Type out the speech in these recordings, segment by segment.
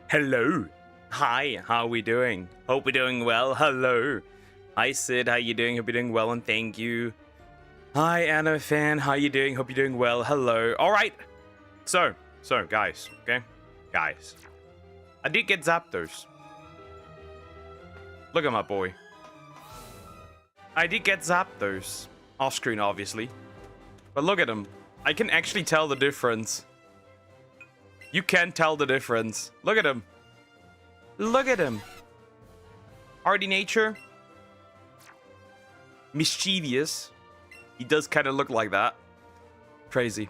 Hello. Hi, how we doing? Hope we're doing well. Hello. Hi Sid, how you doing? Hope you're doing well and thank you. Hi Anna fan, how you doing? Hope you're doing well. Hello. Alright. So guys, okay? Guys. I did get Zapdos. Look at my boy. I did get Zapdos. Off screen, obviously. But look at him. I can actually tell the difference. You can tell the difference. Look at him. Look at him. Hardy nature. Mischievous. He does kind of look like that. Crazy.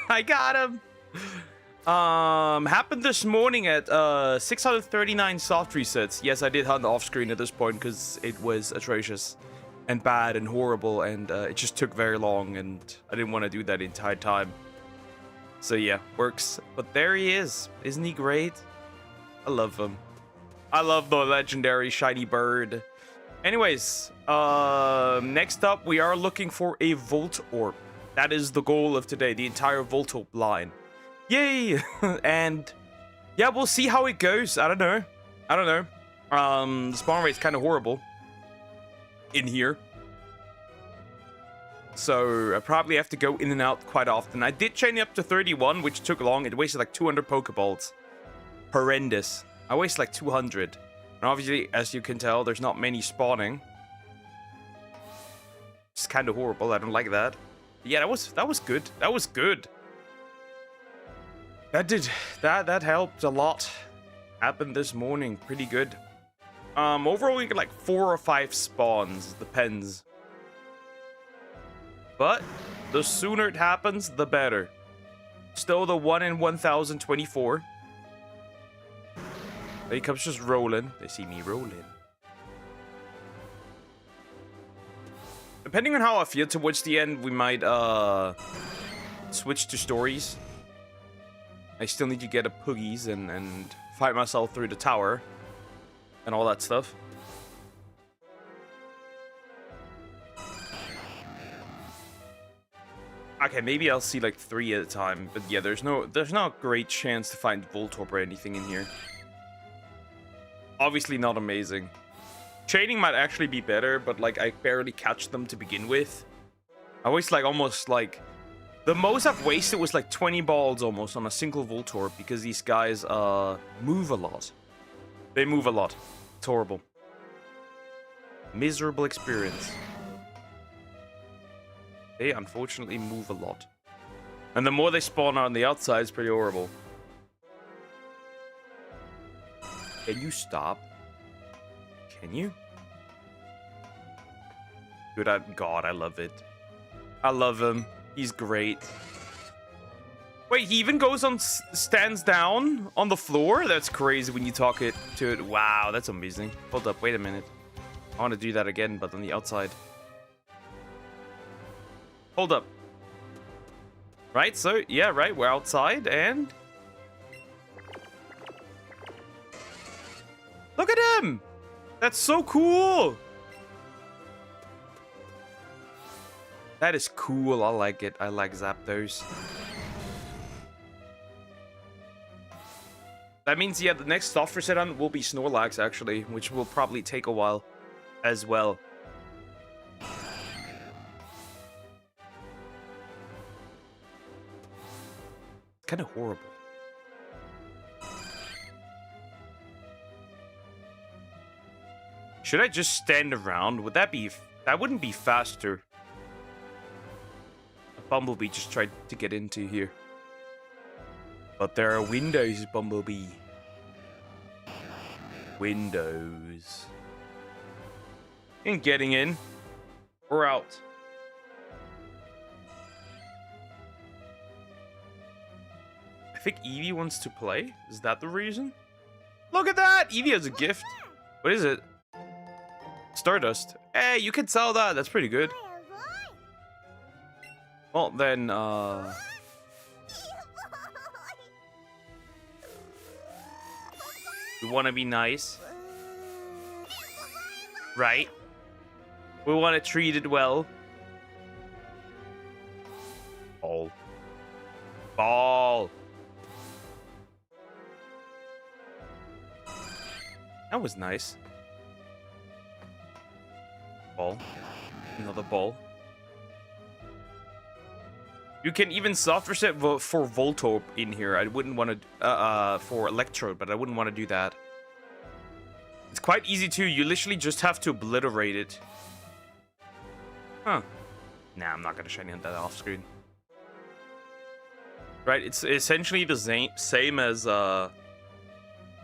I got him. Happened this morning at 639 soft resets. Yes, I did hunt off screen at this point because it was atrocious and bad and horrible, and it just took very long, and I didn't want to do that the entire time. So yeah, works. But there he is. Isn't he great? I love him. I love the legendary shiny bird. Anyways, next up we are looking for a Volt Orb. That is the goal of today, the entire Volt Orb line. Yay! And yeah, we'll see how it goes. I don't know. The spawn rate's kind of horrible in here. So I probably have to go in and out quite often. I did chain it up to 31, which took long. It wasted like 200 Pokeballs. Horrendous. I wasted like 200. And obviously, as you can tell, there's not many spawning. It's kind of horrible. I don't like that. But yeah, that was good. That was good. That helped a lot. Happened this morning. Pretty good. Overall, we get like 4 or 5 spawns. Depends. But the sooner it happens, the better. Still the 1 in 1024. There he comes just rolling. They see me rolling. Depending on how I feel towards the end, we might switch to stories. I still need to get a Poogies and fight myself through the tower and all that stuff. Okay, maybe I'll see like 3 at a time, but yeah, there's no great chance to find Voltorb or anything in here. Obviously not amazing. Chaining might actually be better, but like I barely catch them to begin with. I waste like almost like the most I've wasted was like 20 balls almost on a single Voltorb because these guys move a lot. They move a lot. It's horrible. Miserable experience. They unfortunately move a lot. And the more they spawn on the outside, it's pretty horrible. Can you stop? Can you? Good, God, I love it. I love him. He's great. Wait, he even goes on, stands down on the floor? That's crazy when you talk it to it. Wow, that's amazing. Hold up, wait a minute. I want to do that again, but on the outside. Hold up. Right, so, yeah, right, we're outside, and... Look at him! That's so cool! That is cool, I like it. I like Zapdos. That means, yeah, the next soft reset on will be Snorlax, actually, which will probably take a while as well. Kind of horrible. Should I just stand around? Would that be... That wouldn't be faster. A Bumblebee just tried to get into here. But there are windows, Bumblebee. Windows. Ain't getting in. We're out. I think Eevee wants to play. Is that the reason? Look at that! Eevee has a gift. What is it? Stardust. Hey, you can sell that. That's pretty good. Well, then, we want to be nice. Right? We want to treat it well. Ball. Ball. That was nice. Ball. Another ball. You can even soft reset for Voltorb in here. I wouldn't want to, for Electrode, but I wouldn't want to do that. It's quite easy too. You literally just have to obliterate it. Huh. Nah, I'm not going to shiny hunt that off screen. Right, it's essentially the same as,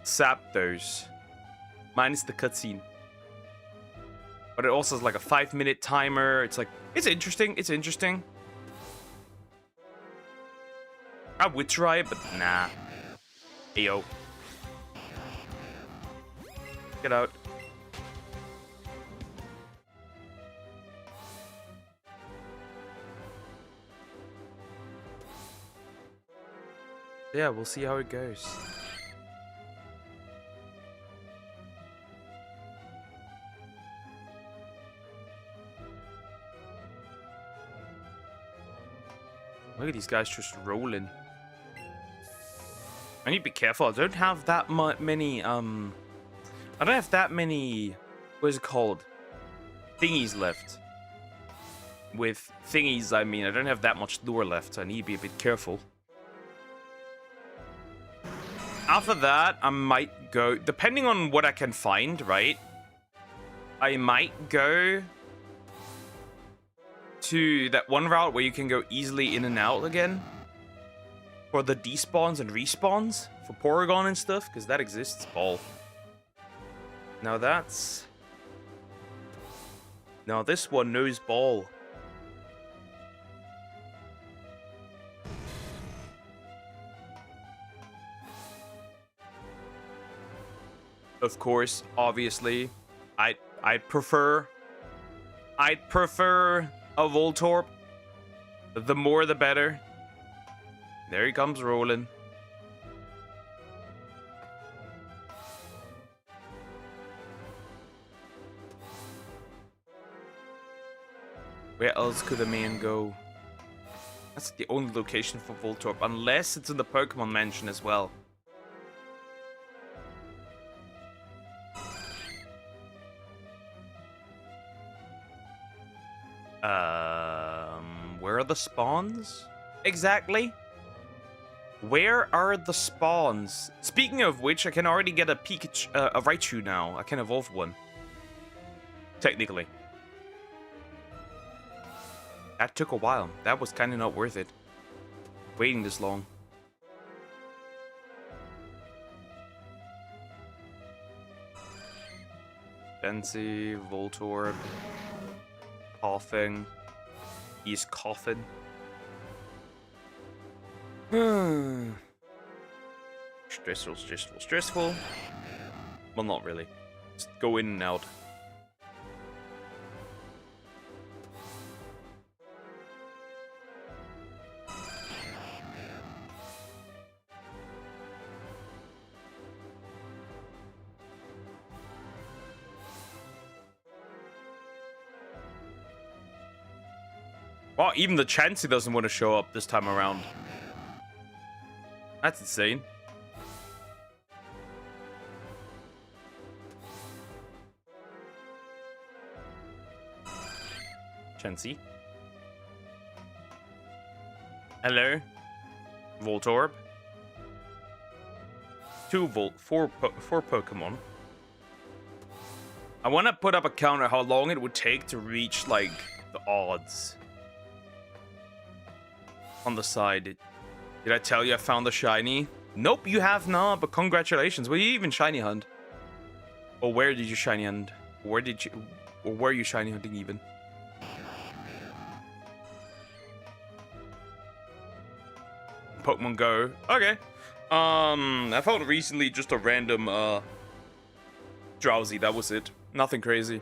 Zapdos. Minus the cutscene. But it also has like a 5-minute timer. It's like, it's interesting. It's interesting. I would try it, but nah. Ayo. Get out. Yeah, we'll see how it goes. Look at these guys just rolling. I need to be careful. I don't have that many, I don't have that many, what is it called? Thingies left. With thingies, I mean, I don't have that much lure left, so I need to be a bit careful. After that, I might go, depending on what I can find, right? I might go to that one route where you can go easily in and out again. For the despawns and respawns for Porygon and stuff, because that exists. Ball. Now that's... Now this one knows ball. Of course, obviously, I'd prefer a Voltorb. The more the better. There he comes rolling. Where else could a man go? That's the only location for Voltorb, unless it's in the Pokemon Mansion as well. Where are the spawns? Exactly. Where are the spawns? Speaking of which, I can already get a Pikachu, a Raichu now. I can evolve one. Technically. That took a while. That was kind of not worth it. Waiting this long. Fancy, Voltorb. Coughing. He's coughing. Stressful, stressful, stressful. Well, not really. Just go in and out. Wow, even the Chansey doesn't want to show up this time around. That's insane. Chansey. Hello. Voltorb. Four Pokemon. I want to put up a counter how long it would take to reach, like, the odds. On the side. Did I tell you I found the shiny? Nope, you have not, but congratulations. Were you even shiny hunt? Or where did you shiny hunt? Where did you... Or were you shiny hunting even? Pokemon Go. Okay. I found recently just a random, Drowsy. That was it. Nothing crazy.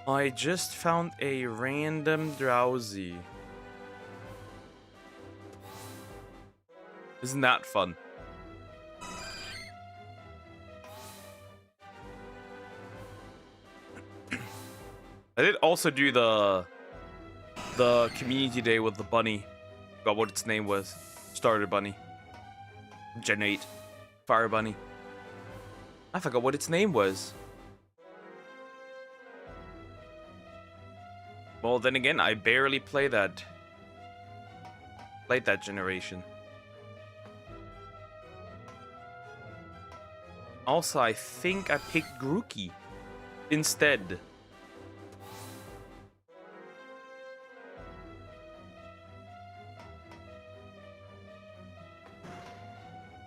I just found a random Drowsy. Isn't that fun? I did also do the community day with the bunny. Forgot what its name was. Starter bunny. Gen 8. Fire Bunny. I forgot what its name was. Well, then again, I barely played that generation. Also, I think I picked Grookey instead.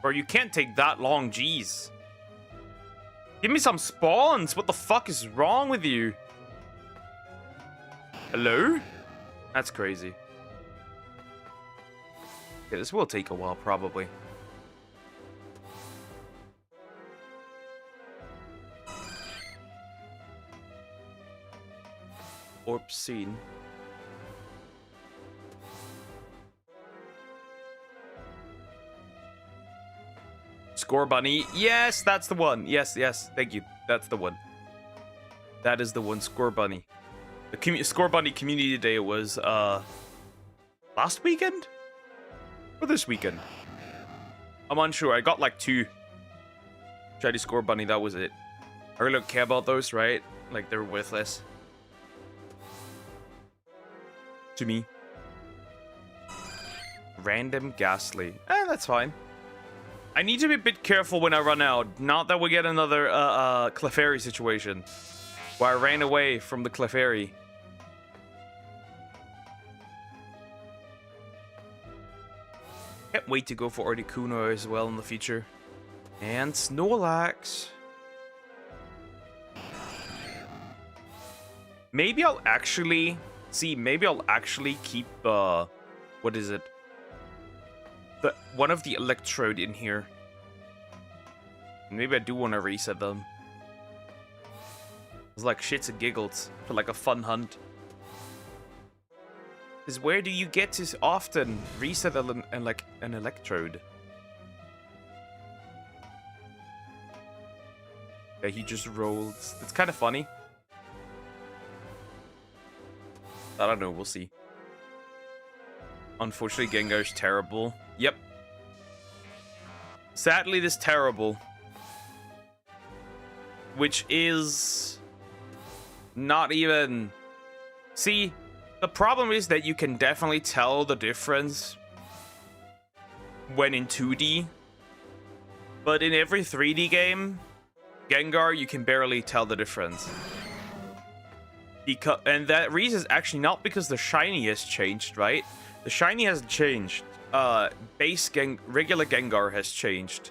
Bro, you can't take that long, jeez. Give me some spawns. What the fuck is wrong with you? Hello? That's crazy. Okay, this will take a while, probably. Orb seen. Score Bunny. Yes, that's the one. Yes, yes. Thank you. That's the one. That is the one. Score Bunny. The Score Bunny Community Day was, last weekend? Or this weekend? I'm unsure. I got like 2. Tried to Score Bunny. That was it. I really don't care about those, right? Like, they're worthless. To me. Random Ghastly. That's fine. I need to be a bit careful when I run out. Not that we get another Clefairy situation. Where I ran away from the Clefairy. Can't wait to go for Articuno as well in the future. And Snorlax. Maybe I'll actually... See, maybe I'll actually keep, what is it? One of the Electrode in here. Maybe I do want to reset them. It's like shits and giggles for like a fun hunt. Because where do you get to often reset an Electrode? Yeah, he just rolls. It's kind of funny. I don't know, we'll see. Unfortunately, Gengar's terrible. Yep. Sadly, this terrible. Which is... not even... See, the problem is that you can definitely tell the difference when in 2D. But in every 3D game, Gengar, you can barely tell the difference. And that reason is actually not because the shiny has changed, right? The shiny hasn't changed. Regular Gengar has changed.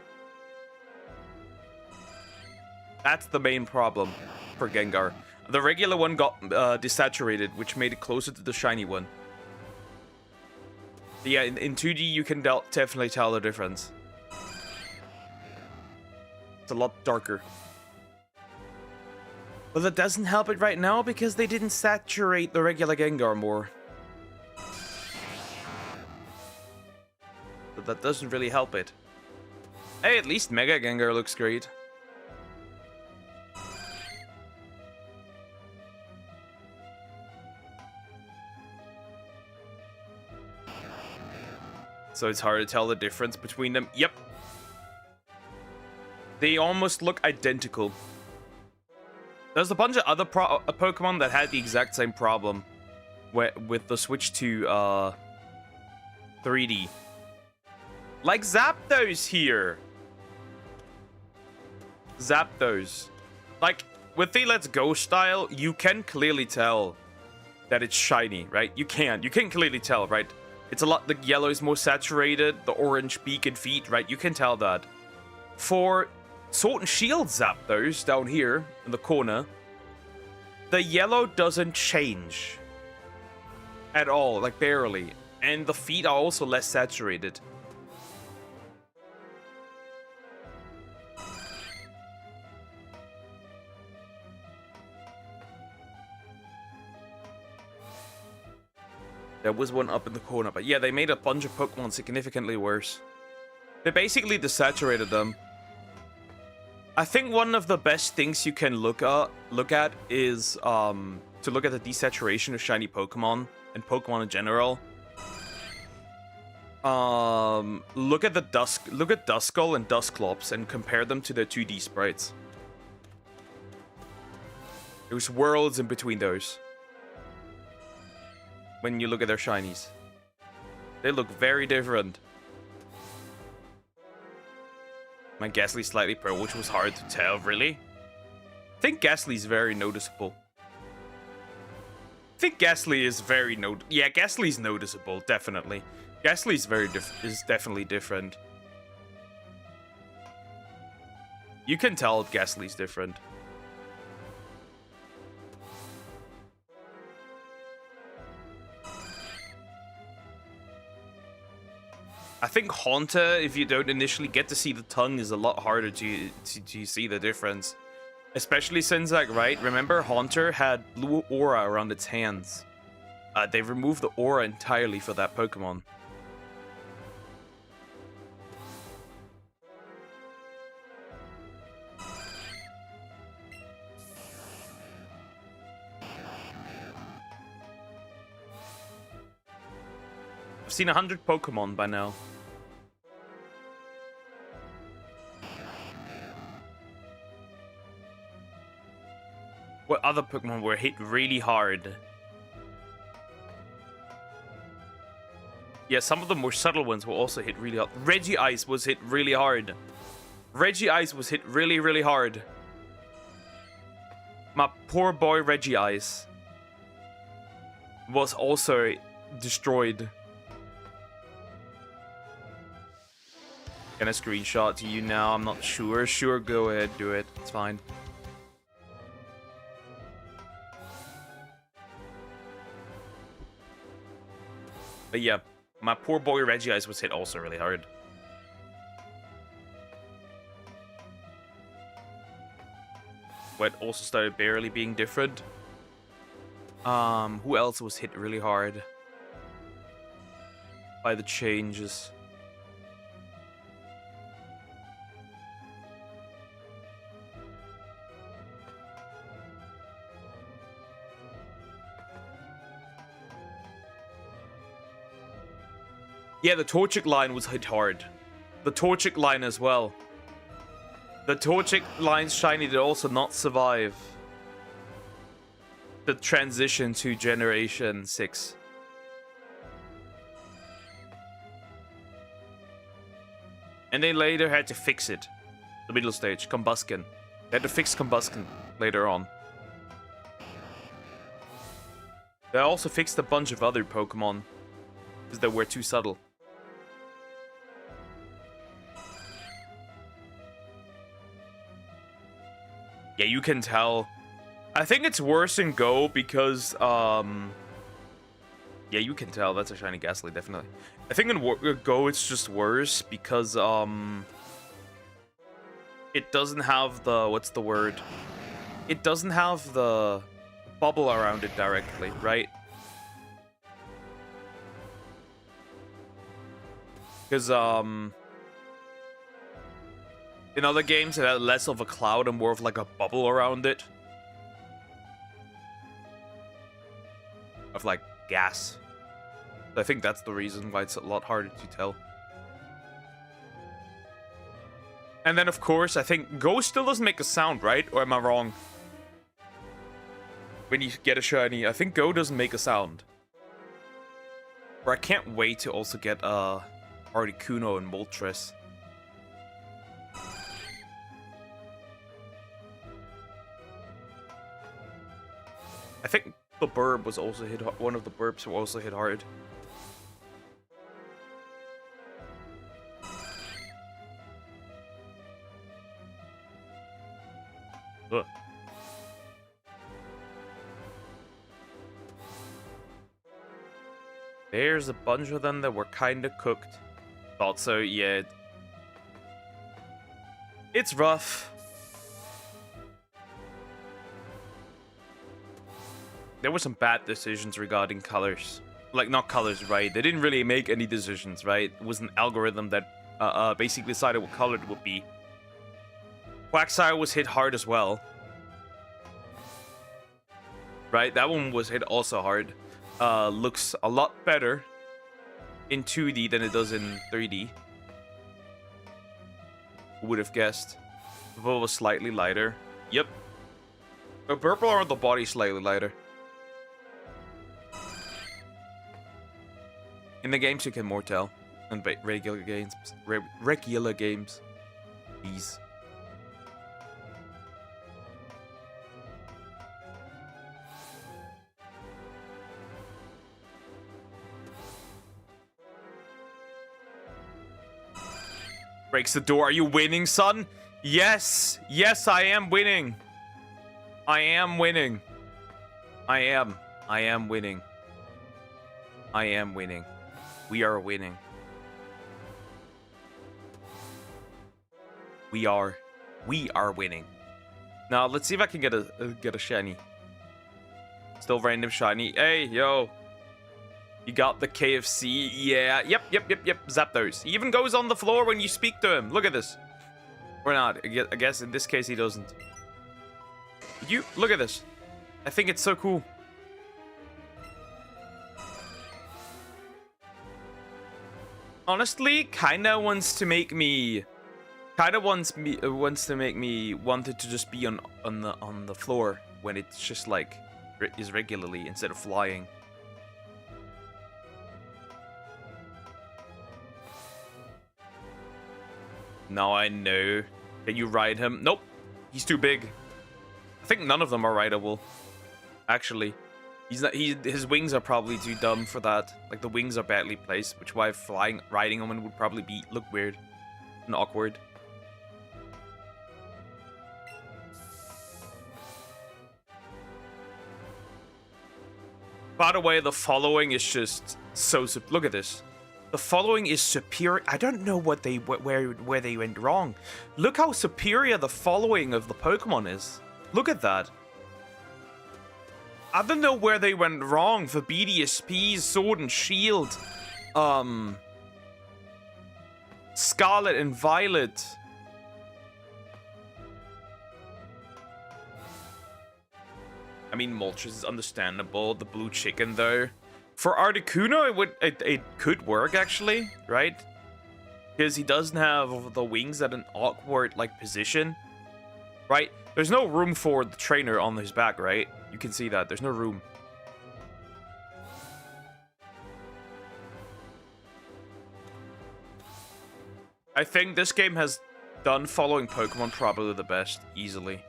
That's the main problem for Gengar. The regular one got desaturated, which made it closer to the shiny one. But yeah, in 2D you can definitely tell the difference. It's a lot darker. But that doesn't help it right now because they didn't saturate the regular Gengar more. But that doesn't really help it. Hey, at least Mega Gengar looks great. So it's hard to tell the difference between them. Yep. They almost look identical. There's a bunch of other Pokemon that had the exact same problem with the switch to 3D. Like Zapdos here. Zapdos. Like, with the Let's Go style, you can clearly tell that it's shiny, right? You can clearly tell, right? It's a lot, the yellow is more saturated, the orange beak and feet, right? You can tell that. For Sword and Shield Zapdos down here in the corner, the yellow doesn't change at all, like barely. And the feet are also less saturated. There was one up in the corner, but yeah, they made a bunch of Pokemon significantly worse. They basically desaturated them. I think one of the best things you can look at is to look at the desaturation of shiny Pokemon and Pokemon in general. Look at Duskull and Dusclops and compare them to the 2D sprites. There's worlds in between those. When you look at their shinies. They look very different. My Ghastly's slightly pro, which was hard to tell, really. I think Ghastly's very noticeable. I think Ghastly is very Yeah, Ghastly's noticeable, definitely. Ghastly's is definitely different. You can tell Ghastly's different. I think Haunter, if you don't initially get to see the tongue, is a lot harder to see the difference. Especially since, like, right, remember Haunter had blue aura around its hands. They removed the aura entirely for that Pokemon. I've seen 100 Pokemon by now. What other Pokemon were hit really hard? Yeah, some of the more subtle ones were also hit really hard. Regice was hit really hard. Regice was hit really, really hard. My poor boy Regice was also destroyed. Can I screenshot to you now? I'm not sure. Sure, go ahead, do it. It's fine. But yeah, my poor boy Regice was hit also really hard. But also started barely being different. Who else was hit really hard by the changes? Yeah, the Torchic line was hit hard. The Torchic line as well. The Torchic line's shiny did also not survive the transition to Generation 6. And they later had to fix it. The middle stage, Combusken. They had to fix Combusken later on. They also fixed a bunch of other Pokemon because they were too subtle. Yeah, you can tell. I think it's worse in Go because, yeah, you can tell. That's a shiny Ghastly, definitely. I think in Go it's just worse because, it doesn't have the, what's the word? It doesn't have the bubble around it directly, right? Because, in other games, it had less of a cloud and more of like a bubble around it. Of like gas. I think that's the reason why it's a lot harder to tell. And then, of course, I think Go still doesn't make a sound, right? Or am I wrong? When you get a shiny, I think Go doesn't make a sound. Or I can't wait to also get Articuno and Moltres. I think the burb was also hit. One of the burbs were also hit hard. Ugh. There's a bunch of them that were kind of cooked. Thought so, yeah. It's rough. There were some bad decisions regarding colors. Like, not colors, right? They didn't really make any decisions, right? It was an algorithm that basically decided what color it would be. Quagsire was hit hard as well. Right? That one was hit also hard. Looks a lot better. in 2D than it does in 3D. Who would have guessed? Purple was slightly lighter. Yep. But purple or the body slightly lighter. In the games, you can more tell. And regular games. Regular games. These. Breaks the door. Are you winning, son? Yes. Yes, I am winning. I am winning. I am. I am winning. I am winning. We are winning. We are winning. Now let's see if I can get a shiny. Still random shiny. Hey, yo. You got the KFC. Yeah. Yep. Zapdos. He even goes on the floor when you speak to him. Look at this. Or not. I guess in this case he doesn't. You look at this. I think it's so cool. Honestly, kinda wants to make me wanted to just be on the floor when it's just like is regularly instead of flying. Now I know. Can you ride him? Nope. He's too big. I think none of them are rideable. Actually. He's not. His wings are probably too dumb for that. Like the wings are badly placed, which is why riding on one would probably look weird and awkward. By the way, the following is just so. Look at this. The following is superior. I don't know what where they went wrong. Look how superior the following of the Pokemon is. Look at that. I don't know where they went wrong for BDSP's Sword and Shield. Scarlet and Violet. I mean, Moltres is understandable. The blue chicken, though. For Articuno, it could work, actually, right? Because he doesn't have the wings at an awkward, like, position. Right? There's no room for the trainer on his back, right? You can see that. There's no room. I think this game has done following Pokemon probably the best, easily.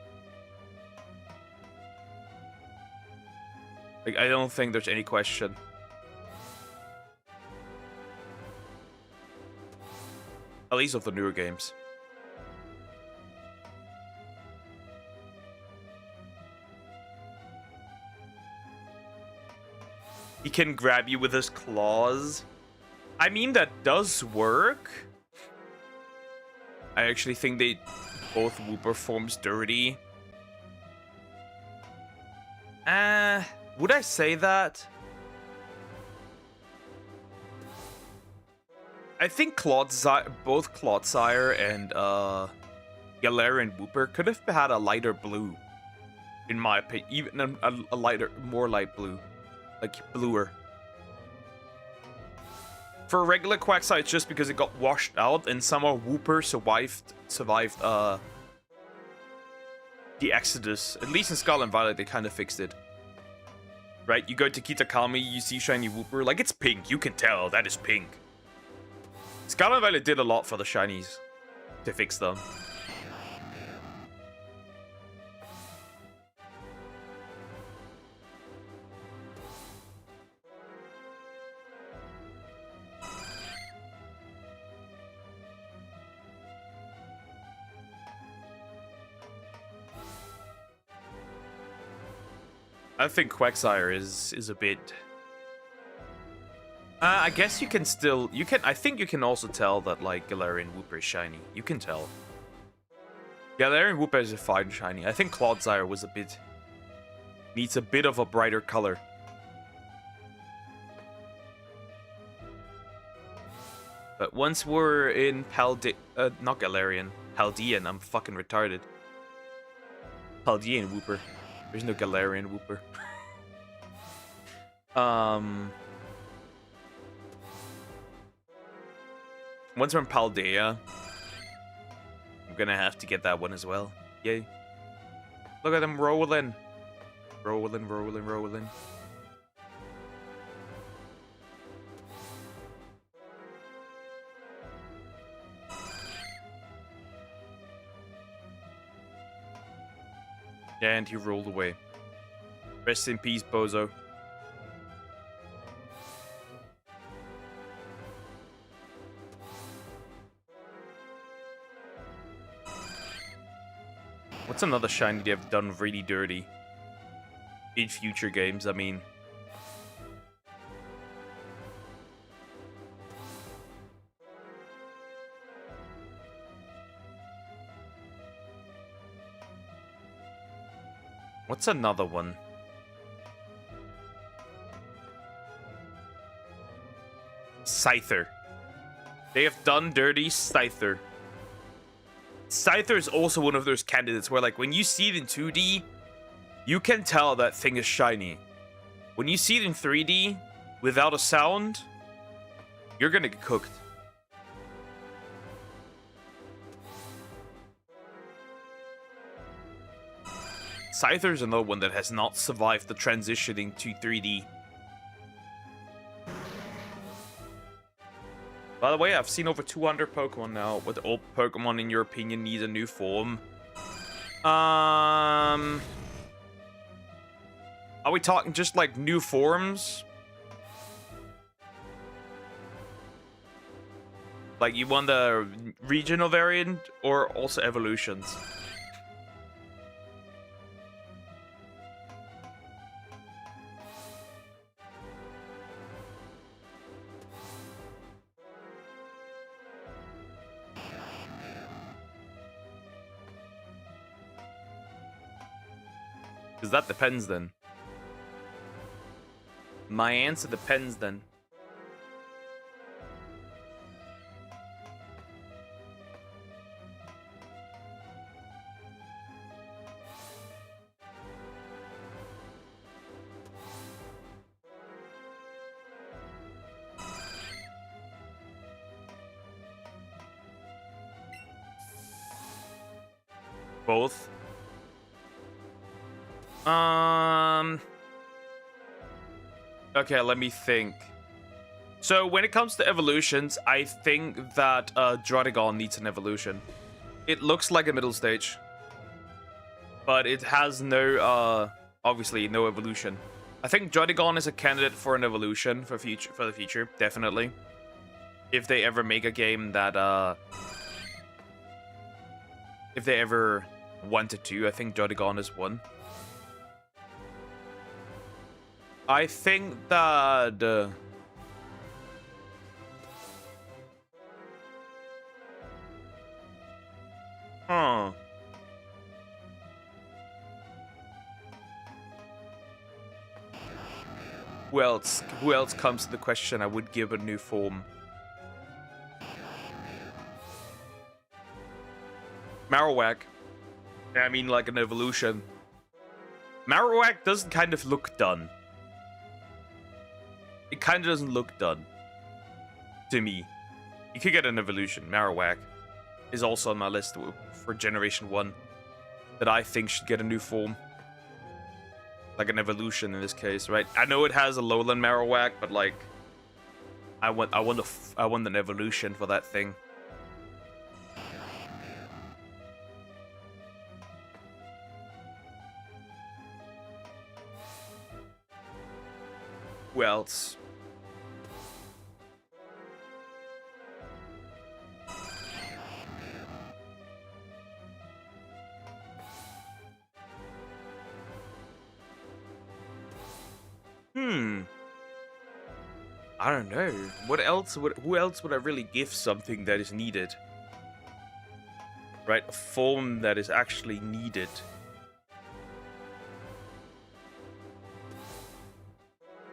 Like, I don't think there's any question. At least of the newer games. He can grab you with his claws. I mean, that does work. I actually think they both Wooper forms dirty. Would I say that? I think both Clodsire and Galarian Wooper could have had a lighter blue. In my opinion, even a lighter, more light blue. Like bluer. For a regular Quagsire, it's just because it got washed out and somehow Wooper survived the Exodus. At least in Scarlet and Violet, they kind of fixed it. Right? You go to Kitakami, you see shiny Wooper. Like, it's pink. You can tell that is pink. Scarlet and Violet did a lot for the shinies to fix them. I think Quagsire is a bit... I guess you can still... I think you can also tell that, like, Galarian Wooper is shiny. You can tell. Galarian Wooper is a fine shiny. I think Clodsire was a bit... needs a bit of a brighter color. But once we're in not Galarian. Paldean. I'm fucking retarded. Paldean Wooper. There's no Galarian Wooper. Once we're in Paldea, I'm gonna have to get that one as well. Yay. Look at them rolling. Rolling, rolling, rolling. And he rolled away. Rest in peace, bozo. What's another shiny they have done really dirty? In future games, I mean. What's another one? Scyther. They have done dirty Scyther. Scyther is also one of those candidates where, like, when you see it in 2D, you can tell that thing is shiny. When you see it in 3D, without a sound, you're gonna get cooked. Scyther is another one that has not survived the transitioning to 3D. By the way, I've seen over 200 Pokemon now. What all Pokemon, in your opinion, need a new form? Are we talking just like new forms? Like you want the regional variant or also evolutions? Because that depends then. My answer depends then. Both. Okay, let me think. So when it comes to evolutions, I think that Draudigon needs an evolution. It looks like a middle stage, but it has no, obviously no evolution. I think Draudigon is a candidate for an evolution for the future, definitely. If they ever make a game that, if they ever wanted to, I think Draudigon is one. I think that Who else comes to the question I would give a new form? Marowak. I mean, like an evolution. Marowak doesn't kind of look done. It kind of doesn't look done. To me. You could get an evolution. Marowak is also on my list for Generation 1. That I think should get a new form. Like an evolution in this case, right? I know it has a lowland Marowak, but like... I want an evolution for that thing. Who else? I don't know. What else who else would I really give something that is needed? Right? A form that is actually needed.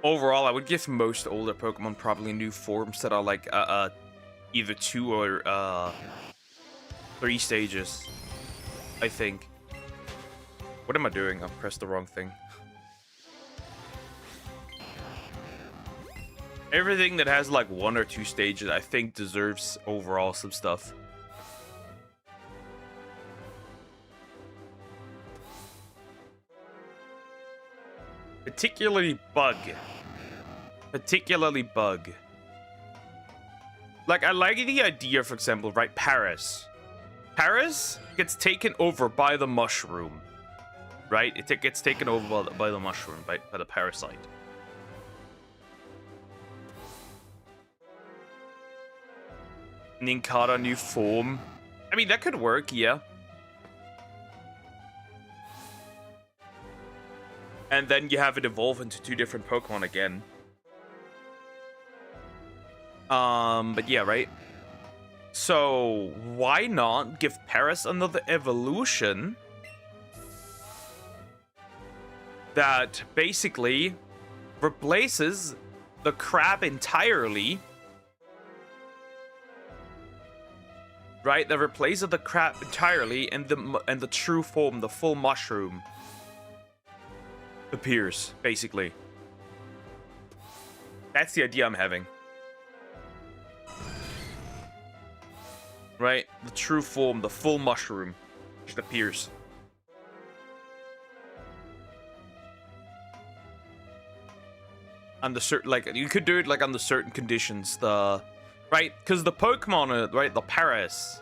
Overall, I would give most older Pokemon probably new forms that are like either 2 or 3 stages. I think. What am I doing? I've pressed the wrong thing. Everything that has like 1 or 2 stages, I think, deserves overall some stuff. Particularly bug. Particularly bug. Like, I like the idea, for example, right? Paris. Paris gets taken over by the mushroom. Right? It gets taken over by the mushroom, by the parasite. Ninkata new form. I mean, that could work, yeah. And then you have it evolve into 2 different Pokemon again. But yeah, right? So, why not give Paris another evolution that basically replaces the crab entirely? Right? That replaces the crab entirely, and the true form, the full mushroom, appears, basically. That's the idea I'm having. Right? The true form, the full mushroom, just appears. Under certain, like, you could do it like under certain conditions. Right? Because the Pokemon, right, the Paris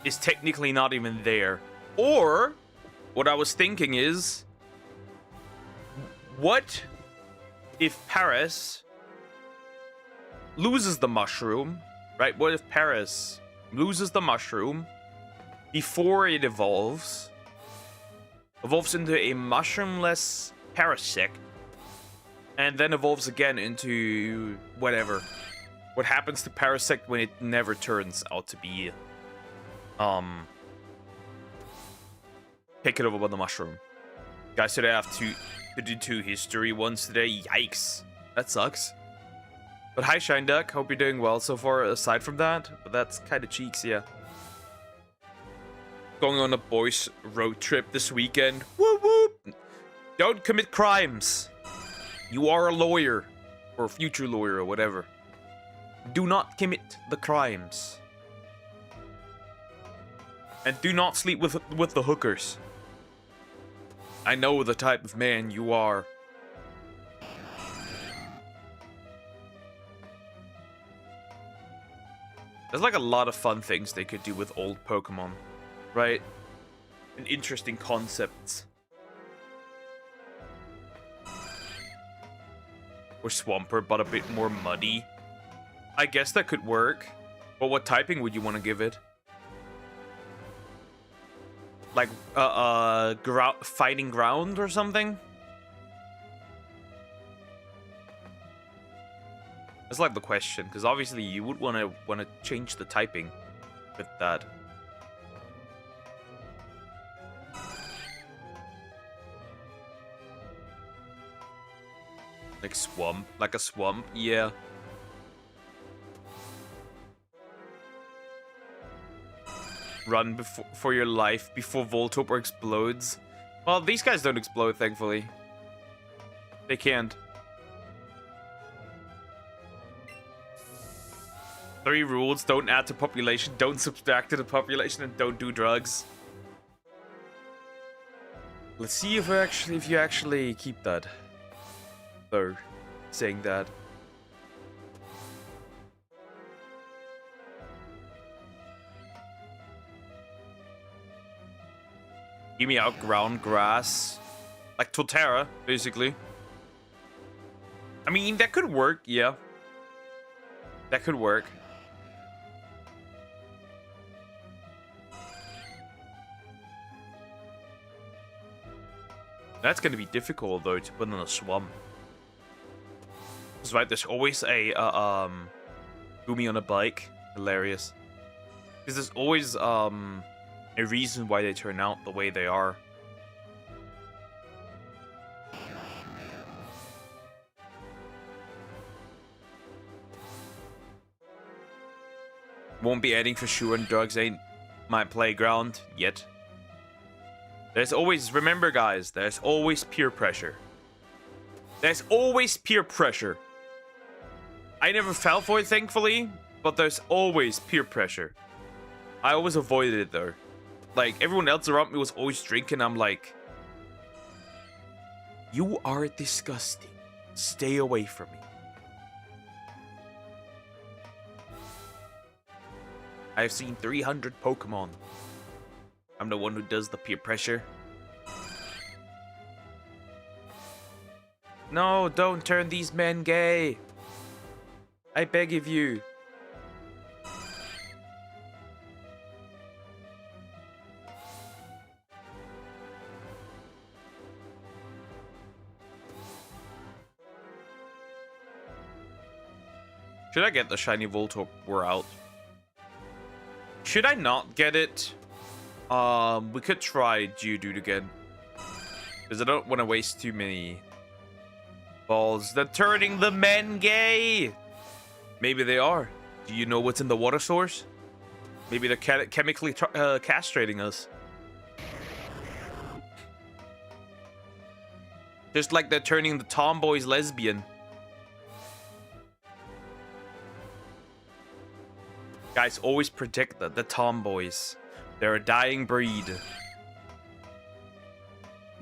is technically not even there. Or, what I was thinking is, what if Paris loses the mushroom, right? What if Paris loses the mushroom before it evolves into a mushroomless parasect, and then evolves again into whatever. What happens to parasect when it never turns out to be taken over by the mushroom? Guys, today I have to do 2 history ones today. Yikes. That sucks. But hi, Shine Duck. Hope you're doing well so far, aside from that. But that's kind of cheeks, yeah. Going on a boys' road trip this weekend. Whoop whoop! Don't commit crimes. You are a lawyer. Or a future lawyer, or whatever. Do not commit the crimes. And do not sleep with the hookers. I know the type of man you are. There's like a lot of fun things they could do with old Pokemon, right? And interesting concepts. Or Swampert, but a bit more muddy. I guess that could work. But what typing would you want to give it? Like, fighting ground or something? That's like the question, because obviously you would want to change the typing with that. Like swamp, like a swamp, yeah. Run for your life before Voltorb explodes. Well, these guys don't explode, thankfully. They can't. 3 rules: don't add to population, don't subtract to the population, and don't do drugs. Let's see if you actually keep that. Though, saying that. Give me out ground grass. Like Totara, basically. I mean, that could work, yeah. That could work. That's gonna be difficult though to put in a swamp. That's right, there's always a Gumi on a bike. Hilarious. Because there's always a reason why they turn out the way they are. Won't be adding for sure, and drugs ain't my playground yet. There's always, remember guys, there's always peer pressure. There's always peer pressure. I never fell for it, thankfully, but there's always peer pressure. I always avoided it, though. Like, everyone else around me was always drinking. I'm like, you are disgusting. Stay away from me. I've seen 300 Pokemon. I'm the one who does the peer pressure. No, don't turn these men gay. I beg of you. Should I get the shiny Voltorb? We're out. Should I not get it? We could try Geodude again. Because I don't want to waste too many balls. They're turning the men gay! Maybe they are. Do you know what's in the water source? Maybe they're chemically castrating us. Just like they're turning the tomboys lesbian. Guys, always protect the tomboys. They're a dying breed.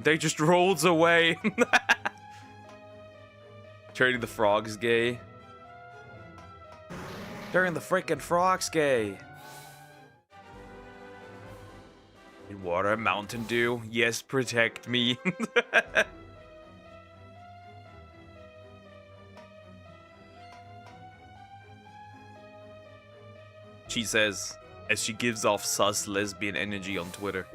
They just rolls away. Turning the frogs gay. Turning the freaking frogs gay. In water, Mountain Dew. Yes, protect me. She says, as she gives off sus lesbian energy on Twitter.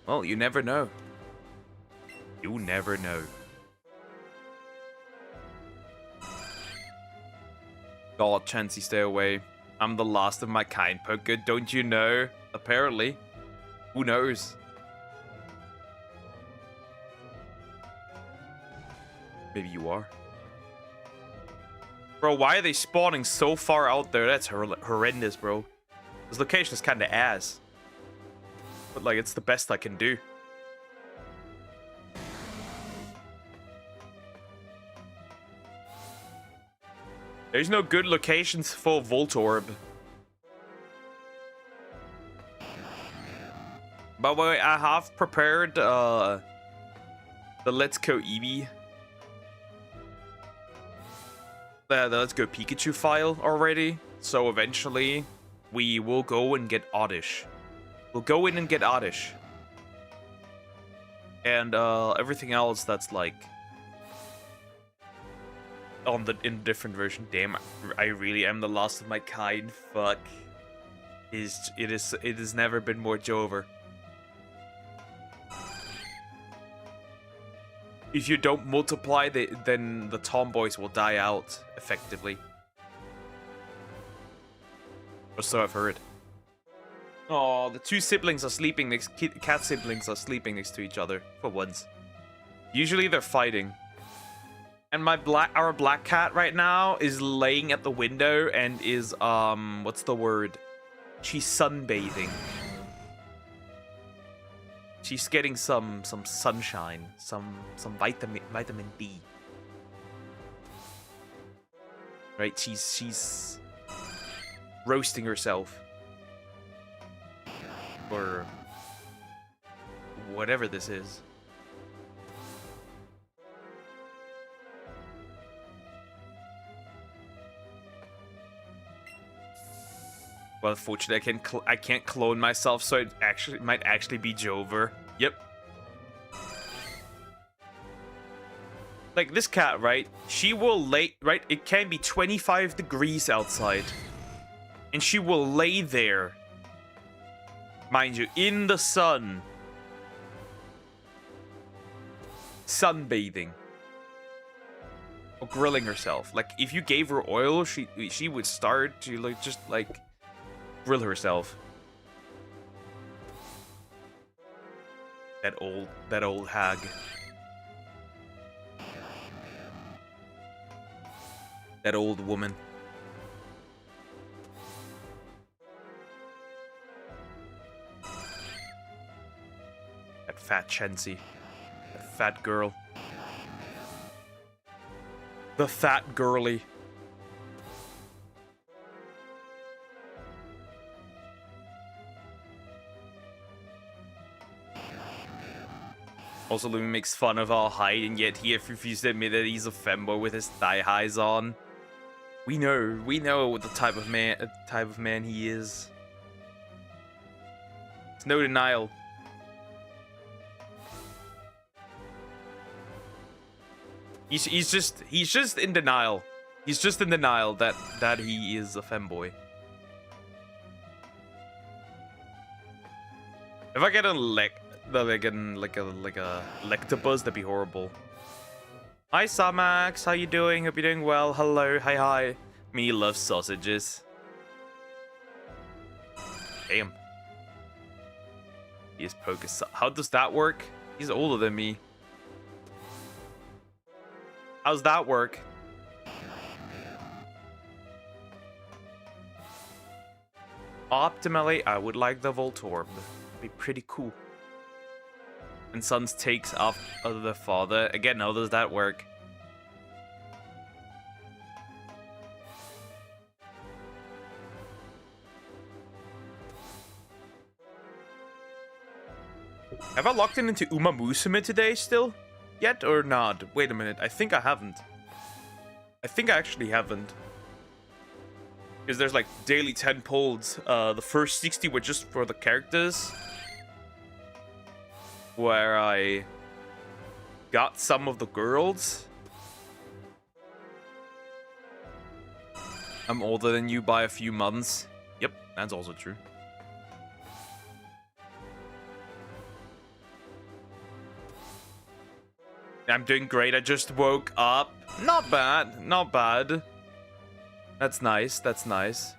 Well, you never know. You never know. God, Chansey, stay away. I'm the last of my kind, Poker. Don't you know? Apparently. Who knows? Maybe you are. Bro, why are they spawning so far out there? That's horrendous, bro. This location is kind of ass. But, like, it's the best I can do. There's no good locations for Voltorb. By the way, I have prepared the Let's Go Eevee. The Let's Go Pikachu file already. So eventually, we will go and get Oddish. We'll go in and get Oddish. And everything else that's like in different version. Damn, I really am the last of my kind. Fuck. It has never been more Jover. If you don't multiply, then the tomboys will die out, effectively. Or so I've heard. Oh, the two siblings are sleeping next... Cat siblings are sleeping next to each other, for once. Usually they're fighting. And our black cat right now is laying at the window and is, what's the word? She's sunbathing. She's getting some sunshine, some vitamin D. Right? She's roasting herself. Or whatever this is. Well, unfortunately, I can't clone myself, so it might actually be Jover. Yep. Like this cat, right? She will lay, right? It can be 25 degrees outside, and she will lay there, mind you, in the sun, sunbathing or grilling herself. Like if you gave her oil, she would start to just grill herself. That old hag. That old woman. fat Chancy. That fat girl. The fat girly. Also, Lumi makes fun of our height, and yet he refuses to admit that he's a femboy with his thigh highs on. We know what the type of man he is. It's no denial. He's just in denial. He's just in denial that he is a femboy. If I get a like a Lectabuzz, that'd be horrible. Hi Samax, how you doing? Hope you're doing well. Hello, hi. Me loves sausages. Damn. He is Pocus. How does that work? He's older than me. How's that work? Optimally, I would like the Voltorb. It'd be pretty cool. And sons takes after the father. Again, how does that work? Have I locked in into Uma Musume today still? Yet or not? Wait a minute. I think I haven't. I think I actually haven't. Because there's like daily 10 polls. The first 60 were just for the characters. Where I got some of the girls. I'm older than you by a few months. Yep, that's also true. I'm doing great. I just woke up. Not bad. Not bad. That's nice. That's nice.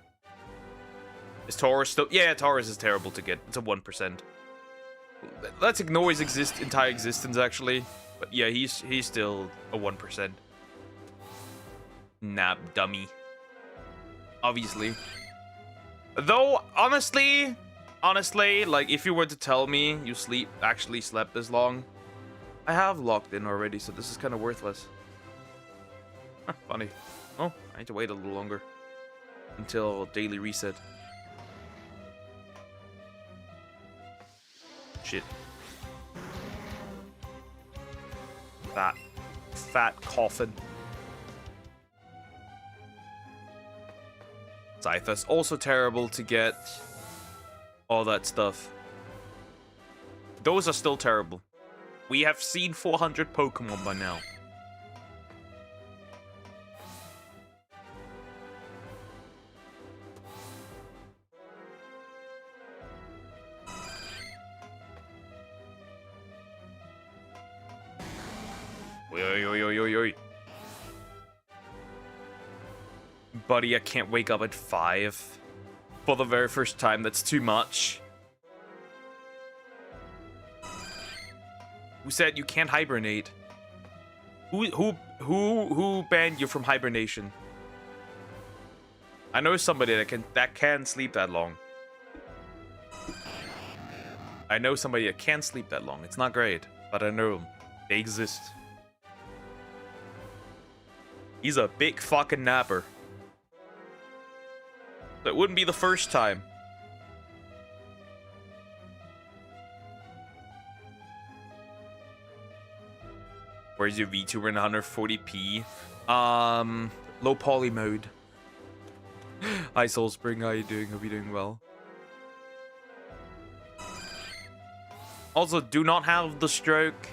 Is Taurus still... Yeah, Taurus is terrible to get. It's a 1%. Let's ignore his entire existence, actually. But yeah, he's still a 1%. Nap dummy. Obviously. Though, honestly, like, if you were to tell me you actually slept this long, I have logged in already, so this is kind of worthless. Funny. Oh, I need to wait a little longer until daily reset. Shit. Fat coffin. Scyther's also terrible to get. All that stuff. Those are still terrible. We have seen 400 Pokemon by now. Oi. Buddy, I can't wake up at 5 for the very first time. That's too much. Who said you can't hibernate? Who banned you from hibernation? I know somebody that can sleep that long. I know somebody that can sleep that long. It's not great, but I know them. They exist. He's a big fucking napper. That wouldn't be the first time. Where's your VTuber in 140p? Low poly mode. Hi Soulspring, how you doing? Hope you're doing well. Also, do not have the stroke.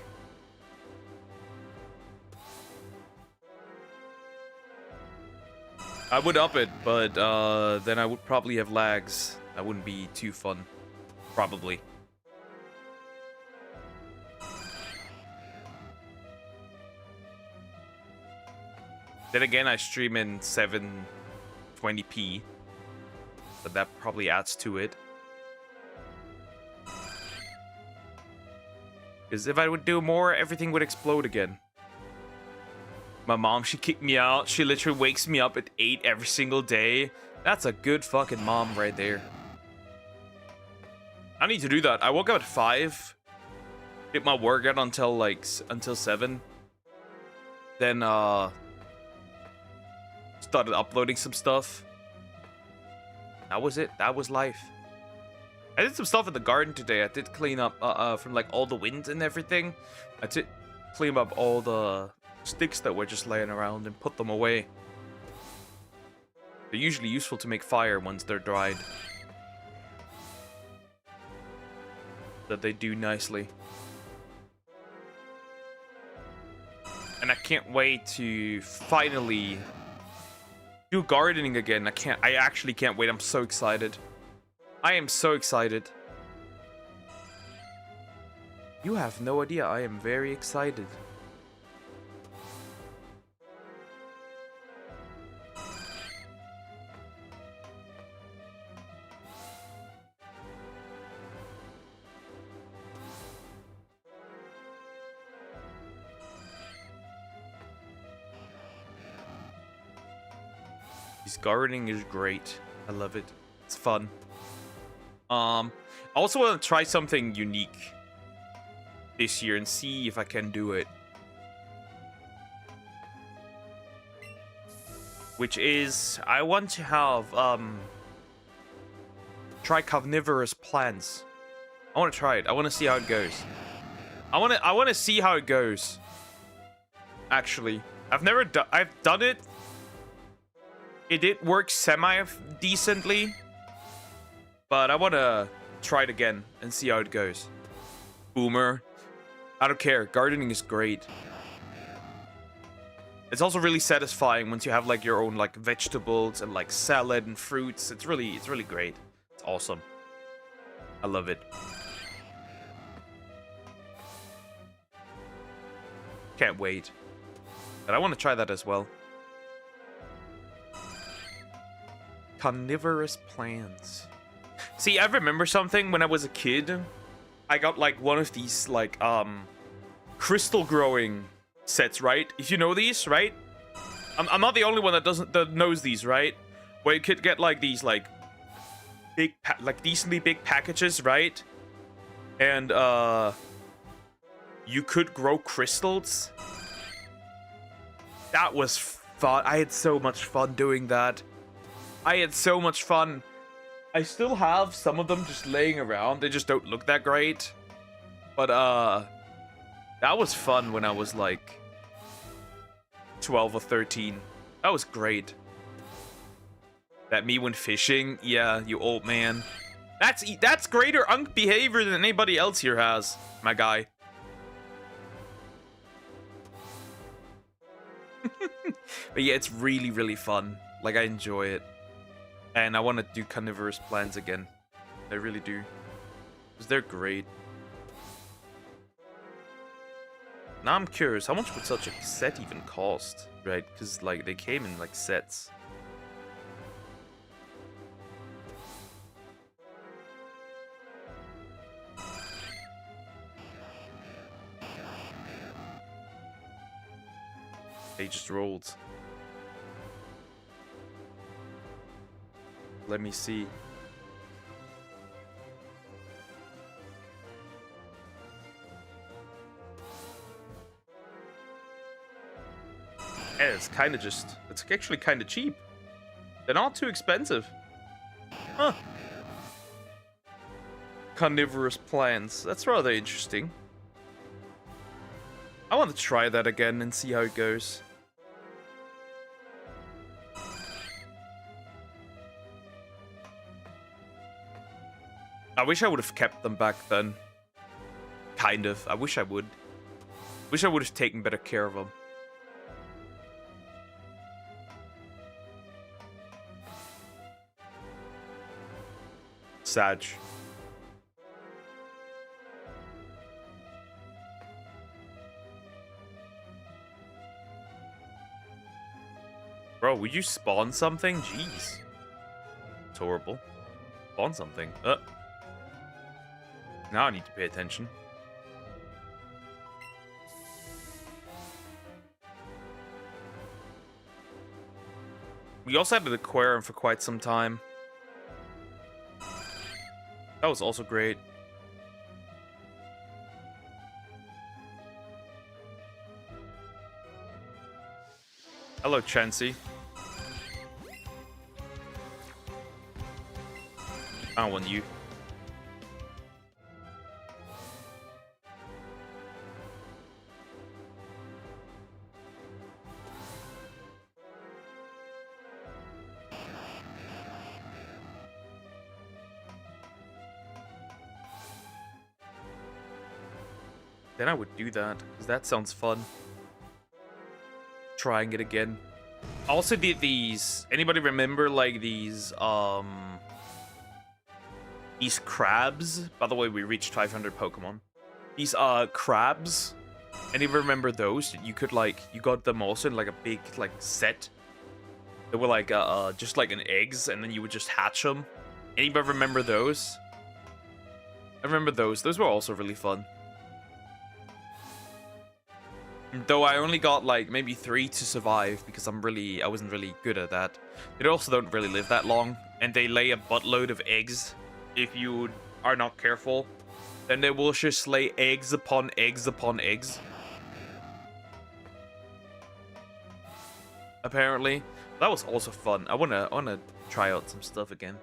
I would up it, but then I would probably have lags. That wouldn't be too fun. Probably. Then again, I stream in 720p. But that probably adds to it. Because if I would do more, everything would explode again. My mom, she kicked me out. She literally wakes me up at 8 every single day. That's a good fucking mom right there. I need to do that. I woke up at 5. did my workout until like until 7. Then started uploading some stuff. That was it. That was life. I did some stuff in the garden today. I did clean up from like all the wind and everything. I did clean up all the sticks that were just laying around and put them away. They're usually useful to make fire once they're dried. That they do nicely. And I can't wait to finally do gardening again. I actually can't wait. I'm so excited. I am so excited. You have no idea. I am very excited. This gardening is great. I love it. It's fun. I also want to try something unique this year and see if I can do it. Which is, I want to have, try carnivorous plants. I want to try it. I want to see how it goes. I want to see how it goes. Actually, I've done it. It did work semi-decently. But I want to try it again and see how it goes. Boomer. I don't care. Gardening is great. It's also really satisfying once you have like your own like vegetables and like salad and fruits. It's really great. It's awesome. I love it. Can't wait. But I want to try that as well. Carnivorous plants. See, I remember something when I was a kid. I got like one of these like crystal growing sets, right? If you know these, right? I'm not the only one that knows these, right? Where you could get like these like big like decently big packages, right? And you could grow crystals. That was fun. I had so much fun doing that. I had so much fun. I still have some of them just laying around. They just don't look that great. But, that was fun when I was, like, 12 or 13. That was great. That me when fishing? Yeah, you old man. That's greater unk behavior than anybody else here has, my guy. But yeah, it's really fun. Like, I enjoy it. And I want to do carnivorous plants again. I really do. Because they're great. Now I'm curious, how much would such a set even cost? Right? Because, like, they came in, like, sets. They just rolled. Let me see. Yeah, it's kind of just... It's actually kind of cheap. They're not too expensive. Huh. Carnivorous plants. That's rather interesting. I want to try that again and see how it goes. I wish I would have kept them back then. Kind of. I wish I would. Wish I would have taken better care of them. Sag. Bro, would you spawn something? Jeez. It's horrible. Spawn something. Now I need to pay attention. We also had an aquarium for quite some time. That was also great. Hello, Chansey. I don't want you. Then I would do that, because that sounds fun. Trying it again. I also did these. Anybody remember like these crabs? By the way, we reached 500 Pokemon. These crabs. Anybody remember those? You could like, you got them also in like a big like set. They were like just like an eggs, and then you would just hatch them. Anybody remember those? I remember those. Those were also really fun. Though I only got like maybe 3 to survive because I wasn't really good at that. They also don't really live that long, and they lay a buttload of eggs. If you are not careful, then they will just lay eggs upon eggs upon eggs. Apparently, that was also fun. I wanna try out some stuff again.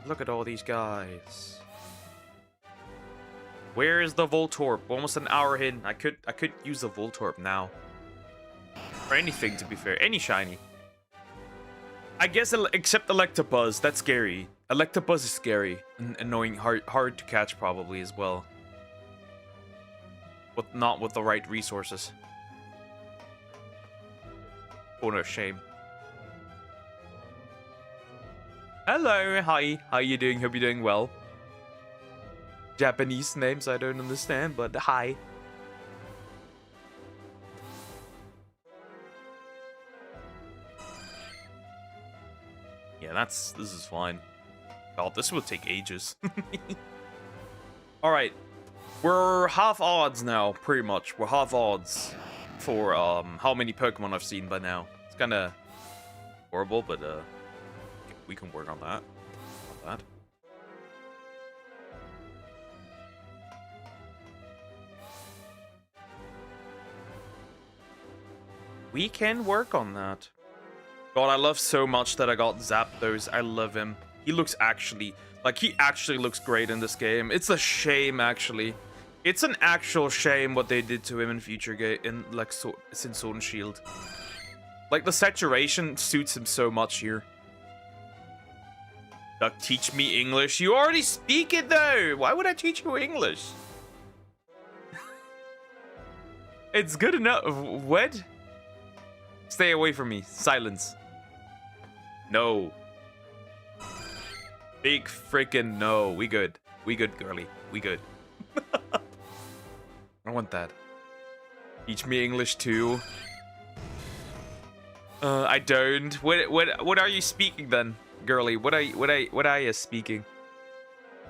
Look at all these guys. Where is the Voltorb? Almost an hour in. I could use the Voltorb now. Or anything, to be fair. Any shiny. I guess except Electabuzz. That's scary. Electabuzz is scary. And annoying. Hard to catch probably as well. But not with the right resources. Oh no, shame. Hello, hi. How you doing? Hope you're doing well. Japanese names I don't understand, but hi. Yeah, this is fine. God, this will take ages. Alright. We're half odds now, pretty much. We're half odds for how many Pokemon I've seen by now. It's kinda horrible, but we can work on that. We can work on that. God, I love so much that I got Zapdos. I love him. He looks he actually looks great in this game. It's a shame, actually. It's an actual shame what they did to him in future game, since Sword and Shield. Like, the saturation suits him so much here. Duck, teach me English. You already speak it, though. Why would I teach you English? It's good enough. What? Stay away from me. Silence. No. Big freaking no. We good. We good, girly. We good. I want that. Teach me English too. I don't. What are you speaking then, girly? What are you speaking?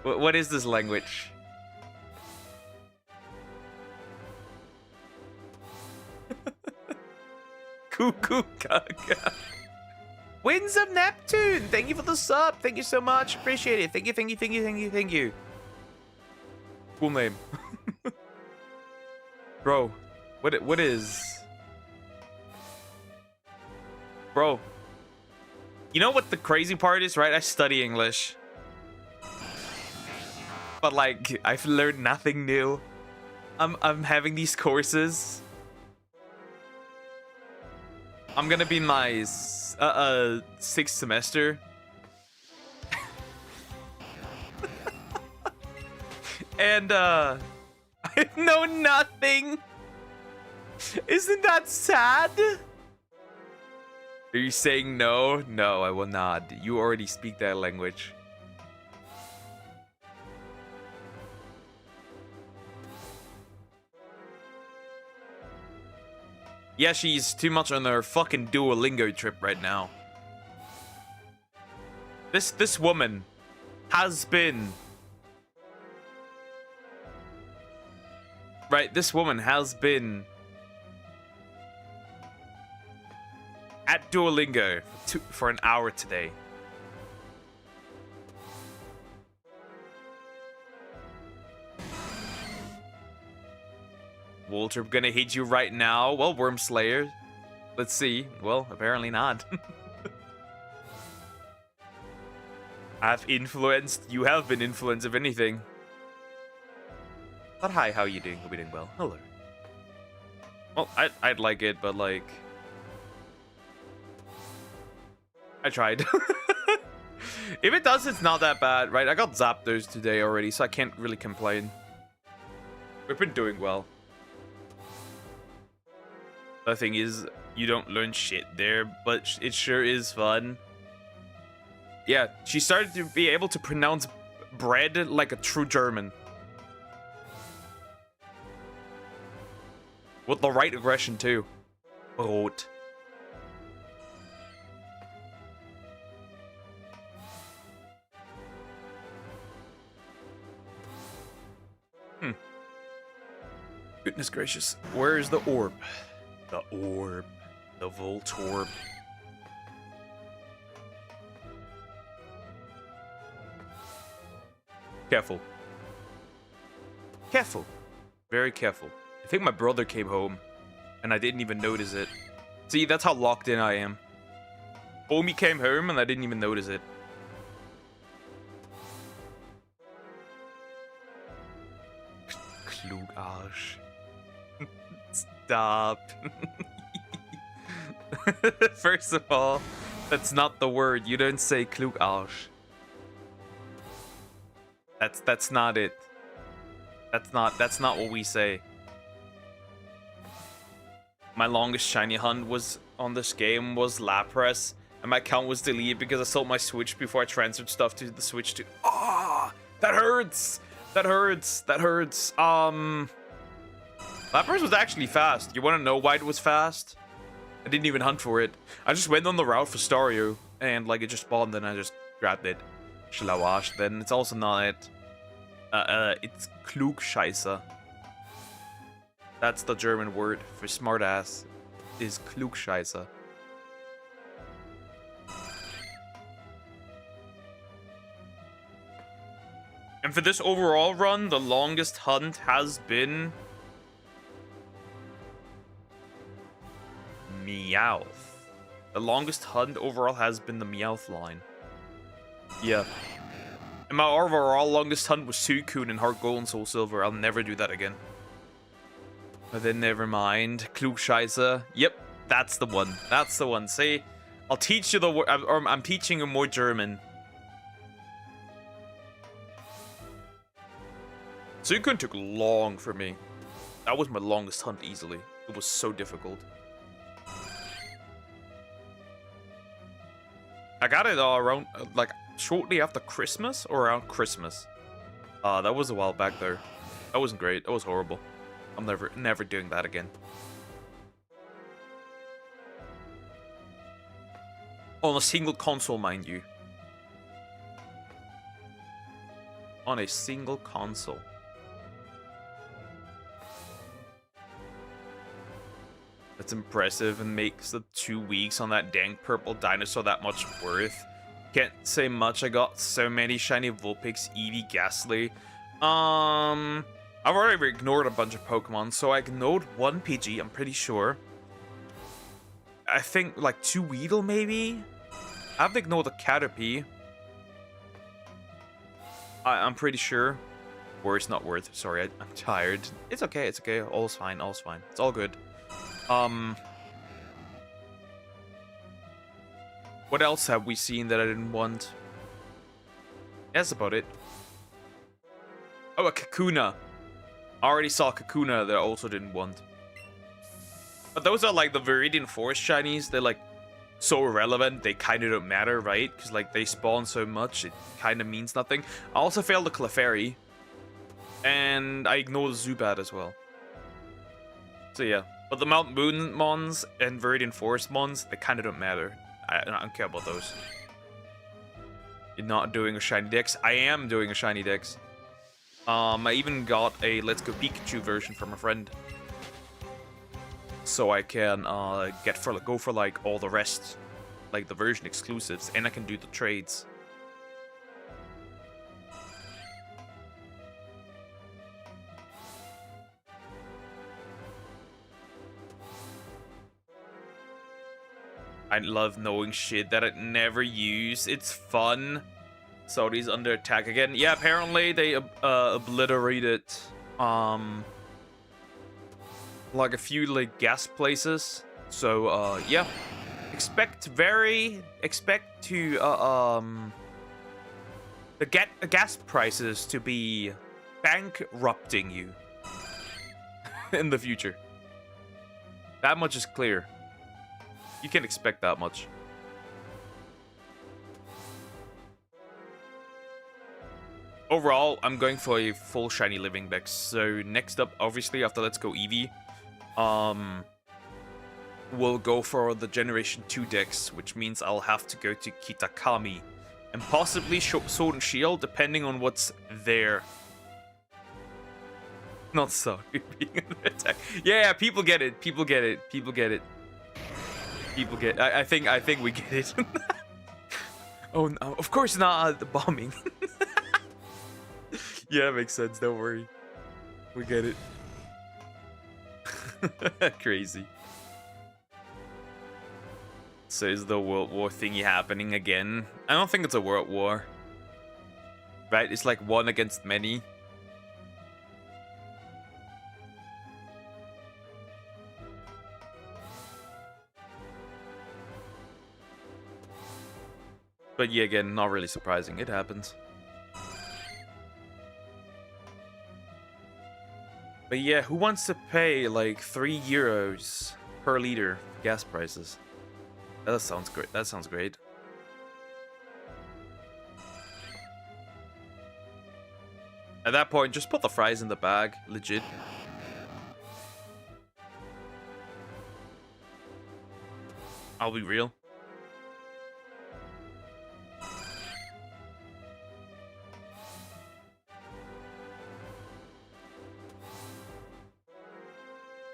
What is this language? Cuckoo gaga. Winds of Neptune! Thank you for the sub. Thank you so much. Appreciate it. Thank you, thank you, thank you, thank you, thank you. Cool name. Bro, what is... Bro. You know what the crazy part is, right? I study English. But like, I've learned nothing new. I'm having these courses. I'm gonna be in my 6th semester. And I know nothing. Isn't that sad? Are you saying no? No, I will not. You already speak that language. Yeah, she's too much on her fucking Duolingo trip right now. This woman has been... Right, this woman has been... at Duolingo for an hour today. Walter, I'm gonna hit you right now. Well, Worm Slayer. Let's see. Well, apparently not. I've influenced. You have been influenced, if anything. But hi, how are you doing? Hope you're doing well. Hello. Well, I'd like it, but like... I tried. If it does, it's not that bad, right? I got Zapdos today already, so I can't really complain. We've been doing well. The thing is, you don't learn shit there, but it sure is fun. Yeah, she started to be able to pronounce bread like a true German. With the right aggression, too. Brot. Goodness gracious. Where is the orb? The orb. The Voltorb. Careful. Careful. Very careful. I think my brother came home, and I didn't even notice it. See, that's how locked in I am. Homie came home, and I didn't even notice it. Klug Arsch. Stop. First of all, that's not the word. You don't say Klug Arsch. That's not it. That's not what we say. My longest shiny hunt was on this game was Lapras, and my account was deleted because I sold my Switch before I transferred stuff to the Switch to. Ah, that hurts. That hurts. That hurts. Lapras was actually fast. You want to know why it was fast? I didn't even hunt for it. I just went on the route for Staryu, and like it just spawned, and I just grabbed it. Schlauarsch. Then it's also not it. It's Klugscheißer. That's the German word for smartass. Is Klugscheißer. And for this overall run, the longest hunt has been Meowth. The longest hunt overall has been the Meowth line. Yeah. And my overall longest hunt was Suicune in Heart Gold and Soul Silver. I'll never do that again. But then never mind. Klugscheißer. Yep, that's the one. That's the one. See, I'll teach you the word. I'm teaching you more German. Suicune took long for me. That was my longest hunt easily. It was so difficult. I got it around, like, shortly after Christmas or around Christmas. That was a while back there. That wasn't great. That was horrible. I'm never doing that again. On a single console, mind you. On a single console. That's impressive and makes the 2 weeks on that dang purple dinosaur that much worth. Can't say much. I got so many shiny Vulpix, Eevee, Ghastly. I've already ignored a bunch of Pokemon, so I ignored one Pidgey, I'm pretty sure. I think like 2 Weedle, maybe? I've ignored a Caterpie. I'm pretty sure. Or it's not worth. Sorry, I'm tired. It's okay, it's okay. All's fine, all's fine. It's all good. What else have we seen that I didn't want? That's about it. Oh, a Kakuna. I already saw Kakuna that I also didn't want. But those are like the Viridian Forest shinies. They're like so irrelevant, they kind of don't matter, right? Because like they spawn so much, it kind of means nothing. I also failed the Clefairy. And I ignored the Zubat as well. So yeah. But the Mount Moon mons and Viridian Forest mons, they kind of don't matter. I don't care about those. You're not doing a shiny dex. I am doing a shiny dex. I even got a Let's Go Pikachu version from a friend. So I can go for like all the rest, like the version exclusives, and I can do the trades. I love knowing shit that I'd never use. It's fun. Saudi's under attack again. Yeah, apparently they obliterated like a few like gas places. So yeah. Expect to the gas prices to be bankrupting you in the future. That much is clear. You can expect that much. Overall, I'm going for a full shiny living deck. So next up, obviously after Let's Go Eevee, we'll go for the Generation 2 decks, which means I'll have to go to Kitakami and possibly Sword and Shield, depending on what's there. Not so being under attack. Yeah, people get it. People get it. People get it. People get. I think we get it. Oh no! Of course not. The bombing. Yeah, makes sense. Don't worry. We get it. Crazy. So is the World War thingy happening again? I don't think it's a World War. Right? It's like one against many. But yeah, again, not really surprising. It happens. But yeah, who wants to pay like €3 per liter for gas prices? That sounds great. That sounds great. At that point, just put the fries in the bag. Legit. I'll be real.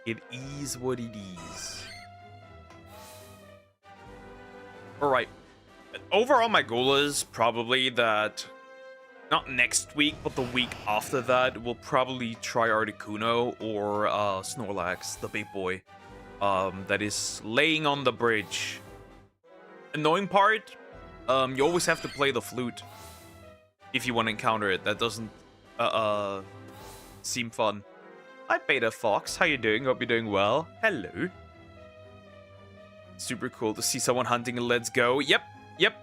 It is what it is. Alright. Overall, my goal is probably that... Not next week, but the week after that, we'll probably try Articuno or Snorlax, the big boy. That is laying on the bridge. Annoying part, you always have to play the flute if you want to encounter it. That doesn't seem fun. Hi, Beta Fox. How you doing? Hope you're doing well. Hello. Super cool to see someone hunting in Let's Go. Yep,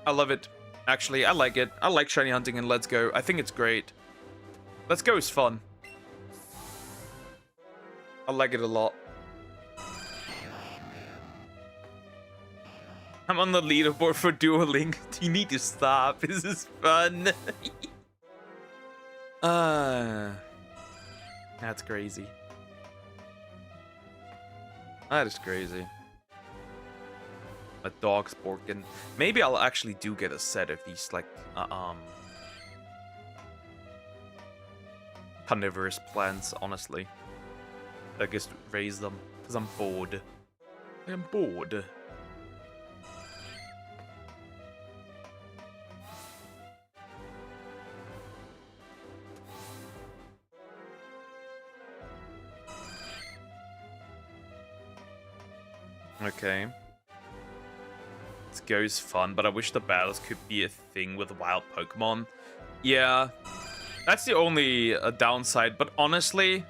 I love it. Actually, I like it. I like shiny hunting in Let's Go. I think it's great. Let's Go is fun. I like it a lot. I'm on the leaderboard for dueling. You need to stop. This is fun. That's crazy. That is crazy. A dog's barking. Maybe I'll actually do get a set of these, like, carnivorous plants, honestly. I guess raise them, because I'm bored. I'm bored. Okay. This goes fun, but I wish the battles could be a thing with wild Pokemon. Yeah, that's the only downside, but honestly,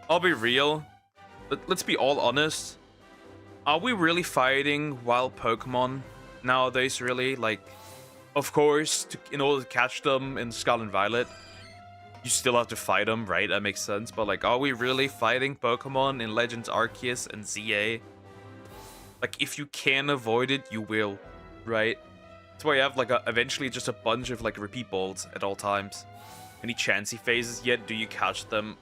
I'll be real. Let's be all honest. Are we really fighting wild Pokemon nowadays, really? Like, of course, in order to catch them in Scarlet and Violet, you still have to fight them, right? That makes sense, but like, are we really fighting Pokemon in Legends Arceus and ZA? Like, if you can avoid it, you will, right? That's why you have, like, eventually just a bunch of, like, repeat balls at all times. Any Chansey phases yet? Do you catch them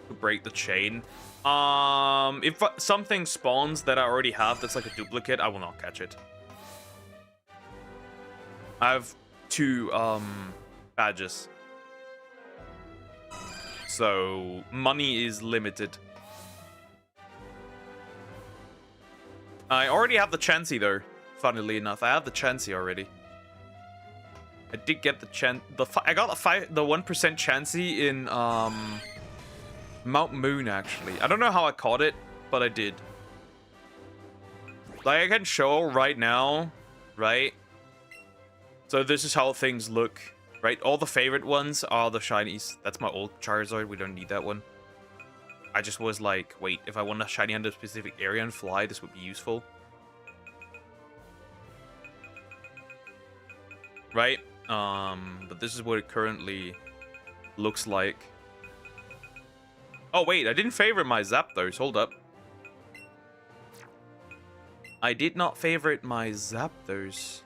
to break the chain? If something spawns that I already have that's, like, a duplicate, I will not catch it. I have 2, badges. So, money is limited. I already have the Chansey, though. Funnily enough, I have the Chansey already. I did get the I got the 1% Chansey in Mount Moon, actually. I don't know how I caught it, but I did. Like, I can show right now, right? So this is how things look, right? All the favorite ones are the shinies. That's my old Charizard. We don't need that one. I just was like, wait, if I want a shiny under a specific area and fly, this would be useful. Right? But this is what it currently looks like. Oh, wait, I didn't favorite my Zapdos. Hold up. I did not favorite my Zapdos.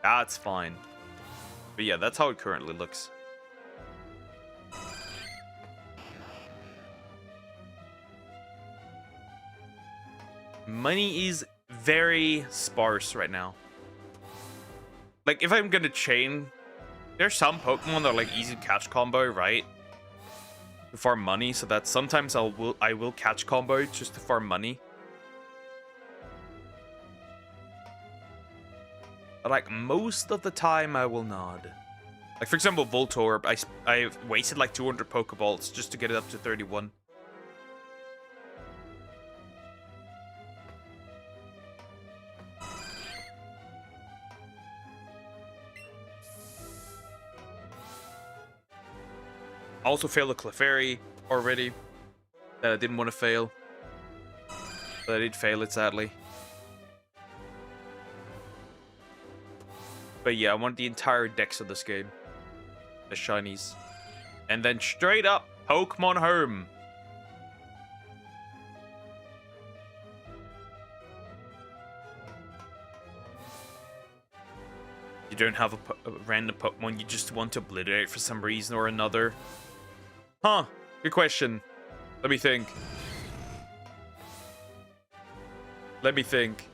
That's fine. But yeah, that's how it currently looks. Money is very sparse right now. Like, if I'm gonna chain, there's some Pokemon that are like easy catch combo, right? To farm money, so that sometimes I will catch combo just to farm money. But like most of the time, I will not. Like, for example, Voltorb, I wasted like 200 Pokeballs just to get it up to 31. I also failed a Clefairy already that I didn't want to fail. But I did fail it, sadly. But yeah, I want the entire decks of this game. The shinies. And then straight up, Pokemon Home. You don't have a random Pokemon you just want to obliterate for some reason or another. Huh, good question. Let me think. Let me think.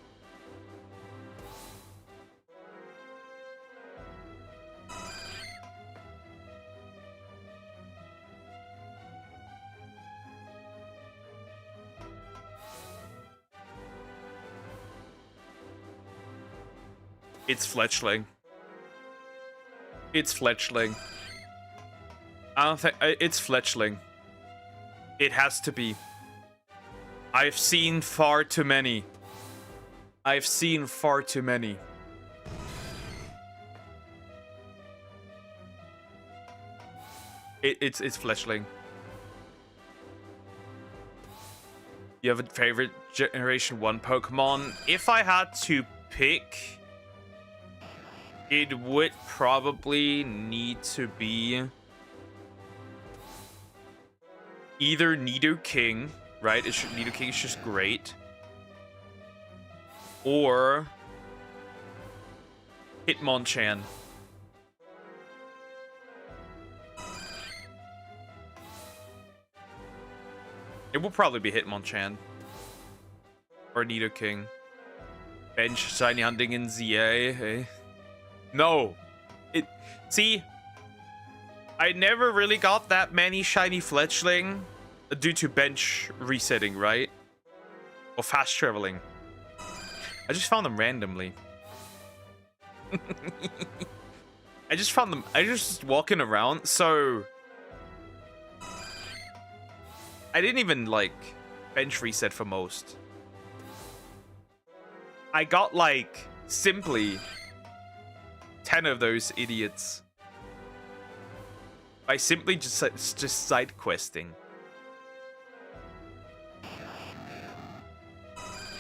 It's Fletchling. It's Fletchling. I don't think it's Fletchling. It has to be. I've seen far too many. I've seen far too many. It's Fletchling. You have a favorite Generation 1 Pokemon? If I had to pick, it would probably need to be either Nidoking, right? Nidoking is just great. Or Hitmonchan. It will probably be Hitmonchan. Or Nidoking. Bench, Shiny Hunting in ZA. Hey. No. See, I never really got that many shiny Fletchling due to bench resetting, right? Or fast traveling. I just found them randomly. I just found them. I just walking around, so I didn't even like bench reset for most. I got like simply 10 of those idiots by simply just side questing.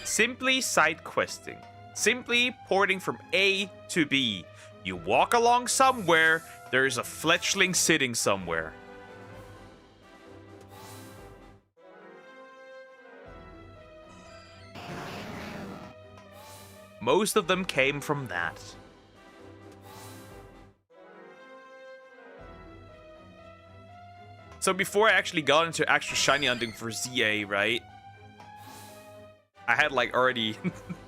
Simply side questing. Simply porting from A to B. You walk along somewhere, there's a Fletchling sitting somewhere. Most of them came from that. So before I actually got into extra shiny hunting for ZA, right? I had like already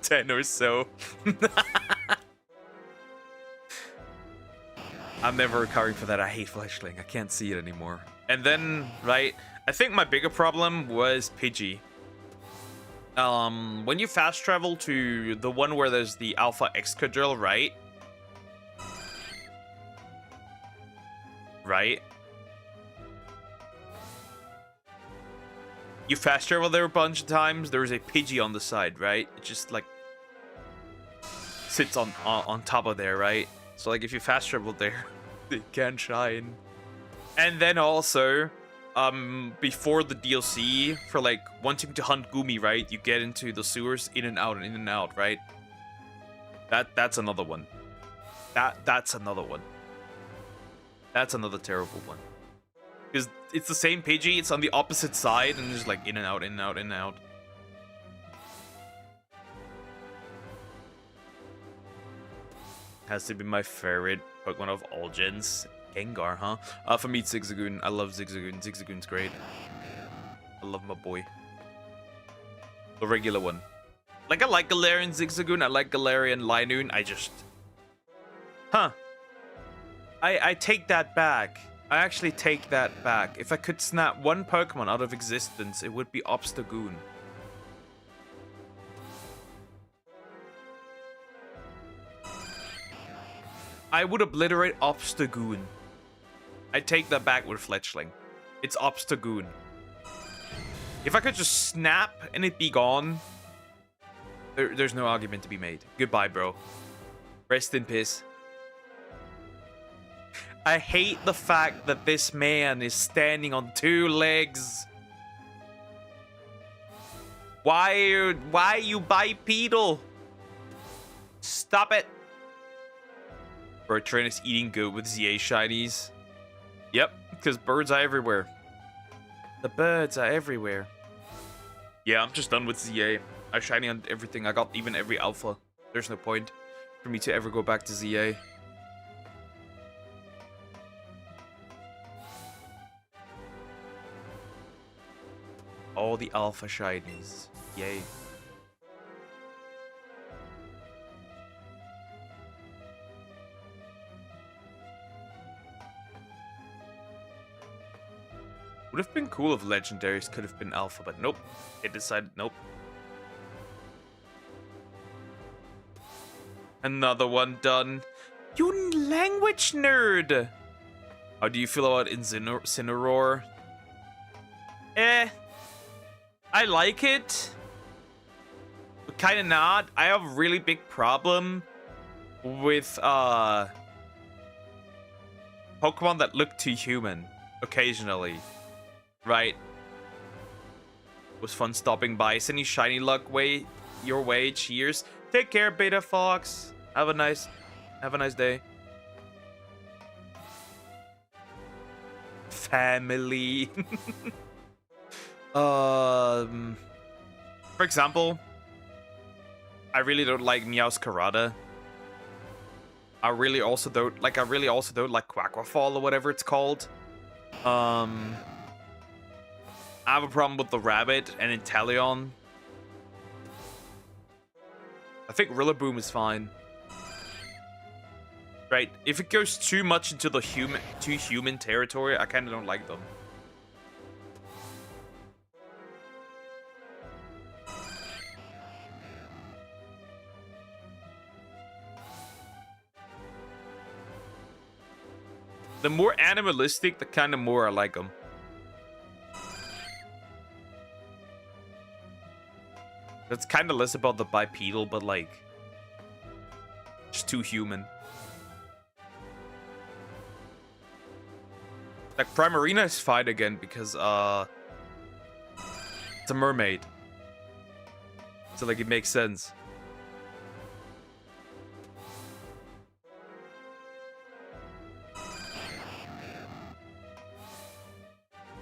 10 or so. I'm never recovering for that. I hate Fletchling. I can't see it anymore. And then, right, I think my bigger problem was Pidgey. When you fast travel to the one where there's the Alpha Excadrill, right? you fast travel there a bunch of times, there's a Pidgey on the side, right? It just like sits on top of there, right? So like if you fast travel there, it can shine. And then also, before the DLC, for like wanting to hunt Gumi, right? You get into the sewers in and out, right? That's another one. That's another one. That's another terrible one. Because it's the same Pidgey, it's on the opposite side, and just like in and out, in and out, in and out. Has to be my favorite Pokemon of all gens. Gengar, huh? For me, it's Zigzagoon. I love Zigzagoon. Zigzagoon's great. I love my boy. The regular one. Like, I like Galarian Zigzagoon. I like Galarian Linoon. I just... Huh. I take that back. I actually take that back. If I could snap one Pokemon out of existence, it would be Obstagoon. I would obliterate Obstagoon. I take that back with Fletchling. It's Obstagoon. If I could just snap and it be gone, there's no argument to be made. Goodbye, bro. Rest in peace. I hate the fact that this man is standing on 2 legs. Why are you bipedal? Stop it. Bertrand is eating good with ZA shinies. Yep, because birds are everywhere. The birds are everywhere. Yeah, I'm just done with ZA. I shiny on everything. I got even every alpha. There's no point for me to ever go back to ZA. All the alpha shinies. Yay. Would have been cool if legendaries could have been alpha, but nope. They decided nope. Another one done. You language nerd! How do you feel about Incineroar? I like it. But kinda not. I have a really big problem with Pokemon that look too human occasionally. Right. It was fun stopping by. Sending shiny luck your way. Cheers. Take care, Beta Fox. Have a nice day. Family. For example, I really don't like Meowscarada. I really also don't like Quaquafall or whatever it's called. I have a problem with the rabbit and Inteleon. I think Rillaboom is fine. Right, if it goes too much into the human territory, I kind of don't like them. The more animalistic, the kind of more I like them. It's kind of less about the bipedal, but like, just too human. Like Primarina is fine again because it's a mermaid, so like it makes sense.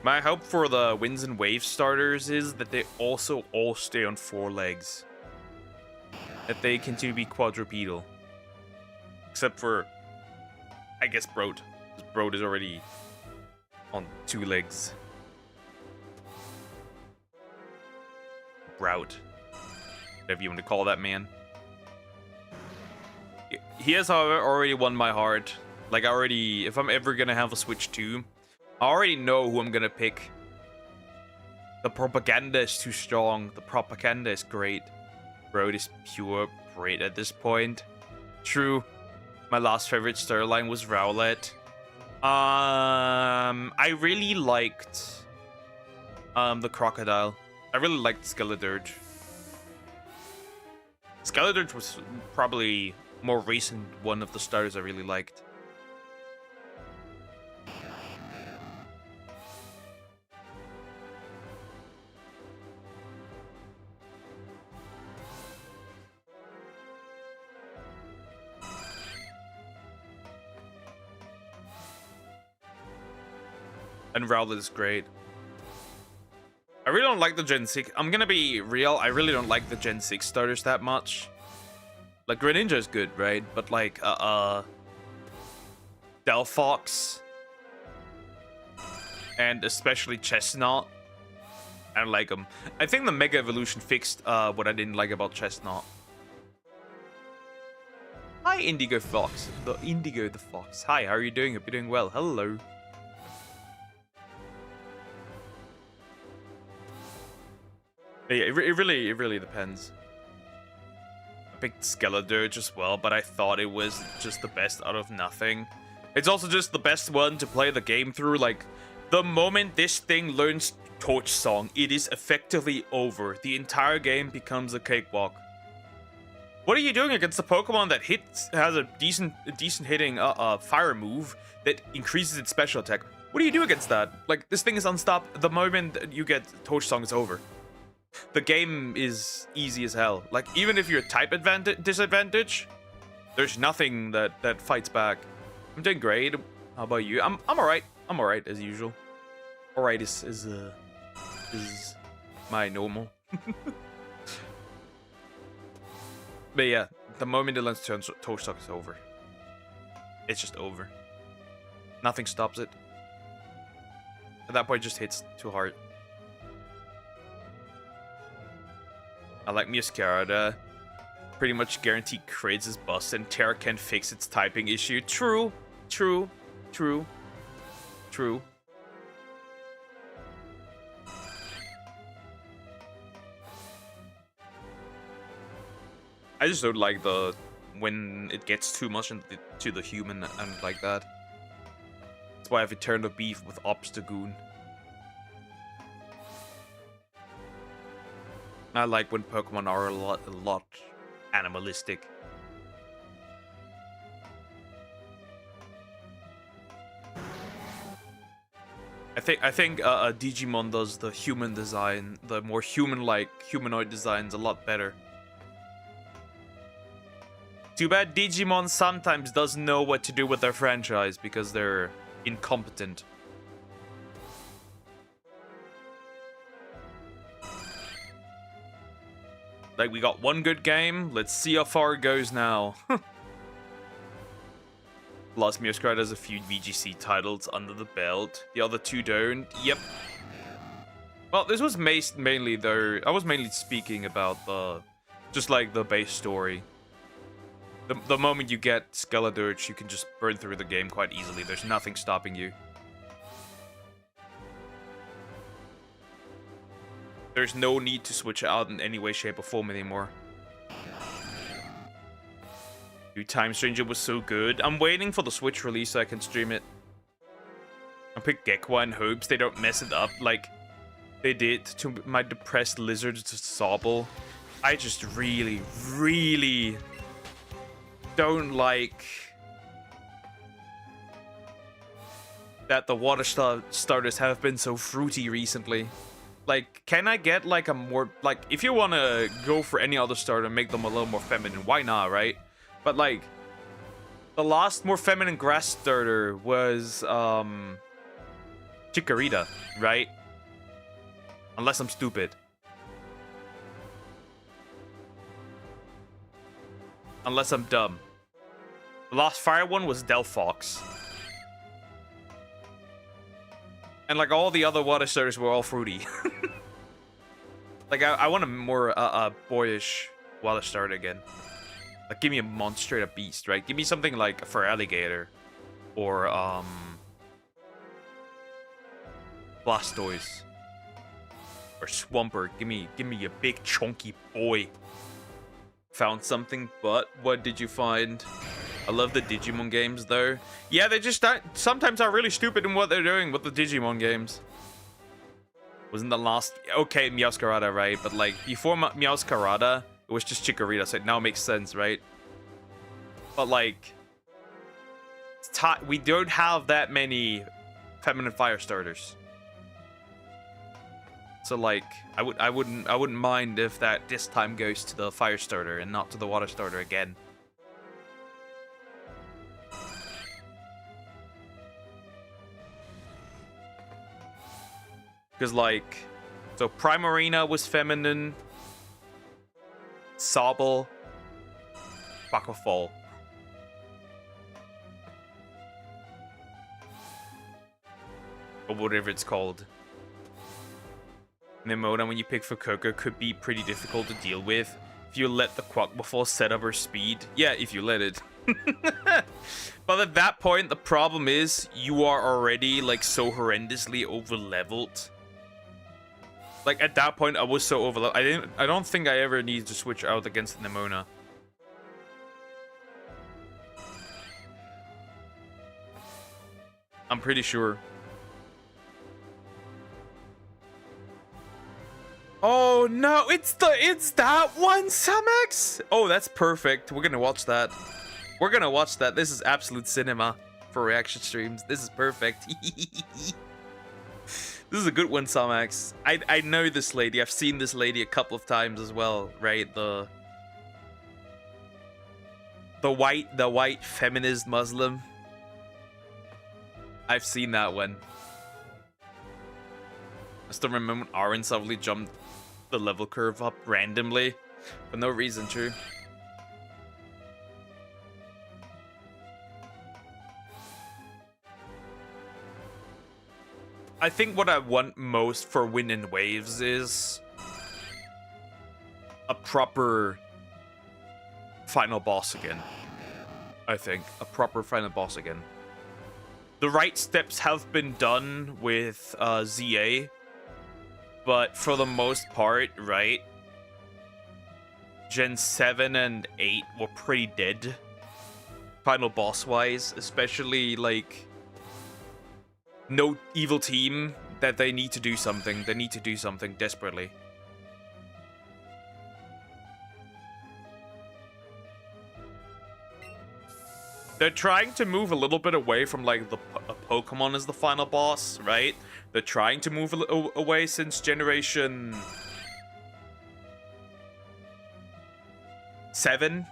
My hope for the Winds and Waves starters is that they also all stay on 4 legs. That they continue to be quadrupedal. Except for, I guess, Broad. Because Broad is already on 2 legs. Brout. Whatever you want to call that man. He has, however, already won my heart. Like, if I'm ever gonna have a Switch 2, I already know who I'm gonna pick. The propaganda is too strong. The propaganda is great. Broad is pure great at this point. True. My last favorite storyline was Rowlet. I really liked The crocodile. I really liked Skeledirge. Skeledirge was probably more recent one of the starters I really liked. And Rowlet is great. I really don't like the Gen 6. I'm gonna be real, I really don't like the Gen 6 starters that much. Like, Greninja is good, right? But like, Delphox, and especially Chestnut, I don't like them. I think the Mega Evolution fixed what I didn't like about Chestnut. Hi, Indigo Fox. The Fox. Hi, how are you doing? Hope you're doing well. Hello. Yeah, it really depends. I picked Skeledirge as well, but I thought it was just the best out of nothing. It's also just the best one to play the game through. Like, the moment this thing learns Torch Song, it is effectively over. The entire game becomes a cakewalk. What are you doing against a Pokemon that has a decent hitting fire move that increases its special attack? What do you do against that? Like, this thing is unstoppable. The moment you get Torch Song, it's over. The game is easy as hell. Like, even if you're type disadvantage, there's nothing that fights back. I'm doing great. How about you? I'm alright. I'm alright as usual. Alright is my normal. But yeah, the moment it learns Torch Song is over. It's just over. Nothing stops it. At that point, it just hits too hard. I like Muscarada. Pretty much guaranteed crits is bust, and Terra can fix its typing issue. True. I just don't like when it gets too much into the human and like that. That's why I've returned the beef with Obstagoon. I like when Pokemon are a lot animalistic. I think Digimon does the human design, the more human-like humanoid designs a lot better. Too bad Digimon sometimes doesn't know what to do with their franchise because they're incompetent. Like, we got one good game. Let's see how far it goes now. Plus, Muscarada has a few VGC titles under the belt. The other two don't. Yep. Well, this was mainly, though... I was mainly speaking about just like the base story. The moment you get Skeledirge, you can just burn through the game quite easily. There's nothing stopping you. There's no need to switch out in any way, shape, or form anymore. Dude, Time Stranger was so good. I'm waiting for the Switch release so I can stream it. I pick Gekwa in hopes they don't mess it up like they did to my depressed lizard to Sobble. I just really don't like that the water starters have been so fruity recently. Like, can I get like a more, like, if you want to go for any other starter and make them a little more feminine, why not, right? But like, the last more feminine grass starter was Chikorita, right? Unless I'm stupid. Unless I'm dumb. The last fire one was Delphox. And like all the other water starters were all fruity. Like I want a more boyish water starter again. Like give me a straight up beast, right? Give me something like for alligator, or Blastoise, or Swampert. Give me a big chunky boy. Found something, but what did you find? I love the Digimon games, though. Yeah, they just sometimes are really stupid in what they're doing with the Digimon games. Wasn't the last... Okay, Meowscarada, right? But, like, before Meowscarada, it was just Chikorita, so it now makes sense, right? But, like... we don't have that many feminine fire starters. So, like, I wouldn't mind if that this time goes to the fire starter and not to the water starter again. Because, like, so Primarina was feminine. Sobble. Bakafall. Or whatever it's called. Nimona, when you pick for Coco, could be pretty difficult to deal with. If you let the Quackball set up her speed. Yeah, if you let it. But at that point, the problem is you are already, like, so horrendously over-leveled. Like, at that point, I was so overleveled. I don't think I ever needed to switch out against Nimona. I'm pretty sure. Oh no, it's that one, Samex! Oh, that's perfect. We're gonna watch that. We're gonna watch that. This is absolute cinema for reaction streams. This is perfect. This is a good one, Samax. I know this lady. I've seen this lady a couple of times as well, right? The white feminist Muslim. I've seen that one. I still remember when Aaron suddenly jumped the level curve up randomly for no reason, true. I think what I want most for Wind and Waves is a proper final boss again. I think. A proper final boss again. The right steps have been done with ZA, but for the most part, right, Gen 7 and 8 were pretty dead. Final boss-wise, especially, like... No evil team that they need to do something. They need to do something desperately. They're trying to move a little bit away from, like, a Pokemon as the final boss, right? They're trying to move away since Generation 7.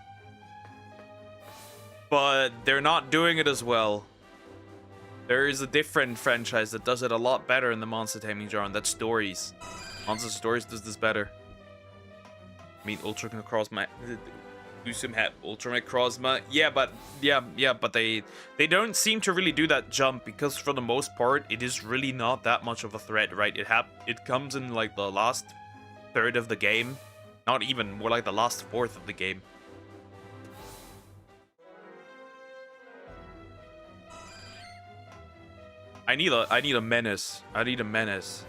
But they're not doing it as well. There is a different franchise that does it a lot better in the monster taming genre. That's Stories. Monster Stories does this better. I mean, Ultra Necrozma, Usum had Ultra Necrozma. Yeah, but they don't seem to really do that jump because for the most part, it is really not that much of a threat, right? It comes in like the last third of the game, not even, more like the last fourth of the game. I need a menace. I need a menace.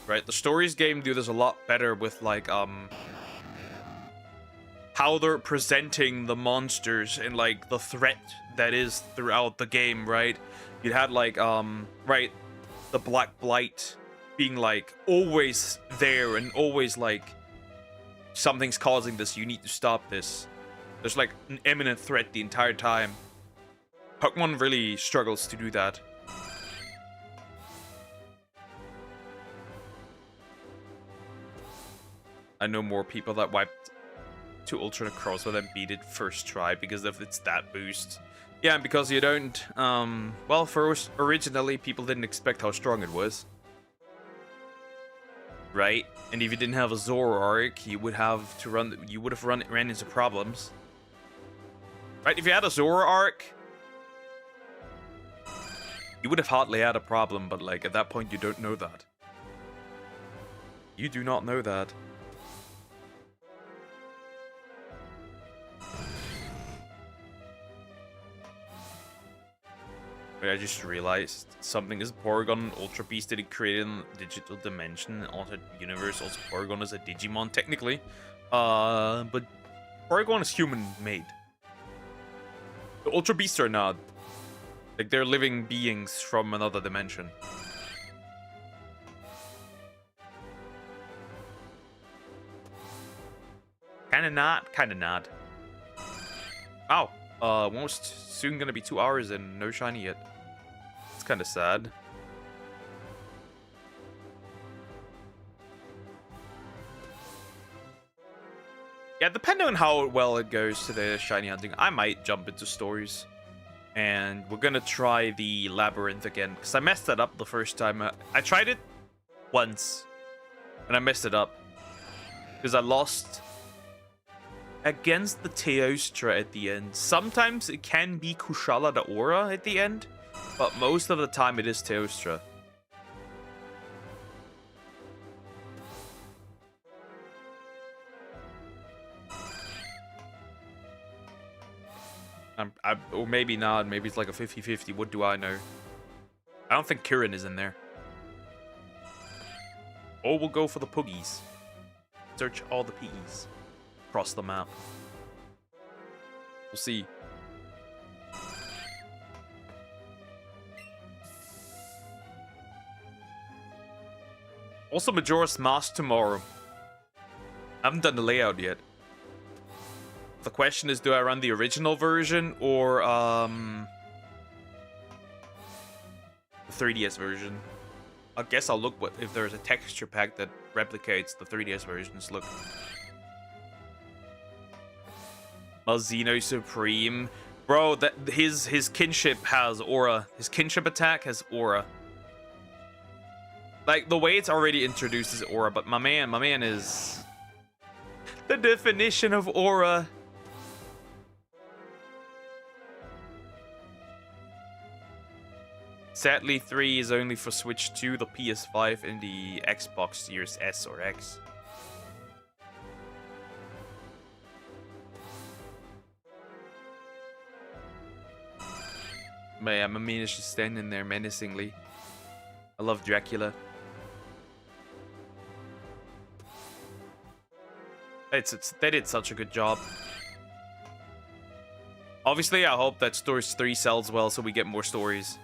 Right, the Stories game do this a lot better with like how they're presenting the monsters and like the threat that is throughout the game, right? You had like right, the Black Blight being like always there and always like something's causing this, you need to stop this. There's like an imminent threat the entire time. Pokemon really struggles to do that. I know more people that wiped to Ultra Necrozma than beat it first try because of its stat boost. Yeah, and because you don't well, first originally people didn't expect how strong it was. Right? And if you didn't have a Zoroark, you would have ran into problems. Right? If you had a Zoroark, you would have hardly had a problem, but like at that point you don't know that. You do not know that. Wait, I just realized something is Porygon Ultra Beast that it created in Digital Dimension, Altered Universe. Also, Porygon is a Digimon, technically. But Porygon is human-made. The Ultra Beasts are not. Like, they're living beings from another dimension. Kinda not, kinda not. Wow. Almost soon gonna be 2 hours and no shiny yet. It's kinda sad. Yeah, depending on how well it goes to the shiny hunting, I might jump into stories. And we're gonna try the labyrinth again, because I messed that up the first time. I tried it once, and I messed it up. Because I lost against the Teostra at the end. Sometimes it can be Kushala the Aura at the end, but most of the time it is Teostra. Or maybe not. Maybe it's like a 50-50. What do I know? I don't think Kirin is in there. Or we'll go for the Puggies. Search all the Piggies across the map. We'll see. Also, Majora's Mask tomorrow. I haven't done the layout yet. The question is, do I run the original version or the 3DS version? I guess I'll look if there's a texture pack that replicates the 3DS version's look. Malzeno Supreme. Bro, that his kinship has aura. His kinship attack has aura. Like, the way it's already introduced is aura, but my man is the definition of aura. Sadly, 3 is only for Switch 2, the PS5, and the Xbox Series S or X. Man, my man is just standing there menacingly. I love Dracula. They did such a good job. Obviously, I hope that Stories 3 sells well so we get more stories.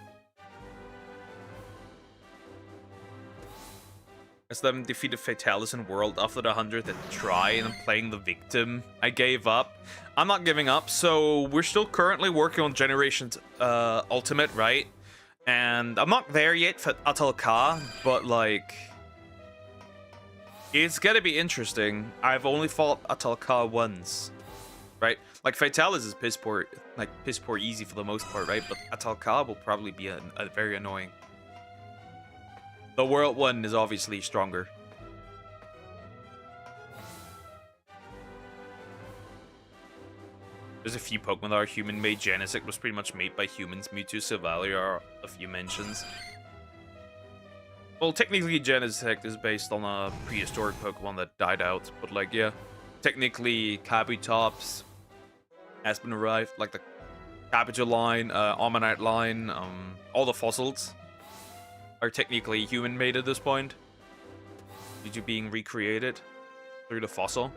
As them defeated Fatalis in World after the 100th try and I'm playing the victim. I gave up. I'm not giving up, so we're still currently working on Generations Ultimate, right? And I'm not there yet for Atalka, but like, it's gonna be interesting. I've only fought Atalka once, right? Like, Fatalis is piss poor easy for the most part, right? But Atalka will probably be a very annoying. The World one is obviously stronger. There's a few Pokemon that are human-made. Genesect was pretty much made by humans. Mewtwo, Silvalia are a few mentions. Well, technically Genesect is based on a prehistoric Pokemon that died out. But like, yeah. Technically, Kabutops has been arrived. Like the Kabuto line, Ammonite line, all the fossils are technically human-made at this point, due to being recreated through the fossil.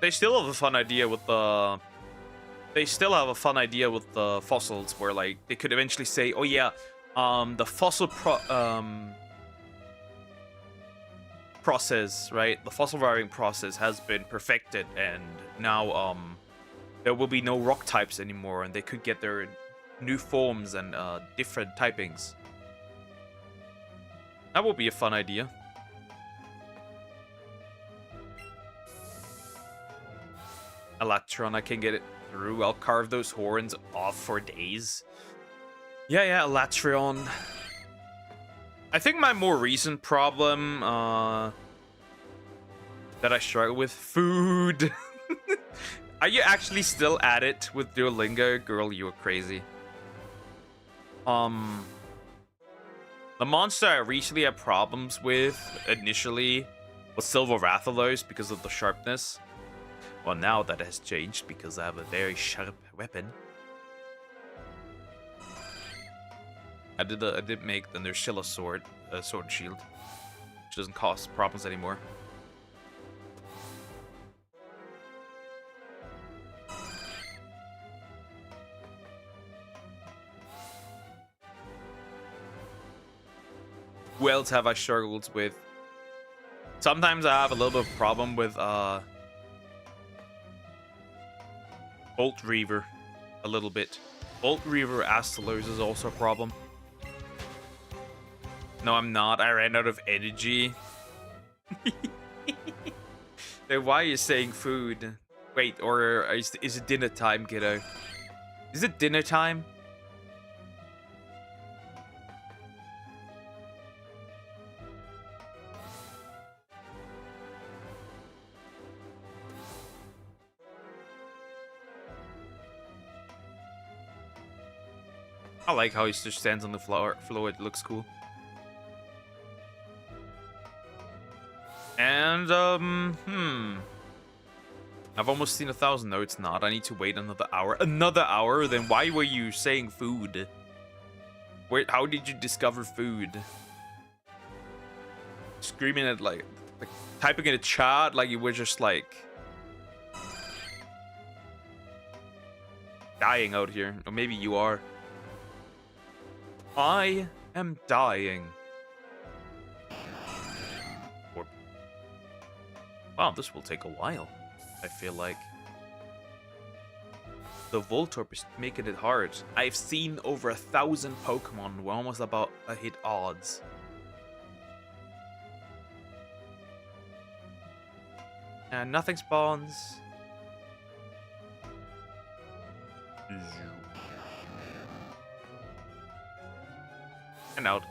They still have a fun idea with the... fossils, where like they could eventually say, "Oh yeah, the fossil process, right? The fossil wiring process has been perfected, and now there will be no rock types anymore, and they could get their new forms and different typings." That will be a fun idea. Electron, I can get it through. I'll carve those horns off for days. Yeah, Electron. I think my more recent problem that I struggle with, food. Are you actually still at it with Duolingo? Girl, you are crazy. The monster I recently had problems with initially was Silver Rathalos because of the sharpness. Well, now that has changed because I have a very sharp weapon. I did make the Nurshilla sword, sword shield. which doesn't cause problems anymore. Who else have I struggled with? Sometimes I have a little bit of a problem with Bolt Reaver. A little bit. Bolt Reaver Astalos is also a problem. No, I'm not. I ran out of energy. Then why are you saying food? Wait, or is it dinner time, kiddo? Is it dinner time? I like how he just stands on the floor. It looks cool. And, I've almost seen 1,000. No, it's not. I need to wait another hour. Another hour? Then why were you saying food? Wait, how did you discover food? Screaming at, like typing in a chat like you were just, like, dying out here. Or maybe you are. I am dying. Wow, this will take a while, I feel like. The Voltorb is making it hard. I've seen over 1,000 Pokemon. We're almost about a hit odds. And nothing spawns. And out.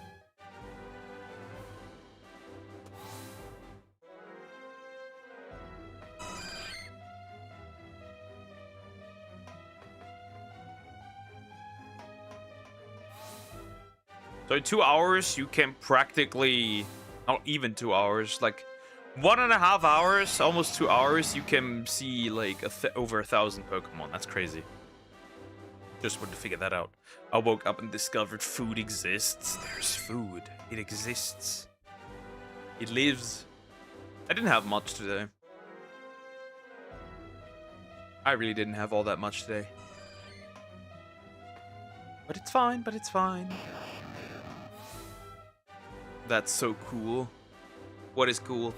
So in 2 hours, you can practically, not even 2 hours, like 1.5 hours, almost 2 hours, you can see like over 1,000 Pokemon. That's crazy. Just wanted to figure that out. I woke up and discovered food exists. There's food. It exists. It lives. I didn't have much today. I really didn't have all that much today. But it's fine, but it's fine. That's so cool. What is cool?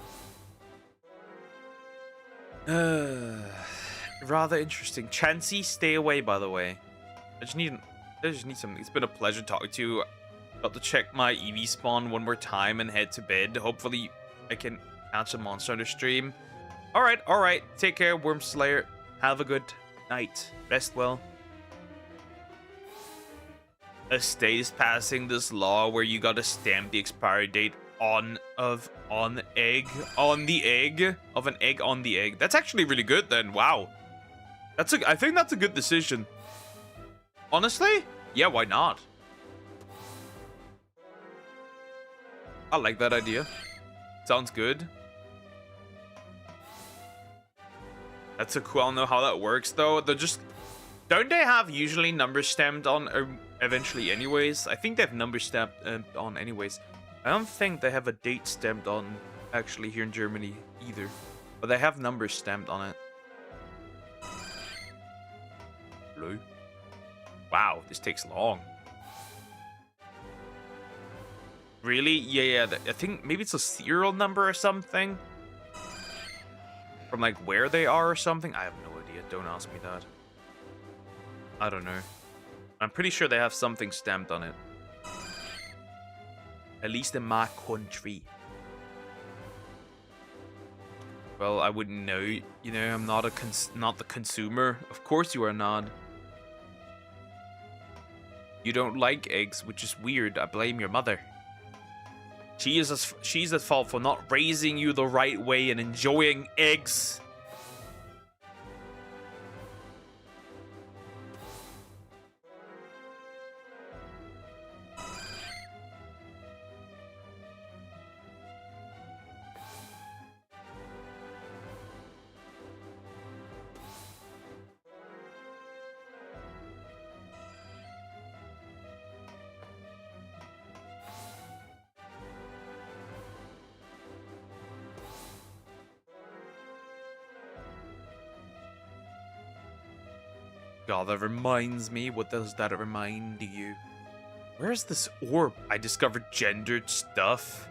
Rather interesting. Chansey, stay away, by the way. I just need something. It's been a pleasure talking to you. Got to check my Eevee spawn one more time and head to bed. Hopefully I can catch a monster on the stream. Alright. Take care, Worm Slayer. Have a good night. Rest well. A state is passing this law where you gotta stamp the expiry date on the egg on the egg. That's actually really good then. Wow. I think that's a good decision. Honestly? Yeah, why not? I like that idea. Sounds good. That's a cool. I don't know how that works though. Don't they have usually numbers stamped on eventually anyways? I think they have numbers stamped on anyways. I don't think they have a date stamped on actually here in Germany either. But they have numbers stamped on it. Hello? Wow, this takes long. Really? Yeah. I think maybe it's a serial number or something. From like where they are or something. I have no idea. Don't ask me that. I don't know. I'm pretty sure they have something stamped on it. At least in my country. Well, I wouldn't know. You know, I'm not the consumer. Of course you are not. You don't like eggs, which is weird. I blame your mother. She's at fault for not raising you the right way and enjoying eggs. God, that reminds me. What does that remind you? Where's this orb? I discovered gendered stuff.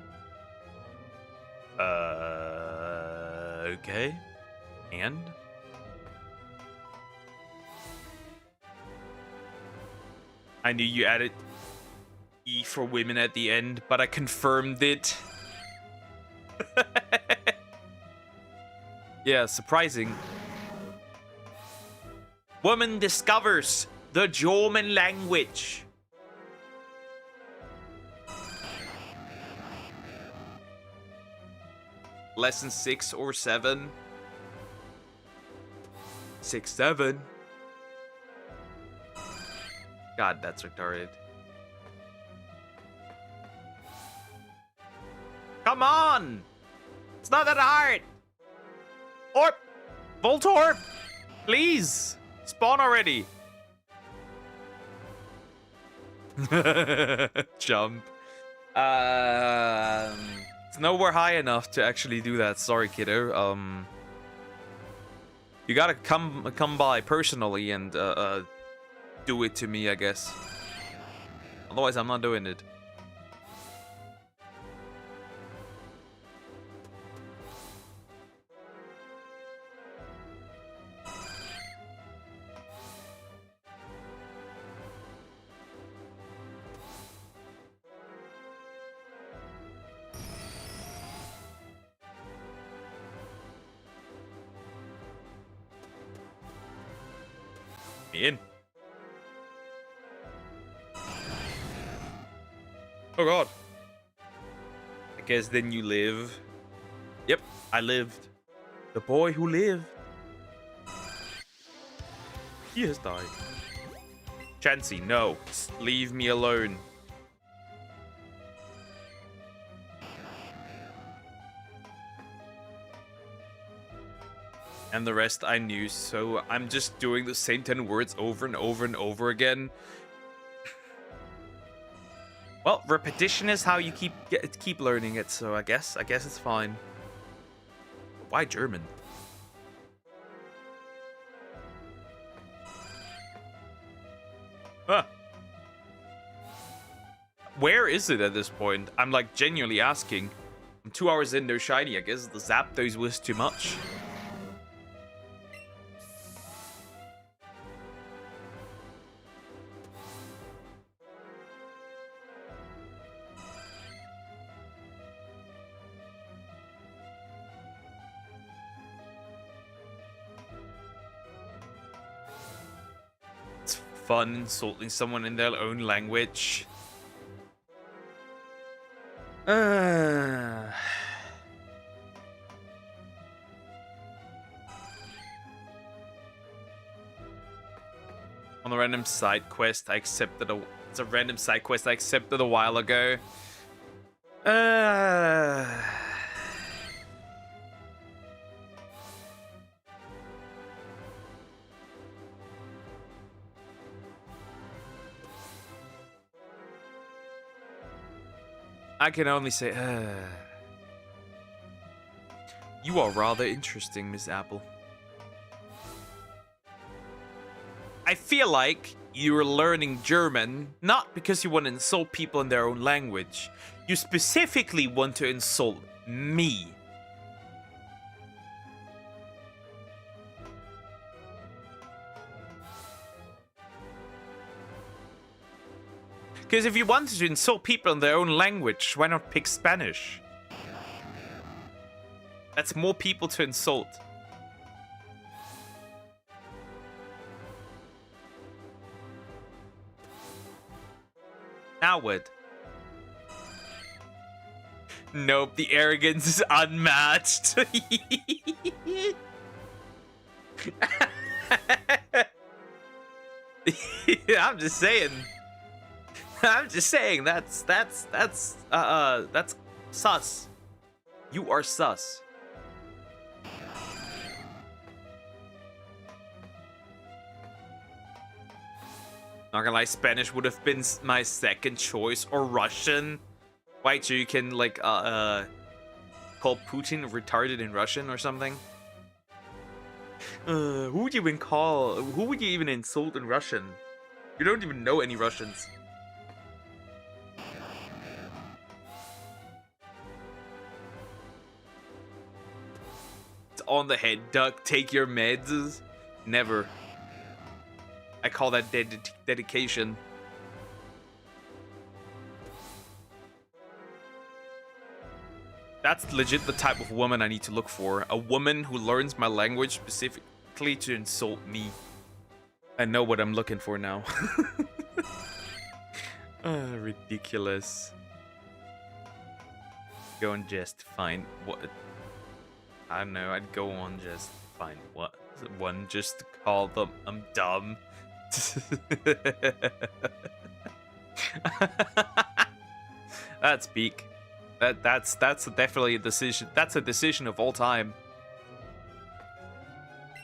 Okay. And? I knew you added E for women at the end, but I confirmed it. Yeah, surprising. Woman discovers the German language. Lesson 6 or 7? 6, 7. God, that's retarded. Come on! It's not that hard! Orb! Voltorb! Please! Spawn already! Jump. It's nowhere high enough to actually do that. Sorry, kiddo. You gotta come by personally and do it to me, I guess. Otherwise, I'm not doing it. In. Oh god. I guess then you live. Yep, I lived. The boy who lived. He has died. Chansey, no. Leave me alone. And the rest I knew, so I'm just doing the same 10 words over and over and over again. Well, repetition is how you keep learning it, so I guess it's fine. Why German? Huh. Where is it at this point? I'm like genuinely asking. I'm 2 hours in, they're shiny. I guess the Zapdos was too much. Fun insulting someone in their own language. On a random side quest I accepted it's a random side quest I accepted a while ago. I can only say, you are rather interesting, Miss Apple. I feel like you're learning German, not because you want to insult people in their own language. You specifically want to insult me. Because if you wanted to insult people in their own language, why not pick Spanish? That's more people to insult. Now what? Nope, the arrogance is unmatched. I'm just saying. I'm just saying that's sus. You are sus. Not gonna lie, Spanish would have been my second choice, or Russian. Wait, so you can like call Putin retarded in Russian or something? Who would you even call? Who would you even insult in Russian? You don't even know any Russians. It's on the head, duck. Take your meds. Never. I call that dedication. That's legit the type of woman I need to look for. A woman who learns my language specifically to insult me. I know what I'm looking for now. Ridiculous. Go and just find what... I don't know, I'd go on just find what one just to call them I'm dumb. That's peak. That's definitely a decision. That's a decision of all time.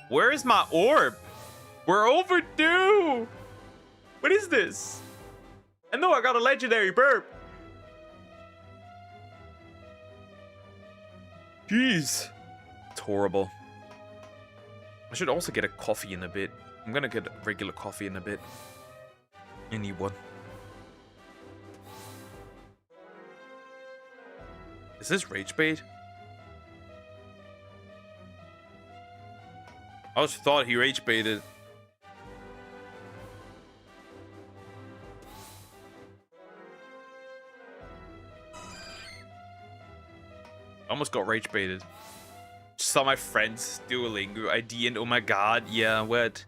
Where is my orb? We're overdue. What is this? I know I got a legendary burp. Jeez. It's horrible. I should also get a coffee in a bit. I'm gonna get regular coffee in a bit. I need one. Is this rage bait? I just thought he rage baited. Almost got rage baited. Just saw my friends Duolingo ID and oh my god, yeah, what?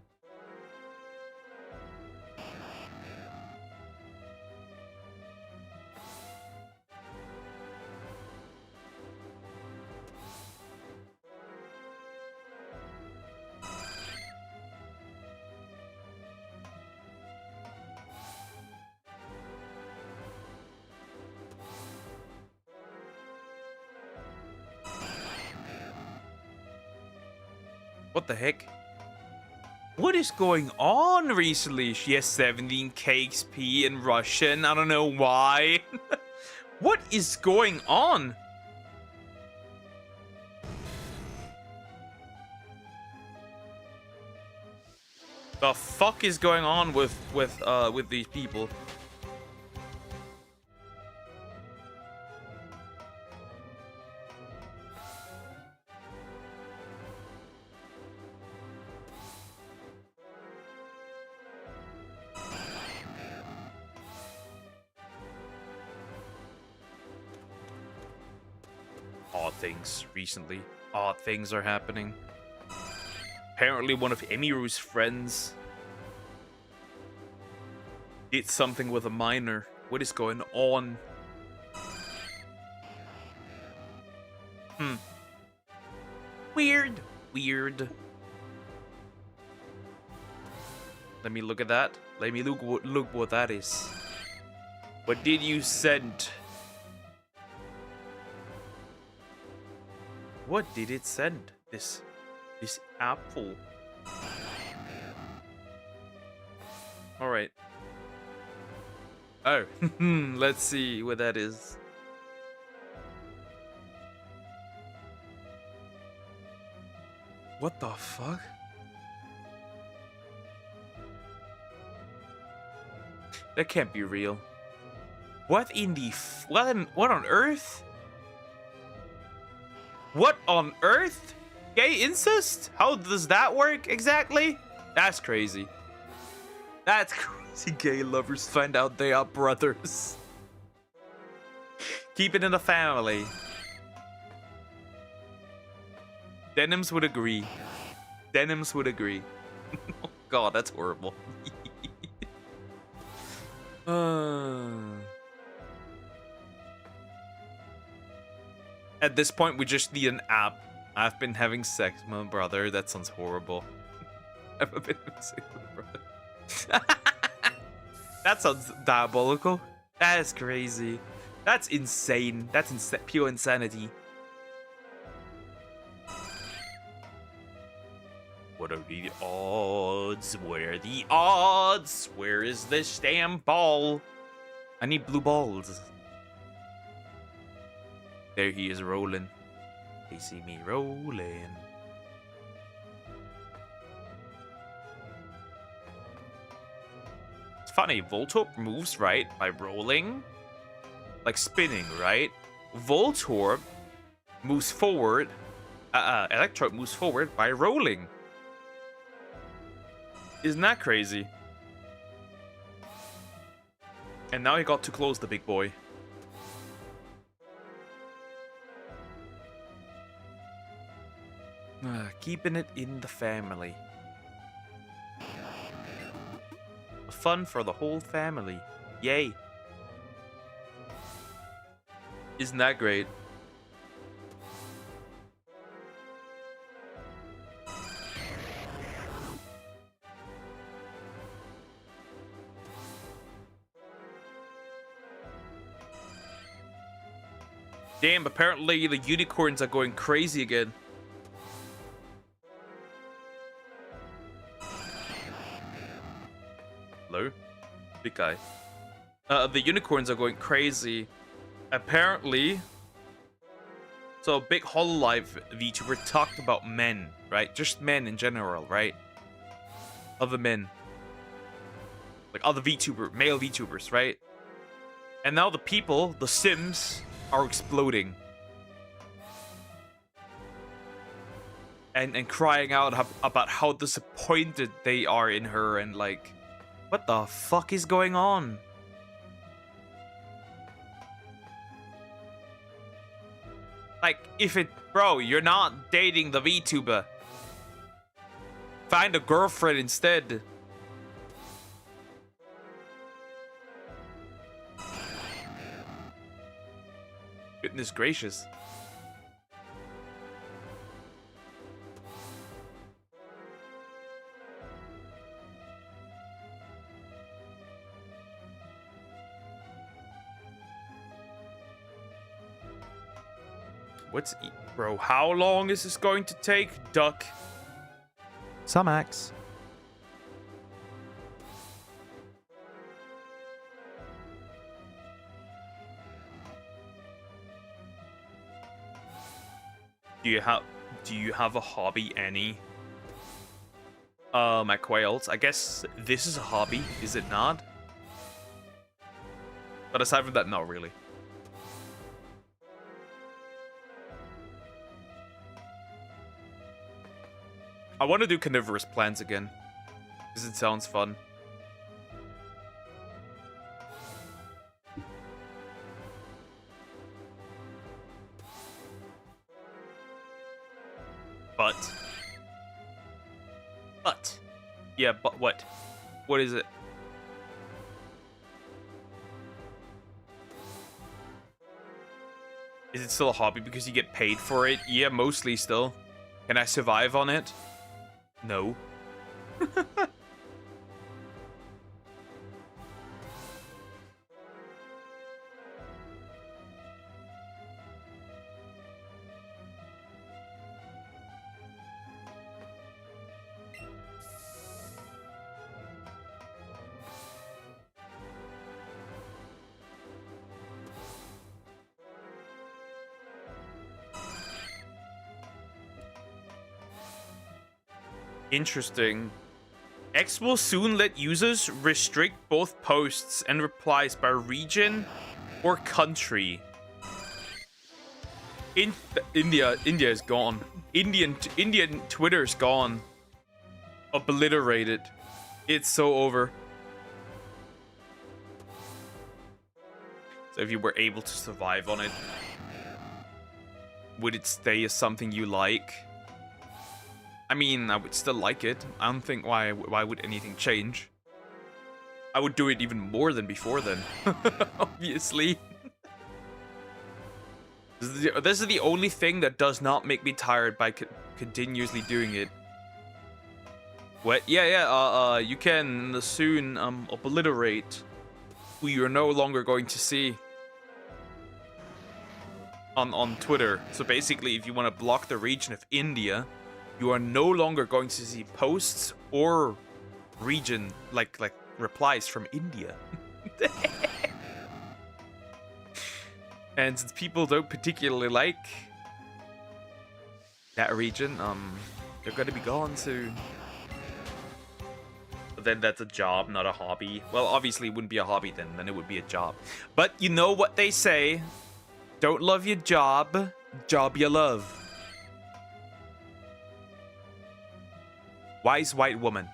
What the heck? What is going on recently? She has 17 KXP in Russian. I don't know why. What is going on? The fuck is going on with these people? Odd things recently. Odd things are happening. Apparently one of Emiru's friends did something with a minor. What is going on? Weird. Weird. Let me look at that. Let me look what that is. What did you send? What did it send? This apple. All right. Oh, let's see what that is. What the fuck? That can't be real. What in the what on earth? What on earth? Gay incest? How does that work exactly? That's crazy. That's crazy. Gay lovers find out they are brothers. Keep it in the family. Denims would agree. Denims would agree. Oh god, that's horrible. At this point, we just need an app. I've been having sex with my brother. That sounds horrible. I've been having sex with my brother. That sounds diabolical. That is crazy. That's insane. That's pure insanity. What are the odds? What are the odds? Where is this damn ball? I need blue balls. There he is rolling. They see me rolling. funny. Voltorb moves, right, by rolling, like spinning, right? Voltorb moves forward. Electrode moves forward by rolling. Isn't that crazy? And now he got too close, the big boy. Keeping it in the family. Fun for the whole family. Yay. Isn't that great? Damn, apparently the unicorns are going crazy again. Hello? Big guy. The unicorns are going crazy. Apparently. So, big Hololive VTuber talked about men, right? Just men in general, right? Other men. Like other male VTubers, right? And now the people, the Sims, are exploding. And crying out about how disappointed they are in her and like, what the fuck is going on? Like, bro, you're not dating the VTuber. Find a girlfriend instead. Goodness gracious. Bro, how long is this going to take? Duck. Some acts. Do you have a hobby, Annie? My quails. I guess this is a hobby, is it not? But aside from that, not really. I want to do carnivorous plants again, because it sounds fun. But, yeah, but what? What is it? Is it still a hobby because you get paid for it? Yeah, mostly still. Can I survive on it? No. Interesting. X will soon let users restrict both posts and replies by region or country. India is gone. Indian Twitter's gone. Obliterated. It's so over. So if you were able to survive on it, would it stay as something you like? I mean, I would still like it. I don't think why would anything change. I would do it even more than before then. Obviously. This is the only thing that does not make me tired by continuously doing it. What? Yeah, you can soon obliterate who you're no longer going to see on Twitter. So basically, if you want to block the region of India, you are no longer going to see posts or region like replies from India. And since people don't particularly like that region, they're gonna be gone soon. But then that's a job, not a hobby. Well, obviously it wouldn't be a hobby then it would be a job. But you know what they say. Don't love your job, job you love. Wise white woman.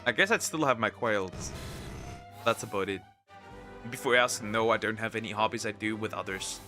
I guess I'd still have my quails. That's about it. Before you ask, no, I don't have any hobbies I do with others.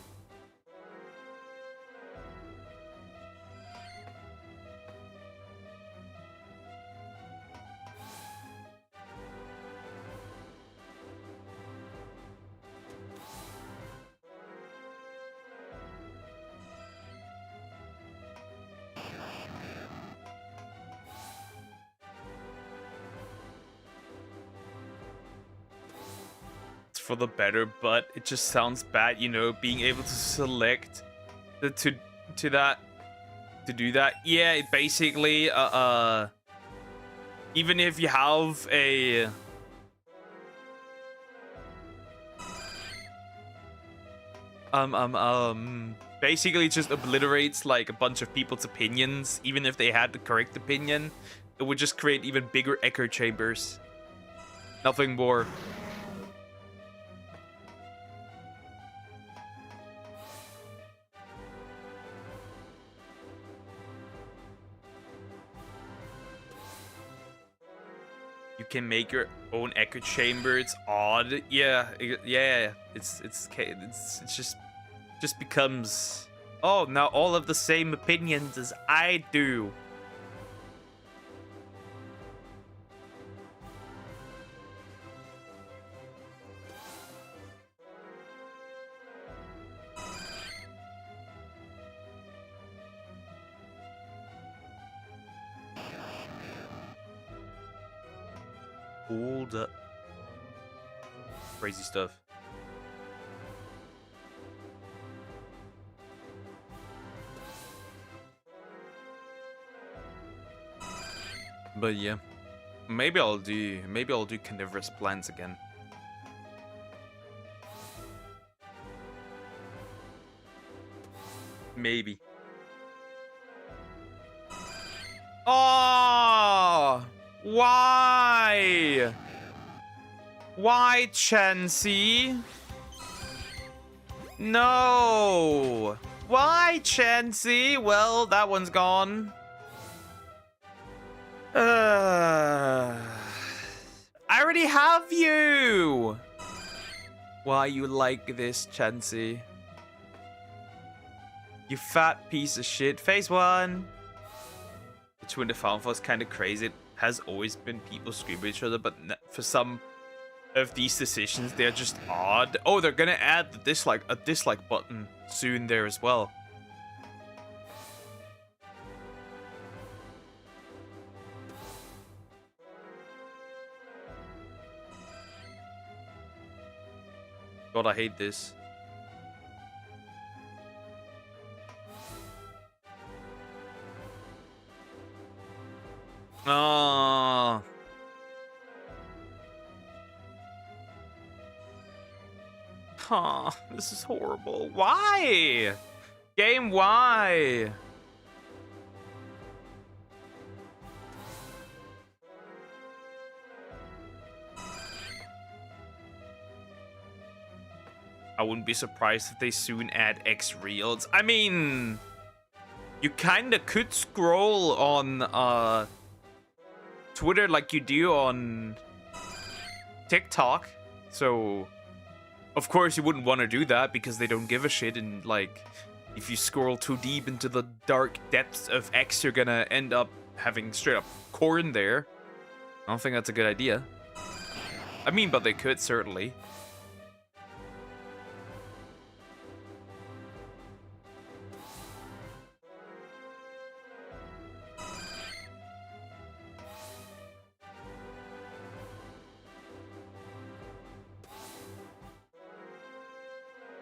For the better, but it just sounds bad, you know, being able to select to do that. Yeah, it basically even if you have a basically it just obliterates like a bunch of people's opinions. Even if they had the correct opinion, it would just create even bigger echo chambers. Nothing more. You can make your own echo chamber. It's odd. Yeah. It's just becomes, oh, now all of the same opinions as I do. Hold up. Crazy stuff. But yeah, maybe I'll do carnivorous plants again. Maybe. Oh, why? Why, Chansey? No. Why, Chansey? Well, that one's gone. I already have you. Why you like this, Chansey? You fat piece of shit. Phase 1. The Twin the Fountain was kind of crazy. It has always been people screaming at each other, but for some of these decisions, they're just odd. Oh, they're gonna add the dislike button soon there as well. God, I hate this. Oh. Huh, this is horrible. Why? Game, why? I wouldn't be surprised if they soon add X Reels. I mean, you kinda could scroll on Twitter like you do on TikTok. So, of course, you wouldn't want to do that because they don't give a shit. And, like, if you scroll too deep into the dark depths of X, you're gonna end up having straight up corn there. I don't think that's a good idea. I mean, but they could, certainly.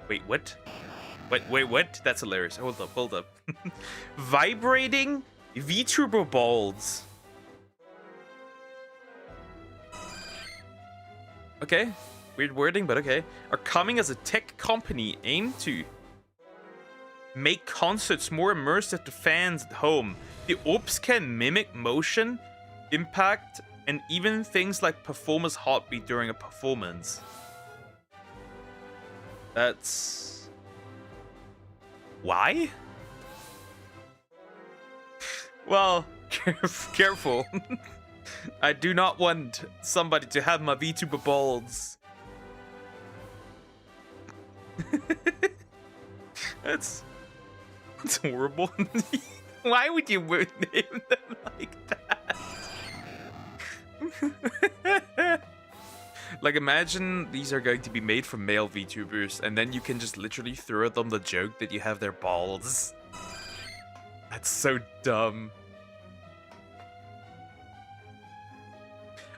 Wait, what? Wait, what? That's hilarious. Hold up. Vibrating vtuber balls. Okay. Weird wording, but okay. Are coming as a tech company aimed to make concerts more immersive to fans at home. The orbs can mimic motion, impact, and even things like performer's heartbeat during a performance. That's... why? Well, careful. I do not want somebody to have my VTuber balls. That's horrible. Why would you name them like that? Like, imagine these are going to be made from male VTubers, and then you can just literally throw at them the joke that you have their balls. That's so dumb.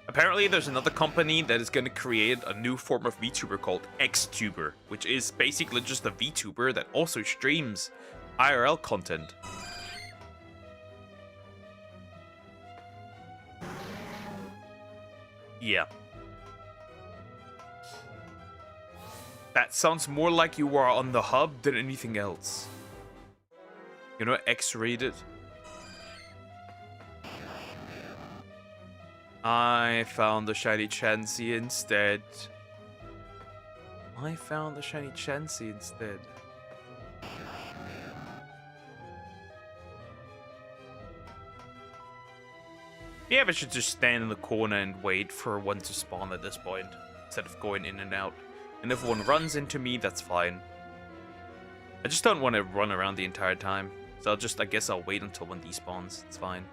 Apparently, there's another company that is going to create a new form of VTuber called Xtuber, which is basically just a VTuber that also streams IRL content. Yeah. That sounds more like you are on the hub than anything else. You know, X-rated. I found the shiny Chansey instead. Yeah, I should just stand in the corner and wait for one to spawn at this point, instead of going in and out. And if one runs into me, that's fine. I just don't want to run around the entire time. So I guess I'll wait until one despawns. It's fine.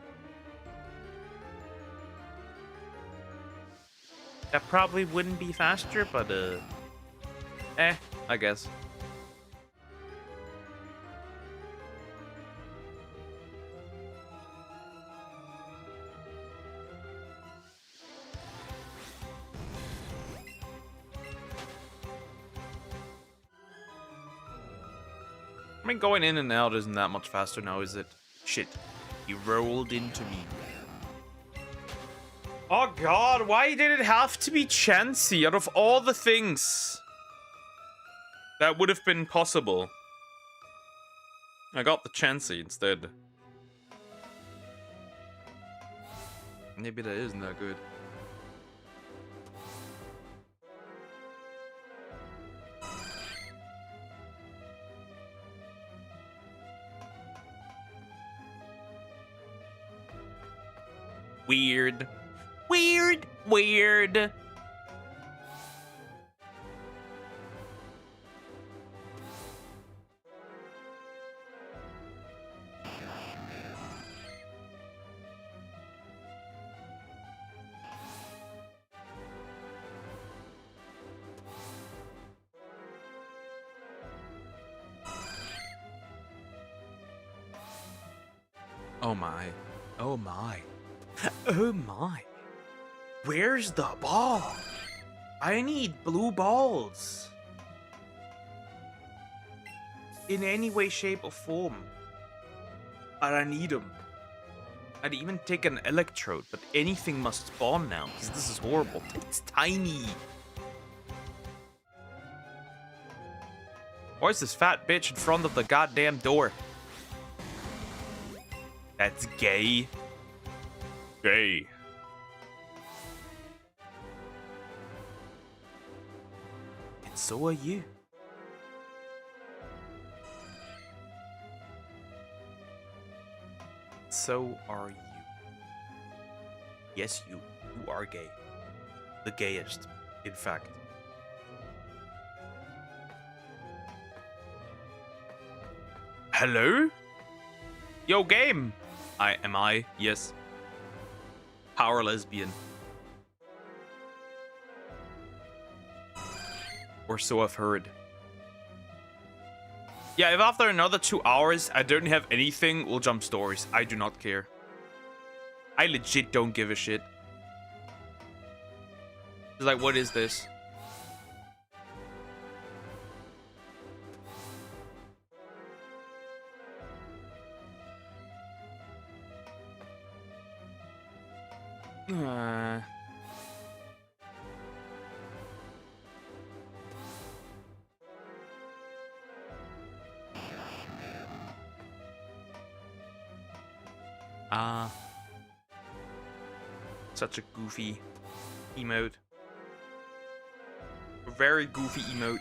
That probably wouldn't be faster, but I guess. I mean, going in and out isn't that much faster now, is it? Shit. He rolled into me. Oh god, why did it have to be Chansey out of all the things that would have been possible? I got the Chansey instead. Maybe that isn't that good. Weird. Weird. Oh my. Oh my. Oh my. Where's the ball? I need blue balls. In any way, shape, or form. But I need them. I'd even take an electrode, but anything must spawn now, because this is horrible. It's tiny. Why is this fat bitch in front of the goddamn door? That's gay. Gay. And so are you. So are you. Yes, you. You are gay. The gayest, in fact. Hello? Yo, game! Am I? Yes. Power lesbian. Or so I've heard. Yeah, if after another 2 hours I don't have anything, we'll jump stories. I do not care. I legit don't give a shit. It's like, what is this? Ah. Such a goofy emote. A very goofy emote.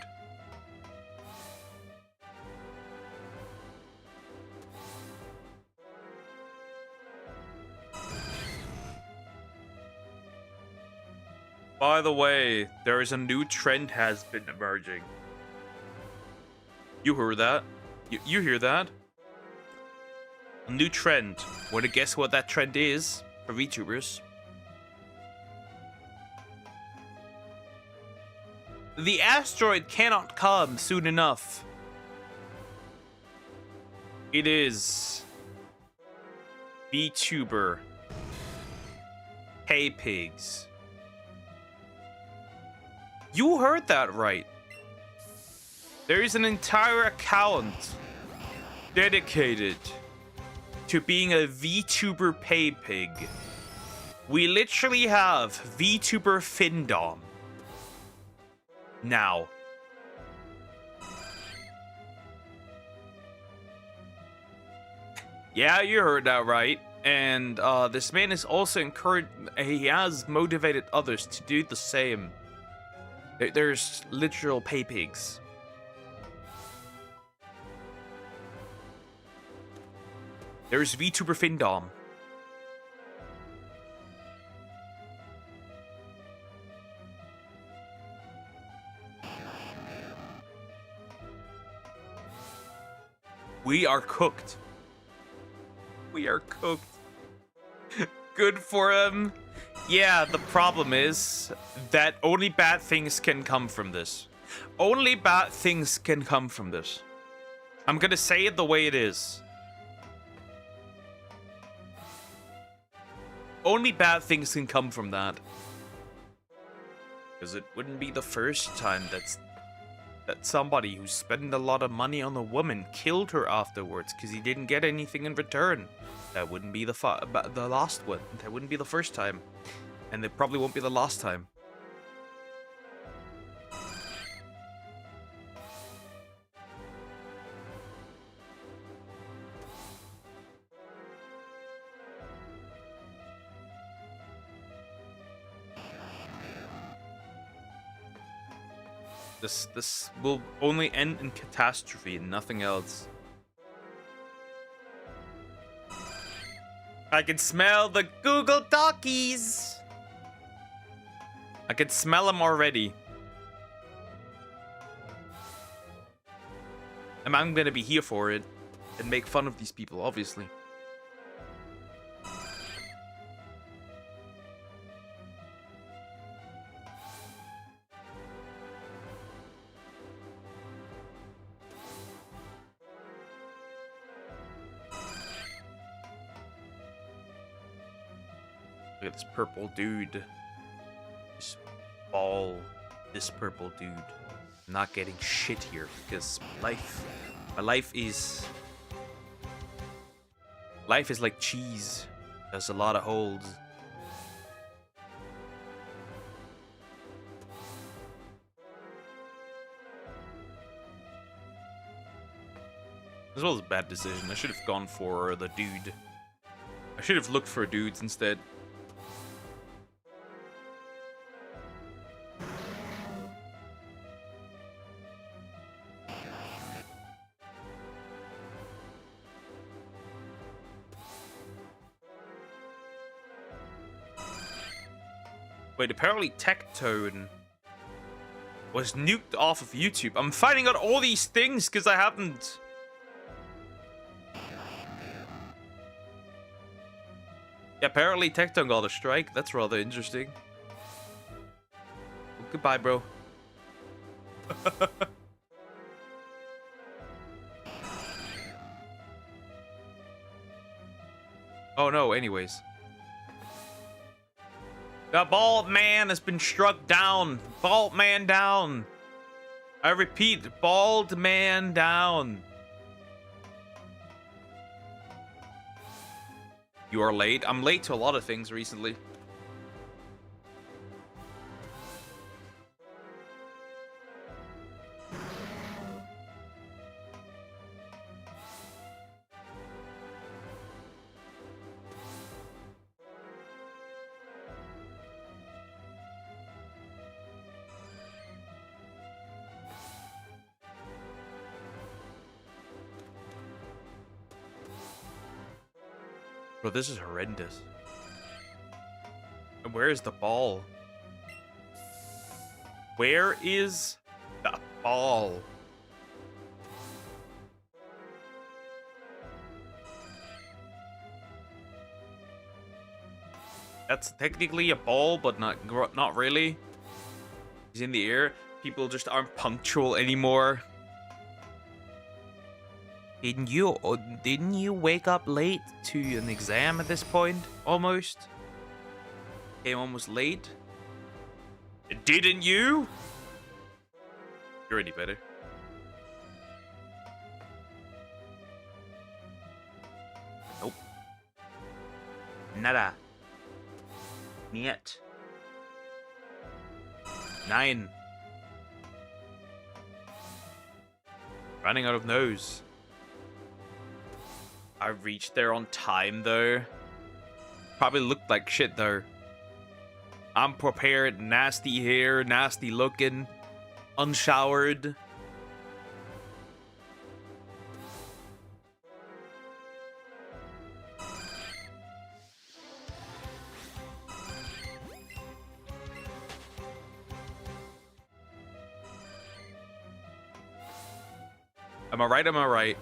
By the way, there is a new trend has been emerging. You heard that? You hear that? A new trend. Want to guess what that trend is for VTubers? The asteroid cannot come soon enough. It is VTuber Hey Pigs. You heard that right. There is an entire account dedicated to being a VTuber pay pig. We literally have VTuber Findom now. Yeah, you heard that right. And this man is also encouraged. He has motivated others to do the same. There's literal pay pigs. There's VTuber Findom. We are cooked. We are cooked. Good for him. Yeah, the problem is that only bad things can come from this. Only bad things can come from this. I'm gonna say it the way it is. Only bad things can come from that. Because it wouldn't be the first time that somebody who spent a lot of money on a woman killed her afterwards because he didn't get anything in return. That wouldn't be the last one. That wouldn't be the first time. And it probably won't be the last time. This will only end in catastrophe and nothing else. I can smell the Google Dockies. I can smell them already. And I'm gonna be here for it and make fun of these people, obviously. Look at this purple dude. This ball. This purple dude. I'm not getting shit here because my life is like cheese. There's a lot of holes. This was a bad decision. I should have gone for the dude. I should have looked for dudes instead. Wait, apparently Tectone was nuked off of YouTube. I'm finding out all these things because I haven't... Yeah, apparently Tectone got a strike. That's rather interesting. Well, goodbye, bro. Oh no, anyways. The bald man has been struck down. Bald man down. I repeat, bald man down. You are late. I'm late to a lot of things recently. Bro, this is horrendous. And where is the ball? Where is the ball? That's technically a ball, but not really. He's in the air. People just aren't punctual anymore. Didn't you wake up late to an exam at this point? Almost. Came almost late. Didn't you? You're any better. Nope. Nada. Niet. 9. Running out of nose. I reached there on time though. Probably looked like shit though. I'm prepared, nasty hair, nasty looking, unshowered. Am I right? Am I right?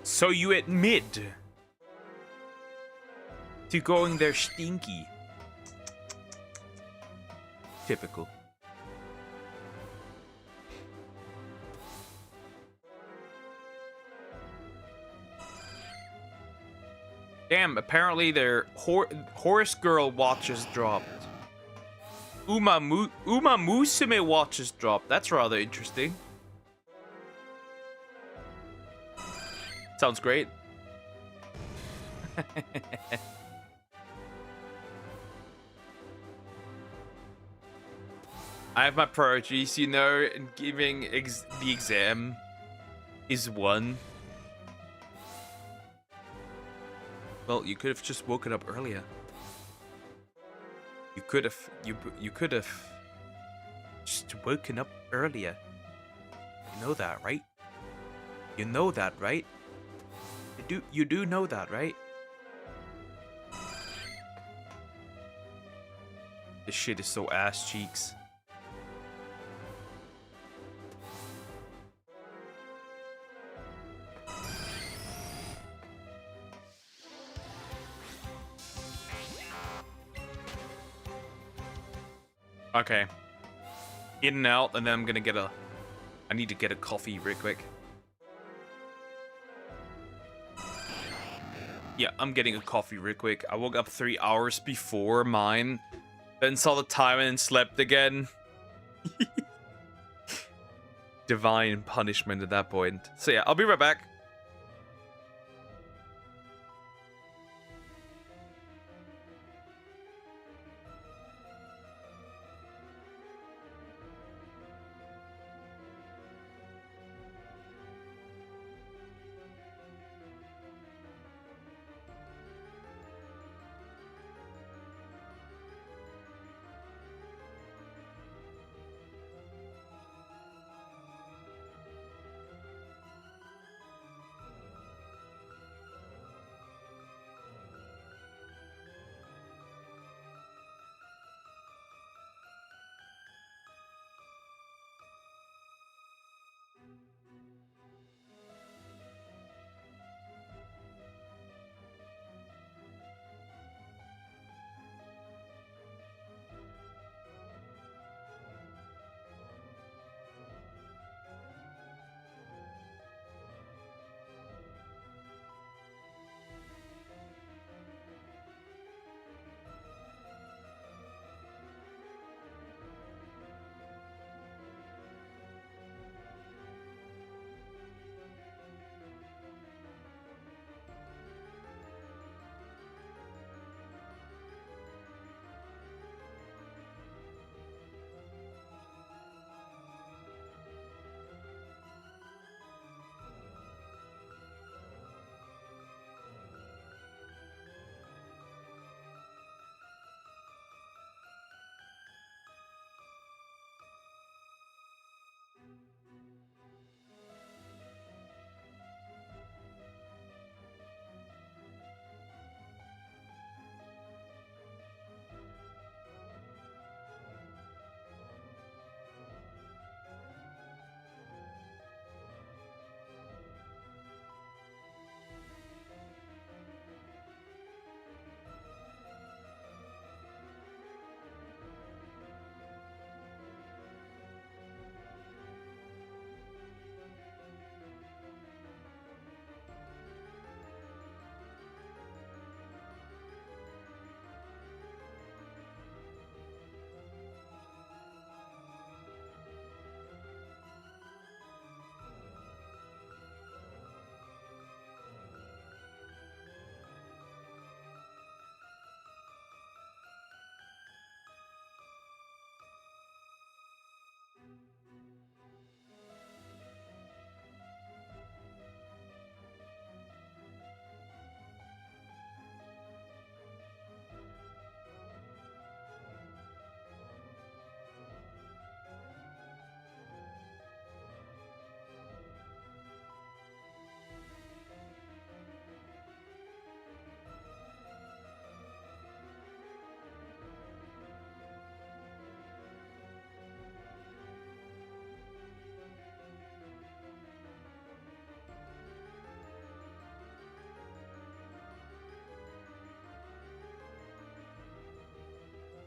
So you admit to going there stinky. Typical. Damn, apparently their horse girl watches dropped. Uma Musume watches dropped. That's rather interesting. Sounds great. I have my priorities, you know, and giving the exam is one. Well, you could have just woken up earlier. You could have just woken up earlier. You know that, right? You know that, right? You do know that, right? This shit is so ass cheeks. Okay. In and out, and then I'm gonna get I need to get a coffee real quick. Yeah, I'm getting a coffee real quick. I woke up 3 hours before mine, then saw the time and slept again. Divine punishment at that point. So yeah, I'll be right back.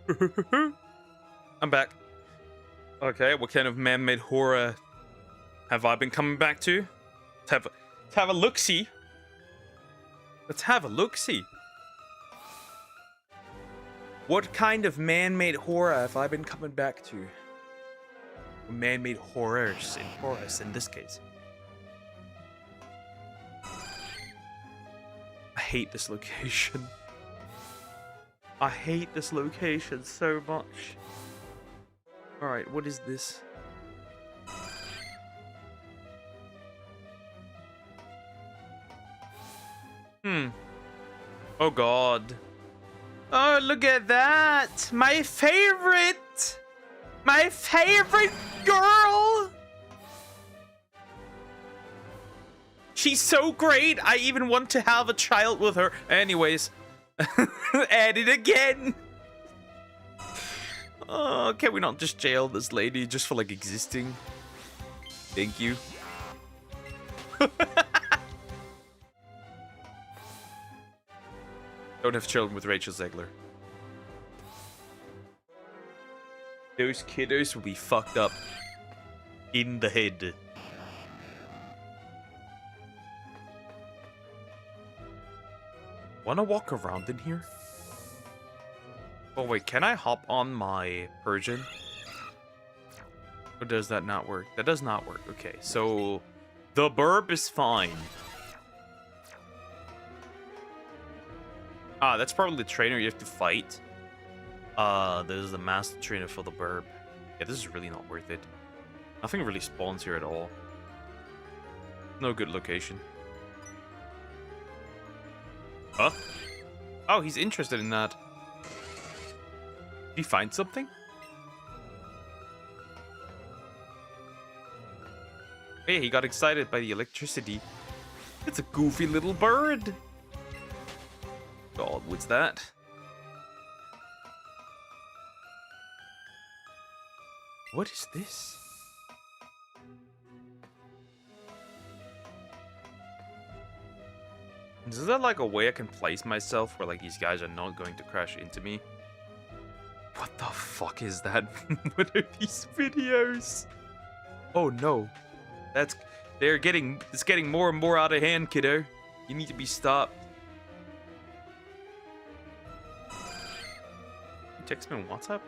I'm back. Okay, what kind of man-made horror have I been coming back to? Let's have a look-see. Let's have a look-see. What kind of man-made horror have I been coming back to? Man-made horrors in this case. I hate this location. I hate this location so much. Alright, what is this? Oh god. Oh, look at that! My favorite! My favorite girl! She's so great! I even want to have a child with her. Anyways. Add it again! Oh, can we not just jail this lady just for, like, existing? Thank you. Don't have children with Rachel Zegler. Those kiddos will be fucked up in the head. Wanna walk around in here? Oh wait, can I hop on my Persian? Or does that not work? That does not work. Okay, so the burb is fine. Ah, that's probably the trainer you have to fight. This is the master trainer for the burb. Yeah, this is really not worth it. Nothing really spawns here at all. No good location. Huh? Oh, he's interested in that. Did he find something? Hey, he got excited by the electricity. It's a goofy little bird. God, what's that? What is this? Is there like a way I can place myself where like these guys are not going to crash into me? What the fuck is that? What are these videos? Oh no. It's getting more and more out of hand, kiddo. You need to be stopped. You text me on WhatsApp?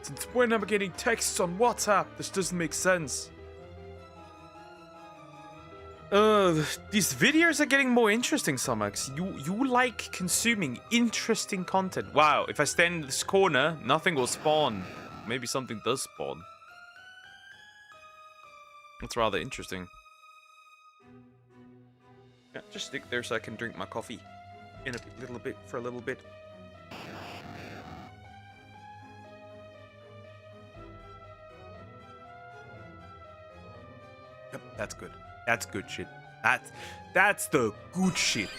Since when am I getting texts on WhatsApp? This doesn't make sense. These videos are getting more interesting, Somax. You like consuming interesting content. Wow, if I stand in this corner, nothing will spawn. Maybe something does spawn. That's rather interesting. Yeah, just stick there so I can drink my coffee in a little bit, for a little bit. Yep, that's good. That's good shit. That's the good shit.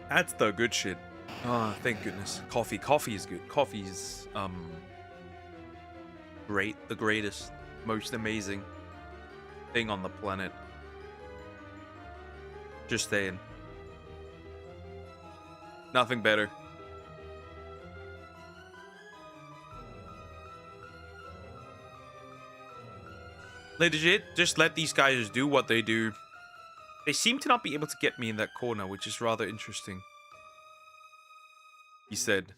That's the good shit. Oh, thank goodness. Coffee. Coffee is good. Coffee is, great. The greatest. Most amazing thing on the planet. Just saying. Nothing better. Legit, just let these guys do what they do. They seem to not be able to get me in that corner, which is rather interesting. He said.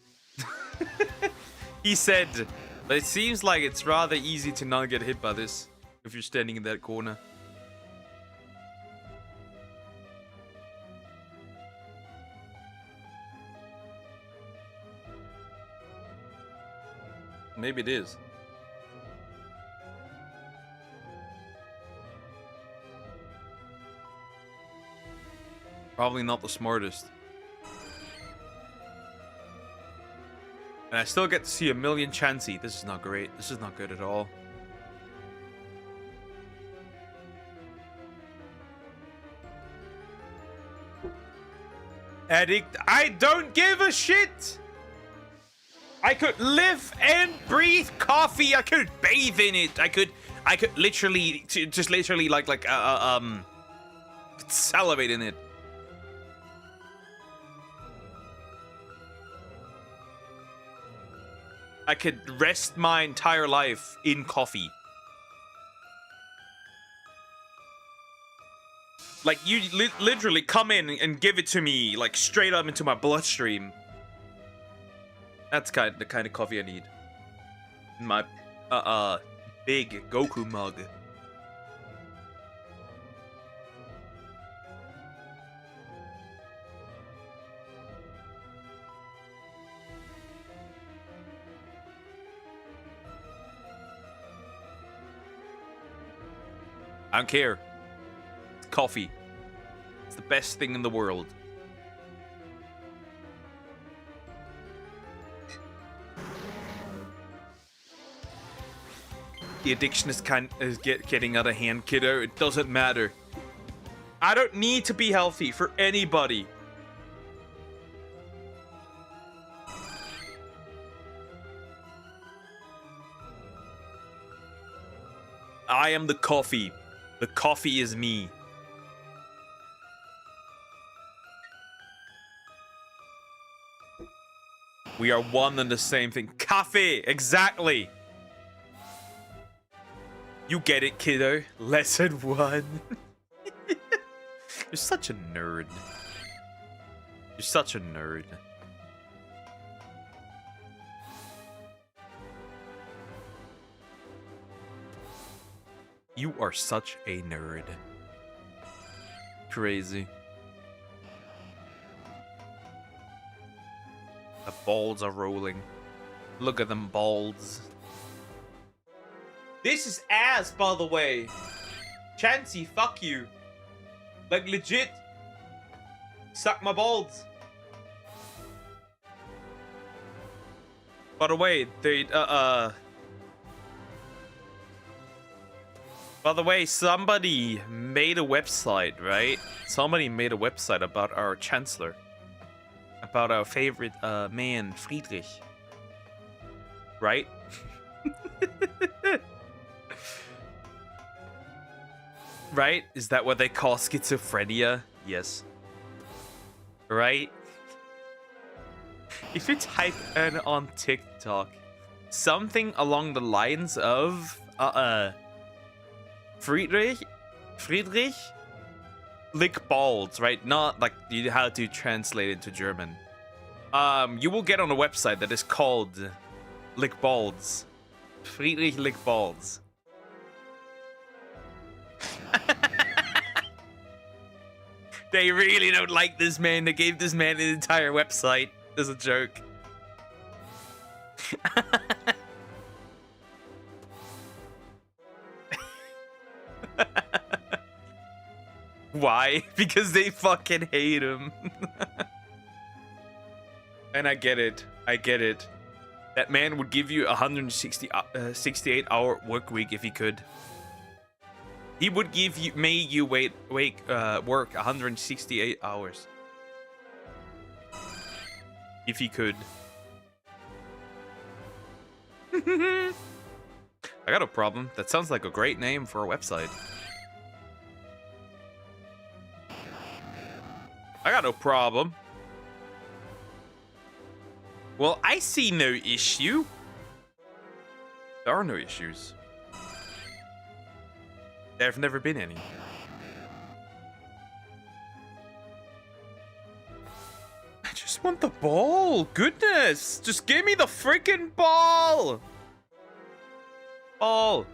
He said. But it seems like it's rather easy to not get hit by this if you're standing in that corner. Maybe it is. Probably not the smartest. And I still get to see a million Chansey. This is not great. This is not good at all. Addict, I don't give a shit! I could live and breathe coffee. I could bathe in it. I could literally, just literally salivate in it. I could rest my entire life in coffee. Like, you literally come in and give it to me, like, straight up into my bloodstream. That's the kind of coffee I need. In my, big Goku mug. I don't care. It's coffee. It's the best thing in the world. The addiction is getting out of hand, kiddo. It doesn't matter. I don't need to be healthy for anybody. I am the coffee. The coffee is me. We are one and the same thing. Coffee, exactly. You get it, kiddo. Lesson 1. You're such a nerd. You're such a nerd. You are such a nerd. Crazy. The balls are rolling. Look at them balls. This is ass, by the way. Chansey, fuck you. Like, legit. Suck my balls. By the way, by the way, somebody made a website, right? Somebody made a website about our Chancellor. About our favorite man, Friedrich. Right? Right? Is that what they call schizophrenia? Yes. Right? If you type in on TikTok something along the lines of Friedrich lick balls, right? Not like you how to translate it to German. You will get on a website that is called Lick Balls. Friedrich Lick Balls. They really don't like this man. They gave this man an entire website as a joke. Why? Because they fucking hate him. And I get it. I get it. That man would give you a 68-hour work week if he could. He would give you, work 168 hours. If he could. I got a problem. That sounds like a great name for a website. I got no problem. Well, I see no issue. There are no issues. There have never been any. I just want the ball. Goodness. Just give me the freaking ball. Ball.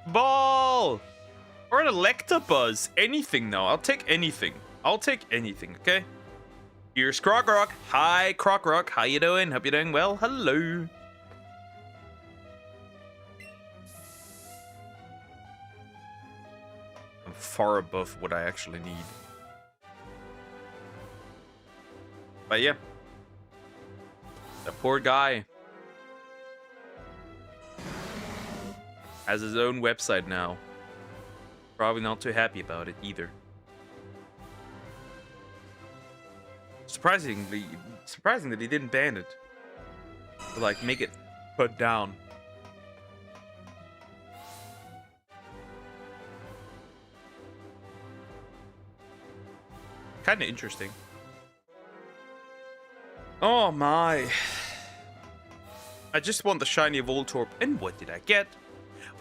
Ball. Or an Electabuzz. Anything now. I'll take anything. I'll take anything, okay? Here's Croc-Rock. Hi, Croc-Rock. How you doing? Hope you're doing well. Hello. I'm far above what I actually need. But yeah. That poor guy has his own website now. Probably not too happy about it either. Surprising that he didn't ban it. Or, like, make it put down. Kind of interesting. Oh my. I just want the shiny Voltorb. And what did I get?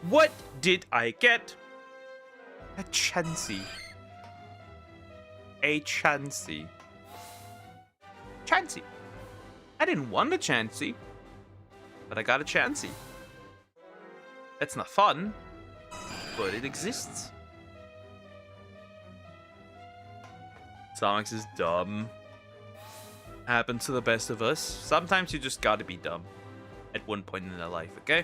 What did I get? A Chansey. A Chansey. Chansey. I didn't want a Chansey, but I got a Chansey. That's not fun, but it exists. Sonics is dumb. Happens to the best of us. Sometimes you just gotta be dumb at one point in their life, okay?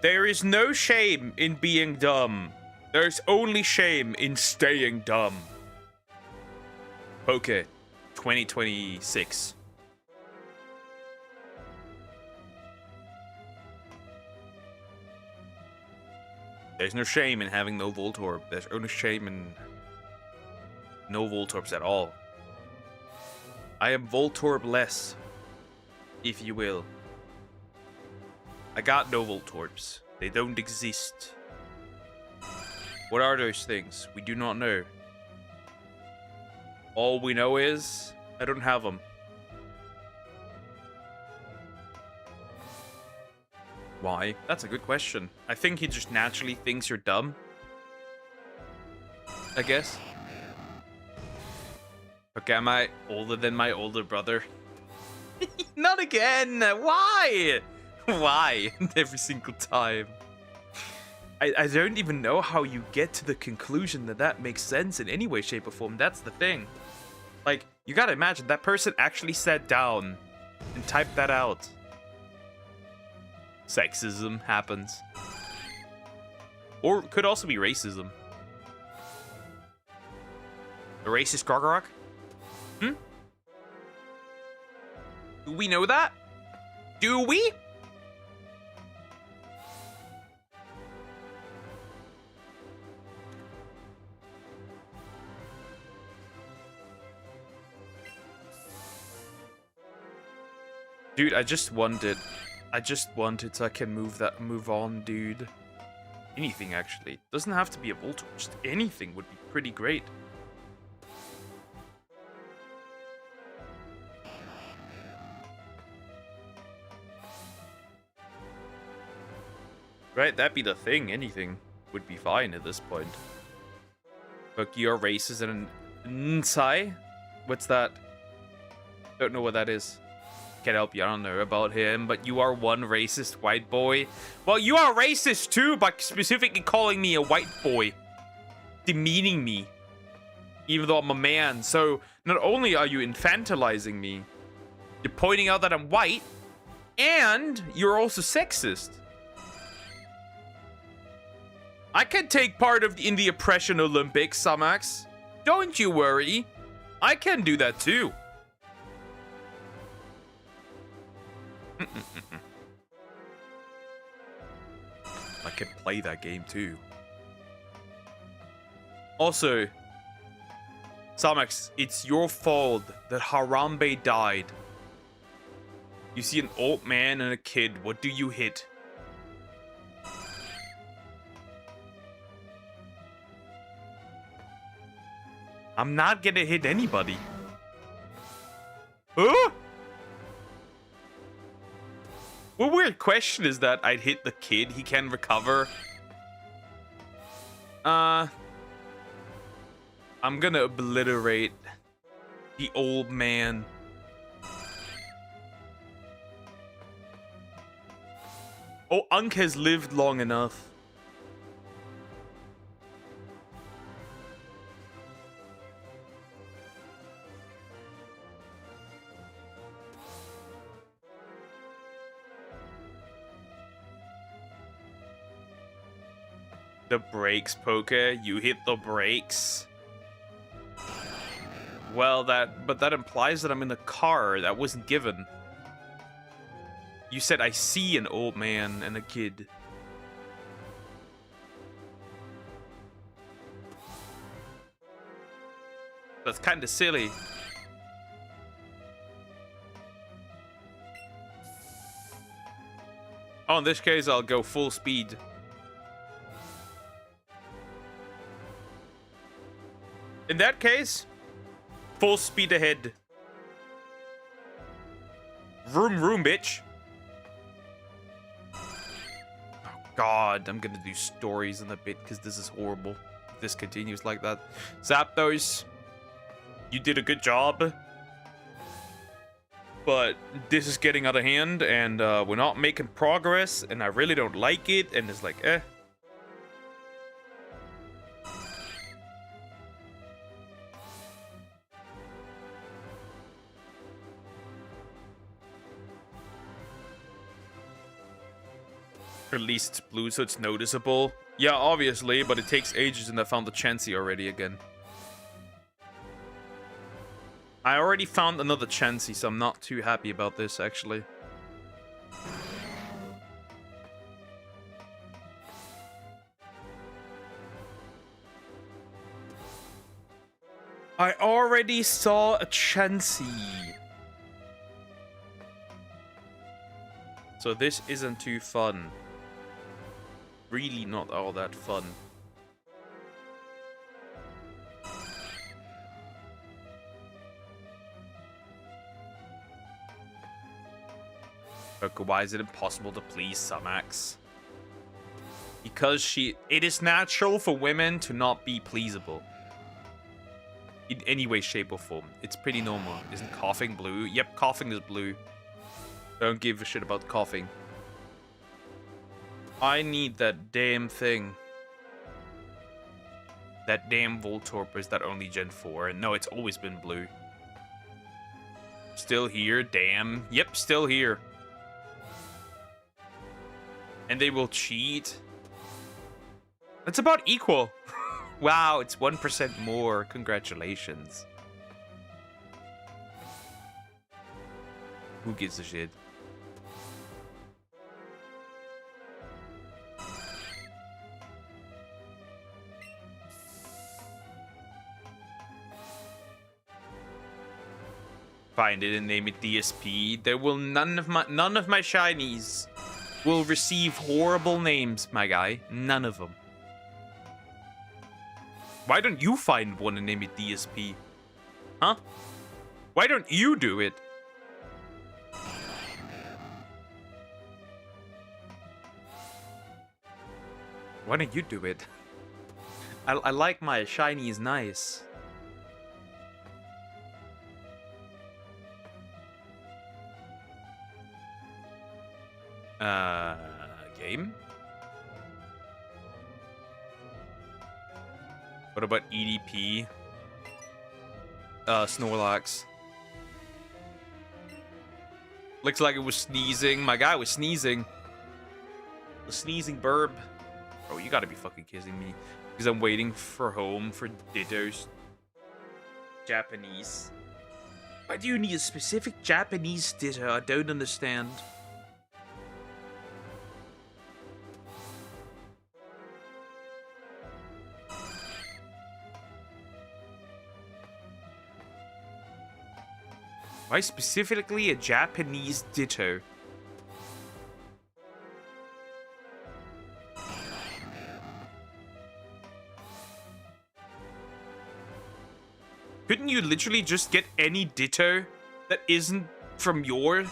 There is no shame in being dumb. There's only shame in staying dumb. Okay, 2026. There's no shame in having no Voltorb. There's only shame in no Voltorbs at all. I am Voltorb-less, if you will. I got no Voltorbs. They don't exist. What are those things? We do not know. All we know is I don't have them. Why? That's a good question. I think he just naturally thinks you're dumb. I guess. Okay, am I older than my older brother? Not again! Why? Why? Every single time. I don't even know how you get to the conclusion that that makes sense in any way, shape, or form. That's the thing. Like, you gotta imagine that person actually sat down and typed that out. Sexism happens. Or could also be racism. The racist Gargarok? Hmm? Do we know that? Do we? Dude, I just wanted so I can move on, dude. Anything, actually. Doesn't have to be a Voltorb. Just anything would be pretty great. Right, that'd be the thing. Anything would be fine at this point. But you're racist and an Nsai? What's that? Don't know what that is. Can't help you, I don't know about him, but you are one racist white boy. Well, you are racist too by specifically calling me a white boy. Demeaning me. Even though I'm a man. So, not only are you infantilizing me, you're pointing out that I'm white, and you're also sexist. I can take part in the Oppression Olympics, Samax. Don't you worry. I can do that too. I can play that game too. Also, Samax, it's your fault that Harambe died. You see an old man and a kid, what do you hit? I'm not gonna hit anybody. Huh? What weird question is that? I'd hit the kid, he can recover. I'm gonna obliterate the old man. Oh, Unk has lived long enough. The brakes, Poker. You hit the brakes. Well, but that implies that I'm in the car. That wasn't given. You said I see an old man and a kid. That's kind of silly. Oh, in this case, I'll go full speed. In that case, full speed ahead. Vroom, vroom, bitch. Oh, God. I'm gonna do stories in a bit because this is horrible. If this continues like that. Zapdos, you did a good job. But this is getting out of hand, and we're not making progress, and I really don't like it, and it's like, eh. At least it's blue, so it's noticeable. Yeah, obviously, but it takes ages, and I found the Chansey already again. I already found another Chansey, so I'm not too happy about this, actually. I already saw a Chansey. So this isn't too fun. Really not all that fun. Okay, why is it impossible to please Samax? Because it is natural for women to not be pleasable. In any way, shape, or form. It's pretty normal. Isn't coughing blue? Yep, coughing is blue. Don't give a shit about coughing. I need that damn thing. That damn Voltorb is that only Gen 4. And no, it's always been blue. Still here, damn. Yep, still here. And they will cheat. That's about equal. Wow, it's 1% more. Congratulations. Who gives a shit? Find it and name it DSP. There will none of my shinies will receive horrible names, my guy. None of them. Why don't you find one and name it DSP? Huh? Why don't you do it? Why don't you do it? I like my shinies nice. Game? What about EDP? Snorlax. Looks like it was sneezing. My guy was sneezing. The sneezing burb. Oh, you gotta be fucking kidding me. Because I'm waiting for home for Ditto's Japanese. Why do you need a specific Japanese Ditto? I don't understand. Why specifically a Japanese Ditto? Couldn't you literally just get any Ditto that isn't from your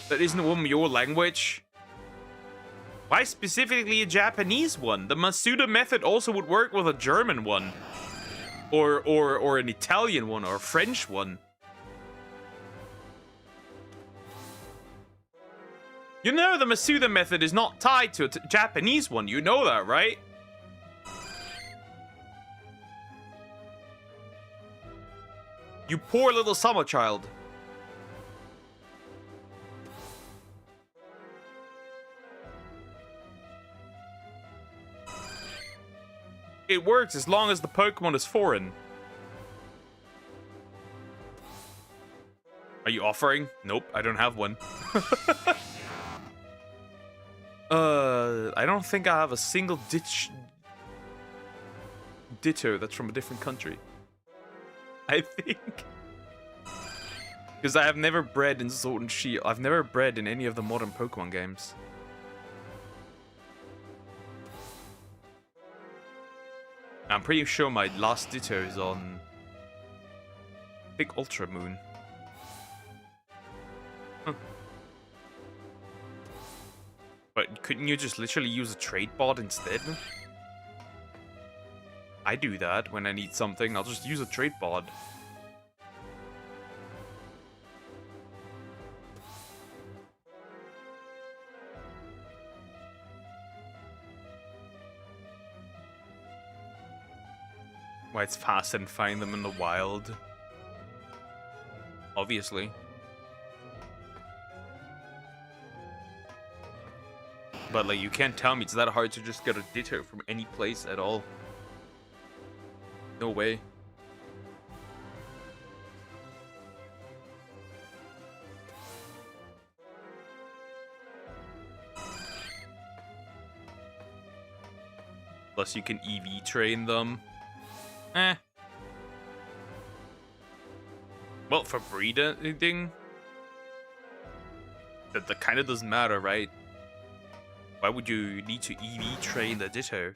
language? Why specifically a Japanese one? The Masuda method also would work with a German one. Or an Italian one or a French one. You know the Masuda method is not tied to a Japanese one. You know that, right? You poor little summer child. It works as long as the Pokemon is foreign. Are you offering? Nope, I don't have one. I don't think I have a single Ditto that's from a different country. I think. Because I have never bred in Sword and Shield. I've never bred in any of the modern Pokemon games. I'm pretty sure my last Ditto is on Big Ultra Moon. Huh. But couldn't you just literally use a trade bot instead? I do that when I need something. I'll just use a trade bot. Why it's fast and find them in the wild. Obviously. But like, you can't tell me it's that hard to just get a Ditto from any place at all. No way. Plus you can EV train them. Eh. Well, for breeding, that kind of doesn't matter, right? Why would you need to EV train the Ditto?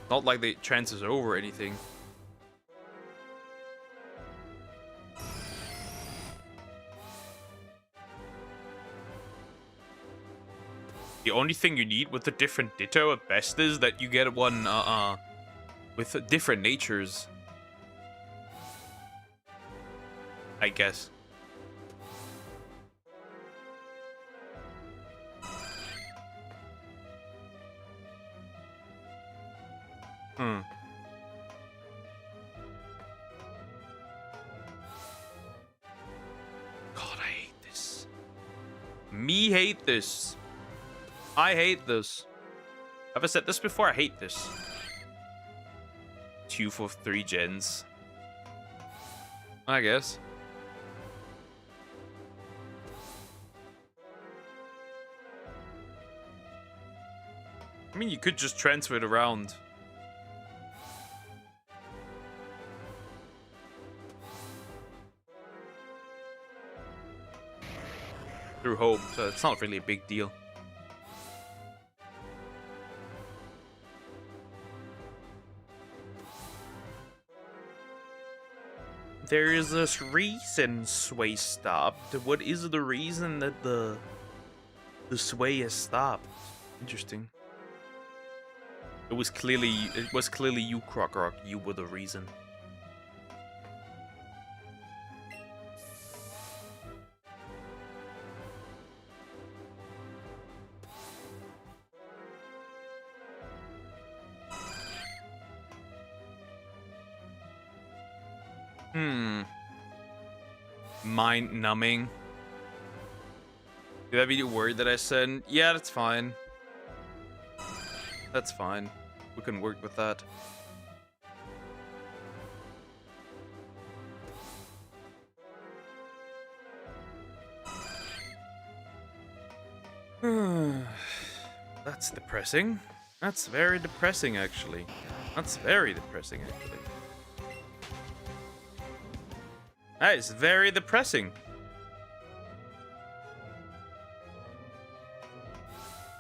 Not like the chances are over or anything. The only thing you need with the different Ditto at best is that you get one with different natures. I guess. Hmm. God, I hate this. Me hate this. I hate this. Have I said this before? I hate this. 2 for 3 gens. I guess. I mean, you could just transfer it around. Through home, so it's not really a big deal. There is this reason Sway stopped. What is the reason that the Sway has stopped? Interesting. It was clearly you, Croc. You were the reason. Mind numbing. Did that be the word that I said? Yeah, that's fine. That's fine. We can work with that. That's depressing. That's very depressing, actually. That's very depressing, actually. That is very depressing.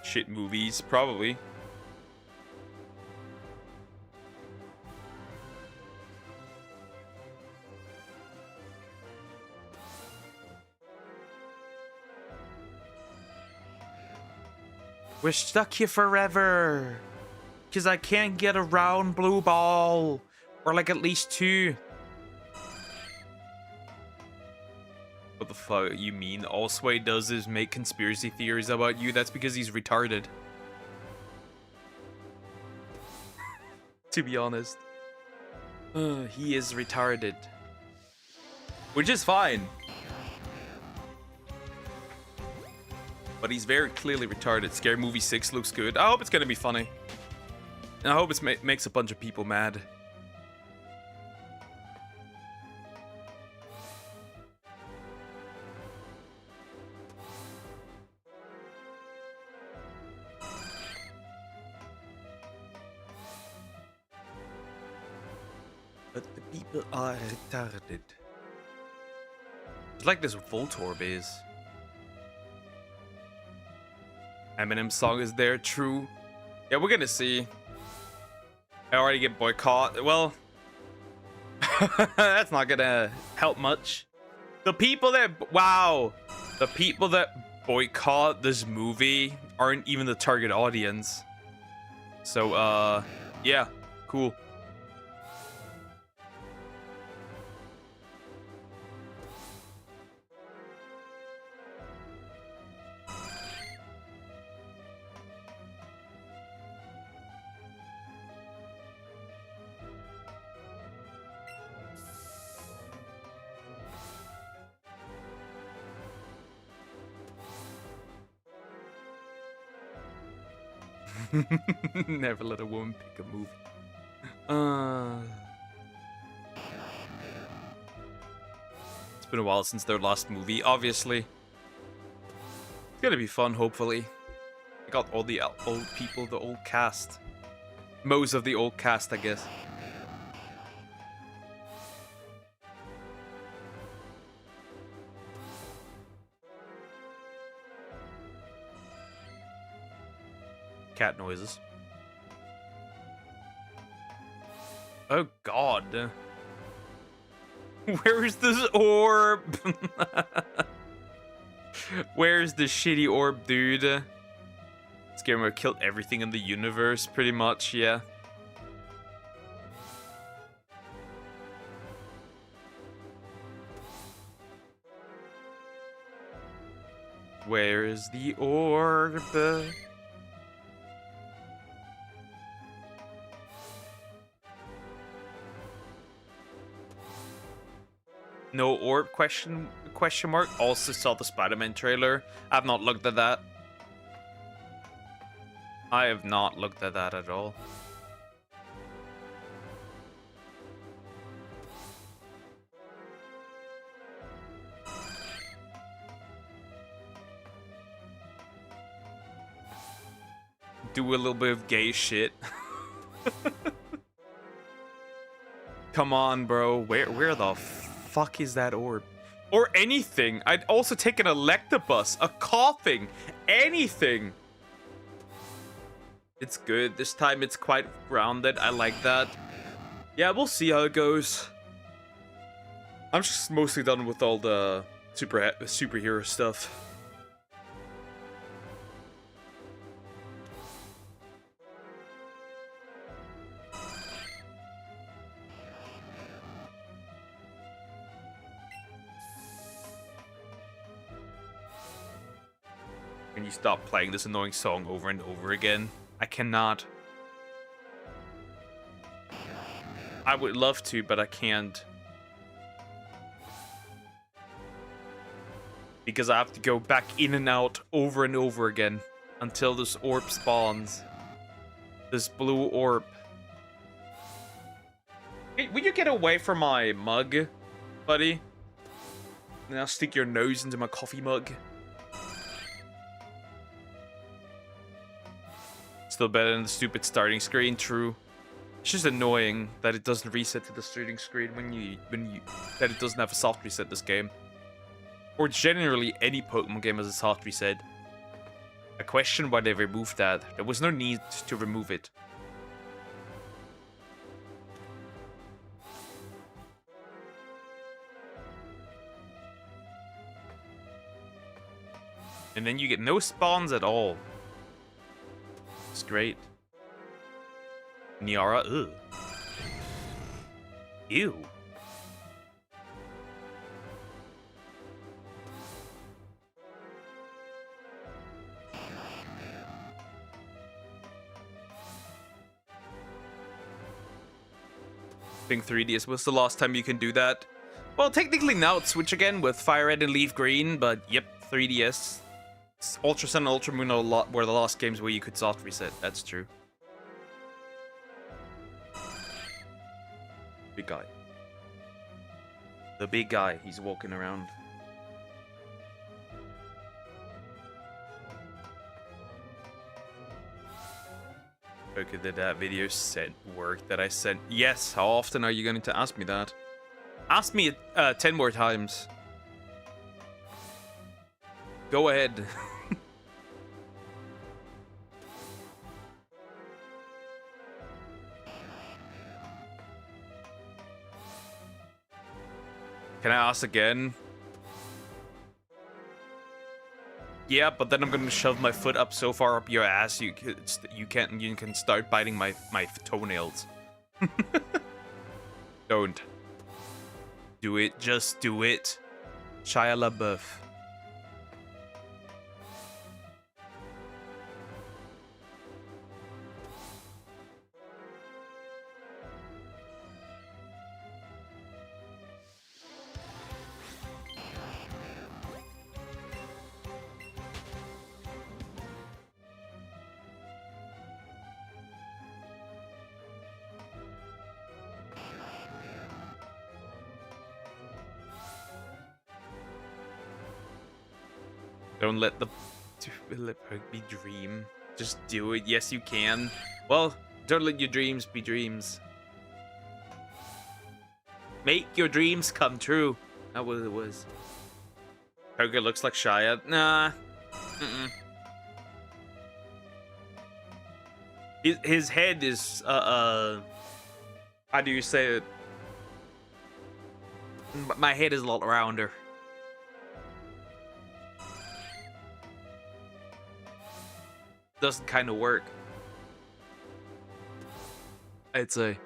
Shit movies, probably. We're stuck here forever. Because I can't get a round blue ball. Or like at least 2. What the fuck you mean? All Sway does is make conspiracy theories about you. That's because he's retarded. To be honest. He is retarded. Which is fine. But he's very clearly retarded. Scary Movie 6 looks good. I hope it's gonna be funny. And I hope it makes a bunch of people mad. But the people are retarded. It's like this Voltorb is. Eminem's song is there, true. Yeah, we're gonna see. I already get boycott. Well, that's not gonna help much. The people that, wow, the people that boycott this movie aren't even the target audience. So, yeah, cool. Never let a woman pick a movie. It's been a while since their last movie, obviously. It's gonna be fun, hopefully. I got all the old people, the old cast. Most of the old cast, I guess. Cat noises. Oh god. Where is this orb? Where's the shitty orb, dude? Scaremower killed everything in the universe, pretty much, yeah. Where is the orb? No orb question mark. Also saw the Spider-Man trailer. I've not looked at that. I have not looked at that at all. Do a little bit of gay shit. Come on, bro. Where the fuck is that orb? Or anything. I'd also take an Electabuzz, a coughing, anything. It's good. This time it's quite grounded. I like that. Yeah, we'll see how it goes. I'm just mostly done with all the superhero stuff. Can you stop playing this annoying song over and over again? I cannot. I would love to, but I can't. Because I have to go back in and out over and over again until this orb spawns. This blue orb. Hey, will you get away from my mug, buddy? Now stick your nose into my coffee mug. Still better than the stupid starting screen, true. It's just annoying that it doesn't reset to the starting screen that it doesn't have a soft reset this game. Or generally any Pokemon game has a soft reset. I question why they removed that. There was no need to remove it. And then you get no spawns at all. It's great. Niara, ugh. Ew. I think 3DS was the last time you can do that. Well, technically now it's Switch again with Fire Red and Leaf Green, but yep, 3DS. Ultra Sun and Ultra Moon were the last games where you could soft reset. That's true. Big guy. The big guy. He's walking around. Okay, did that video sent work that I sent? Yes. How often are you going to ask me that? Ask me 10 more times. Go ahead. Can I ask again? Yeah, but then I'm gonna shove my foot up so far up your ass you can start biting my toenails. Don't. Do it. Just do it. Shia LaBeouf. Don't let the be dream. Just do it. Yes, you can. Well, don't let your dreams be dreams. Make your dreams come true. That was what it was. Poker looks like Shia. Nah. His head is how do you say it? My head is a lot rounder. Doesn't kind of work, I'd say.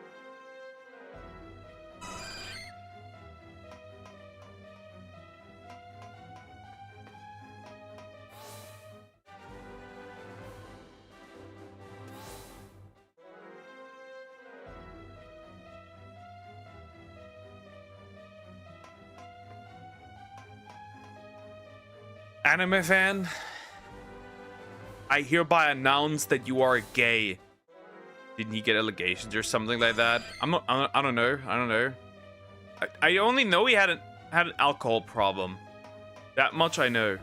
Anime fan, I hereby announce that you are gay. Didn't he get allegations or something like that? I don't know. I only know he had an alcohol problem. That much I know.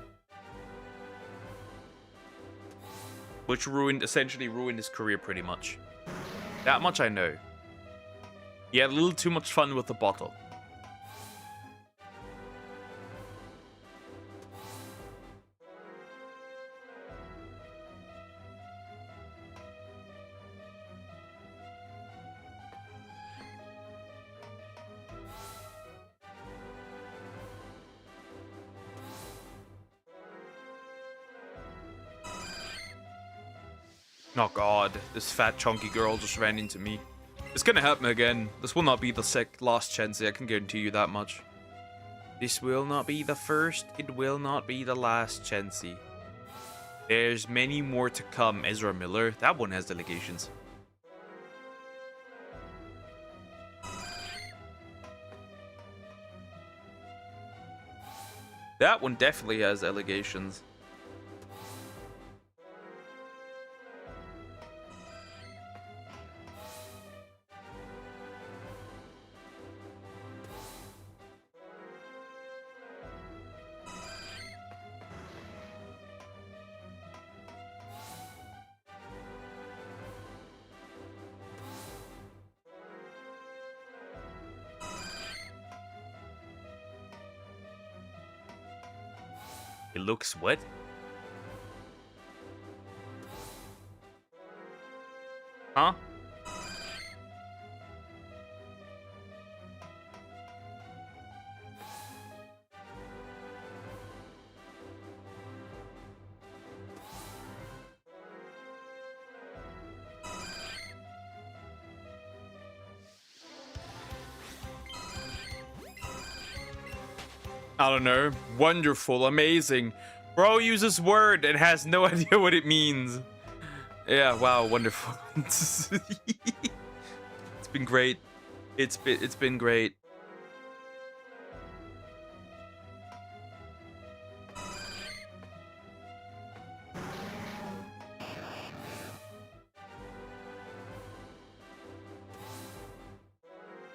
Which essentially ruined his career pretty much. That much I know. He had a little too much fun with the bottle. Oh god, this fat chunky girl just ran into me. It's gonna happen again. This will not be the last chance, I can guarantee you that much. This will not be the first, it will not be the last Chansey. There's many more to come. Ezra Miller, that one has delegations. That one definitely has allegations. It looks what? Huh? I don't know. Wonderful, amazing. Bro uses word and has no idea what it means. Yeah, wow, wonderful. It's been great. It's been great.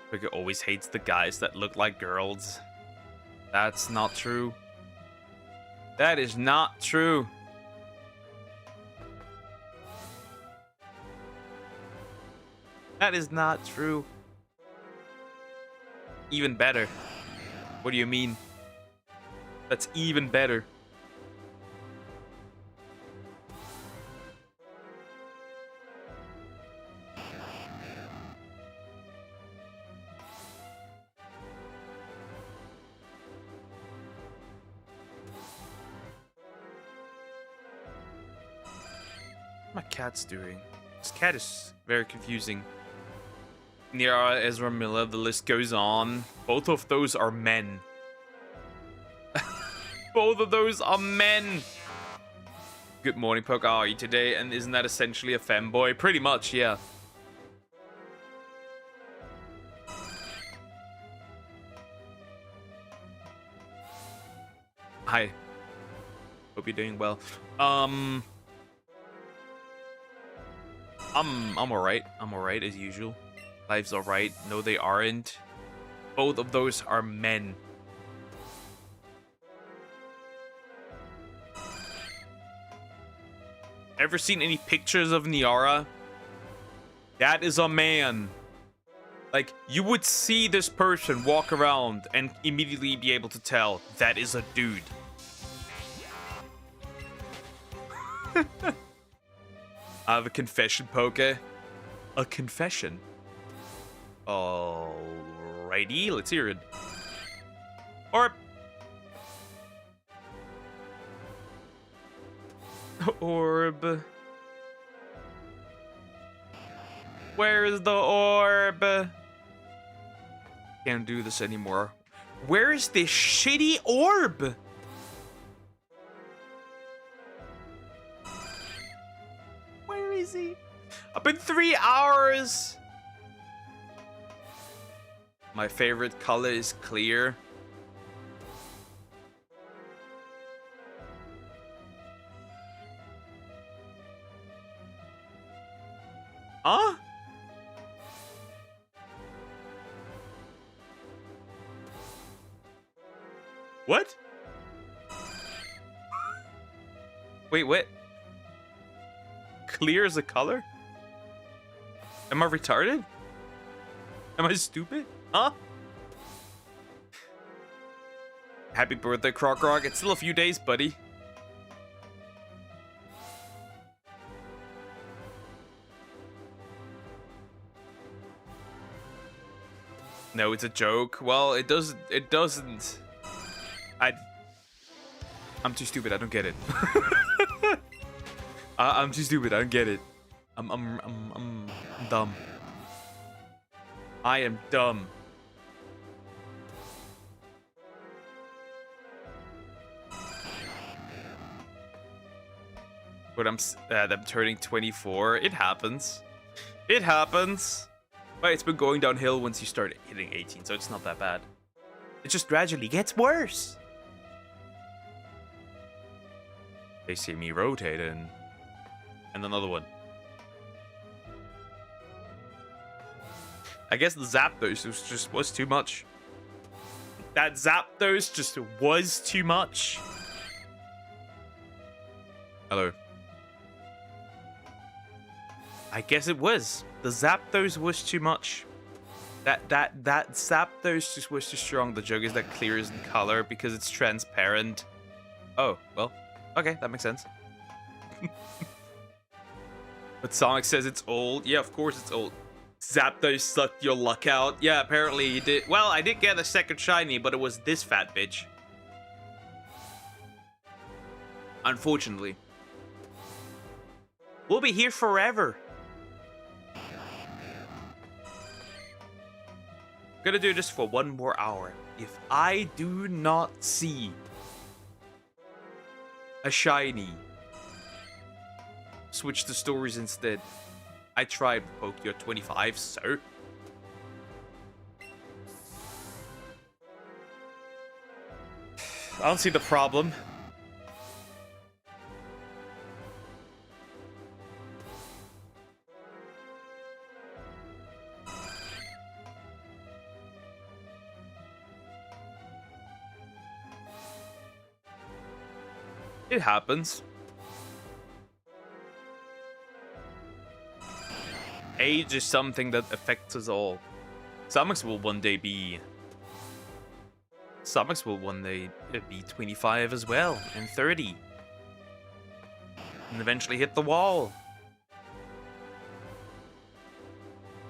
Trigger always hates the guys that look like girls. That's not true. That is not true. That is not true. Even better. What do you mean? That's even better. What my cat's doing? This cat is very confusing. Niara, Ezra Miller, the list goes on. Both of those are men. Both of those are men. Good morning, Poke. How are you today? And isn't that essentially a femboy? Pretty much, yeah. Hi. Hope you're doing well. I'm alright. I'm alright as usual. Life's alright. No, they aren't. Both of those are men. Ever seen any pictures of Niara? That is a man. Like, you would see this person walk around and immediately be able to tell that is a dude. I have a confession, Poke. A confession? Alrighty, let's hear it. Orb. Where is the orb? Can't do this anymore. Where is this shitty orb? Where is he? Up in 3 hours. My favorite color is clear. Huh? What? Wait, what? Clear as a color? Am I retarded? Am I stupid? Huh? Happy birthday, Croc. It's still a few days, buddy. No, it's a joke. Well, it doesn't. I'm too stupid. I don't get it. I'm too stupid. I don't get it. I'm dumb. I am dumb. But I'm turning 24. It happens. It happens. But it's been going downhill once you start hitting 18, so it's not that bad. It just gradually gets worse. They see me rotating. And another one. I guess the Zapdos was too much. That Zapdos just was too much. Hello. I guess it was. The Zapdos was too much. That Zapdos just was too strong. The joke is that clear is in color because it's transparent. Oh, well. Okay, that makes sense. But Sonic says it's old. Yeah, of course it's old. Zapdos sucked your luck out. Yeah, apparently he did. Well, I did get a second shiny, but it was this fat bitch. Unfortunately. We'll be here forever. Gonna do this for 1 more hour. If I do not see a shiny, switch to stories instead. I tried Poke, you're 25, sir. I don't see the problem. It happens. Age is something that affects us all. Stomachs will one day be 25 as well, and 30. And eventually hit the wall.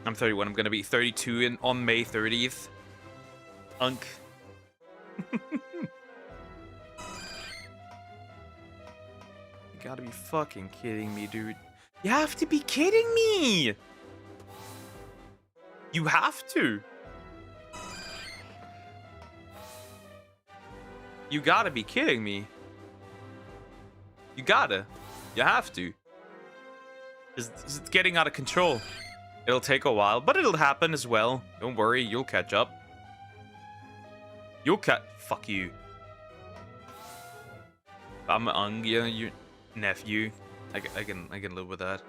I'm 31, I'm gonna be 32 on May 30th. Unk. You gotta be fucking kidding me, dude. You have to be kidding me! You have to. You gotta be kidding me. You gotta. You have to. It's getting out of control. It'll take a while, but it'll happen as well. Don't worry, you'll catch up. Fuck you. I'm yeah, your nephew. I can live with that.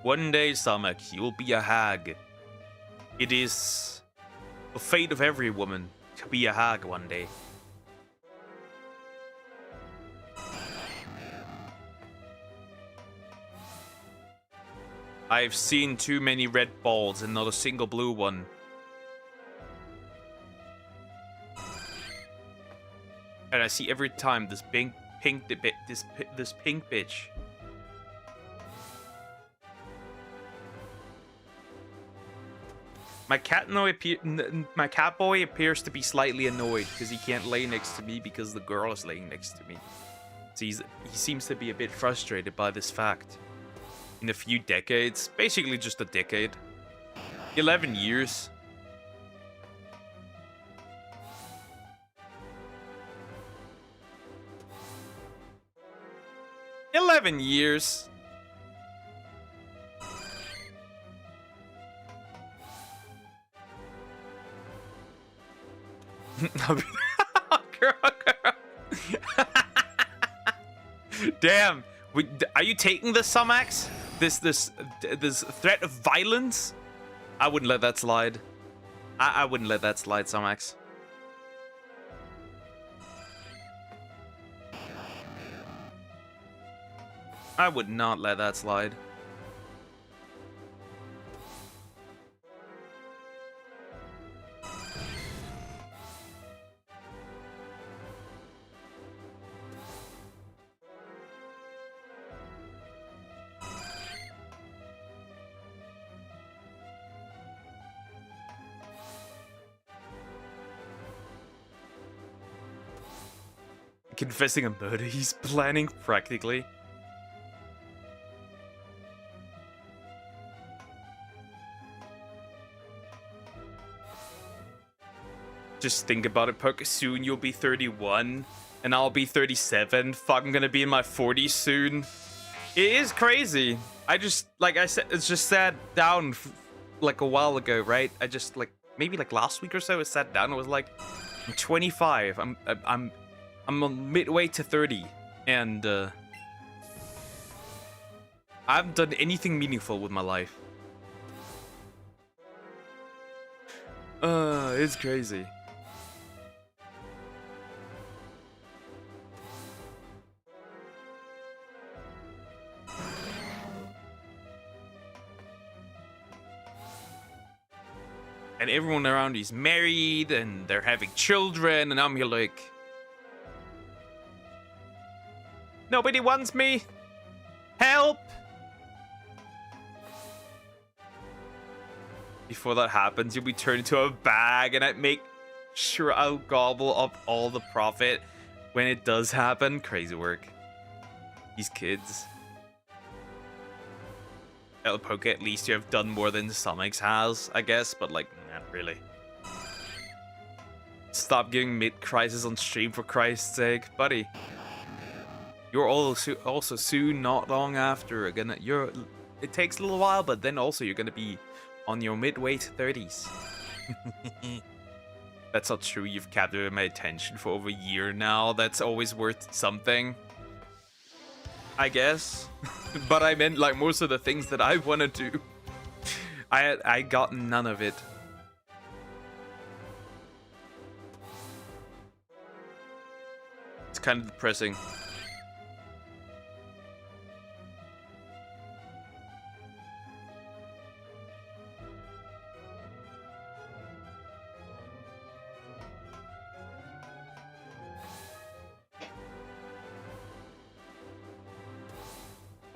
One day, Samek, you'll be a hag. It is the fate of every woman to be a hag one day. I've seen too many red balls and not a single blue one. And I see every time this pink bitch. My cat boy appears to be slightly annoyed because he can't lay next to me because the girl is laying next to me. So he seems to be a bit frustrated by this fact. In a few decades, basically just a decade. 11 years. $11. Girl. Damn. Are you taking this, Sumax? This threat of violence? I wouldn't let that slide. I wouldn't let that slide, Sumax. I would not let that slide. Confessing a murder he's planning, practically. Just think about it, Poke. Soon you'll be 31, and I'll be 37. Fuck, I'm gonna be in my 40s soon. It is crazy. I just, like I said, it's just sat down like a while ago, right? I just, like, maybe like last week or so, I sat down and was like, I'm 25. I'm on midway to 30, and I haven't done anything meaningful with my life. It's crazy. And everyone around is married, and they're having children, and I'm here like... Nobody wants me. Help! Before that happens, you'll be turned into a bag, and I make sure I'll gobble up all the profit when it does happen. Crazy work. These kids. El Poke, at least you have done more than Stomachs has, I guess, but like, not really. Stop giving mid-crisis on stream, for Christ's sake, buddy. You're also soon, not long after, it takes a little while, but then also you're gonna be on your midway to 30s. That's not true, you've captured my attention for over a year now. That's always worth something, I guess. But I meant like most of the things that I want to do. I got none of it. It's kind of depressing.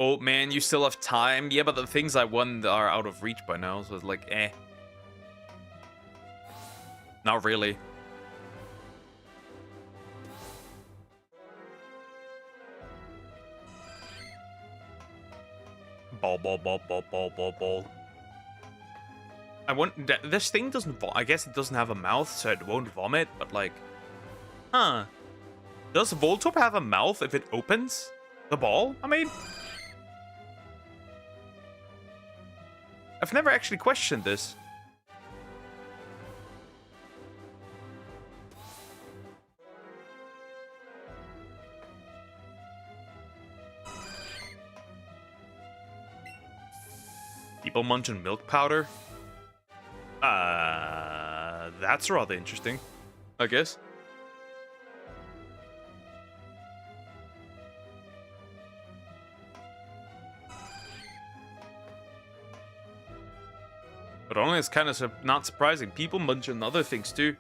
Oh man, you still have time? Yeah, but the things I won are out of reach by now, so it's like, eh. Not really. Ball. I want this thing doesn't. I guess it doesn't have a mouth, so it won't vomit. But like, huh? Does Voltorb have a mouth if it opens the ball? I mean, I've never actually questioned this. People munching milk powder? That's rather interesting, I guess. But only it's kind of not surprising. People munch on other things too.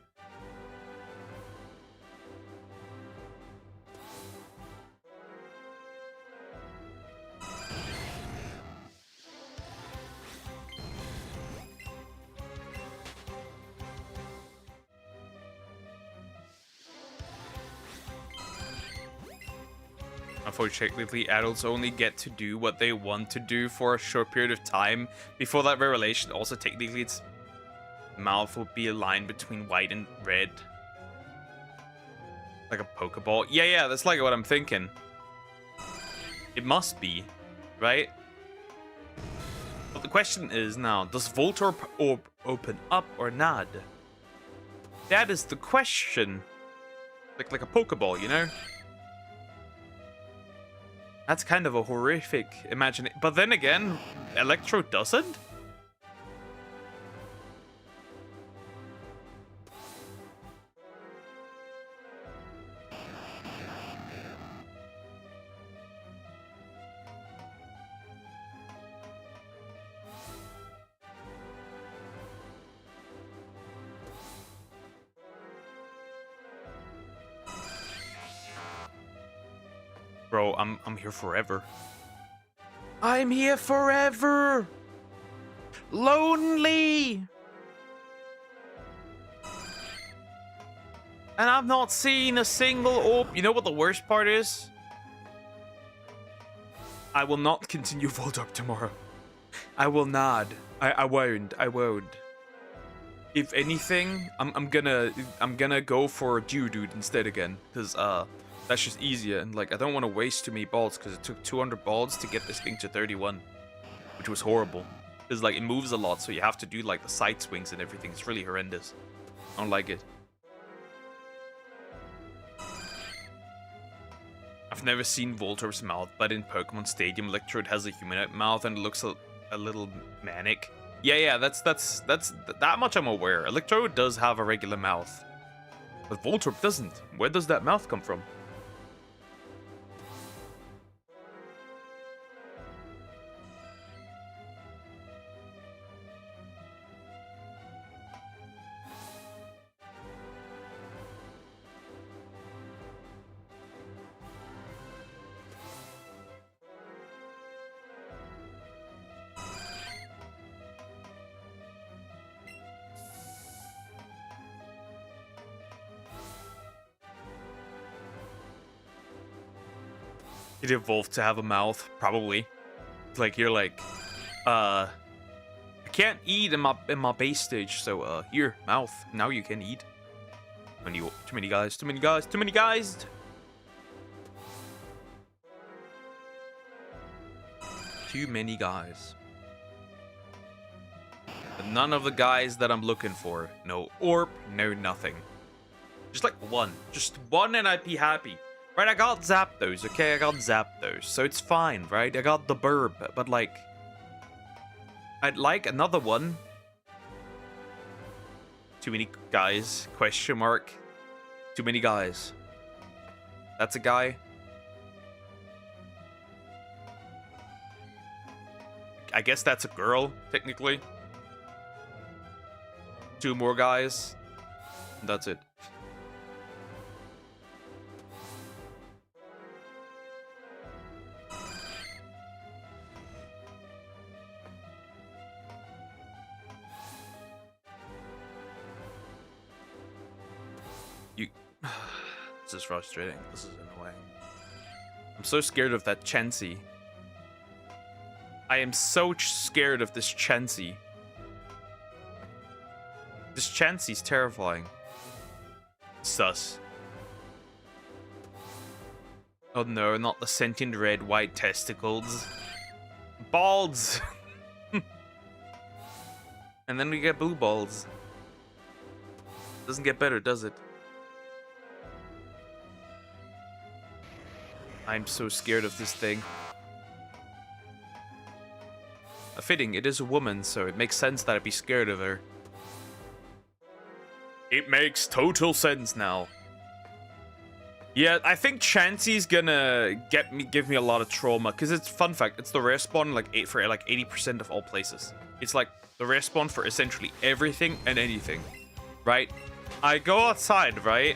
Unfortunately, adults only get to do what they want to do for a short period of time. Before that revelation, also technically its mouth would be a line between white and red. Like a Pokeball. Yeah, that's like what I'm thinking. It must be, right? But the question is now, does Voltorb open up or not? That is the question. Like a Pokeball, you know? That's kind of a horrific imagination. But then again, Electro doesn't? Bro, I'm here forever. I'm here forever. Lonely. And I've not seen a single orb. You know what the worst part is? I will not continue Voltorb tomorrow. I will not. I won't. If anything, I'm gonna go for Geodude instead again, because that's just easier, and like I don't want to waste too many balls, because it took 200 balls to get this thing to 31, which was horrible. Because like it moves a lot, so you have to do like the side swings and everything. It's really horrendous. I don't like it. I've never seen Voltorb's mouth, but in Pokemon Stadium, Electrode has a humanoid mouth and it looks a little manic. Yeah, that's that much I'm aware. Electrode does have a regular mouth, but Voltorb doesn't. Where does that mouth come from? It evolved to have a mouth, probably. Like you're like, I can't eat in my base stage, so here, mouth. Now you can eat. Too many guys. Too many guys. And none of the guys that I'm looking for. No orb, no nothing. Just like one. Just one and I'd be happy. Right, I got Zapdos, okay? I got Zapdos, so it's fine, right? I got the Burb, but like... I'd like another one. Too many guys, question mark. Too many guys. That's a guy. I guess that's a girl, technically. 2 more guys. That's it. This is frustrating. This is annoying. I'm so scared of that Chansey. I am so scared of this Chansey. This Chansey's terrifying. Sus. Oh no, not the sentient red white testicles. Balds! And then we get blue balls. Doesn't get better, does it? I'm so scared of this thing. Fitting, it is a woman, so it makes sense that I'd be scared of her. It makes total sense now. Yeah, I think Chansey's gonna give me a lot of trauma, because it's fun fact, it's the rare spawn for 80% of all places. It's like the rare spawn for essentially everything and anything, right? I go outside, right?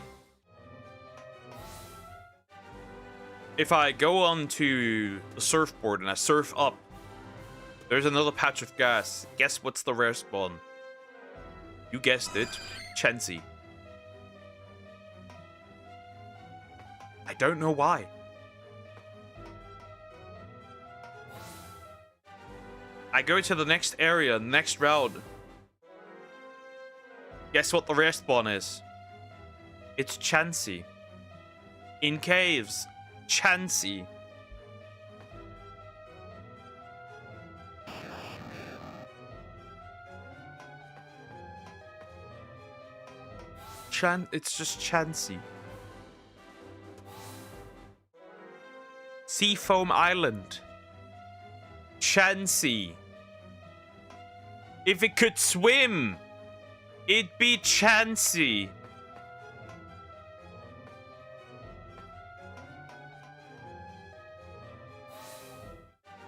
If I go onto the surfboard and I surf up, there's another patch of grass. Guess what's the rare spawn? You guessed it, Chansey. I don't know why. I go to the next area, next round. Guess what the rare spawn is? It's Chansey. In caves, Chansey. It's just Chansey. Seafoam Island. Chansey. If it could swim, it'd be Chansey.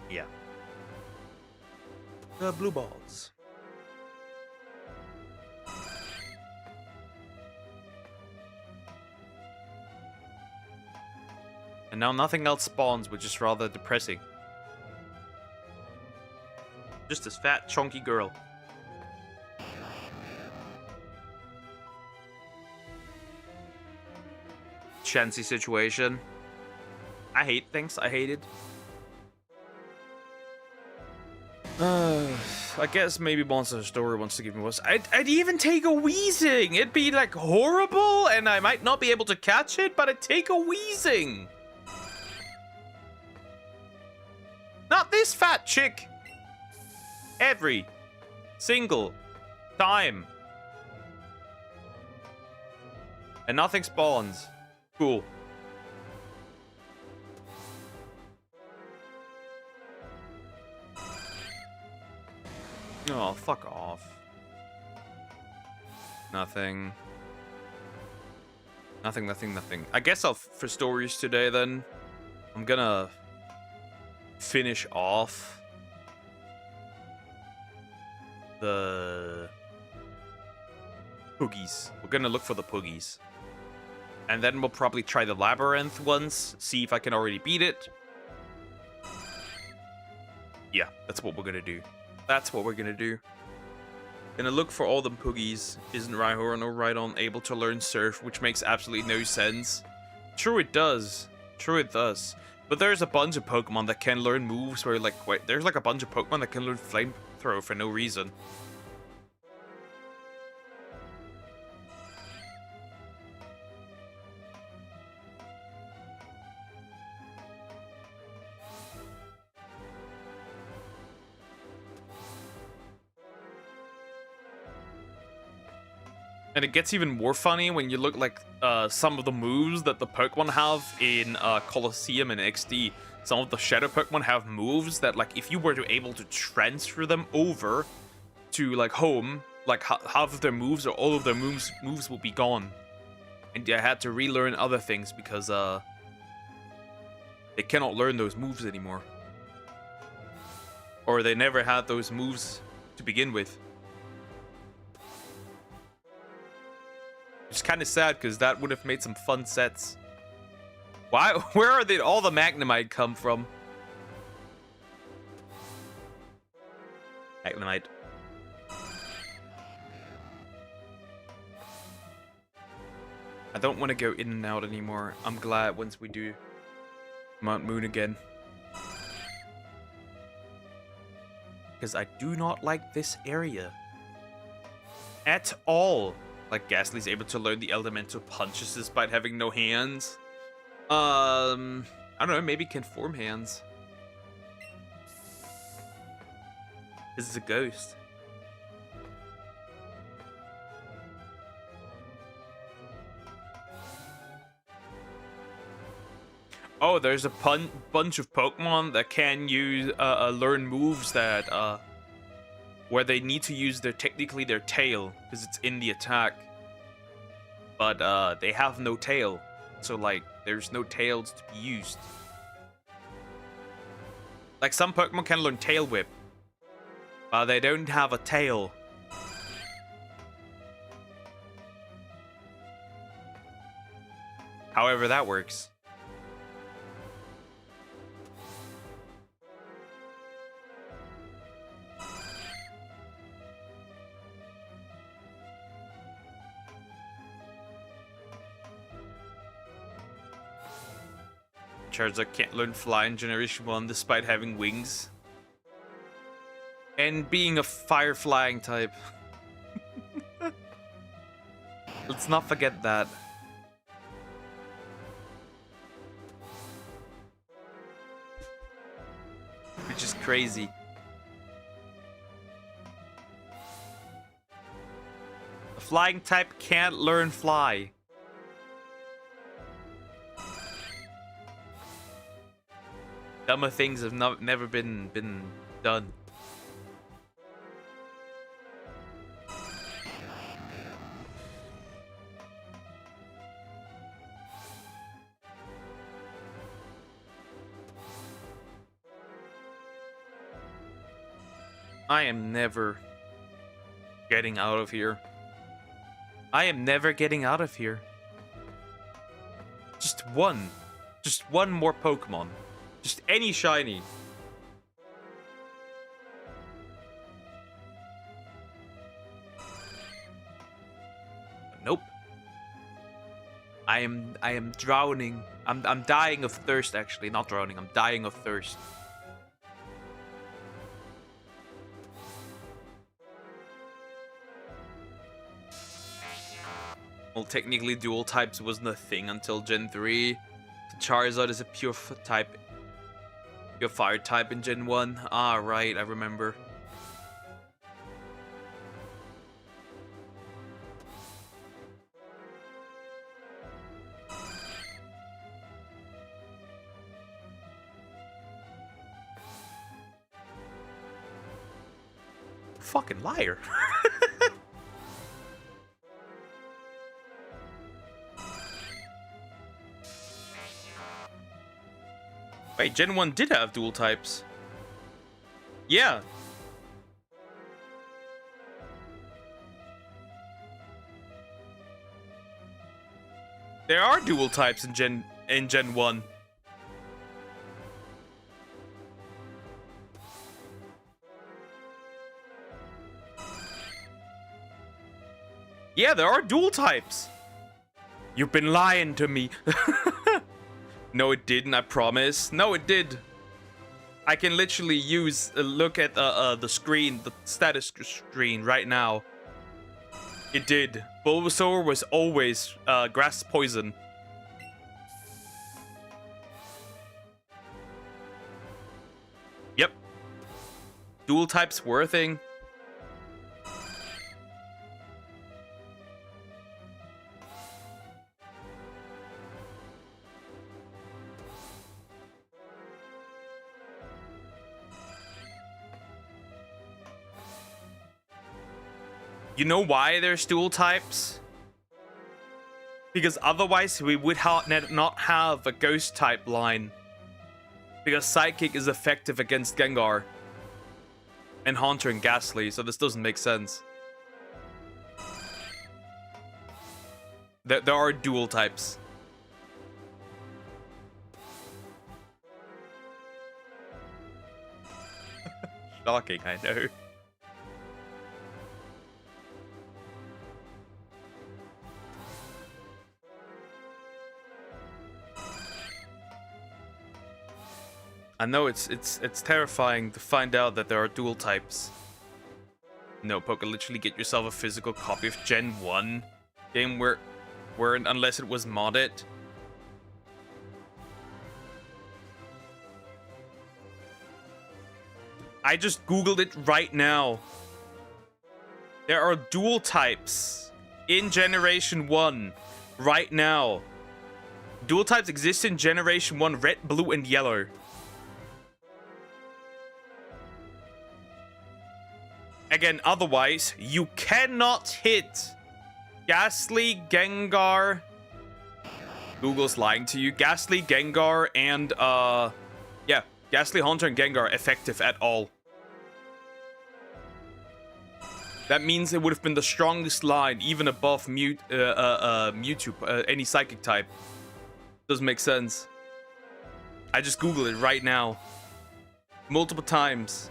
Yeah. The blue balls. And now nothing else spawns, which is rather depressing. Just this fat, chunky girl. Chansey situation. I hate things. I hate it. I guess maybe Monster Story wants to give me one. I'd even take a wheezing. It'd be like horrible, and I might not be able to catch it, but I'd take a wheezing. Not this fat chick. Every single time. And nothing spawns. Cool. Oh, fuck off. Nothing. Nothing. I guess for stories today then, I'm gonna finish off the Poogies. We're gonna look for the Poogies. And then we'll probably try the Labyrinth once, see if I can already beat it. Yeah, that's what we're gonna do. That's what we're gonna do. Gonna look for all the Poogies. Isn't Rhyhorn or Rhydon able to learn Surf, which makes absolutely no sense? True it does. True it does. But there's a bunch of Pokemon that can learn moves where there's like a bunch of Pokemon that can learn Flamethrower for no reason. And it gets even more funny when you look like some of the moves that the Pokemon have in Colosseum and XD. Some of the Shadow Pokemon have moves that, like, if you were able to transfer them over to like home, like half of their moves or all of their moves will be gone. And I had to relearn other things because they cannot learn those moves anymore. Or they never had those moves to begin with. It's kind of sad because that would have made some fun sets. Why? Where did all the Magnemite come from? Magnemite. I don't want to go in and out anymore. I'm glad once we do Mount Moon again. Because I do not like this area. At all. Like, Ghastly's able to learn the elemental punches despite having no hands. I don't know, maybe can form hands. This is a ghost. Oh, there's a bunch of Pokemon that can use learn moves that where they need to use technically their tail because it's in the attack, but they have no tail, so like there's no tails to be used. Like some Pokemon can learn Tail Whip, but they don't have a tail. However that works. Charizard can't learn Fly in Generation 1 despite having wings. And being a fire flying type. Let's not forget that. Which is crazy. A flying type can't learn Fly. Dumber things have never been done. I am never getting out of here. I am never getting out of here. Just one more Pokemon. Just any shiny. Nope. I am drowning. I'm dying of thirst actually, not drowning. I'm dying of thirst. Well, technically dual types wasn't a thing until Gen 3. Charizard is a pure type. Your fire type in Gen 1. Ah, right, I remember. Fucking liar. Wait, Gen 1 did have dual types. Yeah. There are dual types in Gen 1. Yeah, there are dual types. You've been lying to me. No, it didn't, I promise. No, it did. I can literally use look at the screen, the status screen right now. It did. Bulbasaur was always grass poison. Yep. Dual types were a thing. You know why there's dual types? Because otherwise we would not have a ghost type line. Because Psychic is effective against Gengar. And Haunter and Ghastly, so this doesn't make sense. There are dual types. Shocking, I know. I know it's terrifying to find out that there are dual types. No, Poke, literally get yourself a physical copy of Gen 1 game weren't unless it was modded. I just googled it right now. There are dual types in Generation 1 right now. Dual types exist in Generation 1, red, blue, and yellow. Again, otherwise, you cannot hit Ghastly, Gengar. Google's lying to you. Ghastly, Gengar, and, yeah, Ghastly, Haunter, and Gengar effective at all. That means it would have been the strongest line, even above Mewtwo, any psychic type. Doesn't make sense. I just Googled it right now. Multiple times.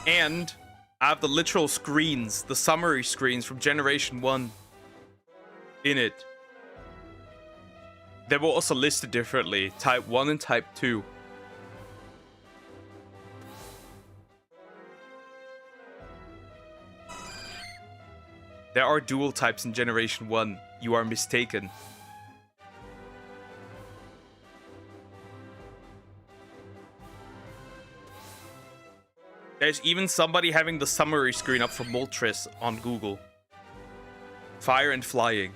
And I have the literal screens, the summary screens from Generation 1 in it. They were also listed differently, Type 1 and Type 2. There are dual types in Generation 1. You are mistaken. There's even somebody having the summary screen up for Moltres on Google. Fire and Flying.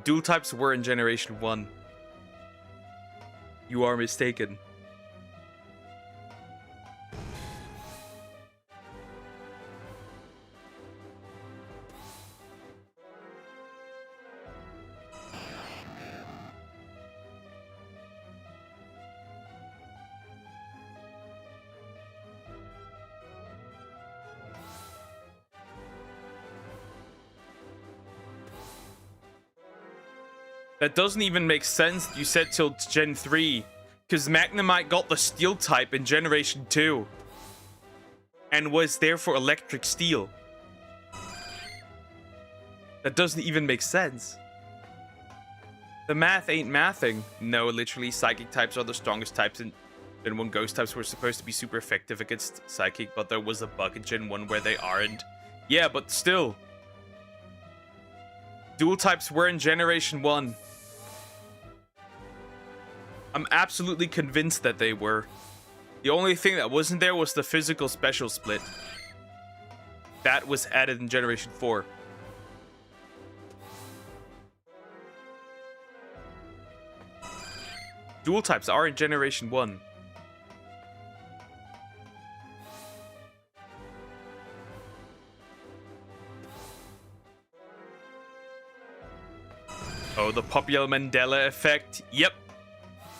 Dual types were in Generation 1. You are mistaken. That doesn't even make sense, you said till Gen 3. Because Magnemite got the Steel type in Generation 2. And was therefore Electric Steel. That doesn't even make sense. The math ain't mathing. No, literally, Psychic types are the strongest types in Gen 1. Ghost types were supposed to be super effective against Psychic, but there was a bug in Gen 1 where they aren't. Yeah, but still. Dual types were in Generation 1. I'm absolutely convinced that they were. The only thing that wasn't there was the physical special split. That was added in Generation 4. Dual types are in Generation 1. Oh, the popular Mandela effect. Yep.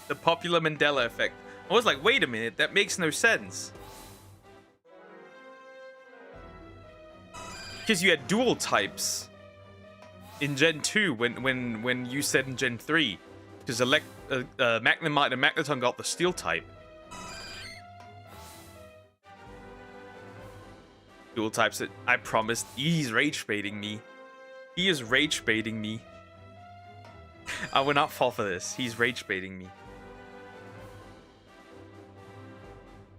The popular Mandela effect. I was like, wait a minute, that makes no sense. Because you had dual types in Gen 2 when you said in Gen 3. Because Magnemite and Magneton got the Steel type. Dual types, I promised. He's rage baiting me. He is rage baiting me. I will not fall for this. He's rage baiting me.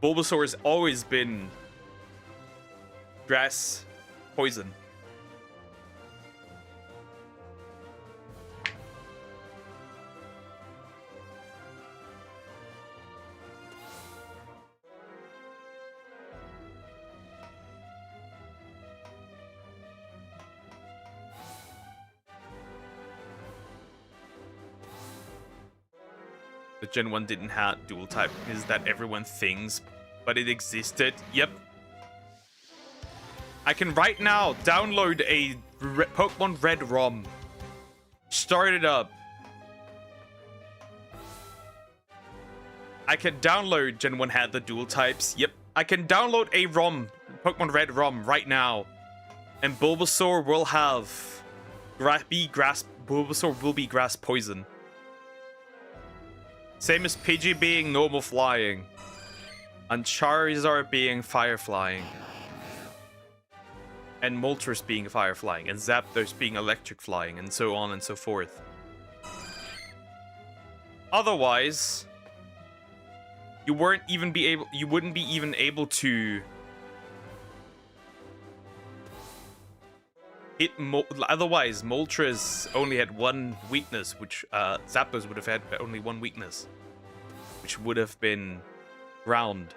Bulbasaur has always been grass poison. The Gen 1 didn't have dual type because that everyone thinks, but it existed. Yep. I can right now download a Pokemon Red ROM. Start it up. I can download Gen 1 had the dual types. Yep. I can download a ROM, Pokemon Red ROM, right now. And Bulbasaur will have Bulbasaur will be grass poison. Same as Pidgey being normal flying. And Charizard being fire flying. and Moltres being fire flying, and Zapdos being electric flying, and so on and so forth. Otherwise, you wouldn't be even able to hit otherwise, Moltres only had one weakness, which Zapdos would have had only one weakness, which would have been ground.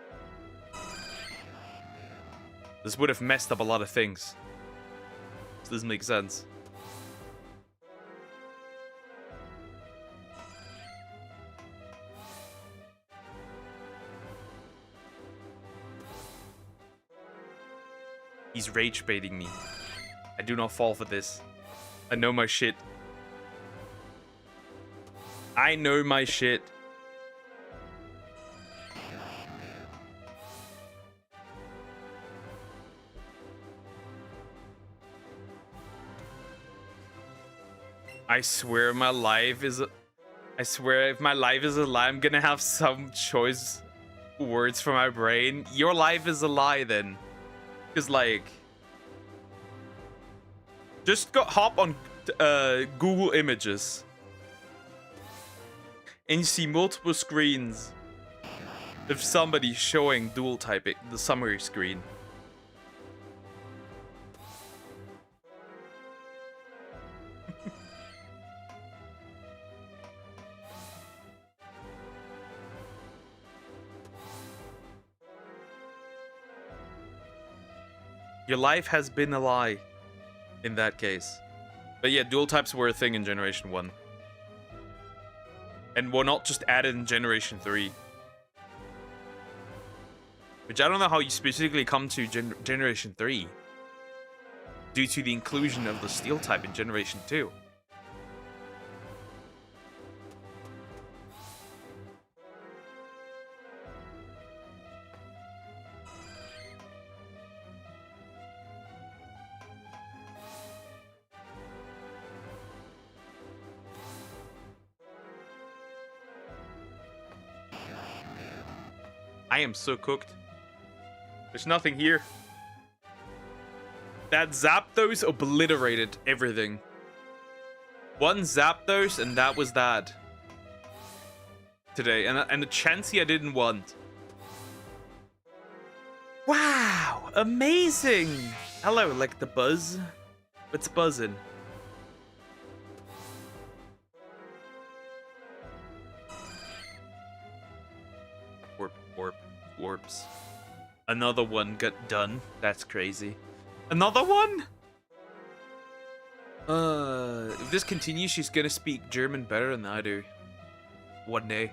This would have messed up a lot of things. This doesn't make sense. He's rage baiting me. I do not fall for this. I know my shit. I know my shit. I swear my life is a... I swear if my life is a lie, I'm gonna have some choice words for my brain. Your life is a lie then. Because like... Just hop on Google Images. And you see multiple screens of somebody showing dual typing, the summary screen. Your life has been a lie in that case. But yeah, dual types were a thing in Generation 1. And were not just added in Generation 3. Which I don't know how you specifically come to Generation 3. Due to the inclusion of the Steel type in Generation 2. I am so cooked. There's nothing here. That Zapdos obliterated everything. One Zapdos and that was that. Today. And a Chansey I didn't want. Wow! Amazing! Hello, like the buzz? What's buzzing? Warps. Another one got done. That's crazy. Another one? If this continues, she's gonna speak German better than I do. One day.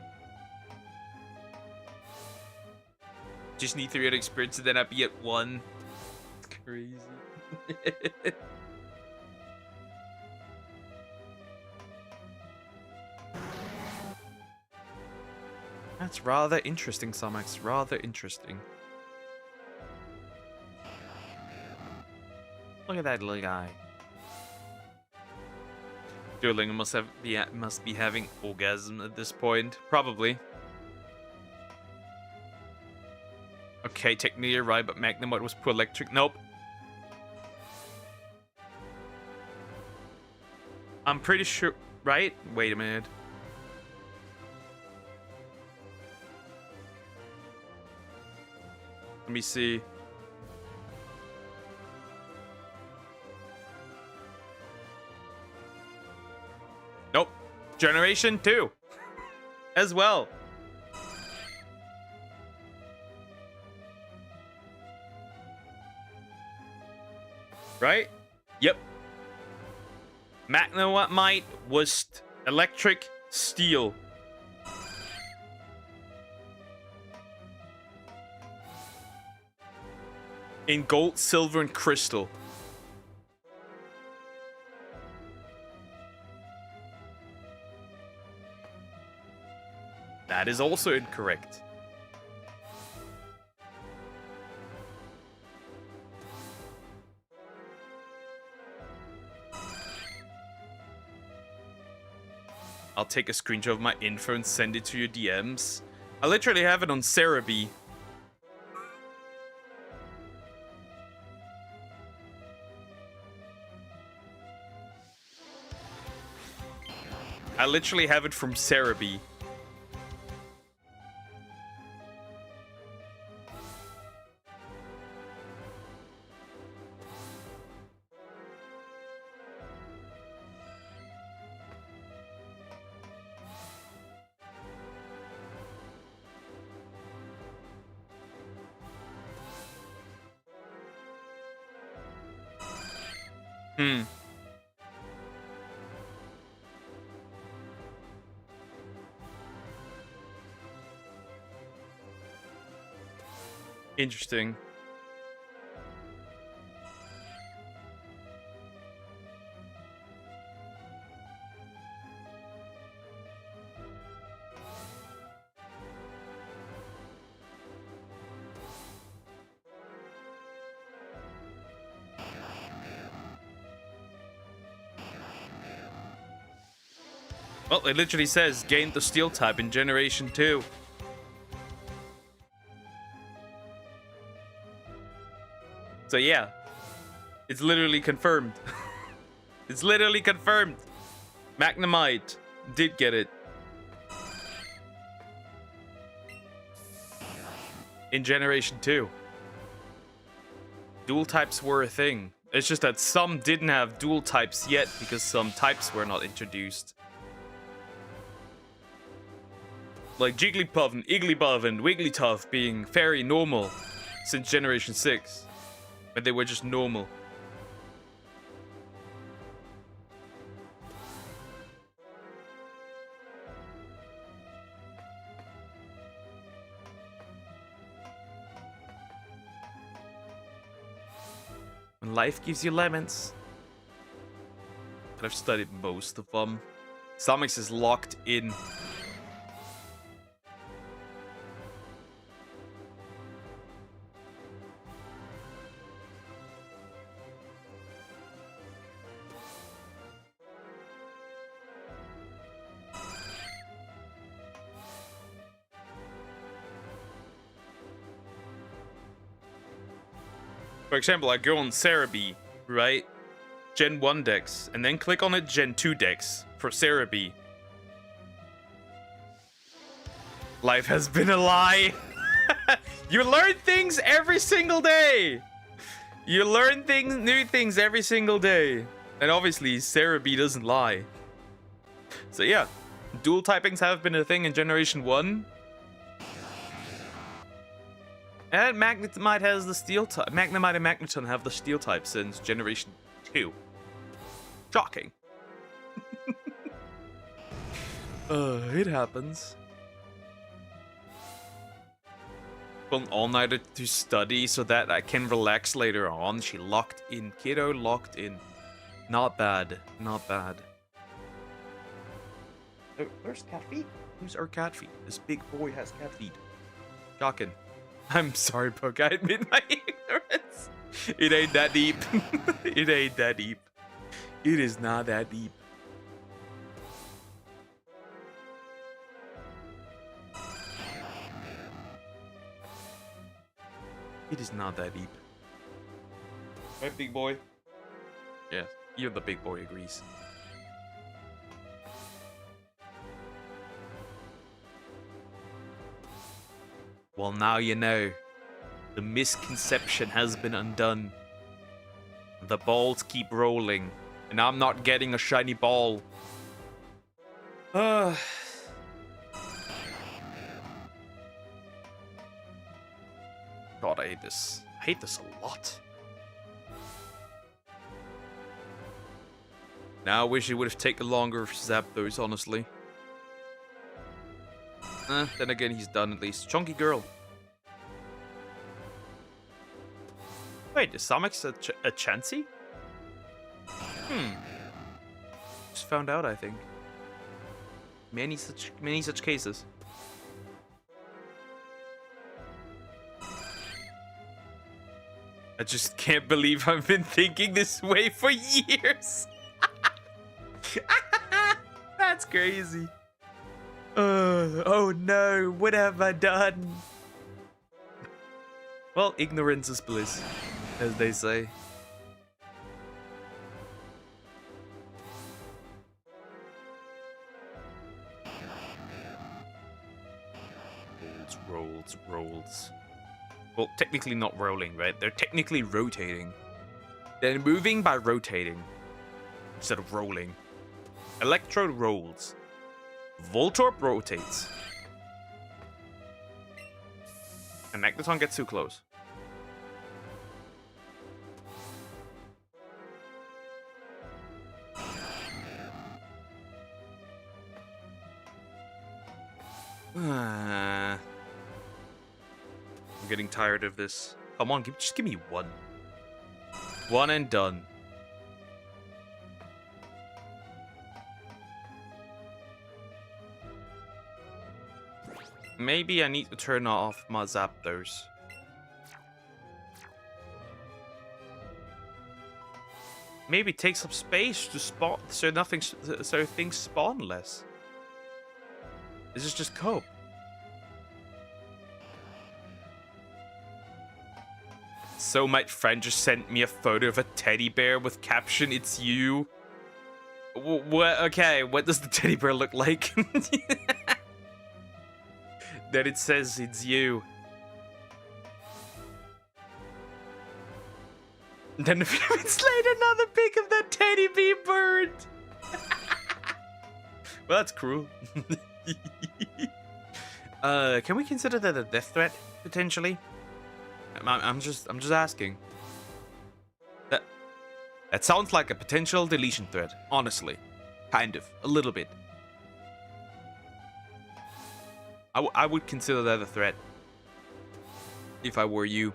Just need 300 experience and then I'd be at 1. It's crazy. That's rather interesting, Somax. Rather interesting. Look at that little guy. Duolingo must be having orgasm at this point. Probably. Okay, technically you're right, but Magnemite was poor electric. Nope. I'm pretty sure... Right? Wait a minute. Let me see. Nope. Generation 2. As well. Right? Yep. Magnemite was electric steel. In gold, silver, and crystal. That is also incorrect. I'll take a screenshot of my info and send it to your DMs. I literally have it on Cerebi. I literally have it from Cerebi. Interesting. Well, it literally says gained the steel type in Generation 2. So yeah, it's literally confirmed. It's literally confirmed. Magnemite did get it. In Generation 2. Dual types were a thing. It's just that some didn't have dual types yet because some types were not introduced. Like Jigglypuff and Igglybuff and Wigglytuff being very normal since Generation 6. But they were just normal. When life gives you lemons. But I've studied most of them. Samix is locked in. For example, I go on Cerebi, right? Gen 1 Dex, and then click on a Gen 2 Dex for Cerebi. Life has been a lie. You learn things every single day. You learn new things every single day. And obviously, Cerebi doesn't lie. So yeah, dual typings have been a thing in Generation 1. And Magnemite has the steel type. Magnemite and Magneton have the steel type since Generation 2. Shocking. It happens. Going all-nighter to study so that I can relax later on. She locked in. Kiddo locked in. Not bad. Not bad. Oh, there's cat feet. Who's our cat feet? This big boy has cat feet. Shocking. I'm sorry, Poke. I admit my ignorance. It ain't that deep. It ain't that deep. It is not that deep. It is not that deep. Right, big boy? Yes, even the big boy agrees. Well, now you know. The misconception has been undone. The balls keep rolling, and I'm not getting a shiny ball. God, I hate this. I hate this a lot. Now I wish it would have taken longer for Zapdos, honestly. Then again, he's done at least. Chunky girl. Wait, is Samix a Chansey? Just found out, I think. Many such cases. I just can't believe I've been thinking this way for years. That's crazy. Oh no, what have I done? Well, ignorance is bliss, as they say. rolls. Well, technically not rolling, right? They're technically rotating. They're moving by rotating instead of rolling. Electrode rolls. Voltorb rotates. And Magneton gets too close. I'm getting tired of this. Come on, just give me one. One and done. Maybe I need to turn off my Zapdos. Maybe take some space to spawn, so things spawn less. This is just cope. So my friend just sent me a photo of a teddy bear with caption, "It's you." What? Okay, what does the teddy bear look like? That it says it's you. And then a few minutes later, another pic of that teddy bear bird. Well, that's cruel. Can we consider that a death threat potentially? I'm just asking. That sounds like a potential deletion threat, honestly. Kind of, a little bit. I would consider that a threat if I were you.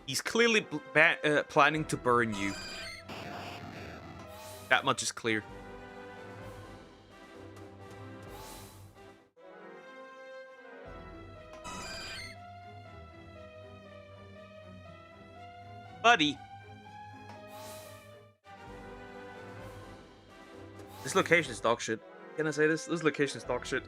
He's clearly planning to burn you. That much is clear. Buddy. This location is dog shit. Can I say this? This location is dog shit.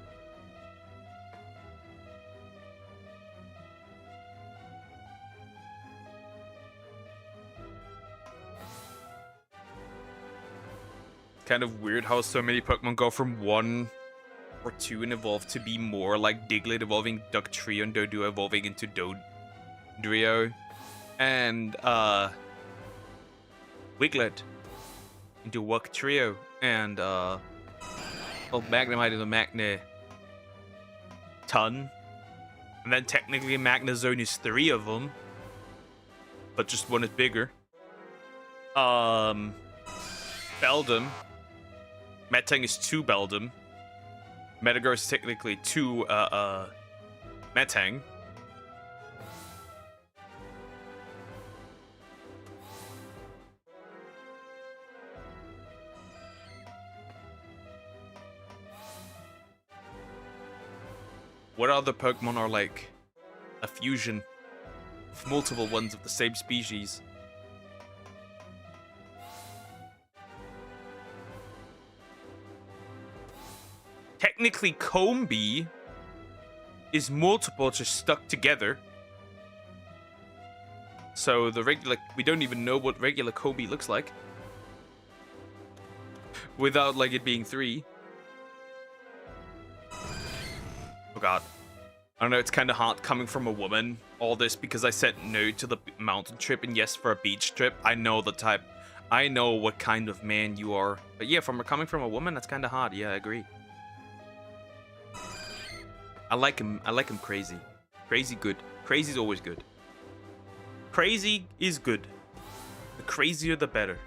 Kind of weird how so many Pokemon go from 1 or 2 and evolve to be more like Diglett evolving Dugtrio and Doduo evolving into Dodrio. And Wiglet into Wugtrio. And Magnemite into Magneton. And then technically Magnezone is 3 of them. But just one is bigger. Beldum. Metang is 2 Beldum. Metagross is technically 2 Metang. What other Pokemon are like a fusion of multiple ones of the same species? Technically, Combee is multiple just stuck together. So the regular, we don't even know what regular Combee looks like without like it being 3. Oh god. I don't know, it's kind of hard coming from a woman. All this because I said no to the mountain trip and yes for a beach trip. I know the type. I know what kind of man you are. But yeah, coming from a woman, that's kind of hard. Yeah, I agree. I like him crazy. Crazy good. Crazy's always good. Crazy is good. The crazier the better.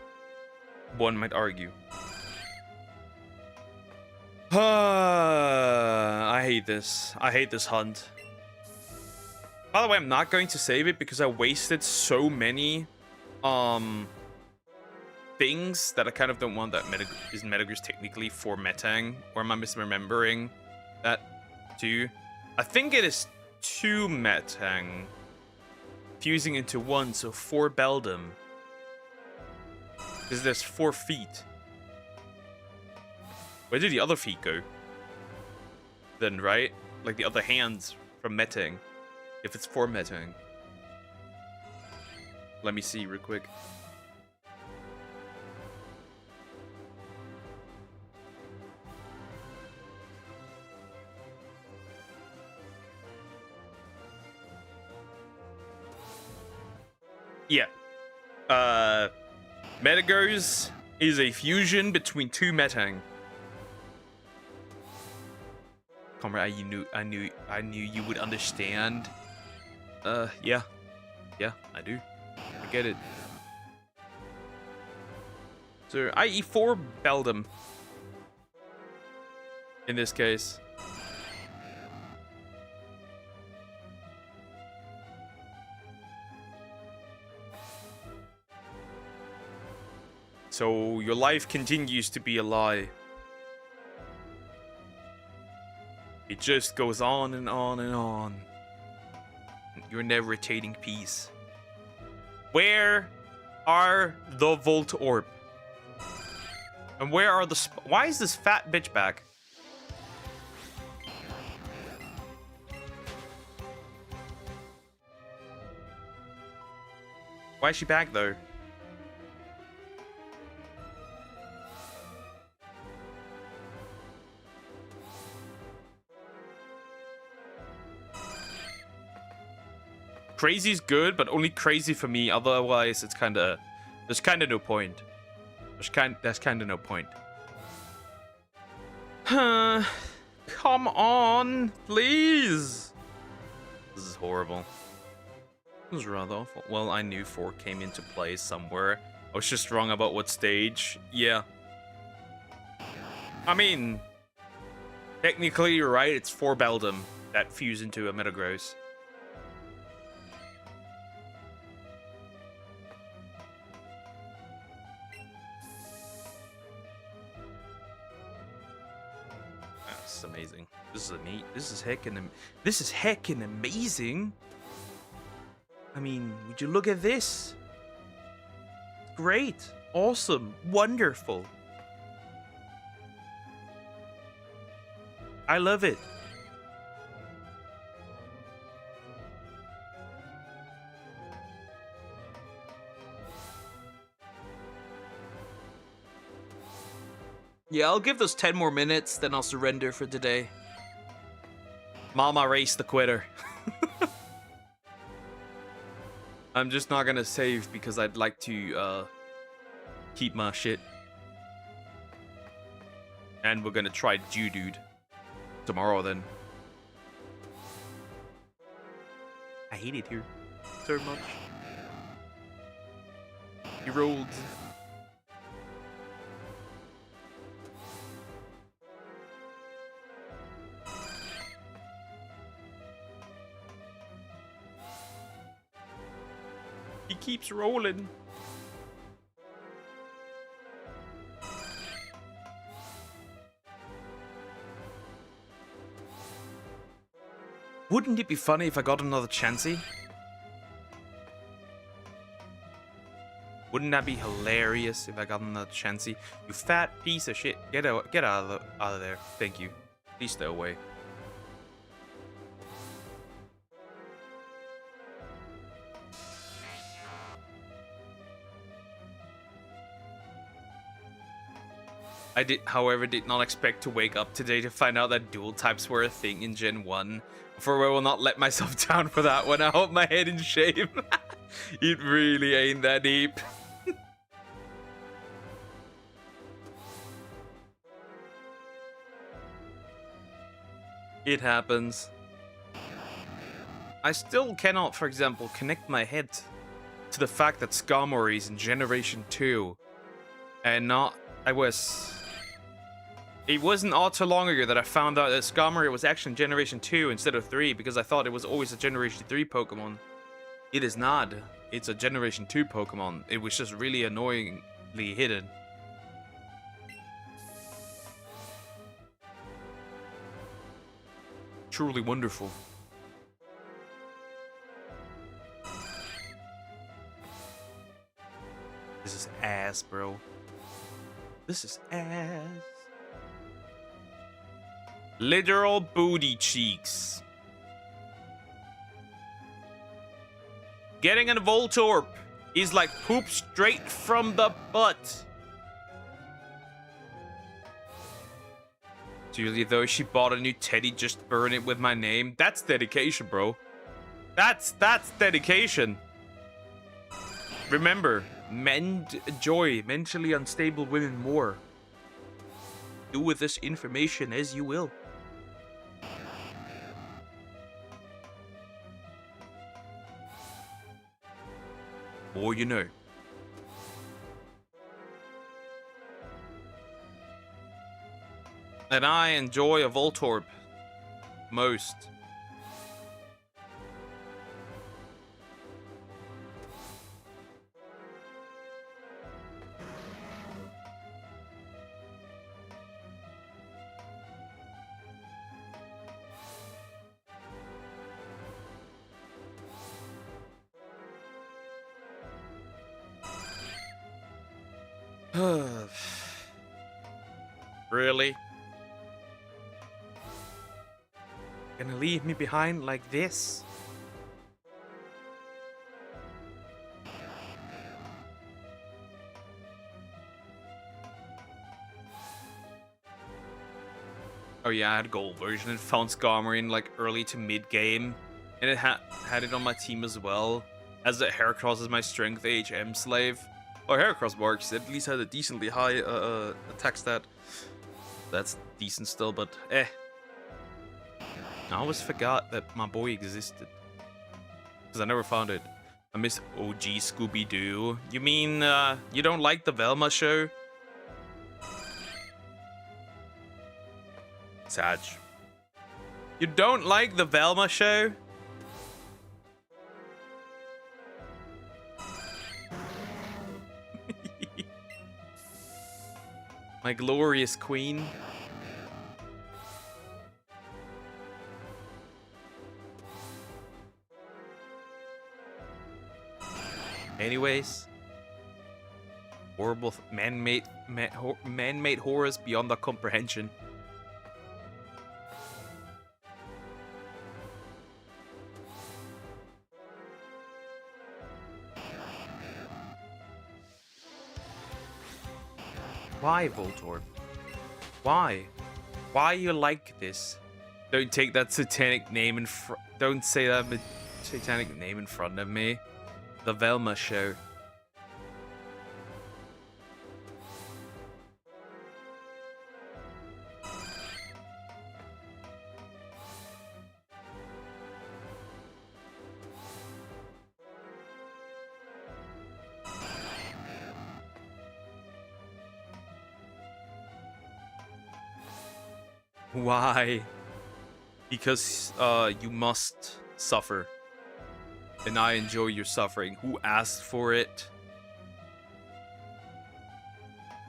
One might argue. I hate this. I hate this hunt. By the way, I'm not going to save it because I wasted so many things that I kind of don't want. That is Metagross technically for Metang, or am I misremembering that too? I think it is 2 Metang fusing into 1, so 4 Beldum. Because there's 4 feet. Where did the other feet go? Then, right? Like the other hands from Metang. If it's for Metang. Let me see real quick. Yeah. Metagross is a fusion between two Metang. Comrade, I knew you would understand. Yeah. Yeah, I do. I get it. So, IE4 Beldum. In this case. So, your life continues to be a lie. It just goes on and on and on. You're never attaining peace. Where are the Volt Orb? And where are the... Why is this fat bitch back? Why is she back, though? Crazy's good, but only crazy for me. Otherwise, it's kind of... There's kind of no point. There's kind of no point. Huh. Come on, please. This is horrible. This is rather awful. Well, I knew 4 came into play somewhere. I was just wrong about what stage. Yeah. I mean, technically you're right. It's 4 Beldum that fuse into a Metagross. That's amazing. This is neat. This is heckin' amazing. I mean, would you look at this? Great. Awesome. Wonderful. I love it. Yeah, I'll give this 10 more minutes, then I'll surrender for today. Mama race the quitter. I'm just not gonna save because I'd like to keep my shit. And we're gonna try Geodude tomorrow then. I hate it here so much. He rolled. He keeps rolling. Wouldn't it be funny if I got another Chansey? Wouldn't that be hilarious if I got another Chansey? You fat piece of shit. Get out of there. Thank you. Please stay away. I however, did not expect to wake up today to find out that dual types were a thing in Gen 1. For I will not let myself down for that one. I hold my head in shame. It really ain't that deep. It happens. I still cannot, for example, connect my head to the fact that Skarmory is in Generation 2. And not... It wasn't all too long ago that I found out that Skarmory was actually in Generation 2 instead of 3 because I thought it was always a Generation 3 Pokemon. It is not. It's a Generation 2 Pokemon. It was just really annoyingly hidden. Truly wonderful. This is ass, bro. This is ass. Literal booty cheeks. Getting a Voltorb is like poop straight from the butt. Seriously though, she bought a new teddy just to burn it with my name. That's dedication, bro. That's dedication. Remember, men enjoy mentally unstable women more. Do with this information as you will. More you know. And I enjoy a Voltorb most. Really? Gonna leave me behind like this? Oh yeah, I had a gold version and found Skarmory like early to mid game, and it had it on my team as well, as a Heracross as my strength HM slave. Oh, Heracross works. It at least had a decently high attack stat. That's decent still, but eh. I always forgot that my boy existed. Because I never found it. I miss OG Scooby-Doo. You mean, you don't like the Velma show? Sag. You don't like the Velma show? My glorious queen. Anyways, horrible man-made horrors beyond the comprehension. Why, Voltorb? Why? Why you like this? Don't take that satanic name in front. Don't say that satanic name in front of me. The Velma show. Why? Because you must suffer. And I enjoy your suffering. Who asked for it?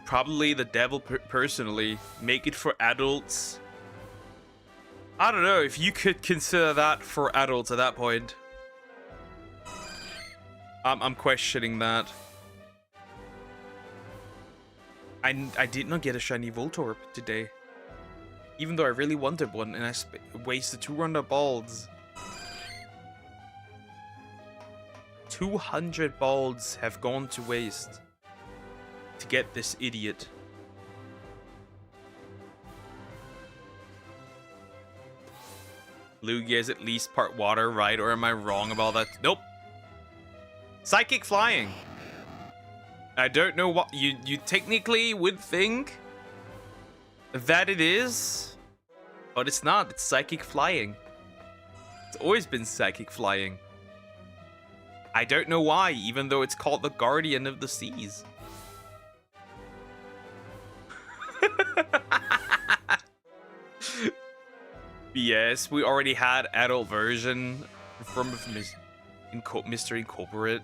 Probably the devil personally. Make it for adults. I don't know if you could consider that for adults at that point. I'm questioning that. I did not get a shiny Voltorb today. Even though I really wanted one and I wasted 200 balls. 200 balls have gone to waste to get this idiot. Lugia is at least part water, right? Or am I wrong about that? Nope. Psychic flying. I don't know what you technically would think that it is, but it's not. It's psychic flying. It's always been psychic flying. I don't know why, even though it's called the Guardian of the Seas. Yes, we already had adult version from Mr. Incorporate.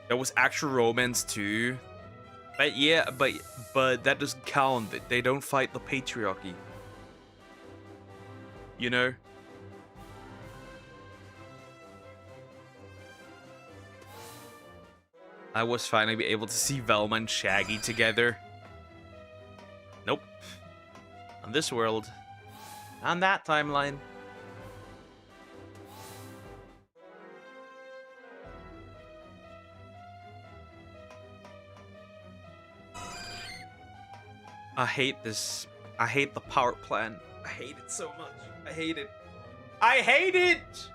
There was actual romance too. But yeah, but that doesn't count. They don't fight the patriarchy. You know? I was finally able to see Velma and Shaggy together. Nope. On this world. On that timeline. I hate this. I hate the power plant. I hate it so much. I hate it. I hate it!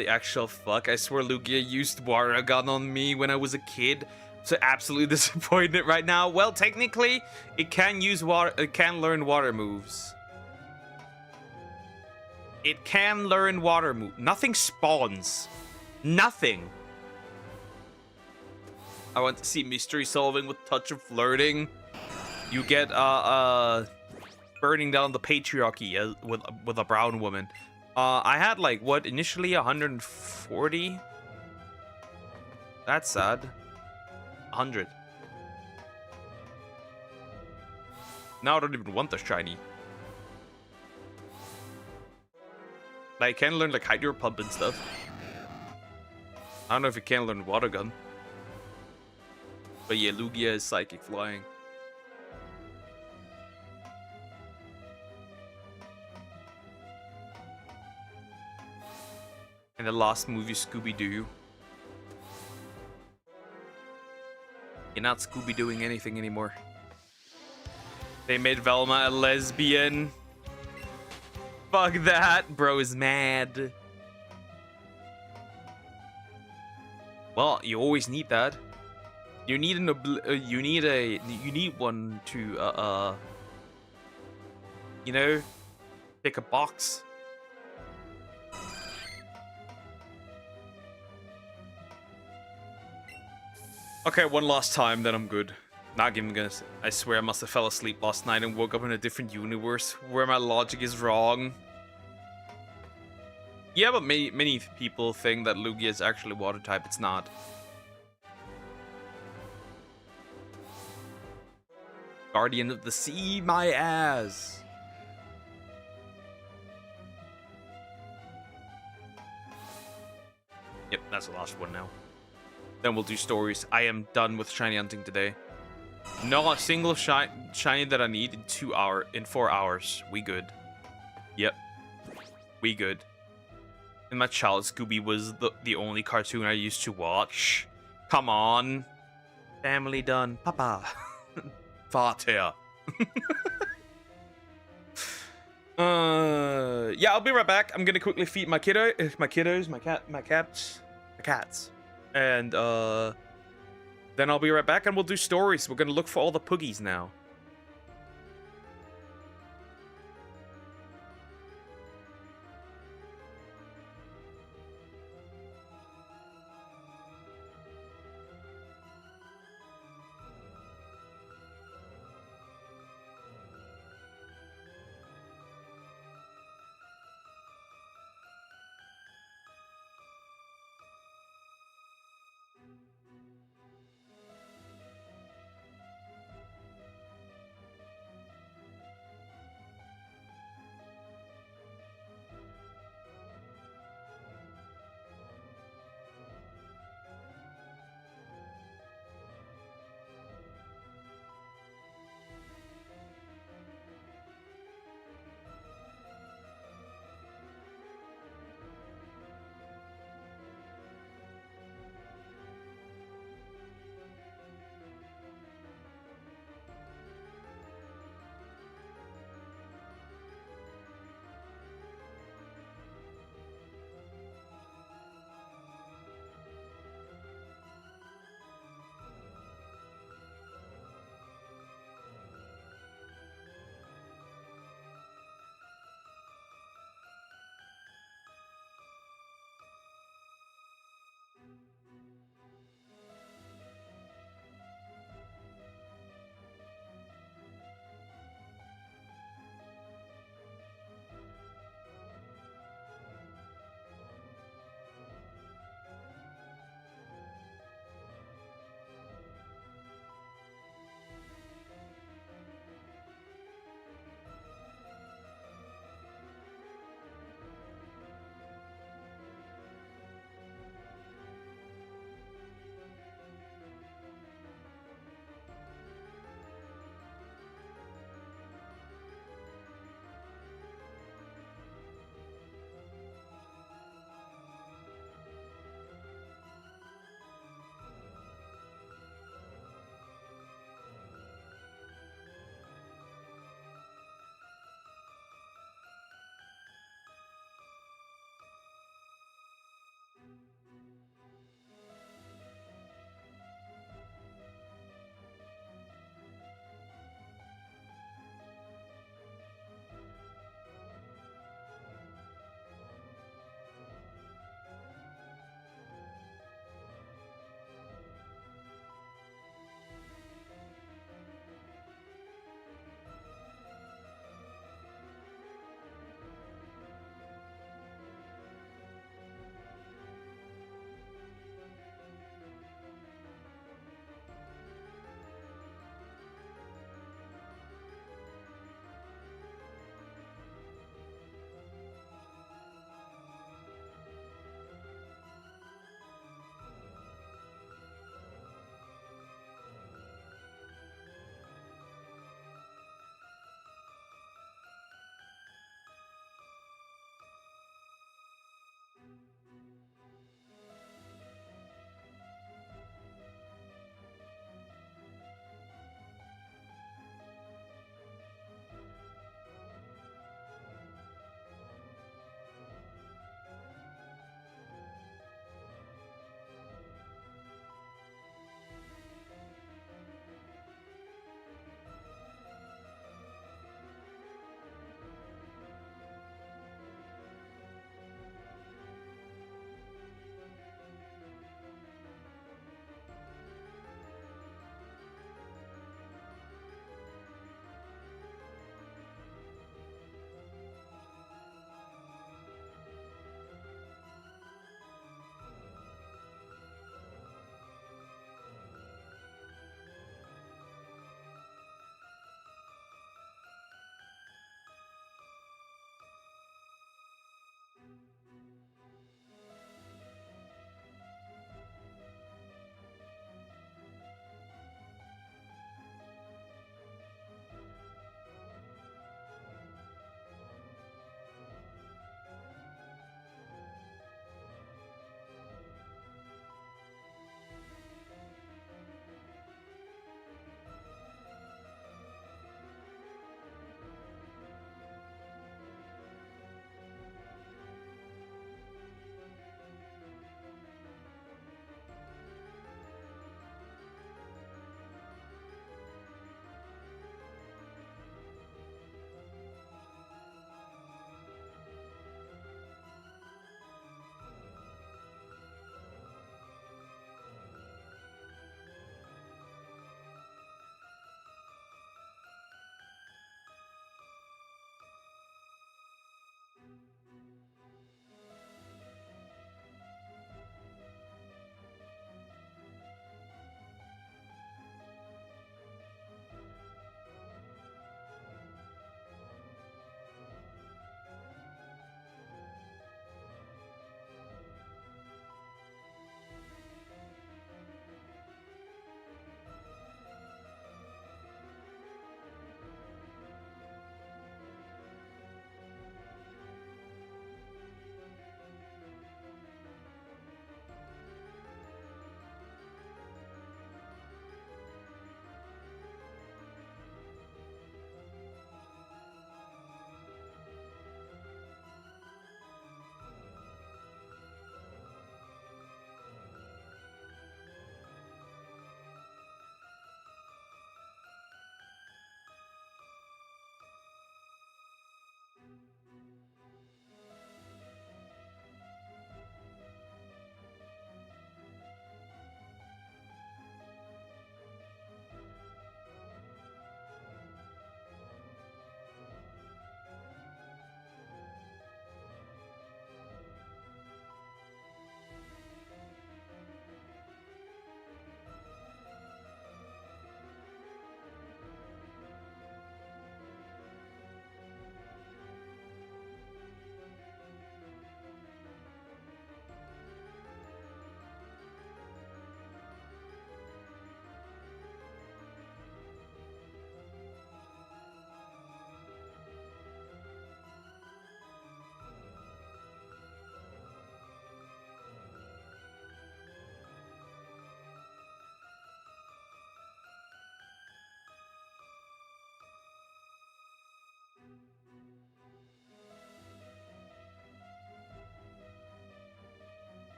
the actual fuck? I swear Lugia used water gun on me when I was a kid. So absolutely disappointed right now. Well, technically, it can use water. It can learn water moves. It can learn water move. Nothing spawns. Nothing. I want to see mystery solving with touch of flirting. You get burning down the patriarchy with a brown woman. I had like what initially 140. That's sad. 100. Now I don't even want the shiny. Like, I can learn like Hydro Pump and stuff. I don't know if it can learn Water Gun. But yeah, Lugia is Psychic Flying. And the last movie, Scooby-Doo. You're not Scooby-Dooing anything anymore. They made Velma a lesbian. Fuck that, bro is mad. Well, you always need that. You need you need one to you know, pick a box. Okay, one last time, then I'm good. Not even gonna. I swear I must have fell asleep last night and woke up in a different universe where my logic is wrong. Yeah, but many people think that Lugia is actually water type. It's not. Guardian of the Sea, my ass. Yep, that's the last one now. Then we'll do stories. I am done with shiny hunting today. Not a single shiny that I need in 4 hours. We good. Yep. We good. In my childhood, Scooby was the only cartoon I used to watch. Come on. Family done. Papa. Vater. Yeah, I'll be right back. I'm gonna quickly feed my cats. And then I'll be right back and we'll do stories. We're gonna look for all the poogies now.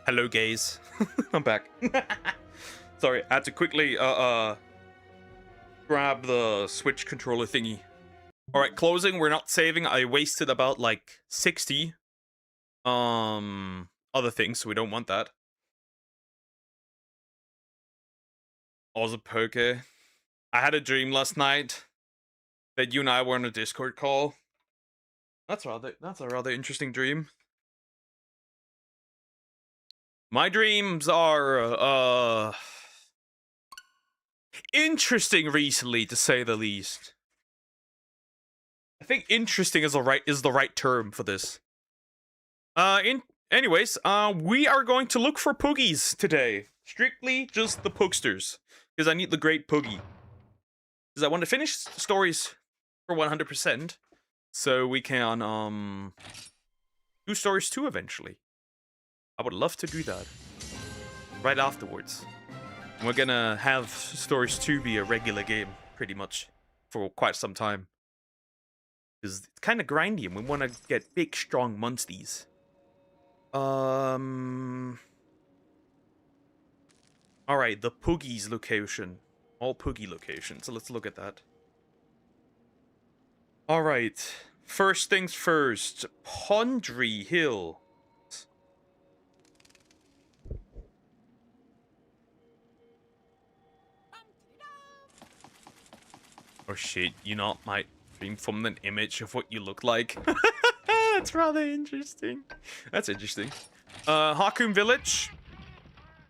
Hello, gays. I'm back. Sorry, I had to quickly grab the Switch controller thingy. All right, closing. We're not saving. I wasted about like 60 other things, so we don't want that. Also, Poke. I had a dream last night that you and I were on a Discord call. That's a rather interesting dream. My dreams are interesting recently, to say the least. I think interesting is the right term for this. Anyways, we are going to look for Poogies today. Strictly just the Pooksters, because I need the great Poogie. Because I want to finish stories for 100%, so we can do stories 2 eventually. I would love to do that right afterwards. And we're gonna have stories 2 be a regular game, pretty much, for quite some time. Because it's kind of grindy, and we want to get big, strong monsties. Alright, the Poogies location. All Poogie locations, so let's look at that. Alright, first things first. Pondry Hill. Oh shit, you not might stream from an image of what you look like. That's rather interesting. That's interesting. Hakun Village.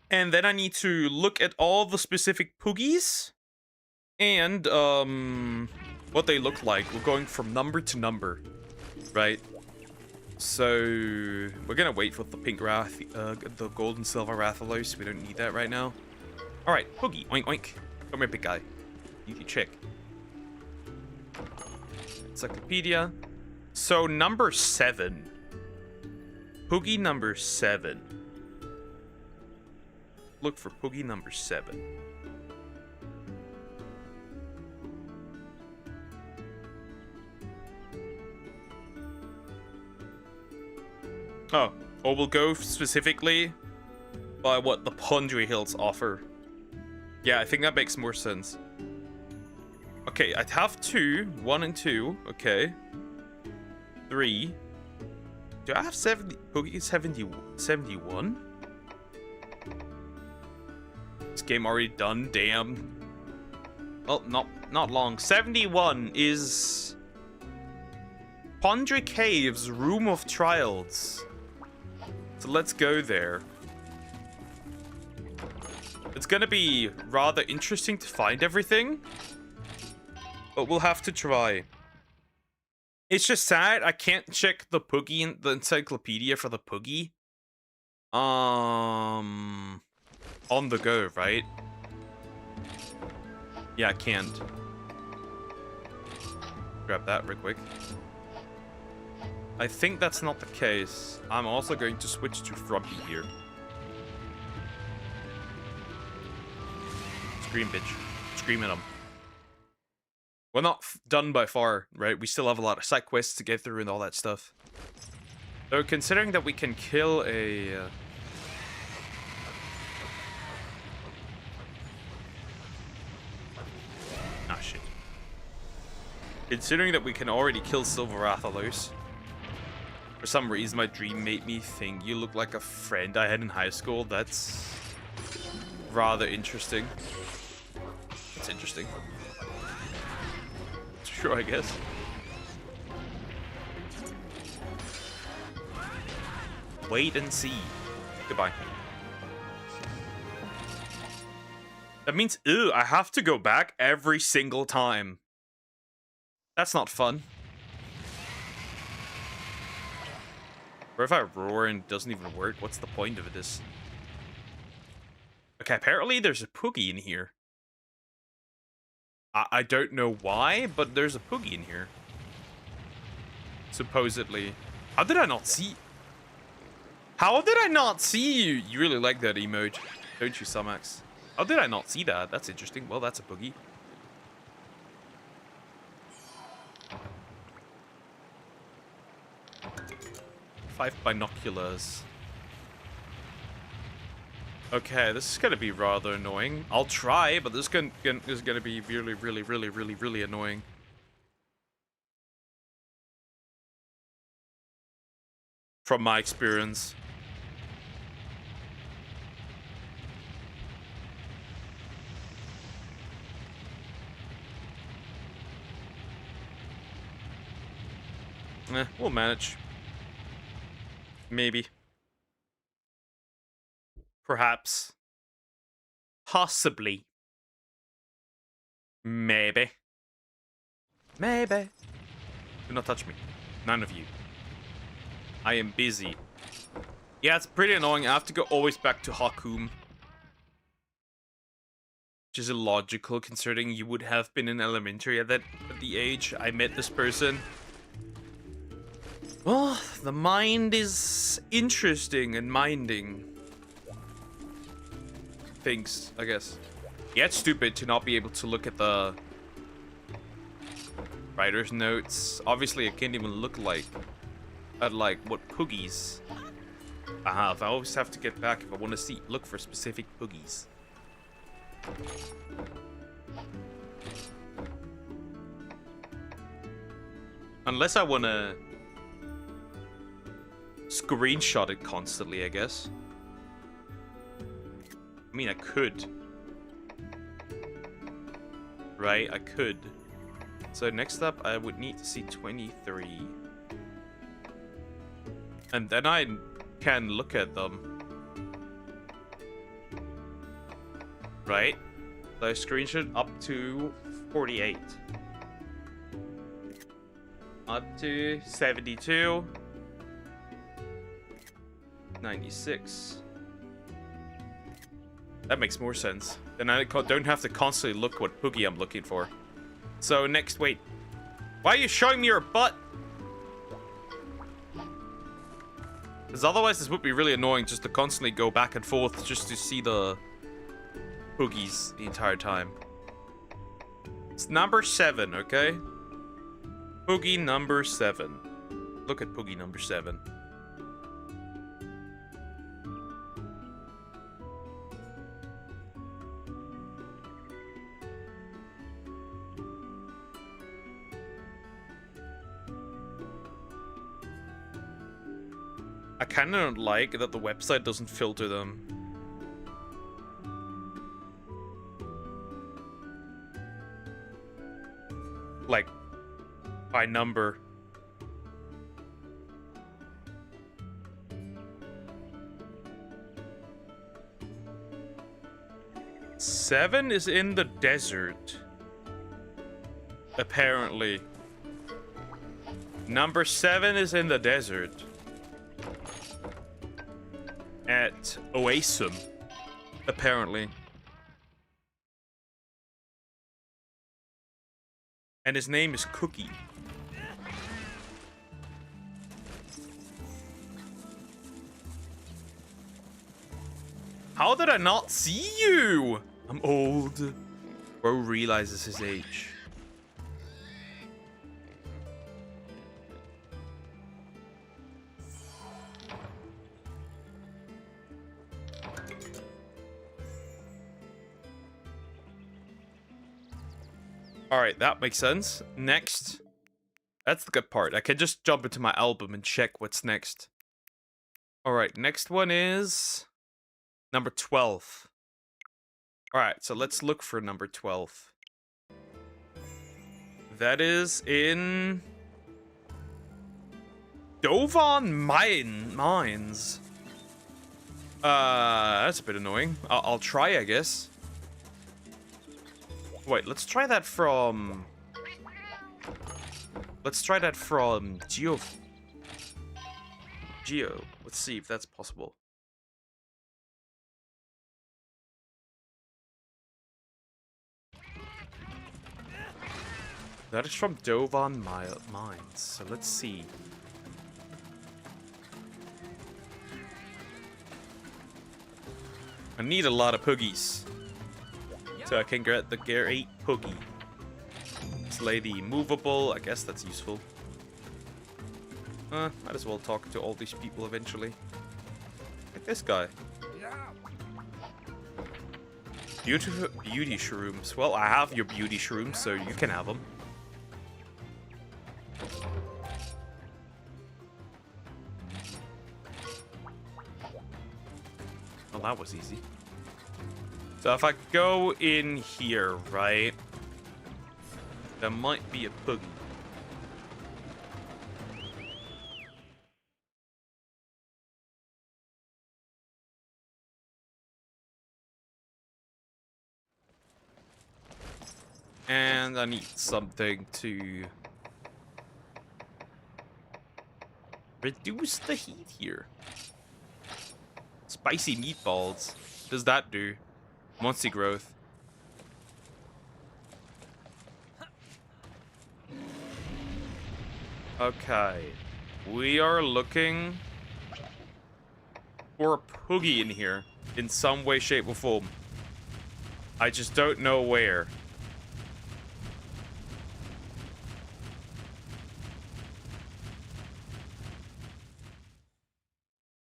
And then I need to look at all the specific Poogies. And, what they look like. We're going from number to number. Right? So, we're gonna wait for the pink Wrath, the gold and silver Rathalos. We don't need that right now. Alright, Poogie. Oink, oink. Come here, big guy. You can check. Encyclopedia. So, number 7. Poogie number 7. Look for Poogie number 7. Oh, or we'll go specifically by what the Pondry Hills offer. Yeah, I think that makes more sense. Okay, I have 2. 1 and 2. Okay. 3. Do I have 70? Poogie 71? This game already done? Damn. Well, not long. 71 is Pondry Caves Room of Trials. So let's go there. It's gonna be rather interesting to find everything, but we'll have to try. It's just sad I can't check the Poogie, the encyclopedia for the Poogie. On the go, right? Yeah, I can't. Grab that real quick. I think that's not the case. I'm also going to switch to Frumpy here. Scream, bitch. Scream at him. We're not done by far, right? We still have a lot of side quests to get through and all that stuff. So considering that we can kill a... Ah, shit. Considering that we can already kill Silver Rathalos. For some reason, my dream made me think you look like a friend I had in high school. That's rather interesting. That's interesting. Sure, I guess. Wait and see. Goodbye. That means, ew, I have to go back every single time. That's not fun. Or if I roar and it doesn't even work, what's the point of this? Okay, apparently there's a Poogie in here. I don't know why, but there's a Poogie in here. Supposedly. How did I not see? How did I not see you? You really like that emoji, don't you, Sumax? How did I not see that? That's interesting. Well, that's a Poogie. Five binoculars. Okay, this is gonna be rather annoying. I'll try, but this is gonna be really, really, really, really, really annoying. From my experience. We'll manage. Maybe. Perhaps. Possibly. Maybe. Maybe. Do not touch me. None of you. I am busy. Yeah, it's pretty annoying. I have to go always back to Hakum. Which is illogical considering you would have been in elementary at the age I met this person. Well, the mind is interesting and minding things, I guess. Yeah, it's stupid to not be able to look at the writer's notes. Obviously, I can't even look at what poogies I have. I always have to get back if I want to look for specific poogies. Unless I want to screenshot it constantly, I guess. I mean, I could. Right, I could. So next up, I would need to see 23. And then I can look at them. Right? So I screenshot up to 48. Up to 72. 96. That makes more sense. Then I don't have to constantly look what poogie I'm looking for. So next, wait. Why are you showing me your butt? Because otherwise this would be really annoying just to constantly go back and forth just to see the poogies the entire time. It's number 7, okay? Poogie number 7. Look at poogie number 7. I kind of don't like that the website doesn't filter them. Like, by number. Seven is in the desert. Apparently. Number 7 is in the desert. At Oasim, apparently. And his name is Cookie. How did I not see you? I'm old. Bro realizes his age. Alright, that makes sense. Next. That's the good part. I can just jump into my album and check what's next. Alright, next one is number 12. Alright, so let's look for number 12. That is in Dovan Mines. That's a bit annoying. I'll try, I guess. Wait, let's try that from... Let's try that from Geo. Let's see if that's possible. That is from Dovan Mines. So let's see. I need a lot of poogies. So I can get the Gear 8 Poogie. This lady movable, I guess that's useful. Might as well talk to all these people eventually. Like this guy. Beautiful beauty shrooms. Well, I have your beauty shrooms, so you can have them. Well, that was easy. So if I go in here, right, there might be a puggy. And I need something to reduce the heat here. Spicy meatballs. What does that do? Monster growth. Okay. We are looking for a puggy in here in some way, shape, or form. I just don't know where.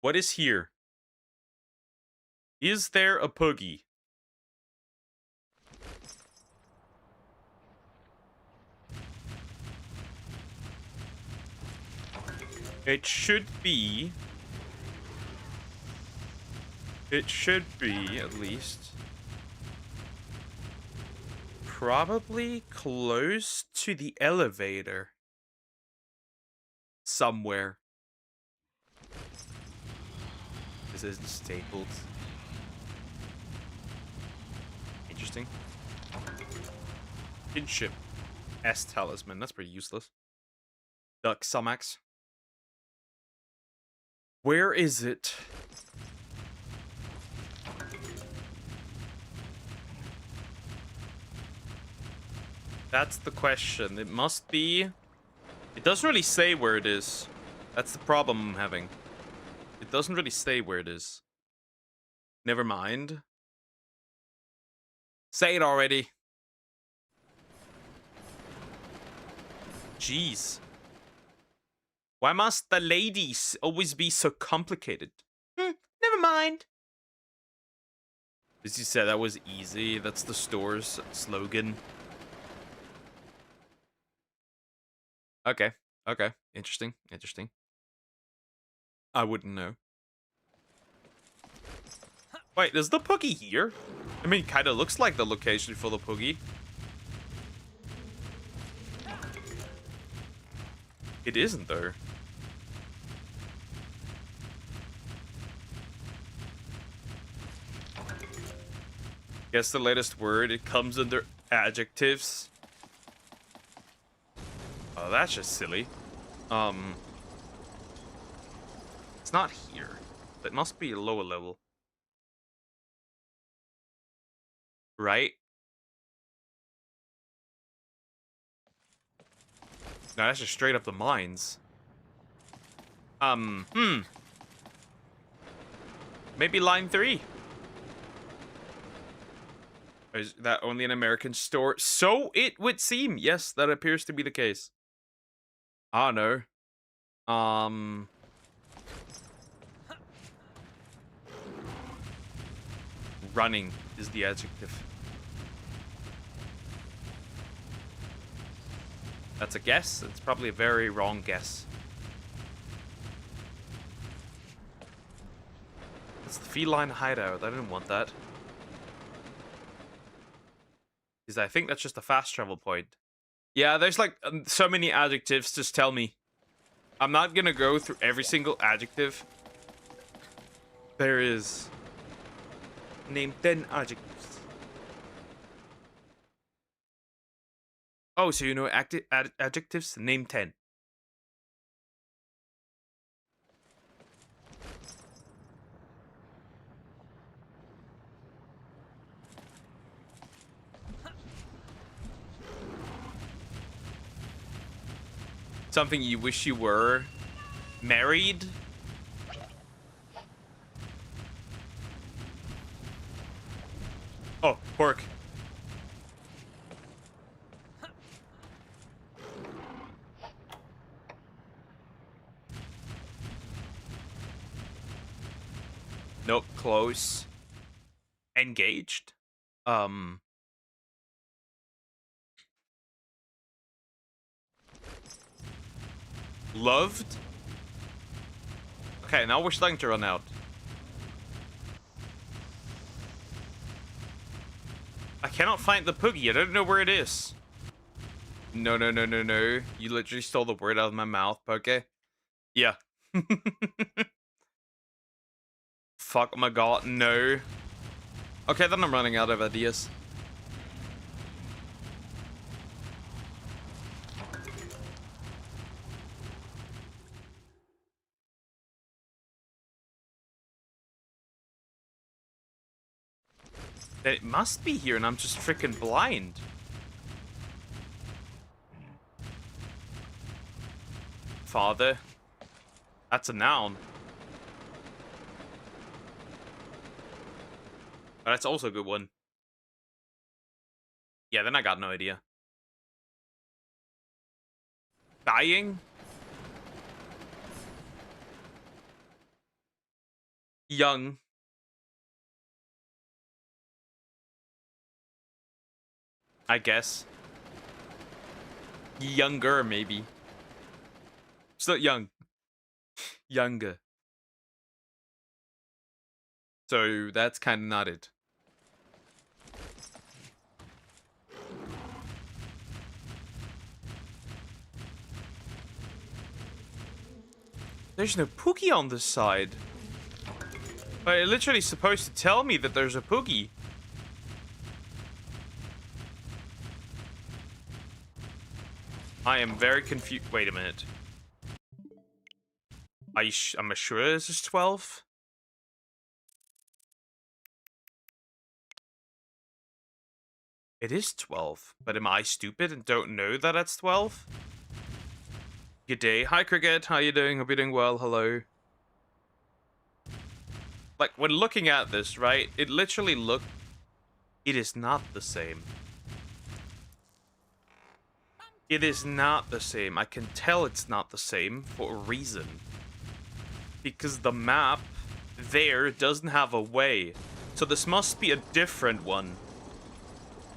What is here? Is there a puggy? It should be. It should be, at least. Probably close to the elevator. Somewhere. This isn't stapled. Interesting. Kinship. S talisman. That's pretty useless. Duck Sumax. Where is it? That's the question. It must be. It doesn't really say where it is. That's the problem I'm having. It doesn't really say where it is. Never mind. Say it already. Jeez. Why must the ladies always be so complicated? Never mind. As you said, that was easy. That's the store's slogan. Okay. Okay. Interesting. Interesting. I wouldn't know. Wait, is the puggy here? I mean, kind of looks like the location for the puggy. It isn't, though. Guess the latest word, it comes under adjectives. Oh, that's just silly. It's not here. It must be a lower level. Right? No, that's just straight up the mines. Maybe line 3. Is that only an American store? So it would seem. Yes, that appears to be the case. I don't know. Running is the adjective. That's a guess. It's probably a very wrong guess. It's the feline hideout. I didn't want that. Because I think that's just a fast travel point. Yeah, there's like so many adjectives. Just tell me. I'm not gonna go through every single adjective. There is. Name 10 adjectives. Oh, so you know adjectives? Name 10. Something you wish you were. Married. Oh, pork. Nope, close. Engaged. Loved? Okay, now we're starting to run out. I cannot find the Poogie. I don't know where it is. No, no, no, no, no. You literally stole the word out of my mouth, Poke. Yeah. Fuck my god, no. Okay, then I'm running out of ideas. It must be here and I'm just freaking blind. Father. That's a noun. But that's also a good one. Yeah, then I got no idea. Dying? Young. I guess. Younger, maybe. Still young. Younger. So that's kind of not it. There's no Poogie on this side. But it's literally supposed to tell me that there's a Poogie. I am very confused. Wait a minute. I'm sure this is 12? It is 12. But am I stupid and don't know that it's 12? Good day. Hi, Cricket. How you doing? Hope you're doing well. Hello. Like, when looking at this, right? It literally It is not the same. It is not the same. I can tell it's not the same for a reason. Because the map there doesn't have a way. So this must be a different one.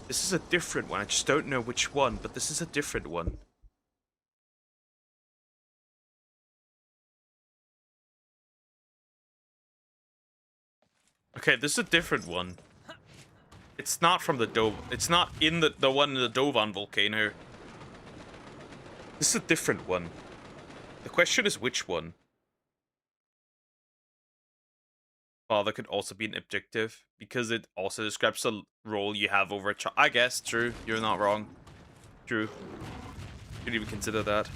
This is a different one. I just don't know which one, but this is a different one. Okay, this is a different one. It's not from the Dove. It's not in the one in the Dovan volcano. This is a different one. The question is which one. Father could also be an objective because it also describes the role you have over a child. I guess, true. You're not wrong. True. Didn't even consider that.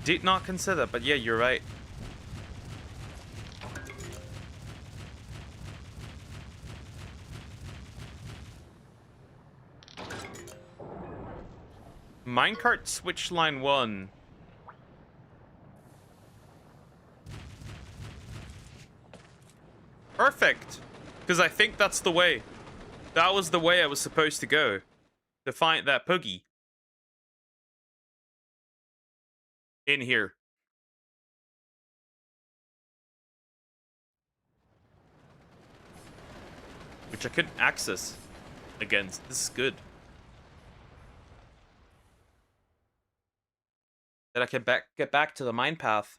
Did not consider, but yeah, you're right. Minecart switch line 1. Perfect. Because I think that's the way. That was the way I was supposed to go. To find that Poogie. In here. Which I couldn't access against. This is good. That I can get back to the mine path.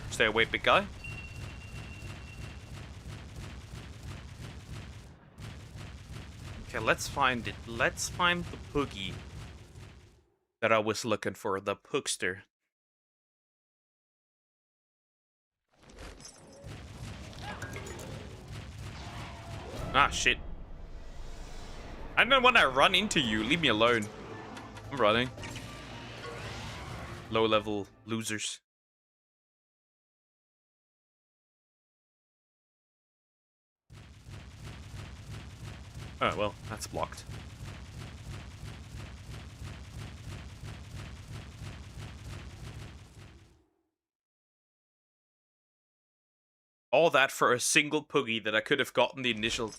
Stay away, big guy. Okay, let's find it. Let's find the Poogie that I was looking for, the Pookster. Ah, shit. I don't want to run into you. Leave me alone. I'm running. Low-level losers. Oh, well, that's blocked. All that for a single Poogie that I could have gotten the initial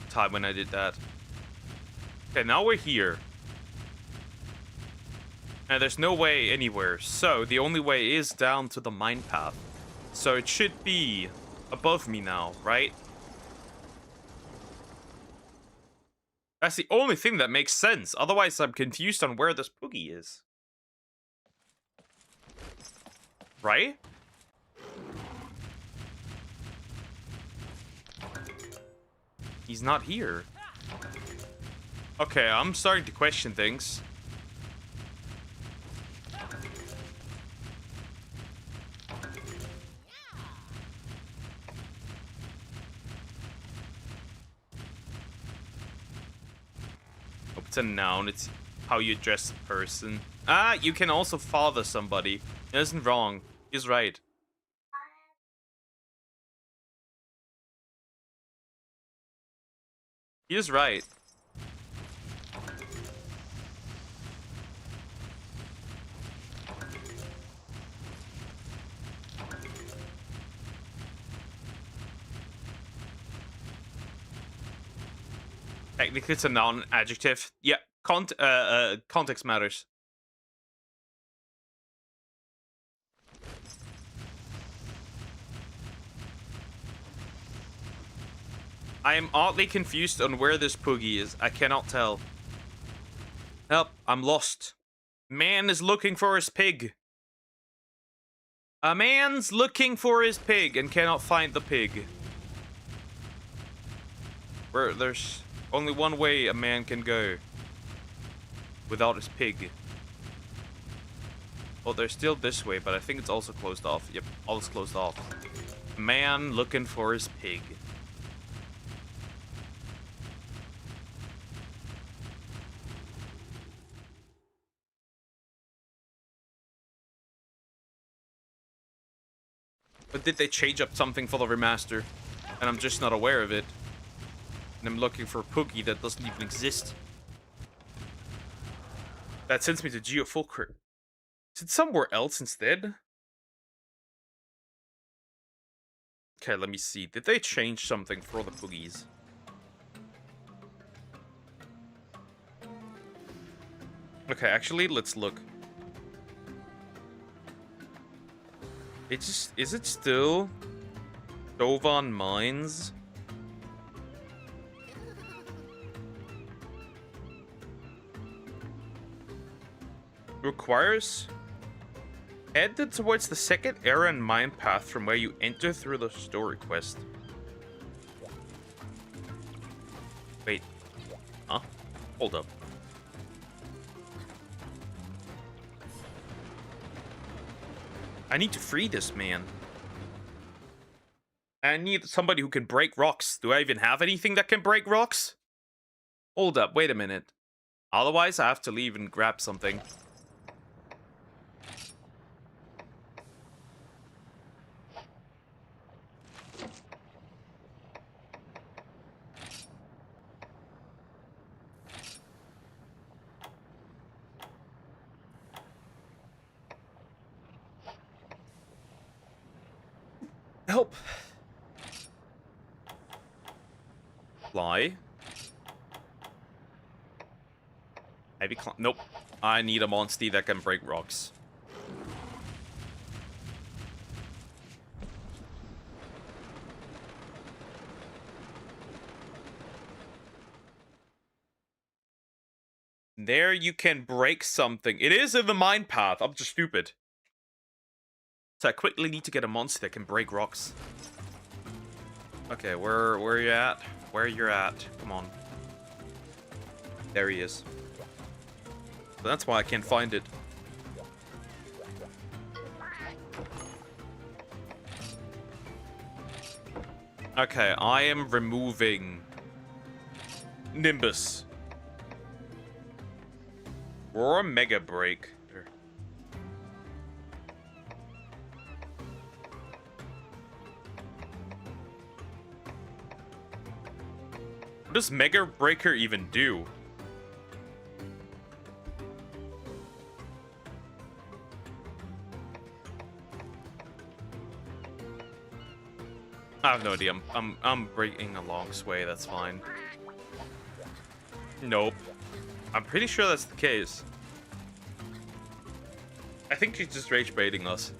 time when I did that. Okay, now we're here. And there's no way anywhere. So the only way is down to the mine path. So it should be above me now, right? That's the only thing that makes sense. Otherwise, I'm confused on where this Poogie is. Right? He's not here. Okay, I'm starting to question things. Oh, it's a noun. It's how you address a person. Ah, you can also father somebody. It isn't wrong. He's right. He is right. Technically, it's a noun adjective. Yeah, context matters. I am oddly confused on where this Poogie is. I cannot tell. Help, I'm lost. Man is looking for his pig. A man's looking for his pig and cannot find the pig. Where there's only one way a man can go without his pig. Well, there's still this way, but I think it's also closed off. Yep, all is closed off. Man looking for his pig. But did they change up something for the remaster? And I'm just not aware of it. And I'm looking for a Poogie that doesn't even exist. That sends me to Geofulcrum. Is it somewhere else instead? Okay, let me see. Did they change something for the Poogies? Okay, actually, let's look. It just... Is it still... Dovan Mines? Requires... Headed towards the second area and mine path from where you enter through the story quest. Wait. Huh? Hold up. I need to free this man. I need somebody who can break rocks. Do I even have anything that can break rocks? Hold up, wait a minute. Otherwise, I have to leave and grab something. Help. Fly. Maybe nope. I need a monster that can break rocks. There you can break something. It is in the mine path. I'm just stupid. So I quickly need to get a monster that can break rocks. Okay, where are you at? Where you're at? Come on. There he is. So that's why I can't find it. Okay, I am removing Nimbus. Or a Mega Break. What does Mega Breaker even do? have no idea. I'm breaking a long sway. That's fine. Nope. I'm pretty sure that's the case. I think she's just rage baiting us.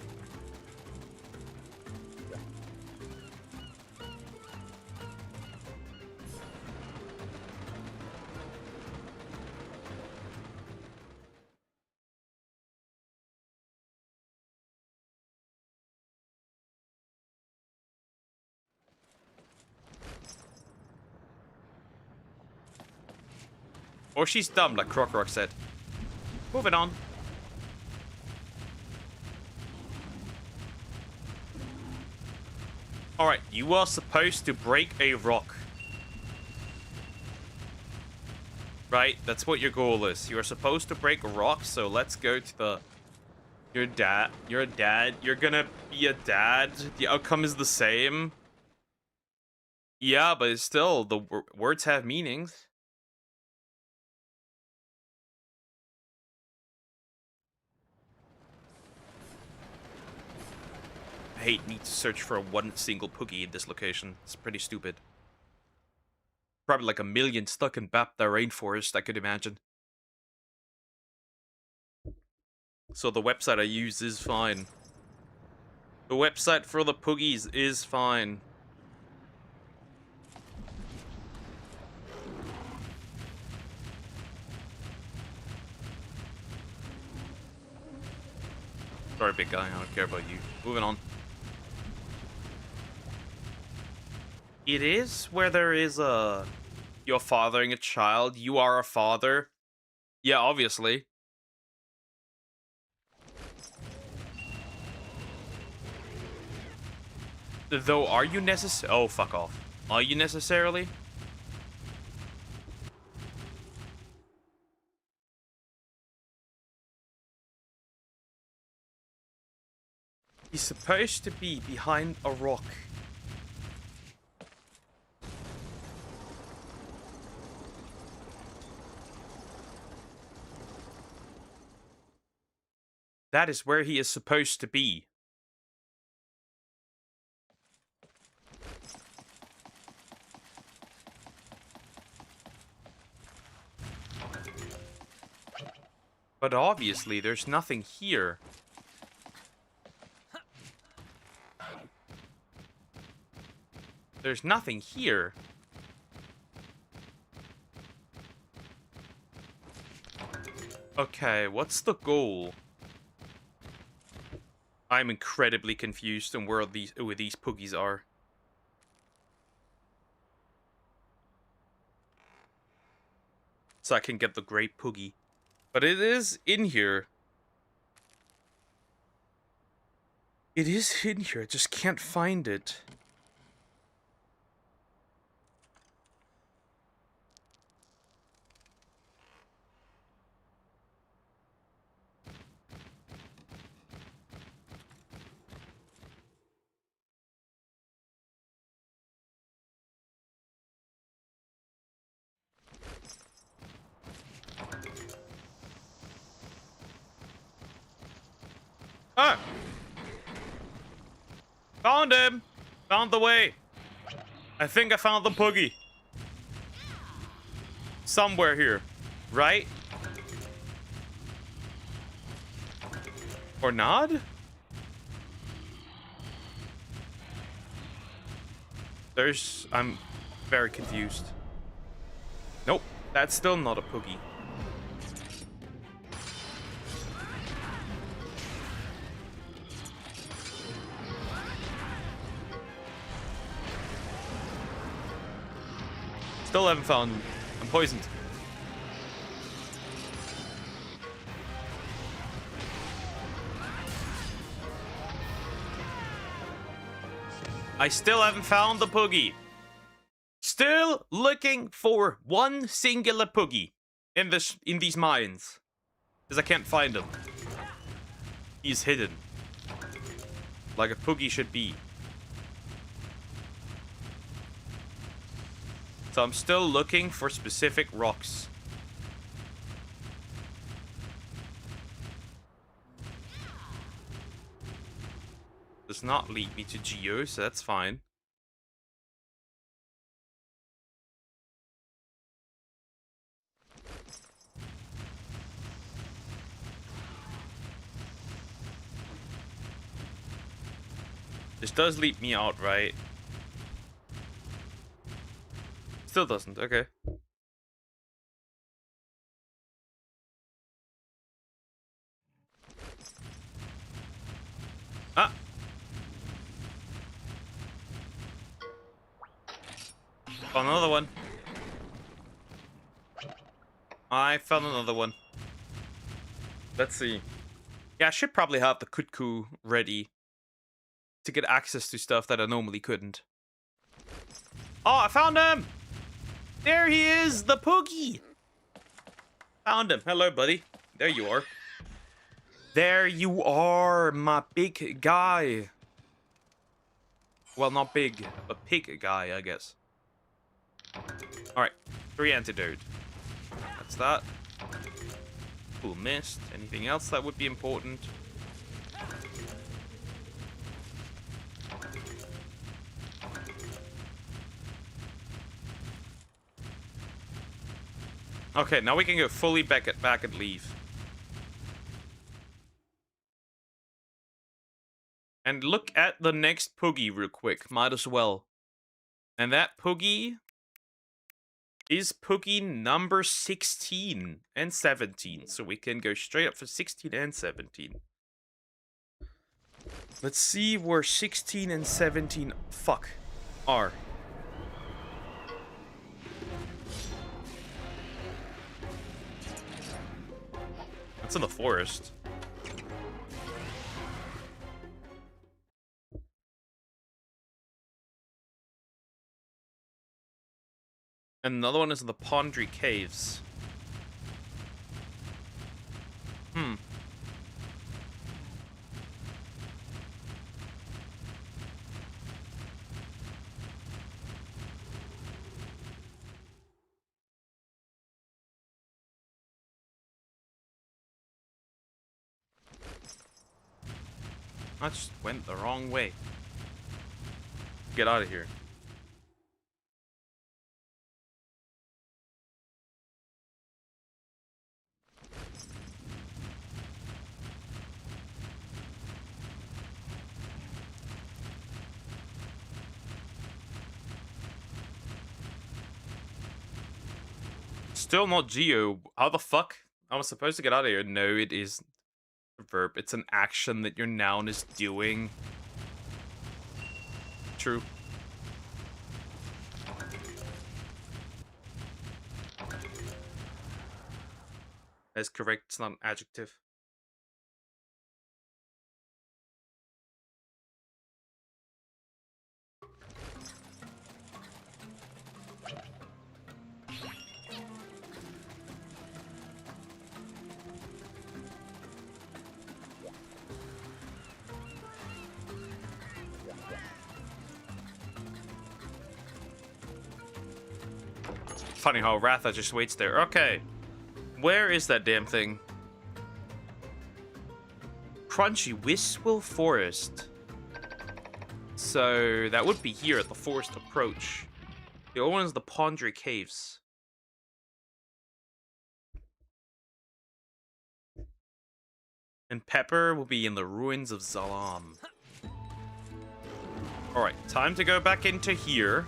Or she's dumb, like Croc said. Moving on. Alright, you are supposed to break a rock. Right? That's what your goal is. You are supposed to break a rock, so let's go to the... You're a dad. You're gonna be a dad. The outcome is the same. Yeah, but it's still, the words have meanings. I hate need to search for one single Poogie in this location. It's pretty stupid. Probably like a million stuck in Bapta rainforest, I could imagine. So the website I use is fine. The website for the Poogies is fine. Sorry, big guy, I don't care about you. Moving on. It is where there is a... You're fathering a child. You are a father. Yeah, obviously. Though, are you necessarily... Oh, fuck off. Are you necessarily? He's supposed to be behind a rock. That is where he is supposed to be. But obviously, there's nothing here. There's nothing here. Okay, what's the goal? I'm incredibly confused on where these Poogies are. So I can get the great Poogie. But it is in here. It is in here, I just can't find it. Ah! Found him! Found the way! I think I found the Poogie. Somewhere here. Right? Or not? I'm very confused. Nope, that's still not a Poogie. Still haven't found... I'm poisoned. I still haven't found the Poogie. Still looking for one singular Poogie in these mines. Because I can't find him. He's hidden. Like a Poogie should be. So I'm still looking for specific rocks. Does not lead me to Geo, so that's fine. This does leap me out, right? Still doesn't. Okay. Ah. Found another one. I found another one. Let's see. Yeah, I should probably have the Kutku ready to get access to stuff that I normally couldn't. Oh, I found him! There he is, the Poogie! Found him. Hello, buddy. There you are. There you are, my big guy. Well, not big, but pig guy, I guess. Alright, 3 antidote. That's that. Cool mist. Anything else that would be important? Okay, now we can go fully back and leave. And look at the next Poogie real quick. Might as well. And that Poogie is Poogie number 16 and 17. So we can go straight up for 16 and 17. Let's see where 16 and 17 are. That's in the forest. And another one is in the Pondry Caves. I just went the wrong way. Get out of here. Still not Geo. How the fuck? I was supposed to get out of here. No, it is a verb. It's an action that your noun is doing. True. That's correct. It's not an adjective. Funny how Ratha just waits there. Okay. Where is that damn thing? Crunchy Wistful Forest. So that would be here at the forest approach. The other one is the Pondry Caves. And Pepper will be in the ruins of Zalam. Alright, time to go back into here.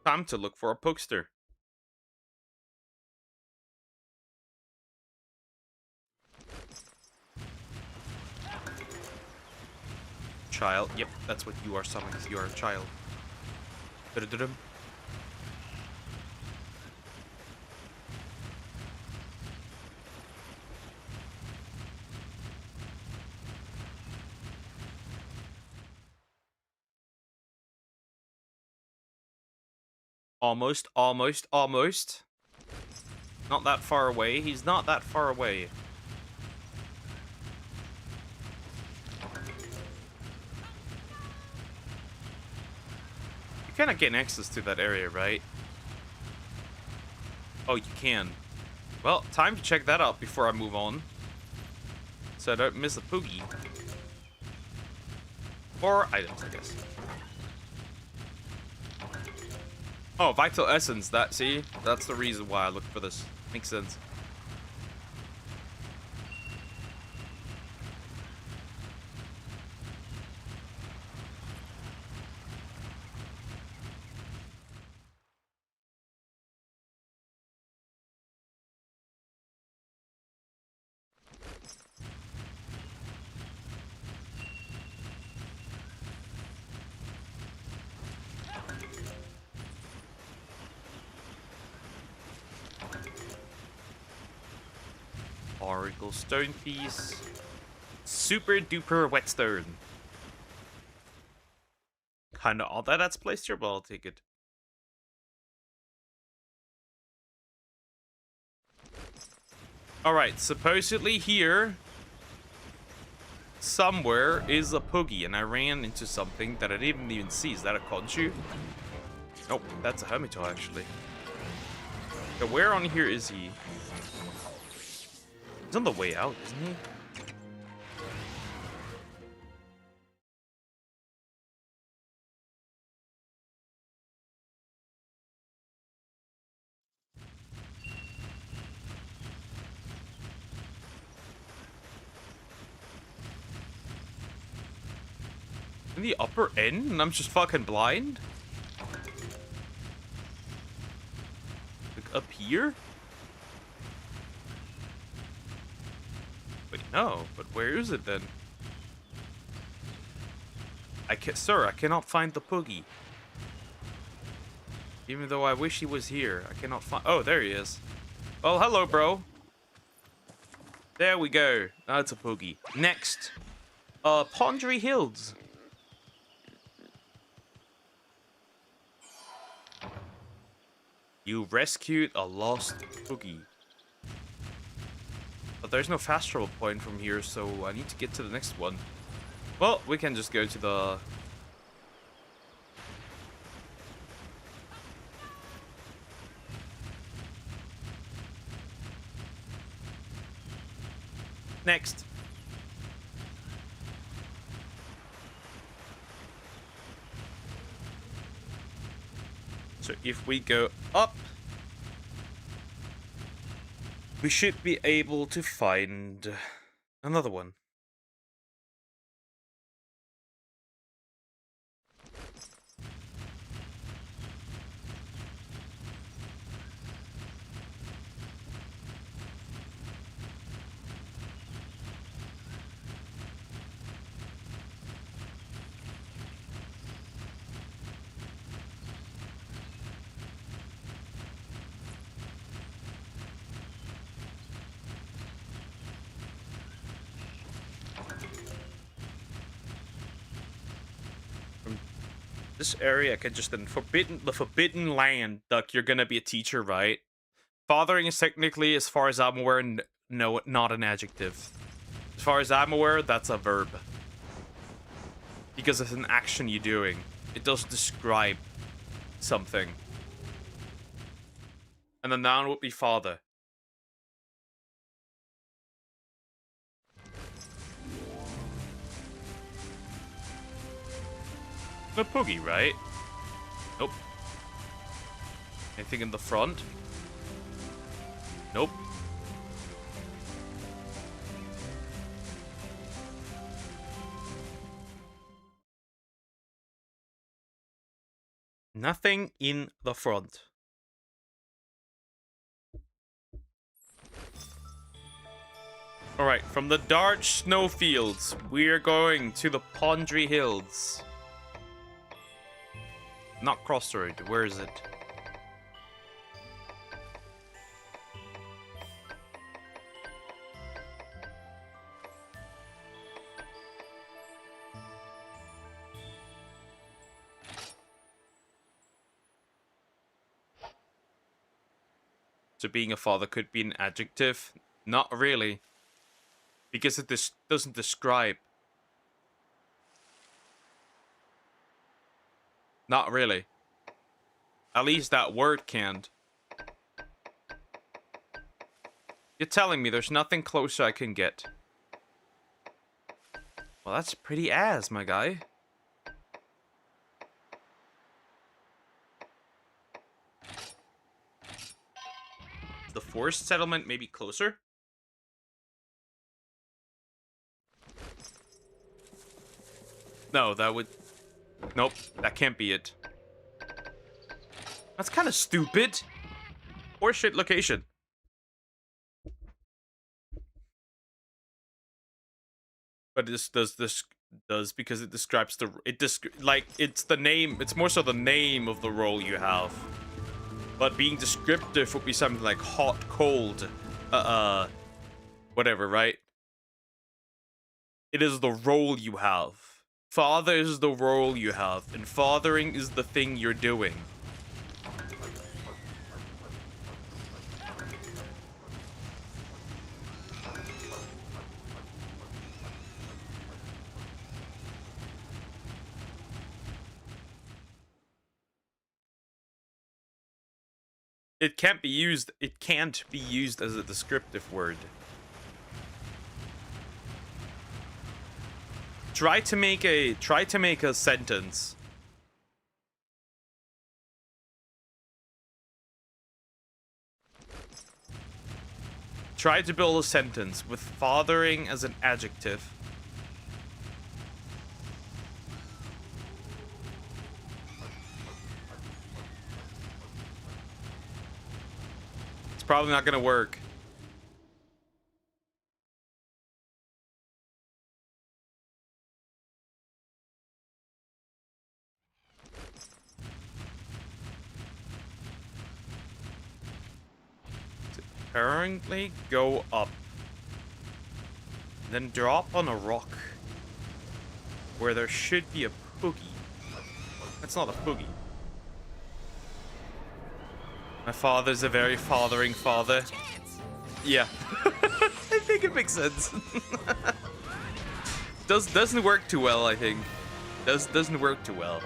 Time to look for a Pokester. Child. Yep, that's what you are summoned. You are a child. Da-da-da-dum. Almost, almost, almost. Not that far away. He's not that far away. You cannot get access to that area, right? Oh, you can. Well, time to check that out before I move on. So I don't miss a Poogie. Or items, I guess. Oh, Vital Essence. See? That's the reason why I looked for this. Makes sense. Oracle Stone Piece. Super duper whetstone. Kinda odd that that's placed here, but I'll take it. Alright, supposedly here somewhere is a Poogie, and I ran into something that I didn't even see. Is that a Conchu? Nope, that's a Hermito actually. So where on here is he? He's on the way out, isn't he? In the upper end, and I'm just fucking blind? Like up here? Wait, no, but where is it then? Sir, I cannot find the Poogie. Even though I wish he was here, I cannot find. Oh, there he is. Well, hello, bro. There we go. Now it's a Poogie. Next, Pondry Hills. You rescued a lost Poogie. But there's no fast travel point from here, so I need to get to the next one. Well, we can just go to the... Next. So if we go up, we should be able to find another one. This area I can just then the forbidden land. Duck, you're gonna be a teacher, right? Fathering is technically, as far as I'm aware, no, not an adjective. As far as I'm aware, that's a verb. Because it's an action you're doing. It does describe something. And the noun would be father. No Poogie, right? Nope. Anything in the front? Nope. Nothing in the front. Alright, from the Dark Snowfields, we're going to the Pondry Hills. Not Crossroad, where is it? So being a father could be an adjective? Not really. Because it doesn't describe. Not really. At least that word can't. You're telling me there's nothing closer I can get. Well, that's pretty ass, my guy. The forest settlement may be closer. No, that would... Nope, that can't be it. That's kind of stupid. Horseshit location. But this does because it describes the like it's the name. It's more so the name of the role you have. But being descriptive would be something like hot, cold, Whatever, right? It is the role you have. Father is the role you have, and fathering is the thing you're doing. It can't be used as a descriptive word. Try to make a sentence. Try to build a sentence with fathering as an adjective. It's probably not gonna work. Apparently go up. Then drop on a rock. Where there should be a poogie. That's not a poogie. My father's a very fathering father. Yeah. I think it makes sense. Doesn't work too well, I think. Doesn't work too well.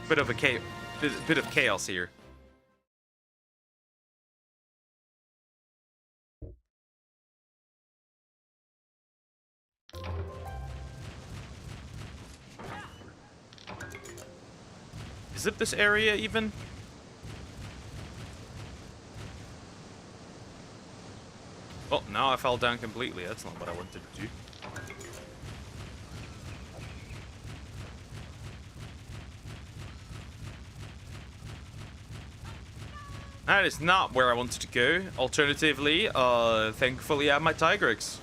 Bit of chaos here. Is it this area even? Oh, now I fell down completely. That's not what I wanted to do. That is not where I wanted to go. Alternatively, thankfully I have my Tigrex.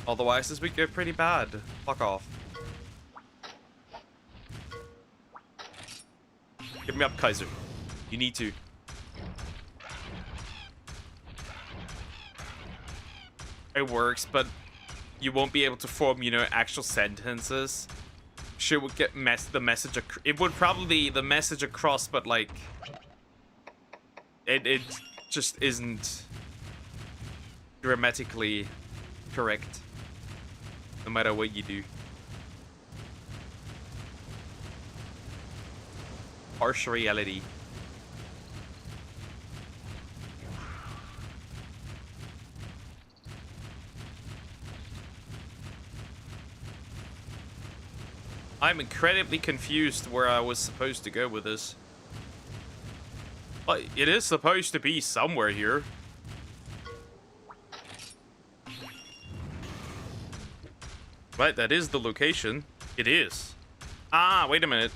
Otherwise, this would go pretty bad. Fuck off. Give me up, Kaiser. You need to. It works, but you won't be able to form, you know, actual sentences. Sure, would get the message. It would probably the message across, but like, it just isn't grammatically correct, no matter what you do. Harsh reality. I'm incredibly confused where I was supposed to go with this. It is supposed to be somewhere here. Right, that is the location. It is. Ah, wait a minute.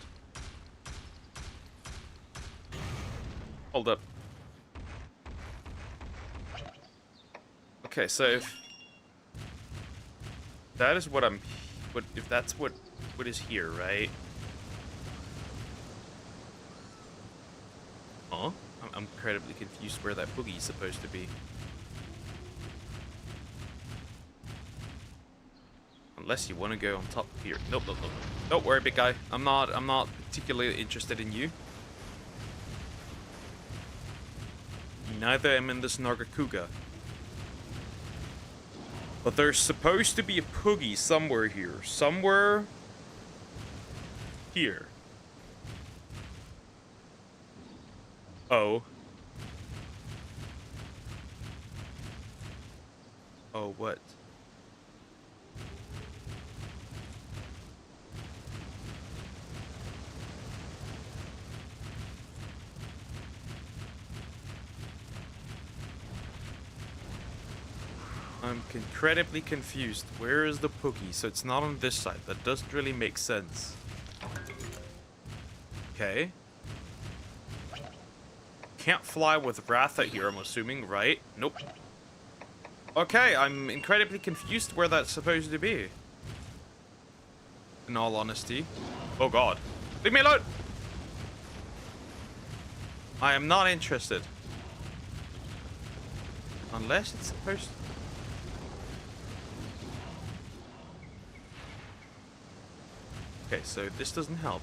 Hold up. Okay, so if that is what if that's what is here, right? Huh? I'm incredibly confused where that boogie's supposed to be. Unless you want to go on top here. Nope, nope, nope. Don't worry, big guy. I'm not particularly interested in you. Neither am in this Nargacuga. But there's supposed to be a poogie somewhere here. Somewhere here. Oh. Oh, what? I'm incredibly confused. Where is the poogie? So it's not on this side. That doesn't really make sense. Okay. Can't fly with Ratha here, I'm assuming, right? Nope. Okay, I'm incredibly confused where that's supposed to be. In all honesty. Oh god. Leave me alone! I am not interested. Unless it's supposed to. Okay, so this doesn't help.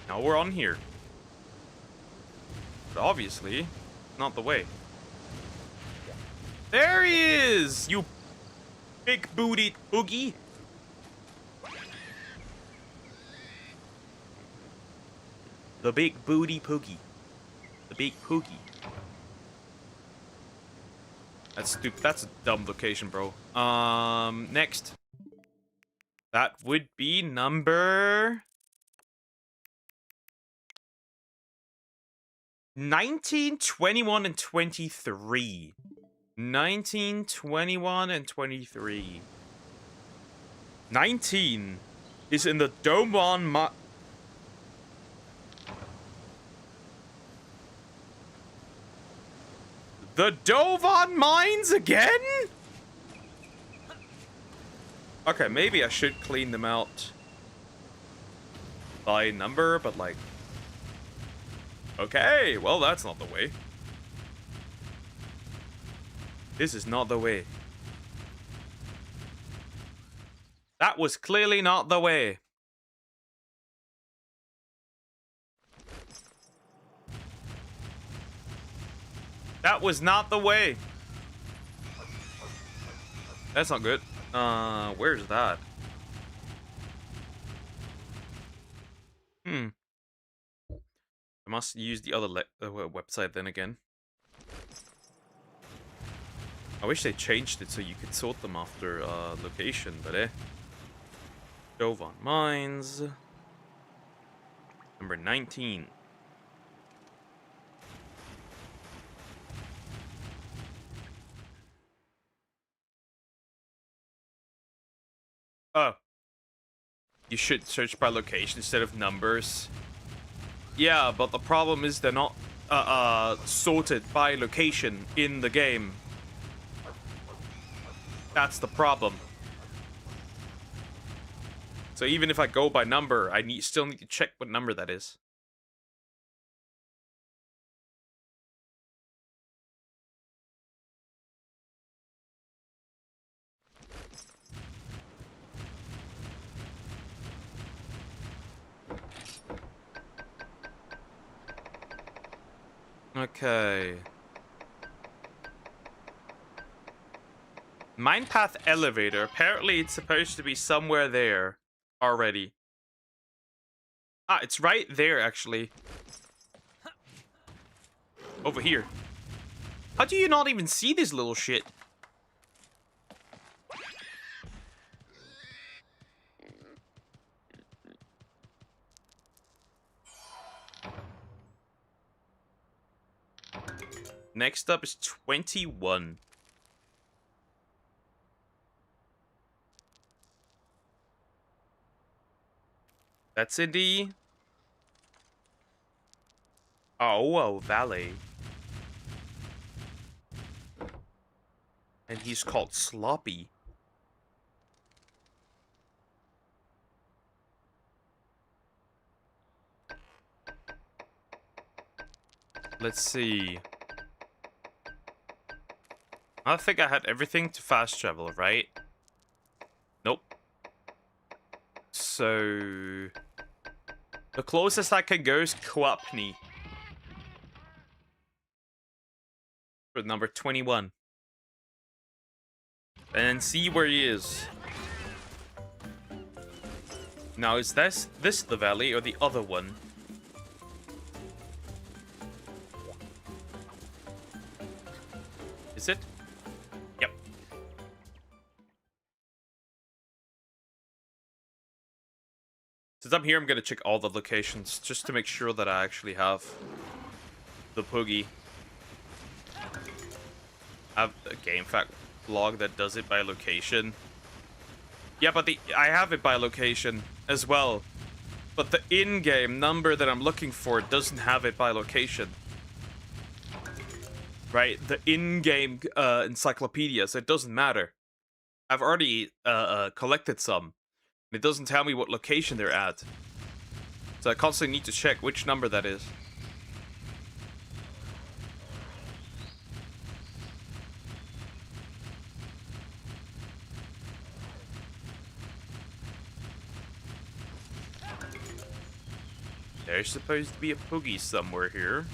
Now we're on here. But obviously, not the way. There he is! You big booty boogie. The big booty poogie. The big poogie. That's stupid. That's a dumb location, bro. Next. That would be number 19, 21, and 23. 19, 21, and 23. 19 is in the Domon The Dovon Mines again? Okay, maybe I should clean them out by number, but like... Okay, well, that's not the way. This is not the way. That was clearly not the way. That was not the way. That's not good. Where's that? I must use the other website then again. I wish they changed it so you could sort them after location, but Dovon Mines. Number 19. Oh. You should search by location instead of numbers. Yeah, but the problem is they're not sorted by location in the game. That's the problem. So even if I go by number, I still need to check what number that is. Okay. Mine path elevator. Apparently it's supposed to be somewhere there already. Ah, it's right there actually. Over here. How do you not even see this little shit? Next up is 21. That's in the Valley. And he's called Sloppy. Let's see. I think I had everything to fast travel, right? Nope. So... the closest I can go is Kwapni. For number 21. And see where he is. Now, is this the valley or the other one? Is it? Yep. Since I'm here, I'm gonna check all the locations just to make sure that I actually have the Poogie. I have a GameFAQ blog that does it by location. Yeah, but I have it by location as well. But the in-game number that I'm looking for doesn't have it by location. Right? The in-game encyclopedia, so it doesn't matter. I've already collected some. It doesn't tell me what location they're at. So I constantly need to check which number that is. There's supposed to be a Poogie somewhere here.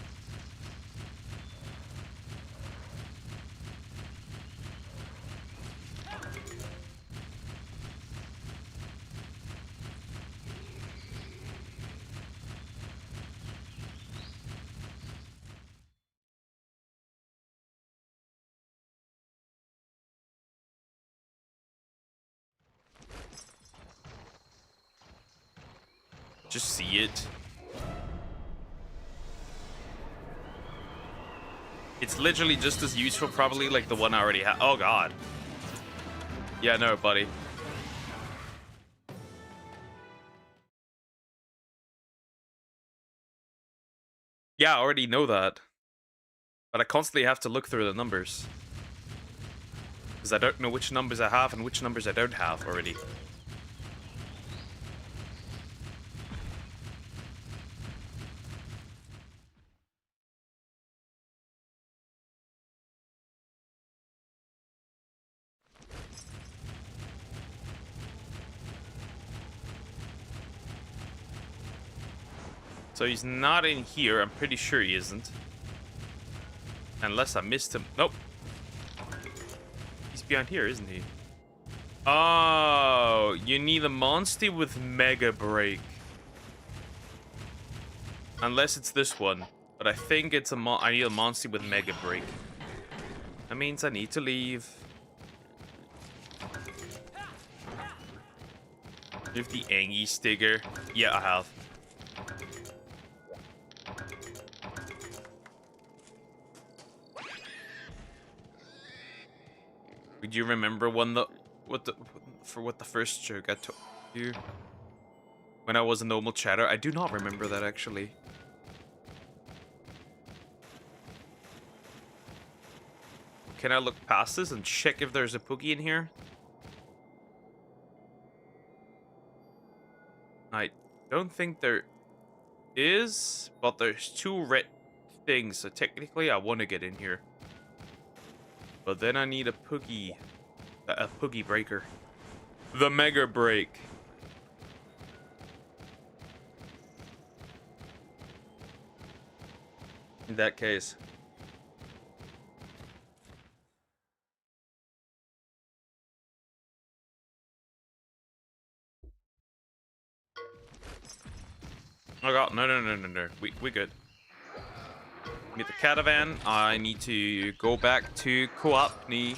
Just see it. It's literally just as useful, probably, like the one I already have. Oh, God. Yeah, no, buddy. Yeah, I already know that. But I constantly have to look through the numbers. Because I don't know which numbers I have and which numbers I don't have already. So he's not in here. I'm pretty sure he isn't. Unless I missed him. Nope. He's behind here, isn't he? Oh, you need a monster with Mega Break. Unless it's this one. But I think it's I need a monster with Mega Break. That means I need to leave. You have the Angie sticker. Yeah, I have. Do you remember what the first joke I told you when I was a normal chatter? I do not remember that actually. Can I look past this and check if there's a Poogie in here? I don't think there is, but there's two red things, so technically I want to get in here. But then I need a Poogie breaker. The Mega Break. In that case. Oh god, no. We good. Meet the caravan. I need to go back to Coopney.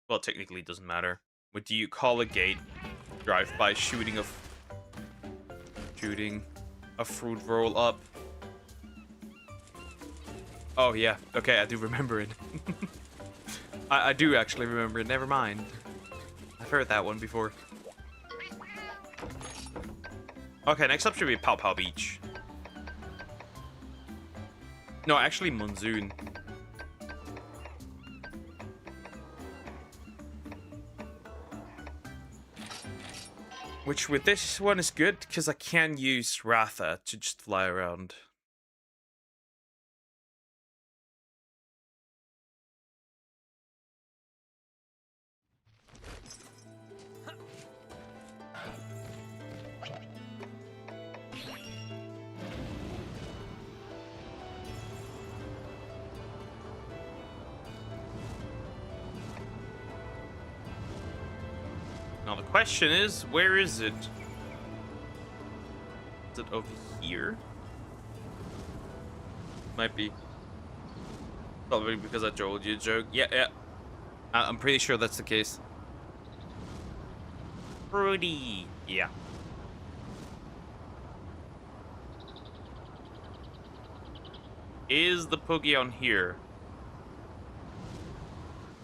Well, technically it doesn't matter. What do you call a gate? Drive by shooting a fruit roll up. Oh yeah, okay, I do remember it. I do actually remember it. Never mind. I've heard that one before. Okay, next up should be Pow Pow Beach. No, actually Monsoon. Which with this one is good, because I can use Ratha to just fly around. Now the question is, where is it? Is it over here? Might be. Probably because I told you a joke. Yeah. I'm pretty sure that's the case. Fruity. Yeah. Is the Poogie on here?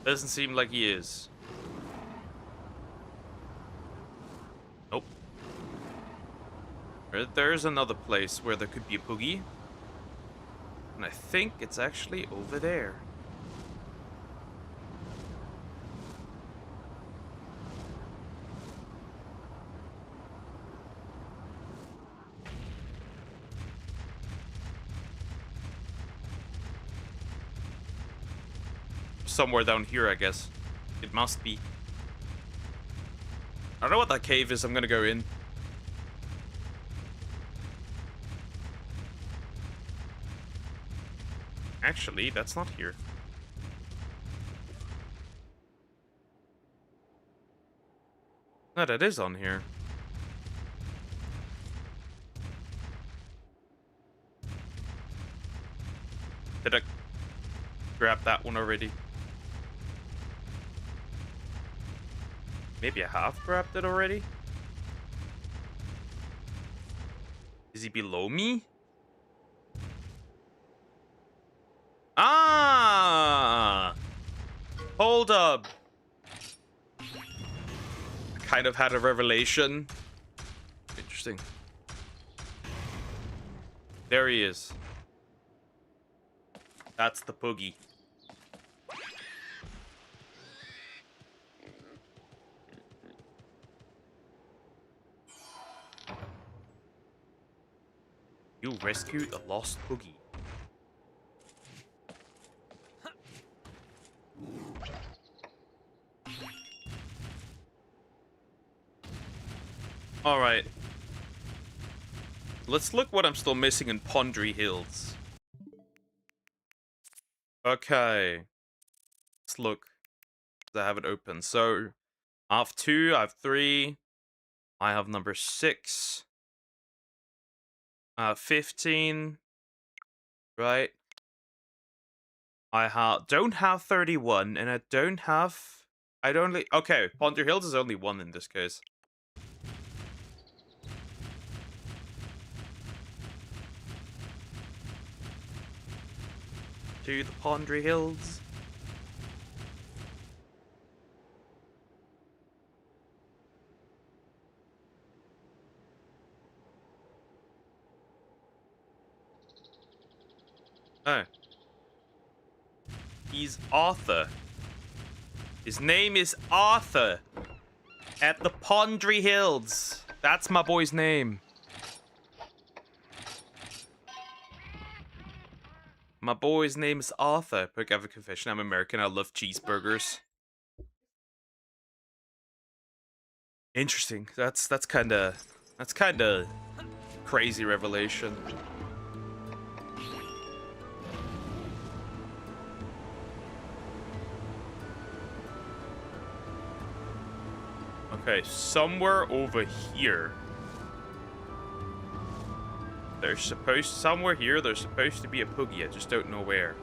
Doesn't seem like he is. Nope. There's another place where there could be a Poogie. And I think it's actually over there. somewhere down here, I guess. It must be. I don't know what that cave is. I'm gonna go in. Actually, that's not here. No, that is on here. Did I grab that one already? Maybe I have grabbed it already? Is he below me? Ah! Hold up. I kind of had a revelation. Interesting. There he is. That's the Poogie. You rescued a lost Poogie. Alright. Let's look what I'm still missing in Pondry Hills. Okay. Let's look. I have it open. So, I have 2, I have 3. I have number 6. 15. Right. Don't have 31, and I don't have... Okay, Ponder Hills is only 1 in this case. To the Pondry Hills. Oh. He's Arthur. His name is Arthur. At the Pondry Hills. That's my boy's name. My boy's name is Arthur. Quick, I have a confession. I'm American. I love cheeseburgers. Interesting. That's kind of crazy revelation. Okay, somewhere over here. Somewhere here, there's supposed to be a Poogie. I just don't know where.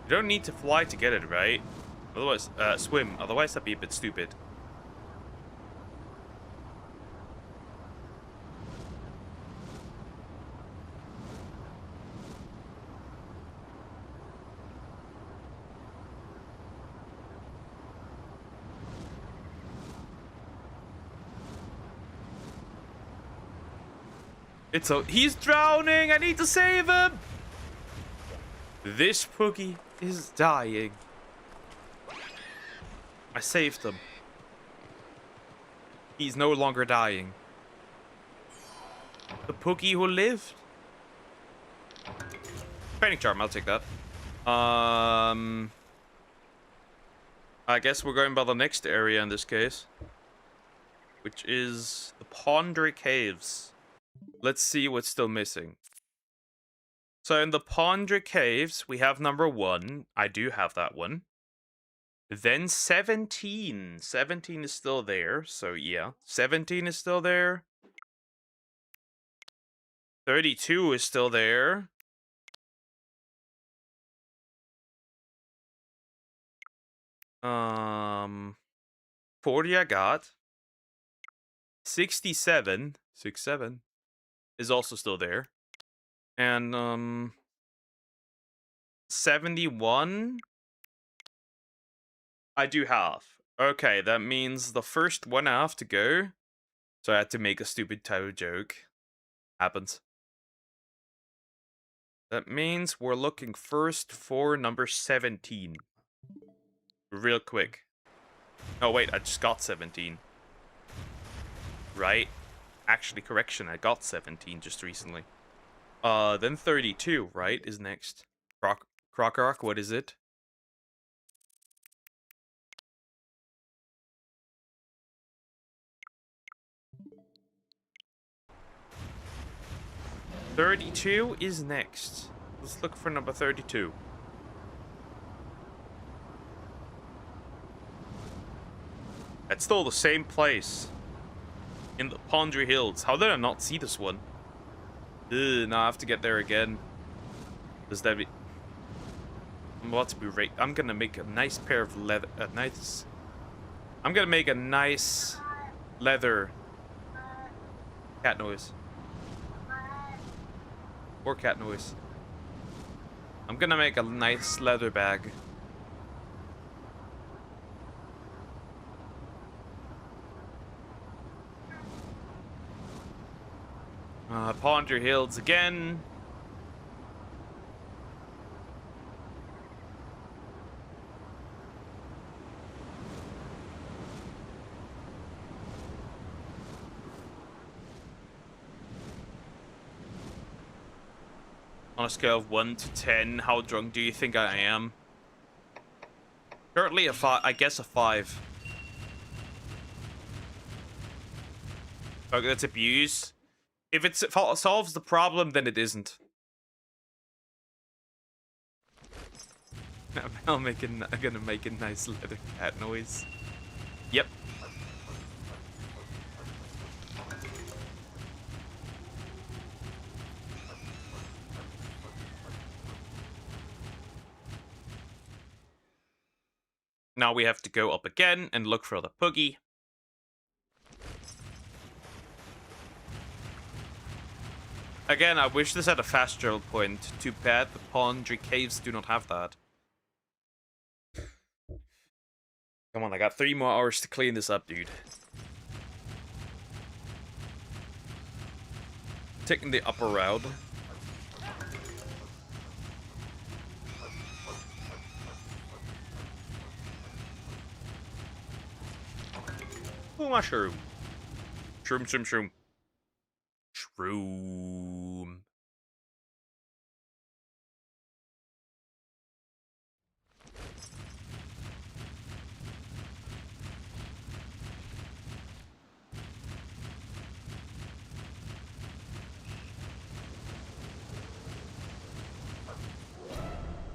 You don't need to fly to get it, right? Otherwise, swim. Otherwise, that'd be a bit stupid. He's drowning! I need to save him! This Poogie is dying. I saved him. He's no longer dying. The Poogie who lived? Training charm, I'll take that. I guess we're going by the next area in this case. Which is the Pondry Caves. Let's see what's still missing. So in the Pondry Caves, we have number 1. I do have that one. Then 17. 17 is still there, so yeah. 17 is still there. 32 is still there. Um, 40 I got. 67. 67 is also still there. And 71 I do have. Okay, that means the first one I have to go. So I had to make a stupid type of joke. Happens. That means we're looking first for number 17. Real quick. Oh wait, I just got 17. Right? Actually, correction, I got 17 just recently. Then 32, right, is next. Krokorok, what is it? $32 is next. Let's look for number 32. It's still the same place. In the Pondry Hills. How did I not see this one? Ugh, now I have to get there again. Does that be... I'm about to be right. I'm gonna make a nice pair of leather... I'm gonna make a nice leather... cat noise. Or cat noise. I'm gonna make a nice leather bag. Ponder Hills again. On a scale of 1 to 10, how drunk do you think I am? Currently a 5, I guess a 5. Okay, that's abuse. If it solves the problem, then it isn't. I'm gonna make a nice leather cat noise. Yep. Now we have to go up again and look for the Puggy. Again, I wish this had a fast travel point. Too bad the Pondry Caves do not have that. Come on, I got 3 more hours to clean this up, dude. Taking the upper route. Oh, mushroom. Shroom. Shroom.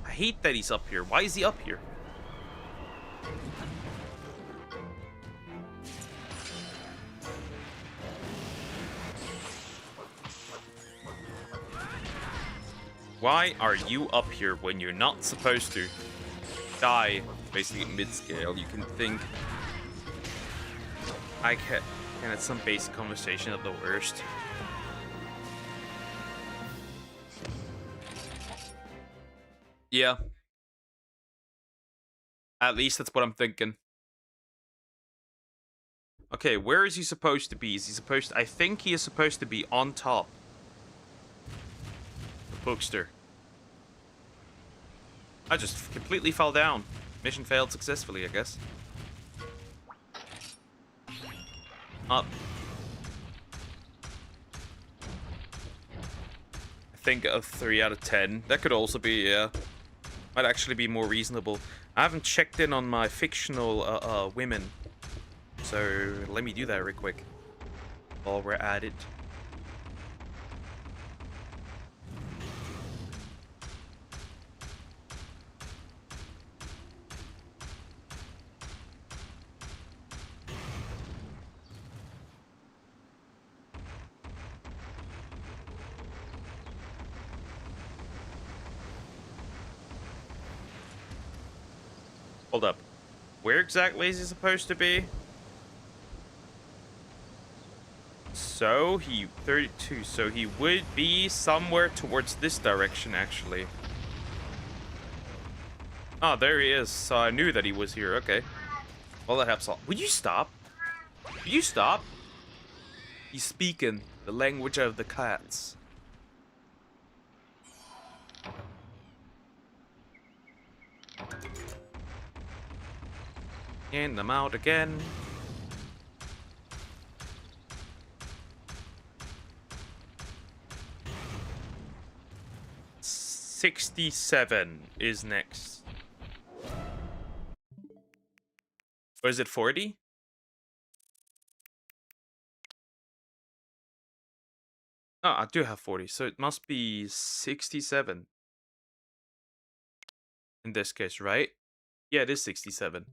I hate that he's up here. Why is he up here? Why are you up here when you're not supposed to die? Basically mid-scale, you can think. I can have some basic conversation at the worst. Yeah. At least that's what I'm thinking. Okay, where is he supposed to be? Is he supposed to... I think he is supposed to be on top. Bookster. I just completely fell down. Mission failed successfully, I guess. Up. I think a 3 out of 10. That could also be, yeah. Might actually be more reasonable. I haven't checked in on my fictional women. So let me do that real quick. While we're at it. Hold up. Where exactly is he supposed to be? So, 32. So he would be somewhere towards this direction, actually. Oh, there he is. So I knew that he was here. Okay. Well, that helps a lot. Would you stop? Would you stop? He's speaking the language of the cats. And I'm out again. 67 is next. Or is it 40? Oh, I do have 40, so it must be 67. In this case, right? Yeah, it is 67.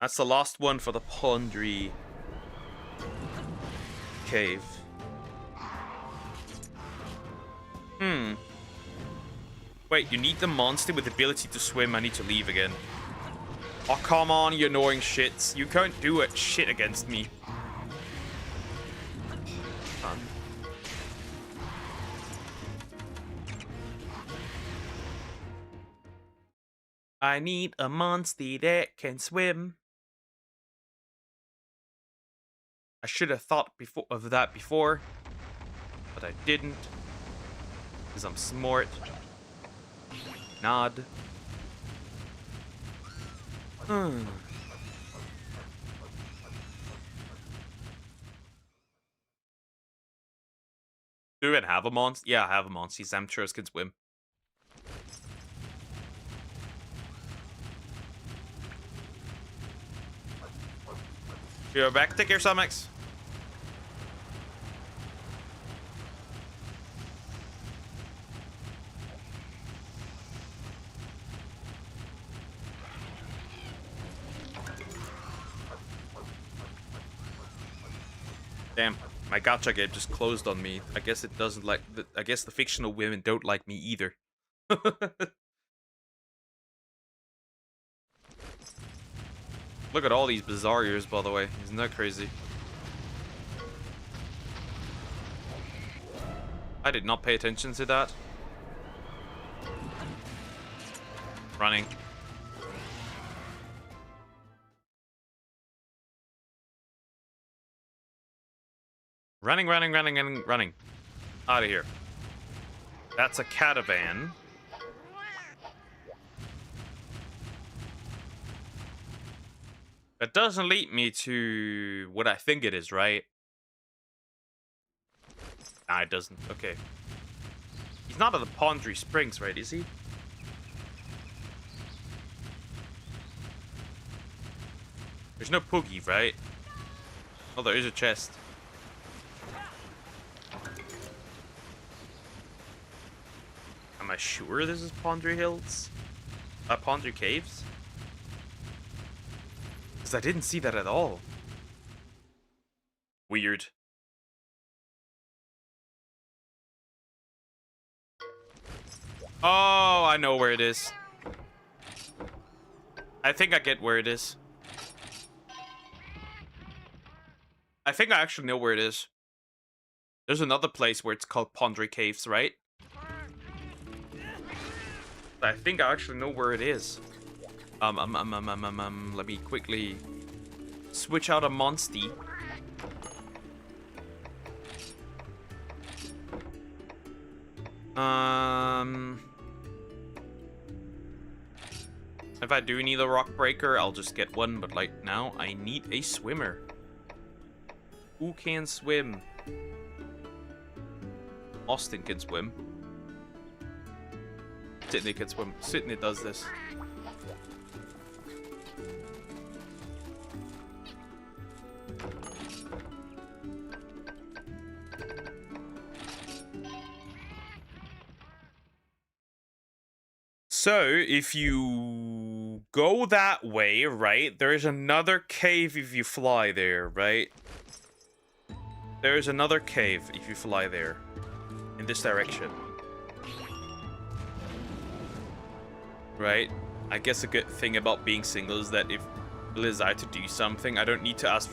That's the last one for the Pondry Cave. Wait, you need the monster with the ability to swim. I need to leave again. Oh, come on, you annoying shits. You can't do it shit against me. I need a monster that can swim. I should have thought of that before, but I didn't. Because I'm smart. Nod. Do you even have a monster? Yeah, I have a monster. Zapdos can swim. You're back. Take care, Samex. Damn, my gacha game just closed on me. I guess it doesn't like. I guess the fictional women don't like me either. Look at all these bizarre ears, by the way. Isn't that crazy? I did not pay attention to that. Running. Running. Out of here. That's a catavan. That doesn't lead me to what I think it is, right? Nah, it doesn't. Okay. He's not at the Pondry Springs, right? Is he? There's no Poogie, right? Oh, there is a chest. Am I sure this is Pondry Hills? Pondry Caves? Because I didn't see that at all. Weird. Oh, I know where it is. I think I get where it is. I think I actually know where it is. There's another place where it's called Pondry Caves, right? I think I actually know where it is. Let me quickly switch out a Monstie. If I do need a rock breaker, I'll just get one, but like now I need a swimmer. Who can swim? Austin can swim. Sydney can swim. Sydney does this. So, if you go that way, right, there's another cave if you fly there, right? There's another cave if you fly there. In this direction. Right? I guess a good thing about being single is that if I desire to do something, I don't need to ask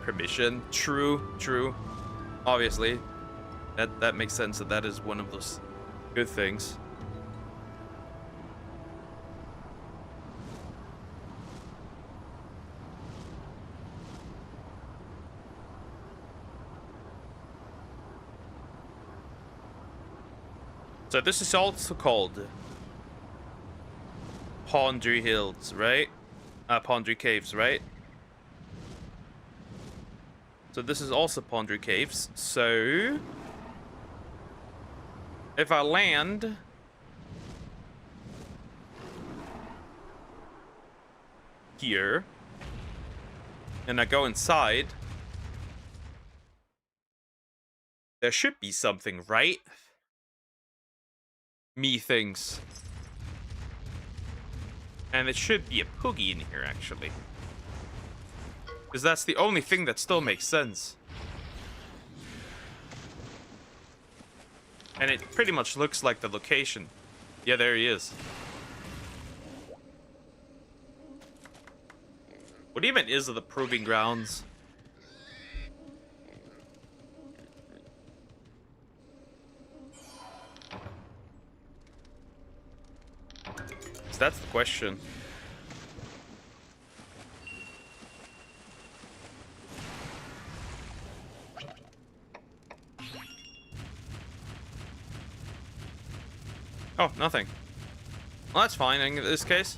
permission. True. Obviously. That makes sense that is one of those good things. So this is also called Pondry Hills, right? Pondry Caves, right? So this is also Pondry Caves. So If I land here and I go inside, there should be something, right? Me thinks. And it should be a Poogie in here, actually. Because that's the only thing that still makes sense. And it pretty much looks like the location. Yeah, there he is. What even is the Proving Grounds? So that's the question. Oh, nothing. Well, that's fine in this case.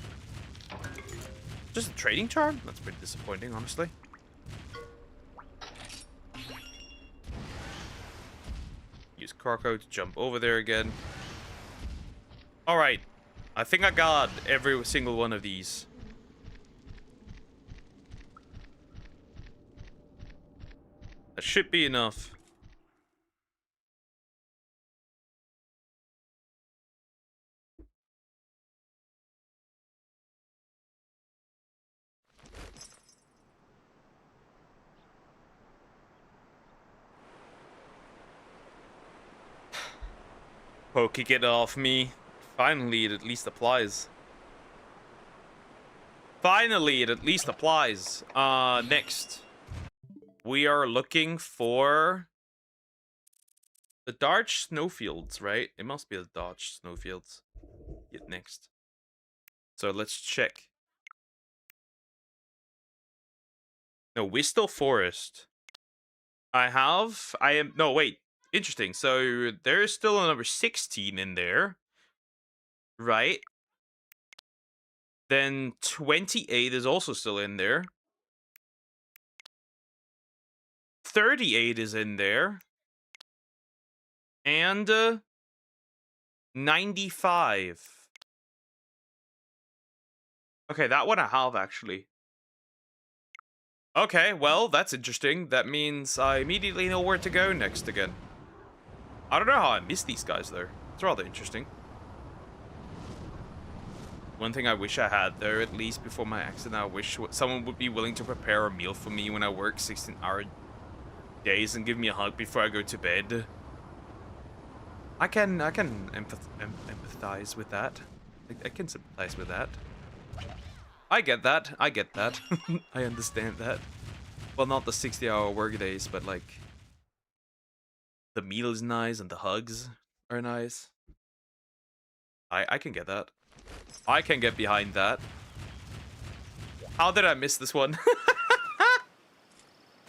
Just a trading charm? That's pretty disappointing, honestly. Use Carco to jump over there again. Alright. I think I got every single one of these. That should be enough. Poke it off me. Finally, it at least applies. Finally, it at least applies. Next. We are looking for the Dodge Snowfields, right? It must be the Dodge Snowfields. Get next. So let's check. No, Whistle Forest. No, wait. Interesting. So there's still a number 16 in there. Right? Then 28 is also still in there. 38 is in there. And 95. Okay, that one I have, actually. Okay, well, that's interesting. That means I immediately know where to go next again. I don't know how I missed these guys, though. It's rather interesting. One thing I wish I had, though, at least before my accident, I wish someone would be willing to prepare a meal for me when I work 16-hour days and give me a hug before I go to bed. I can empathize with that. I can sympathize with that. I get that. I get that. I understand that. Well, not the 60-hour work days, but like the meal is nice and the hugs are nice. I can get that. I can get behind that. How did I miss this one?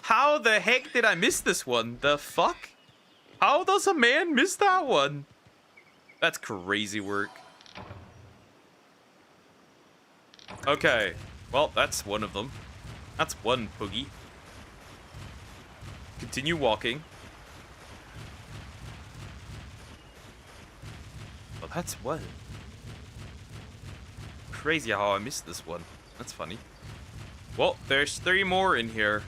How the heck did I miss this one? The fuck? How does a man miss that one? That's crazy work. Okay. Well, that's one of them. That's one Poogie. Continue walking. Well, that's one. Crazy how I missed this one. That's funny. Well, there's 3 more in here.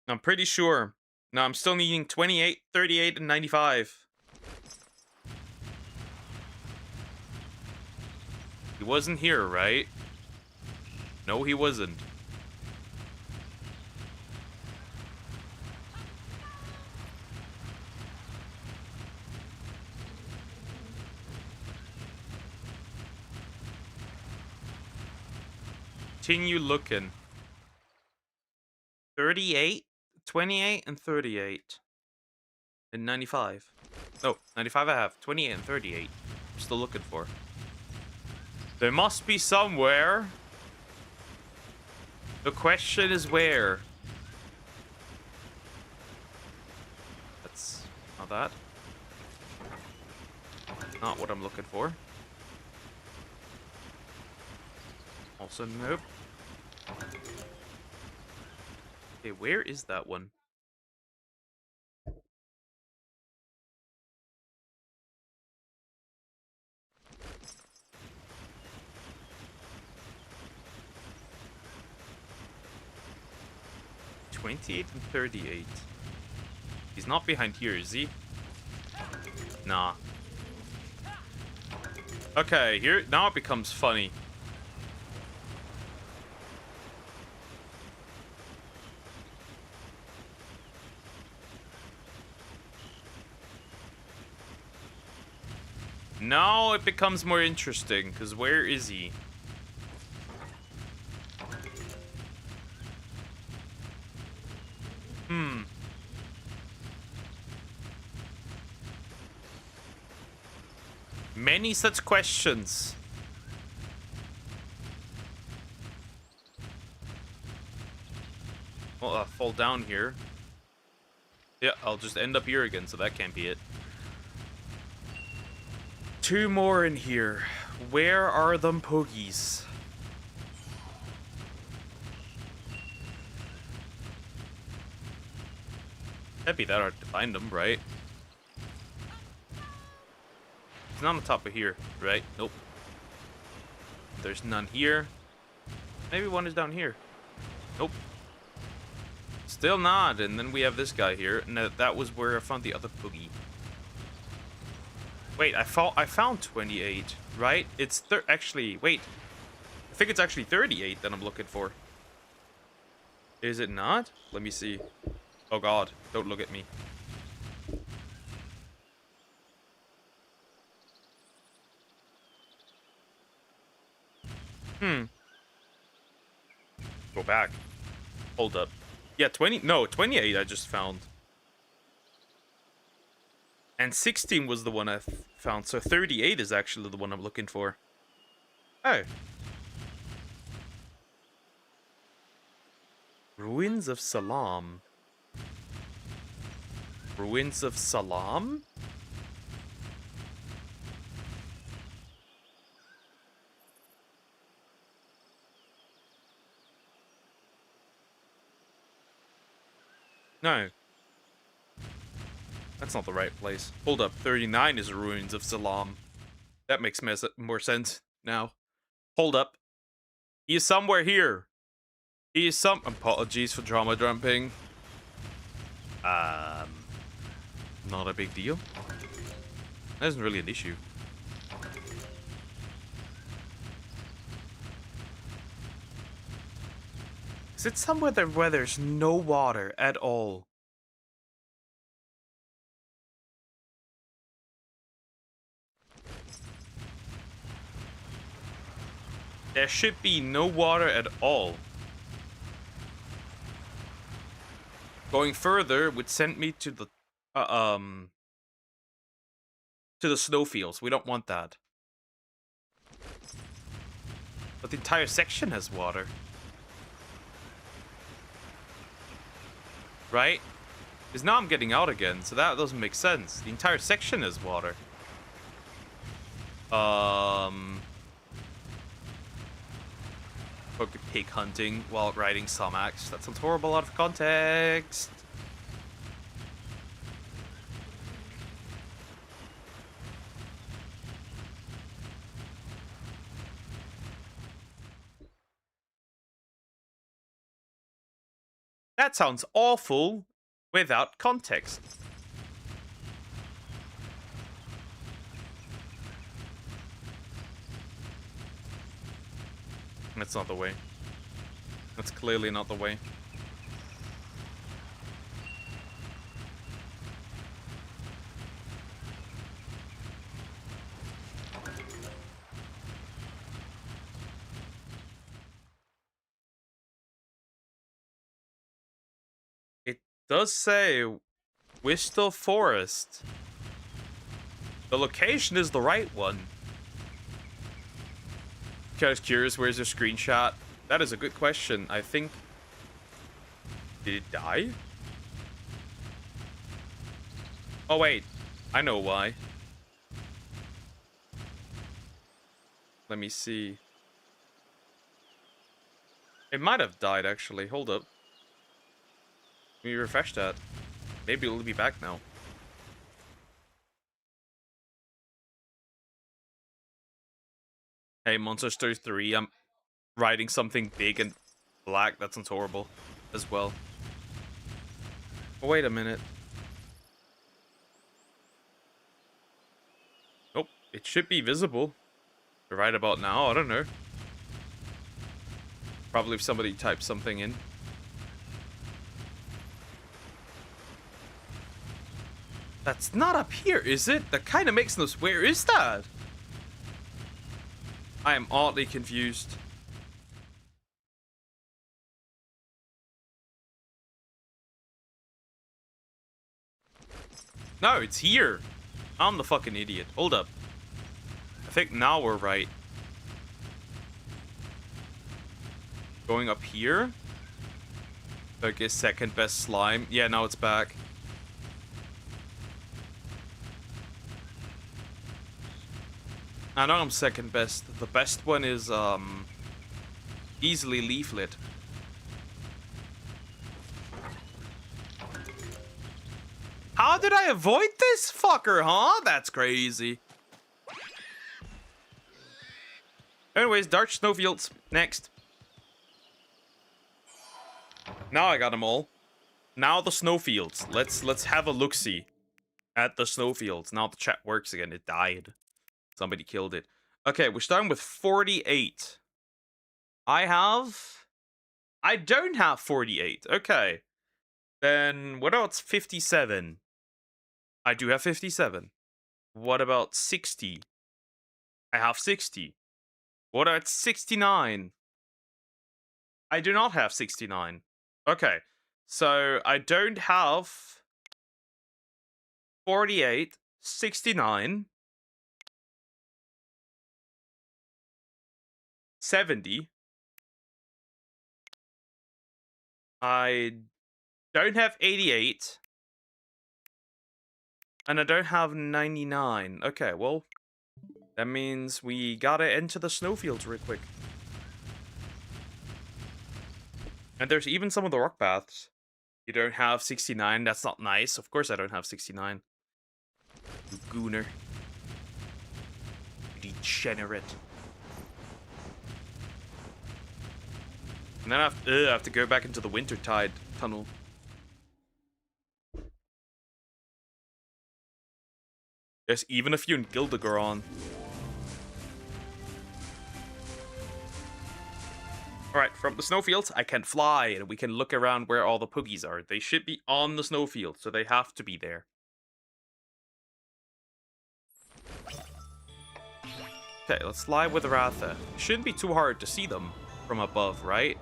I'm pretty sure. No, I'm still needing 28, 38, and 95. He wasn't here, right? No, he wasn't. Continue looking. 38, 28, and 38. And 95. No, 95 I have. 28 and 38. I'm still looking for. There must be somewhere. The question is where. That's not that. Not what I'm looking for. Also, nope. Okay, where is that one? 28 and 38. He's not behind here, is he? Nah. Okay, here now it becomes funny. Now it becomes more interesting, because where is he? Many such questions. Well, I'll fall down here. Yeah, I'll just end up here again, so that can't be it. Two more in here. Where are them poogies? That'd be that hard to find them, right? It's not on the top of here, right? Nope. There's none here. Maybe one is down here. Nope. Still not. And then we have this guy here. And that was where I found the other poogie. Wait, I found 28, right? It's actually, wait. I think it's actually 38 that I'm looking for. Is it not? Let me see. Oh god, don't look at me. Go back. Hold up. Yeah, 28 I just found. And 16 was the one I found, so 38 is actually the one I'm looking for. Oh. Ruins of Salam. Ruins of Salam? No. That's not the right place. Hold up, 39 is Ruins of Salam. That makes more sense now. Hold up. He is somewhere here. He is Apologies for drama dumping. Not a big deal. That isn't really an issue. Is it somewhere where there's no water at all? There should be no water at all. Going further would send me to the snowfields. We don't want that. But the entire section has water. Right? Because now I'm getting out again, so that doesn't make sense. The entire section has water. Pig hunting while riding Somax. That sounds horrible out of context. That sounds awful without context. That's not the way. That's clearly not the way. It does say Whistle Forest. The location is the right one. I was curious, where's the screenshot? That is a good question. I think... Did it die? Oh, wait. I know why. Let me see. It might have died, actually. Hold up. Let me refresh that. Maybe it'll be back now. Hey, Monster 3, I'm riding something big and black. That sounds horrible as well. Oh, wait a minute. Nope, it should be visible. Right about now, I don't know. Probably if somebody types something in. That's not up here, is it? That kind of makes no sense. Where is that? I am oddly confused. No, it's here. I'm the fucking idiot. Hold up. I think now we're right. Going up here? Okay, second best slime. Yeah, now it's back. I know I'm second best. The best one is, easily Leaflet. How did I avoid this fucker, huh? That's crazy. Anyways, Dark Snowfields. Next. Now I got them all. Now the snowfields. Let's have a look-see at the snowfields. Now the chat works again. It died. Somebody killed it. Okay, we're starting with 48. I don't have 48. Okay. Then what about 57? I do have 57. What about 60? I have 60. What about 69? I do not have 69. Okay. So I don't have 48, 69, 70. I don't have 88. And I don't have 99. Okay, well, that means we gotta enter the snowfields real quick. And there's even some of the rock paths. You don't have 69. That's not nice. Of course I don't have 69. You gooner. Degenerate. And then I have to go back into the Wintertide tunnel. There's even a few in Gildegaron. Alright, from the snowfields, I can fly, and we can look around where all the poogies are. They should be on the snowfield, so they have to be there. Okay, let's fly with Ratha. Shouldn't be too hard to see them from above, right?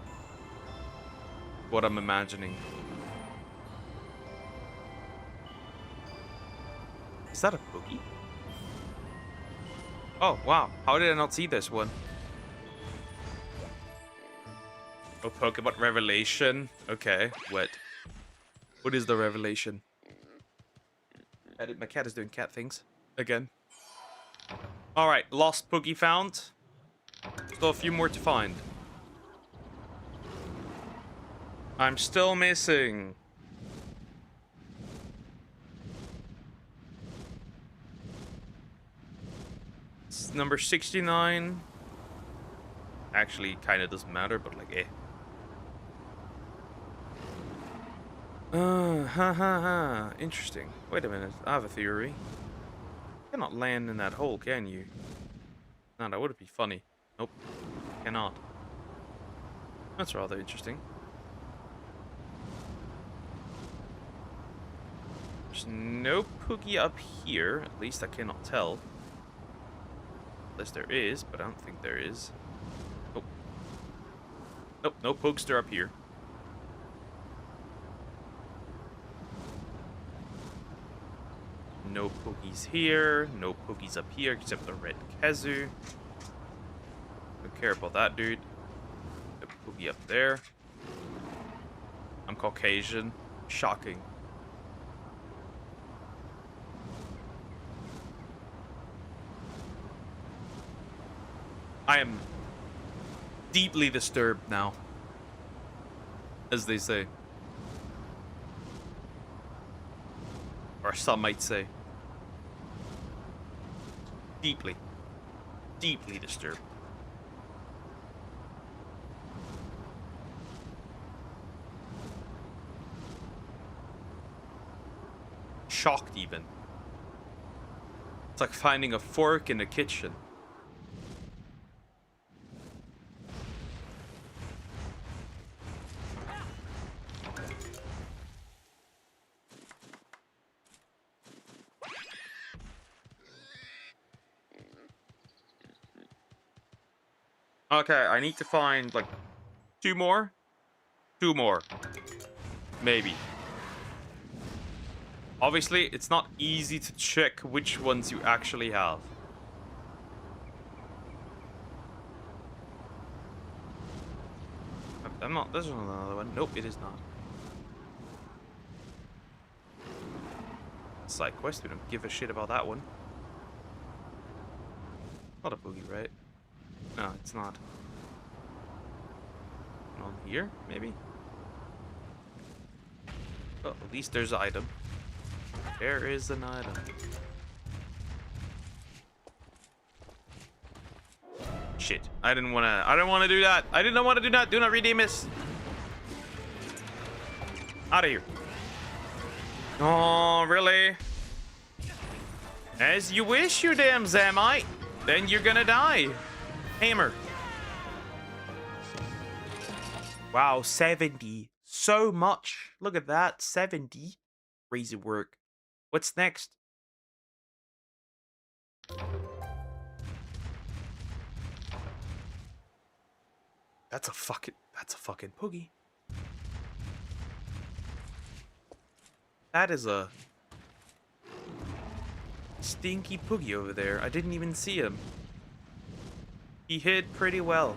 What I'm imagining. Is that a poogie? Oh, wow. How did I not see this one? Oh, Pokemon Revelation. Okay, what is the revelation? My cat is doing cat things. Again. Alright, lost Poogie found. Still a few more to find. I'm still missing. It's number 69. Actually, kind of doesn't matter, but like, eh. Interesting. Wait a minute. I have a theory. You cannot land in that hole, can you? No, that would be funny. Nope. Cannot. That's rather interesting. There's no Poogie up here. At least I cannot tell. Unless there is, but I don't think there is. Nope. Nope, no Pokester up here. No Poogies here. No Poogies up here except the red Kazu. Don't care about that dude. No Poogie up there. I'm Caucasian. Shocking. I am deeply disturbed now, as they say. Or some might say. Deeply. Deeply disturbed. shocked even. It's like finding a fork in the kitchen. Okay, I need to find like two more. Two more. Maybe. Obviously, it's not easy to check which ones you actually have. I'm not. There's another one. Nope, it is not. Side quest. We don't give a shit about that one. Not a boogie, right? No, it's not. On here, maybe? Oh, at least there's an item. There is an item. Shit. I didn't wanna do that. I didn't want to do that. Do not redeem this. Out of here. Oh, really? As you wish, you damn Zamite. Then you're gonna die. Hammer. Wow, 70. So much. Look at that. 70. Crazy work. What's next? That's a fucking poogie. That is a stinky poogie over there. I didn't even see him. He hid pretty well.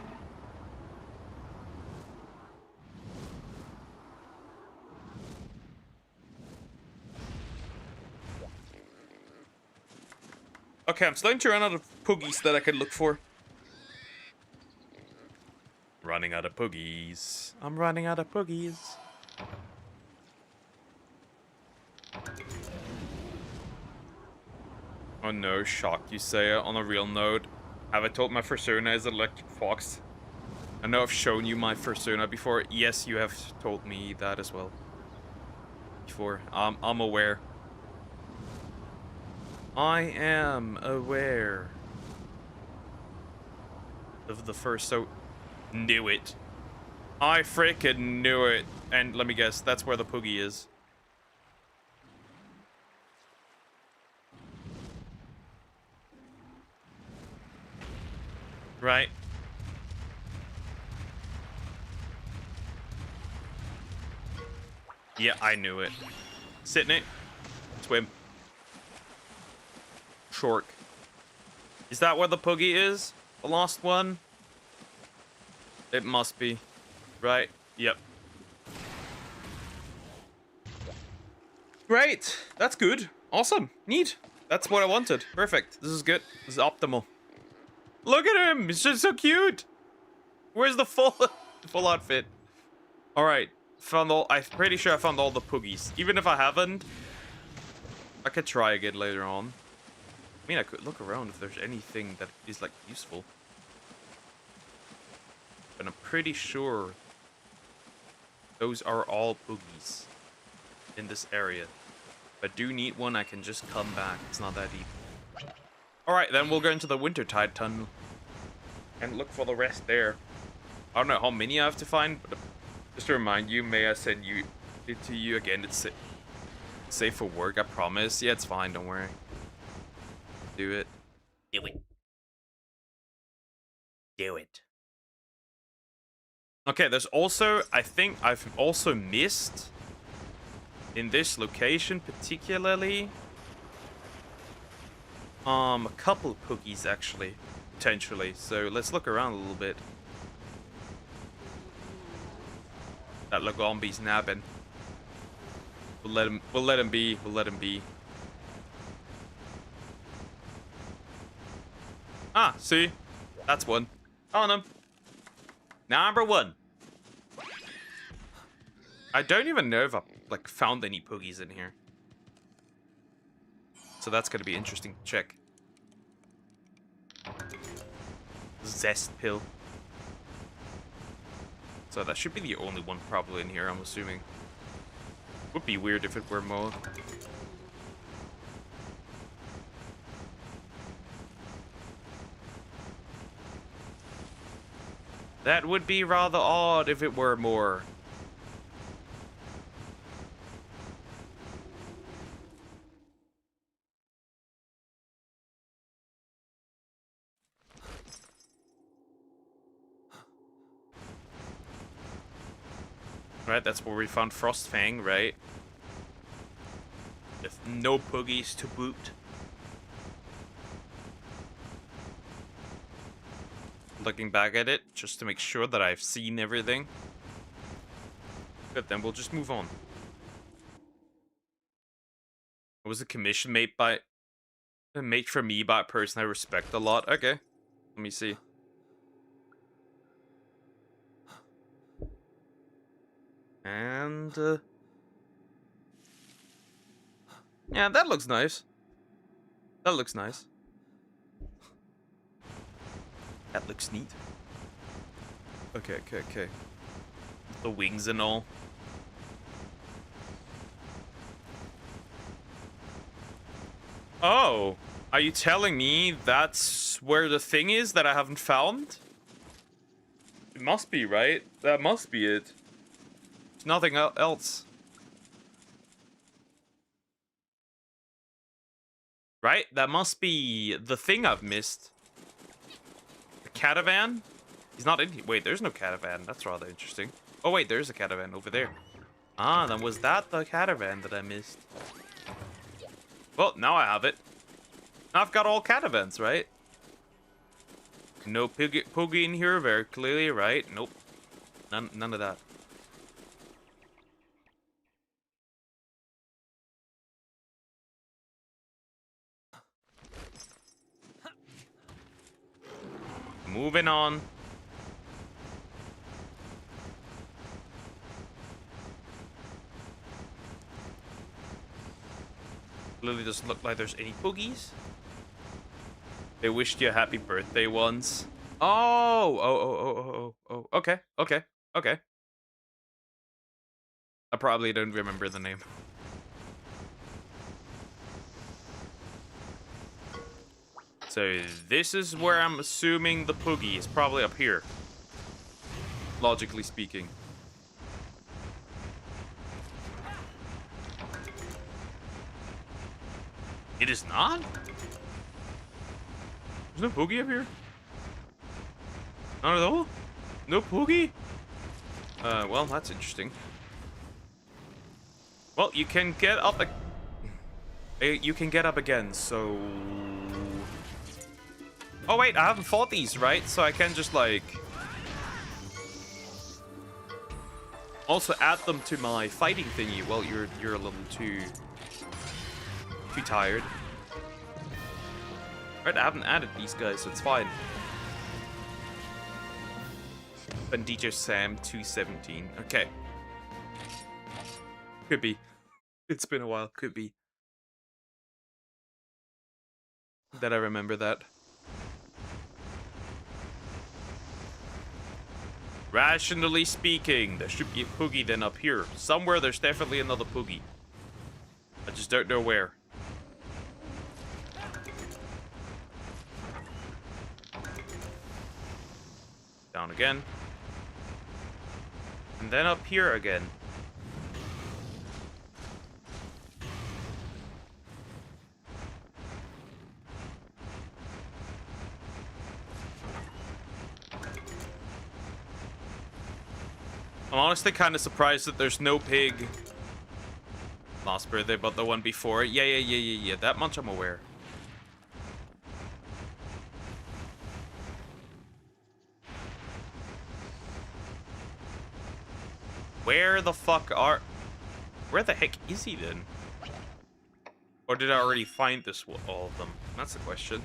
Okay, I'm starting to run out of poogies that I could look for. Running out of poogies. I'm running out of poogies. Oh no, shocked you say it. On a real note, have I told my persona is Electric Fox? I know I've shown you my persona before. Yes, you have told me that as well. Before. I'm aware. I am aware of the first, so knew it. I freaking knew it. And let me guess, that's where the poogie is. Right. Yeah, I knew it. Sit in it. Swim. Shork. Is that where the poogie is? The lost one? It must be. Right? Yep. Great. That's good. Awesome. Neat. That's what I wanted. Perfect. This is good. This is optimal. Look at him. He's just so cute. Where's the full outfit? All right. Found all. I'm pretty sure I found all the poogies. Even if I haven't, I could try again later on. I mean, I could look around if there's anything that is, like, useful. But I'm pretty sure those are all poogies in this area. If I do need one, I can just come back. It's not that deep. Alright, then we'll go into the Wintertide Tunnel and look for the rest there. I don't know how many I have to find, but just to remind you, may I send it to you again? It's safe for work, I promise. Yeah, it's fine, don't worry. Do it. Do it. Do it. Okay, there's also, I think I've also missed in this location particularly a couple poogies actually, potentially. So let's look around a little bit. That Lagombi's nabbing. We'll let him be. We'll let him be. Ah, see? That's one. On him. Number one. I don't even know if I've, like, found any poogies in here. So that's going to be interesting to check. Zest pill. So that should be the only one probably in here, I'm assuming. Would be weird if it were more. That would be rather odd if it were more. Right, that's where we found Frostfang, right? With no puggies to boot. Looking back at it, just to make sure that I've seen everything. Good, then we'll just move on. It was a commission made for me by a person I respect a lot. Okay, let me see. And yeah, that looks nice. That looks nice. That looks neat. Okay. The wings and all. Oh, are you telling me that's where the thing is that I haven't found? It must be, right? That must be it. There's nothing else. Right? That must be the thing I've missed. The catavan? He's not in here. Wait, there's no catavan. That's rather interesting. Oh, wait, there's a catavan over there. Ah, then was that the catavan that I missed? Well, now I have it. Now I've got all caravans, right? No puggy in here, very clearly, right? Nope. None of that. Moving on. Lily doesn't look like there's any boogies. They wished you a happy birthday once. Oh. Okay. I probably don't remember the name. So this is where I'm assuming the poogie is probably up here. Logically speaking. It is not? There's no poogie up here? Not at all? No poogie? Well, that's interesting. Well, you can get up you can get up again, so... Oh wait, I haven't fought these, right? So I can just, like... also add them to my fighting thingy. Well, you're a little too tired. Right, I haven't added these guys, so it's fine. Bandito Sam 217. Okay. Could be. It's been a while. Could be. That I remember that. Rationally speaking, there should be a poogie then up here. Somewhere there's definitely another poogie. I just don't know where. Down again. And then up here again. I'm honestly kind of surprised that there's no pig. Last birthday, but the one before it. Yeah. That much I'm aware. Where the heck is he then? Or did I already find all of them? That's the question.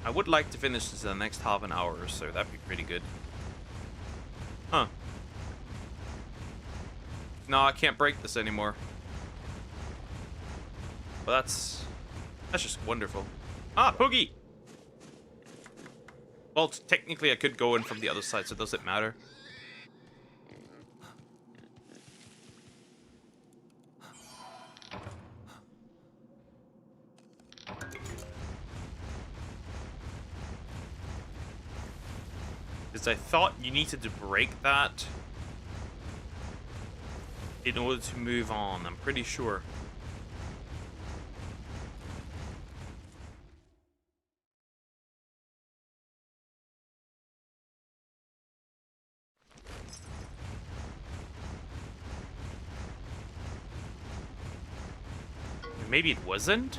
I would like to finish this in the next half an hour or so. That'd be pretty good. Huh. No, I can't break this anymore. Well, that's just wonderful. Ah, Poogie! Well, technically I could go in from the other side, so does it matter? Because I thought you needed to break that in order to move on. I'm pretty sure. Maybe it wasn't?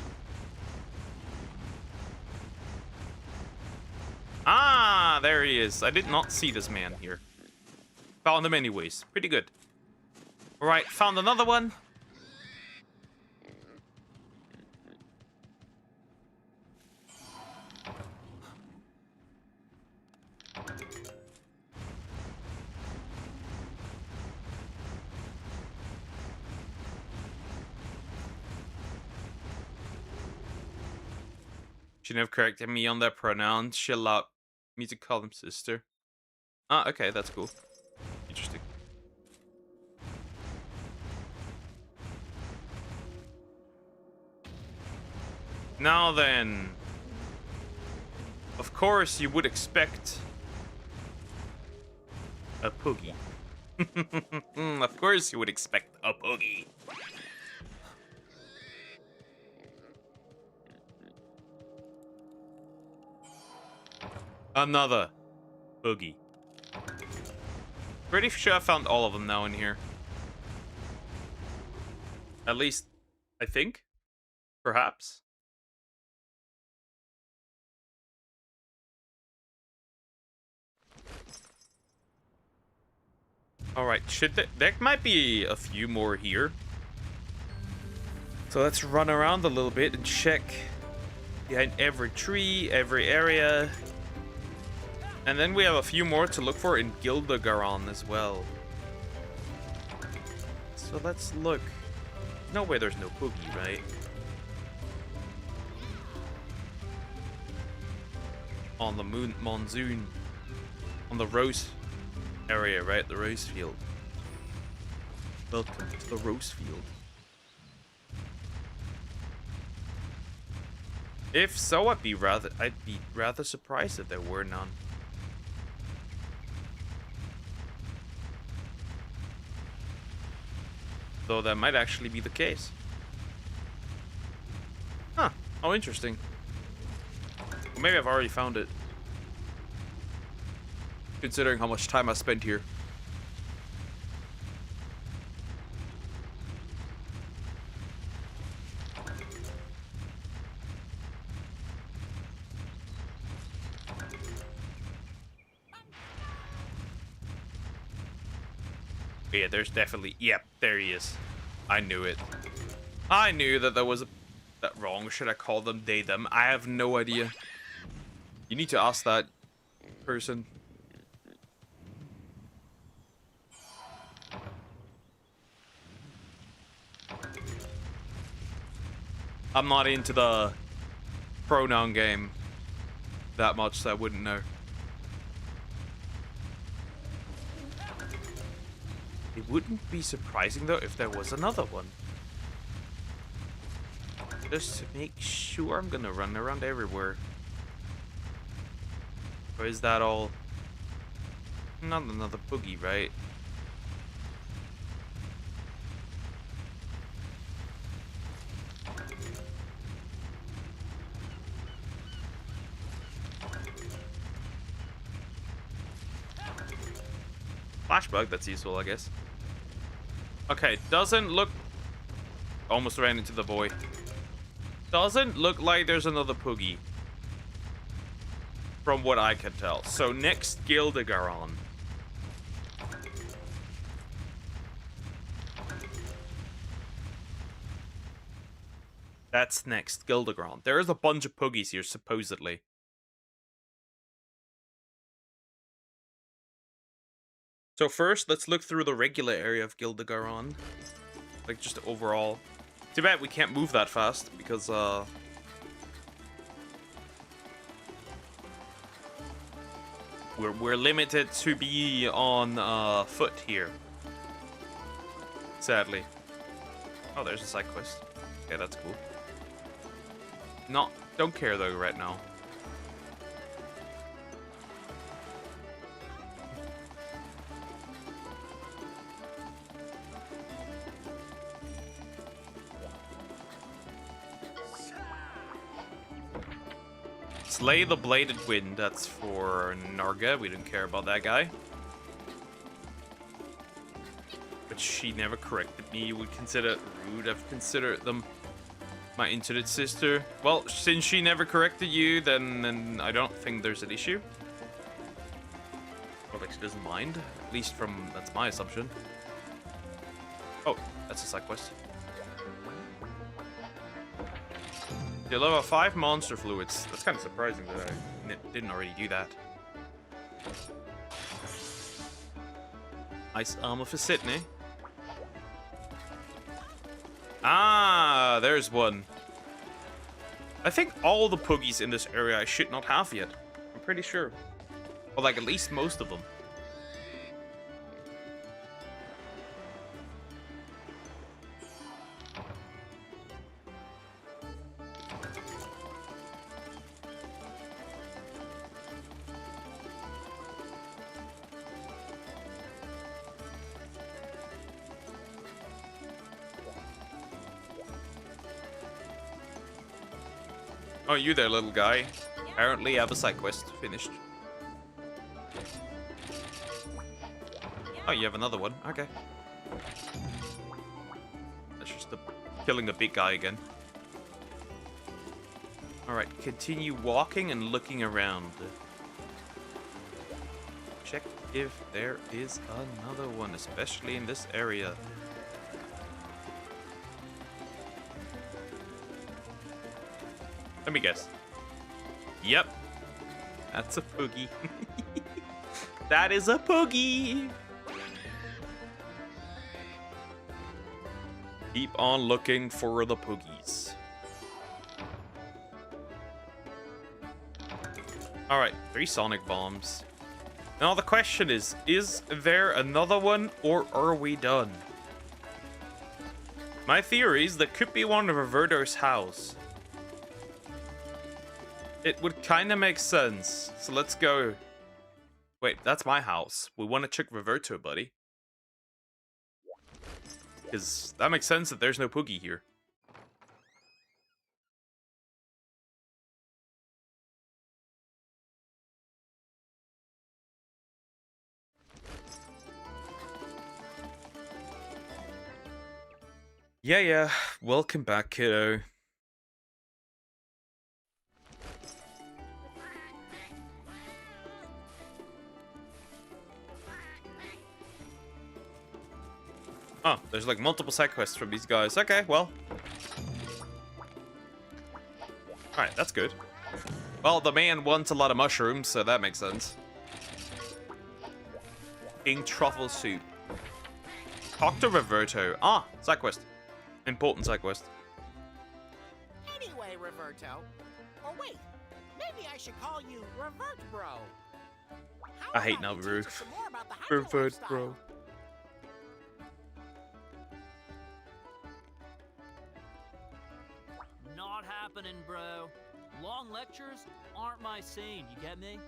Ah, there he is. I did not see this man here. Found him anyways. Pretty good. Alright, found another one. Shouldn't have corrected me on their pronouns. She allowed me to call them sister. Ah, okay, that's cool. Interesting. Now then. Of course you would expect a poogie. Of course you would expect a poogie. Another boogie. Pretty sure I found all of them now in here. At least, I think. Perhaps. Alright, there might be a few more here. So let's run around a little bit and check behind every tree, every area. And then we have a few more to look for in Gildegaron as well. So let's look. No way there's no boogie, right? On the monsoon. On the rose area, right? The rose field. Welcome to the rose field. If so, I'd be rather surprised if there were none. Though that might actually be the case. Huh. Oh, interesting. Well, maybe I've already found it. Considering how much time I spent here. But yeah, there's definitely... Yep, there he is. I knew it. I knew that there was a... That wrong. Should I call them they, them? I have no idea. You need to ask that person. I'm not into the pronoun game that much, so I wouldn't know. It wouldn't be surprising, though, if there was another one. Just to make sure, I'm gonna run around everywhere. Or is that all? Not another boogie, right? Flashbug, that's useful, I guess. Okay, doesn't look... Almost ran into the boy. Doesn't look like there's another Poogie. From what I can tell. So next, Gildegaron. That's next, Gildegaron. There is a bunch of Poogies here, supposedly. So first, let's look through the regular area of Gildegaron. Like, just overall. Too bad we can't move that fast, because, We're limited to be on, foot here. Sadly. Oh, there's a side quest. Okay, that's cool. Don't care, though, right now. Slay the Bladed Wind. That's for Narga. We don't care about that guy. But she never corrected me. You would consider it rude. I've considered them my internet sister. Well, since she never corrected you, then I don't think there's an issue. Or like she doesn't mind. At least from... that's my assumption. Oh, that's a side quest. You level 5 monster fluids. That's kind of surprising that I didn't already do that. Nice armor for Sydney. Ah, there's one. I think all the Poogies in this area I should not have yet. I'm pretty sure. Or like at least most of them. Oh, you there, little guy. Apparently, I have a side quest finished. Oh, you have another one. Okay. That's just killing the big guy again. Alright, continue walking and looking around. Check if there is another one, especially in this area. Let me guess. Yep. That's a Poogie. That is a Poogie. Keep on looking for the Poogies. Alright, 3 Sonic Bombs. Now the question is there another one or are we done? My theory is that could be one of Roberto's house. It would kind of make sense. So let's go. Wait, that's my house. We want to check Roberto, buddy. Because that makes sense that there's no Poogie here. Yeah. Welcome back, kiddo. Oh, there's like multiple side quests from these guys. Okay, well. Alright, that's good. Well, the man wants a lot of mushrooms, so that makes sense. King Truffle Soup. Talk to Roberto. Ah, side quest. Important side quest. Anyway, Roberto. Or wait, maybe I should call you Revert Bro. I hate Nauru. Revert Bro. Not happening, bro. Long lectures aren't my scene, you get me?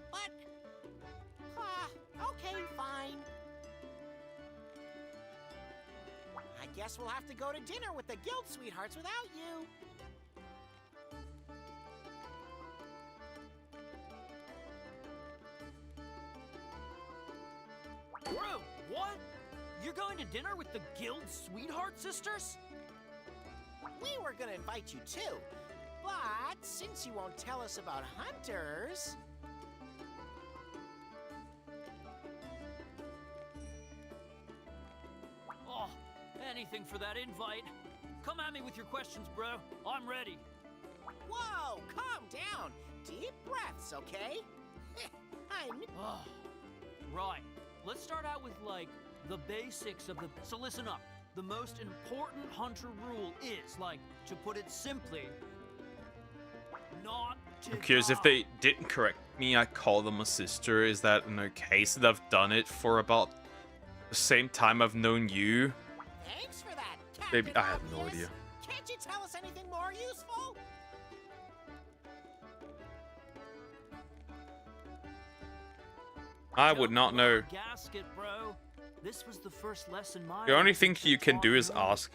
What? Okay, fine. I guess we'll have to go to dinner with the guild sweethearts without you. Bro, what? You're going to dinner with the guild sweetheart sisters? We were gonna invite you too, but since you won't tell us about hunters... Oh, anything for that invite. Come at me with your questions, bro. I'm ready. Whoa, calm down. Deep breaths, okay? Oh, right. Let's start out with, like, the basics of the... So listen up. The most important hunter rule is, like, to put it simply, not to I'm curious if they didn't correct me, I call them a sister. Is that an okay since I've done it for about the same time I've known you? Thanks for that, Captain Maybe I have no Obvious. idea. Can't you tell us anything more useful? I would not know. Gasket, bro. This was the first lesson my... The only thing you can do is ask.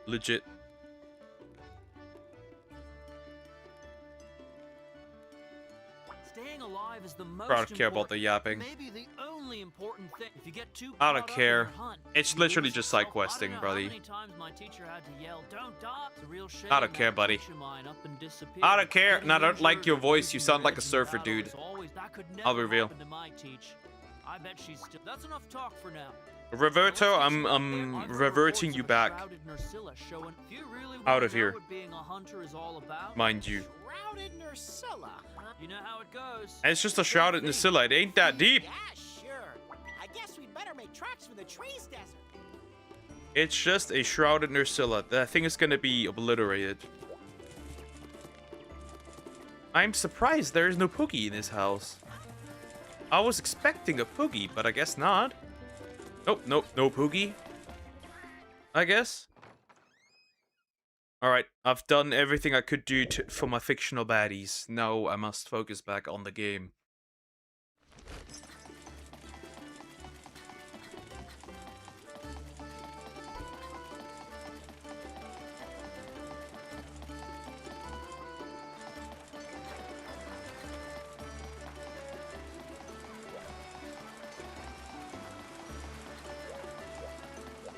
Legit. survive is the most I don't care about the important, yapping. maybe the only important thing. If you get too I don't caught up care. in your hunt, It's you literally lose just yourself. side questing, I don't know buddy. how many times my teacher had to yell, "Don't die." It's a real shame I don't care, that buddy. teacher mine up and disappeared. I don't care, Getting and I don't like injured your or voice. You losing sound your like a edge in surfer, battle dude. is always- that could I'll never be real. happen to my teach. I bet she's still. That's enough talk for now. Roberto, I'm reverting you back out of here. Mind you. Shrouded Nursilla, huh? You know how it goes. And it's just a shrouded Nacilla. It ain't that deep. Yeah, sure. I guess we'd better make tracks for the trees desert. It's just a shrouded Nursilla. That thing is gonna be obliterated. I'm surprised there is no Poogie in this house. I was expecting a Poogie, but I guess not. Nope, nope, no Poogie. I guess. Alright, I've done everything I could do for my fictional baddies. Now I must focus back on the game.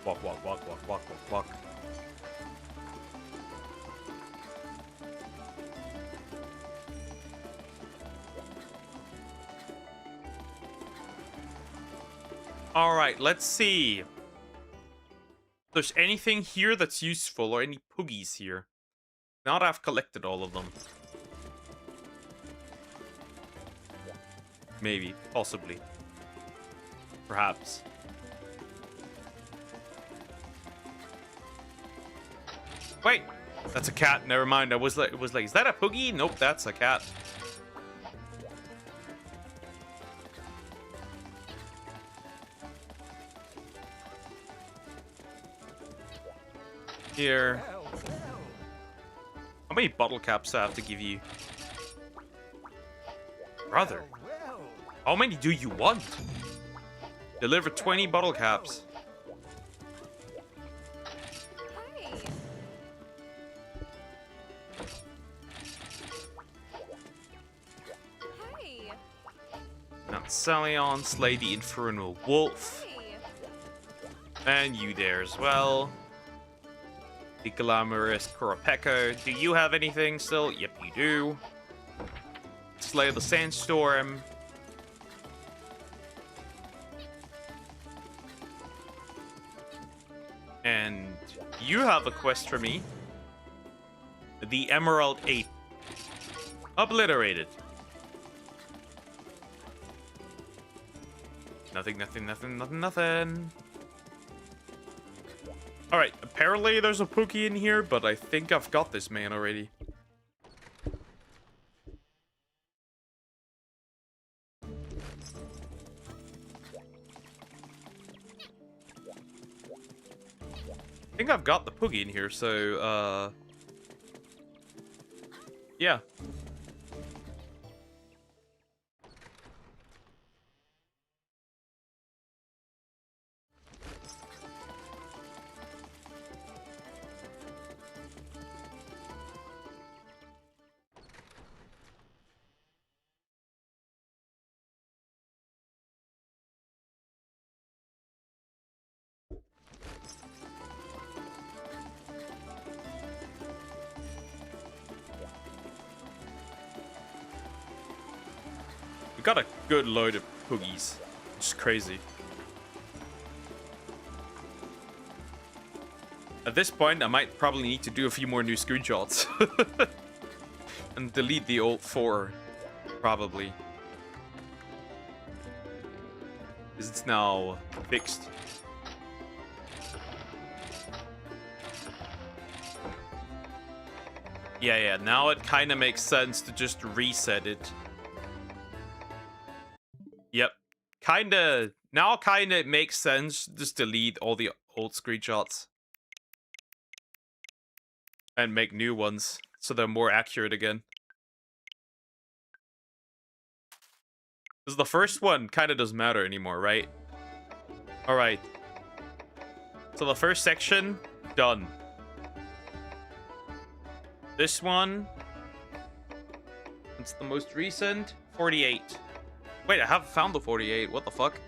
Walk, walk, walk, walk, walk, walk, walk. Alright, let's see. If there's anything here that's useful or any Poogies here. Now that I've collected all of them. Maybe, possibly. Perhaps. Wait, that's a cat. Never mind. I was like, is that a Poogie? Nope, that's a cat. Here. How many bottle caps do I have to give you? Brother, how many do you want? Deliver 20 bottle caps. Salion, slay the infernal wolf. And you there as well. The glamorous Kurapeko. Do you have anything still? Yep, you do. Slay the sandstorm. And you have a quest for me. The Emerald 8. Obliterated. Nothing, nothing, nothing, nothing, nothing. Alright, apparently there's a Poogie in here, but I think I've got this man already. I think I've got the Poogie in here, so, yeah. Got a good load of Poogies. It's crazy. At this point, I might probably need to do a few more new screenshots. And delete the old 4. Probably. Because it's now fixed. Yeah, now it kind of makes sense to just reset it. Yep. Now kinda makes sense. Just delete all the old screenshots. And make new ones. So they're more accurate again. Because the first one kinda doesn't matter anymore, right? Alright. So the first section, done. This one, it's the most recent, 48. Wait, I haven't found the 48. What the fuck?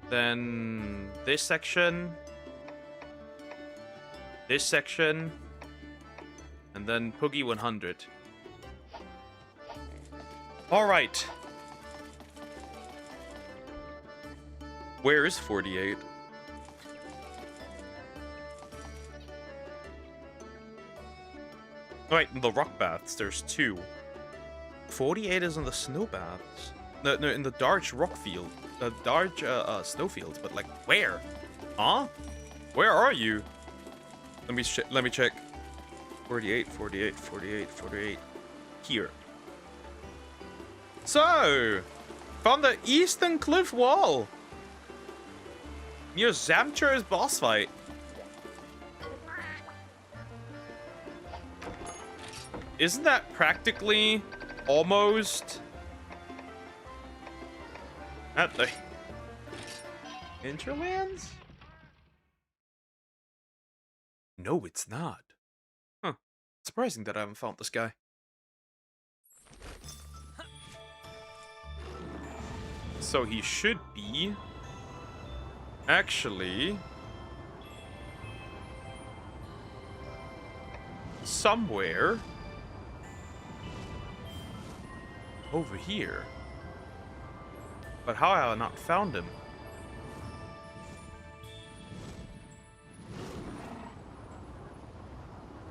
Then this section. This section. And then Puggy 100. Alright. Where is 48? Right, in the rock baths, there's 2. 48 is in the snow baths. No, in the Darge rock field. The Darge snow fields, but like, where? Huh? Where are you? Let me check. 48, 48, 48, 48. Here. So, found the eastern cliff wall. Near Zamcho's boss fight. Isn't that practically almost at the Hinterlands? No, it's not. Huh. Surprising that I haven't found this guy. So he should be actually somewhere over here. But how have I not found him?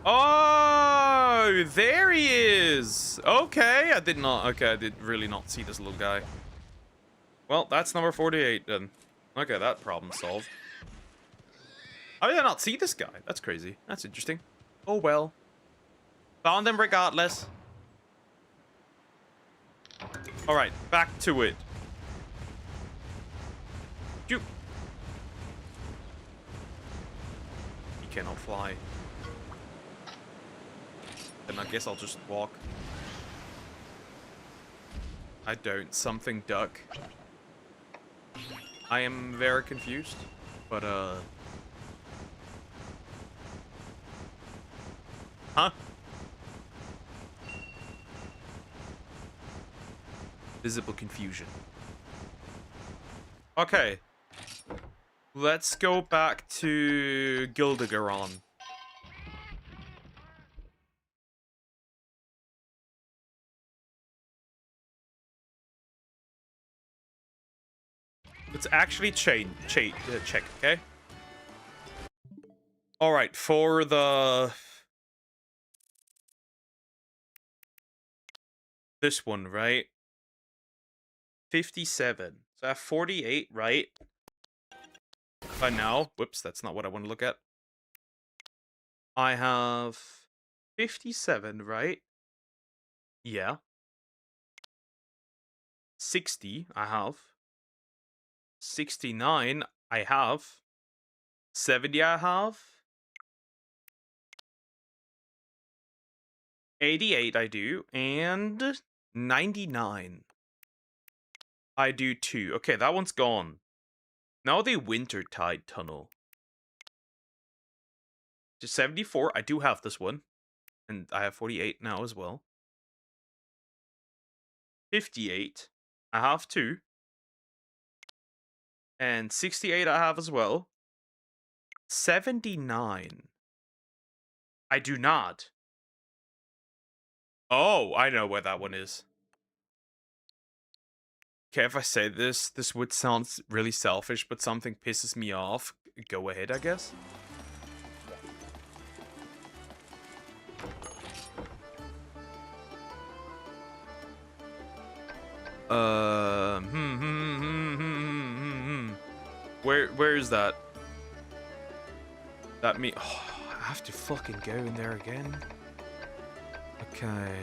Oh, there he is. Okay, I did not. Okay, I did really not see this little guy. Well, that's number 48 then. Okay, that problem solved. How did I not see this guy? That's crazy. That's interesting. Oh well. Found him regardless. Alright, back to it. You. He cannot fly. Then I guess I'll just walk. I don't. Something duck. I am very confused, but huh? Visible confusion. Okay. Let's go back to Gildigaron. Let's actually check, okay? Alright, for the... this one, right? 57. So I have 48, right? By now. Whoops, that's not what I want to look at. I have 57, right? Yeah. 60, I have. 69, I have. 70, I have. 88, I do. And 99. I do too. Okay, that one's gone. Now the Wintertide Tunnel. To 74, I do have this one. And I have 48 now as well. 58, I have two. And 68 I have as well. 79. I do not. Oh, I know where that one is. Okay, if I say this would sound really selfish, but something pisses me off. Go ahead, I guess. Where is that? That me. Oh, I have to fucking go in there again. Okay.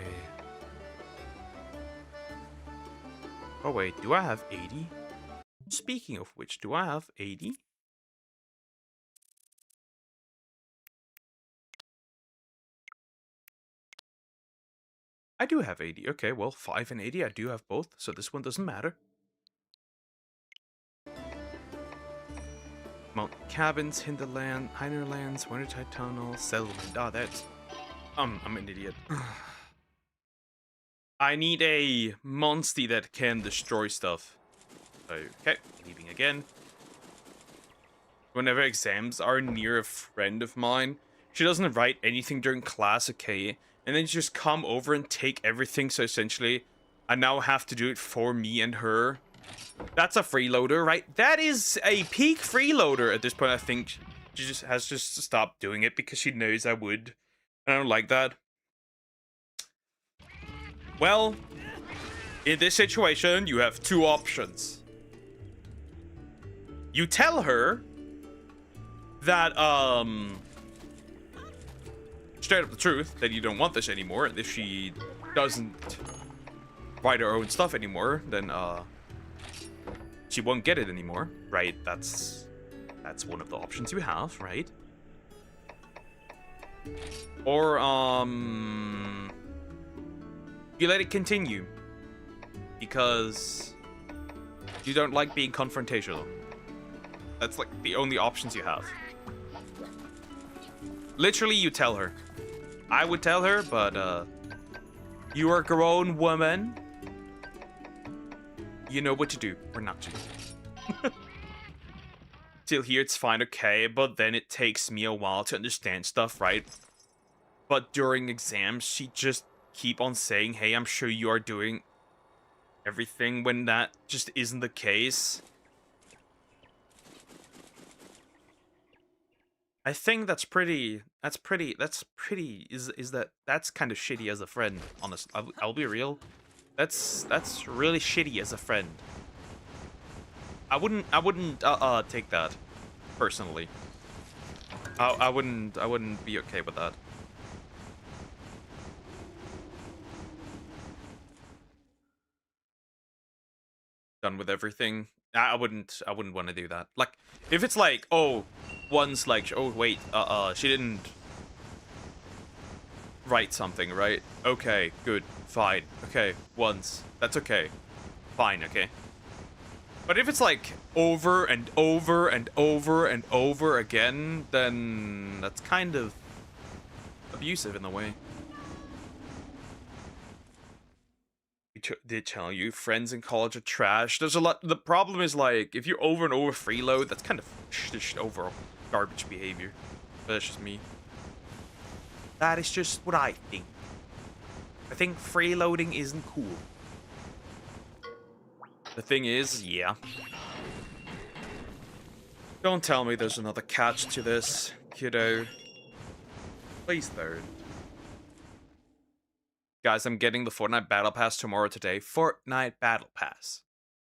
Oh wait, do I have 80? Speaking of which, do I have 80? I do have 80. Okay, well, 5 and 80, I do have both, so this one doesn't matter. Mount Cabins, Hinterlands, Wintertide Tunnel, Settlement. Ah, that's... I'm an idiot. I need a monster that can destroy stuff. Okay, leaving again. Whenever exams are near a friend of mine, she doesn't write anything during class, okay? And then just come over and take everything, so essentially, I now have to do it for me and her. That's a freeloader, right? That is a peak freeloader at this point. I think she just has just stopped doing it because she knows I would. I don't like that. Well, in this situation, you have two options. You tell her that, straight up the truth, that you don't want this anymore. And if she doesn't write her own stuff anymore, then, she won't get it anymore, right? That's one of the options you have, right? Or, you let it continue because you don't like being confrontational. That's like the only options you have. Literally, you tell her. I would tell her, but you are a grown woman. You know what to do or not to. Till here, it's fine, okay, but then it takes me a while to understand stuff, right? But during exams, she just keep on saying, hey, I'm sure you are doing everything, when that just isn't the case. I think that's kind of shitty as a friend, honest. I'll be real. That's really shitty as a friend. I wouldn't take that personally. I wouldn't be okay with that. Done with everything. I wouldn't want to do that. Like, if it's like, oh, one's like, oh wait, she didn't write something, right? Okay, good, fine, okay, once, that's okay, fine, okay. But if it's like over and over and over and over again, then that's kind of abusive in a way. Did tell you friends in college are trash. There's a lot. The problem is, like, if you're over and over freeload, that's kind of just overall garbage behavior. But that's just me. That is just what I think. I think freeloading isn't cool. The thing is, yeah. Don't tell me there's another catch to this, kiddo. Please don't. Guys, I'm getting the Fortnite Battle Pass tomorrow today. Fortnite Battle Pass.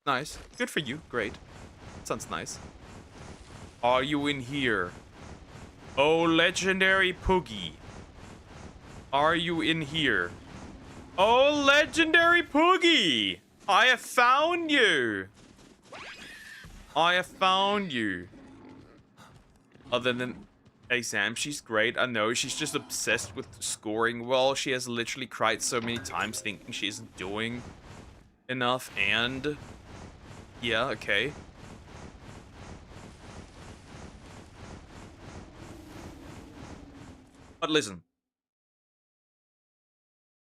Nice. Good for you. Great. Sounds nice. Are you in here? Oh, legendary Poogie. Are you in here? Oh, legendary Poogie! I have found you! I have found you. Other than exam, she's great. I know, she's just obsessed with scoring well. She has literally cried so many times thinking she isn't doing enough, and yeah, okay. But listen.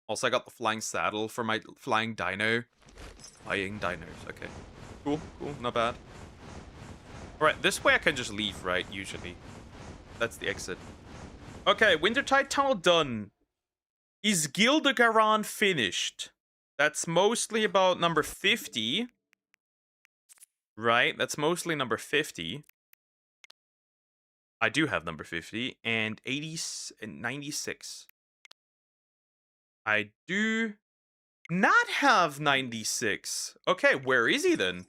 Also, I got the flying saddle for my flying dino. Flying dinos, okay. Cool, cool, not bad. Alright, this way I can just leave, right, usually. That's the exit. Okay, Wintertide Tunnel done. Is Gildegaron finished? That's mostly about number 50. Right, that's mostly number 50. I do have number 50 and 80 and 96. I do not have 96. Okay, where is he then?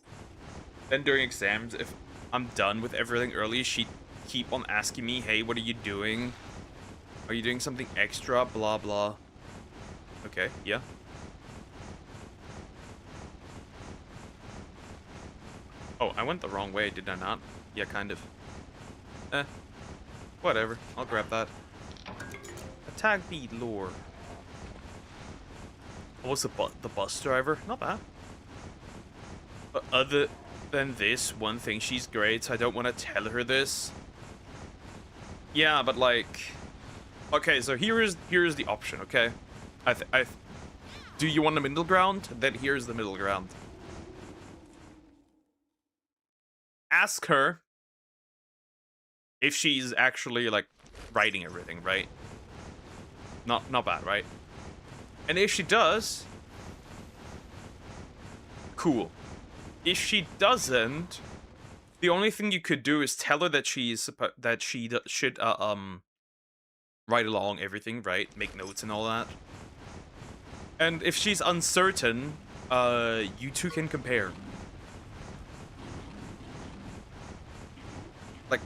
Then during exams, if I'm done with everything early, she'd keep on asking me, hey, what are you doing? Are you doing something extra? Blah, blah. Okay, yeah. Oh, I went the wrong way, did I not? Yeah, kind of. Whatever. I'll grab that. Attack beat lore. What was the bus driver? Not bad. But other than this, one thing, she's great, so I don't want to tell her this. Yeah, but like... Okay, so here is the option, okay? do you want a middle ground? Then here's the middle ground. Ask her if she's actually, like, writing everything, right? Not bad, right? And if she does, cool. If she doesn't, the only thing you could do is tell her that she should write along everything, right? Make notes and all that. And if she's uncertain, you two can compare. Like,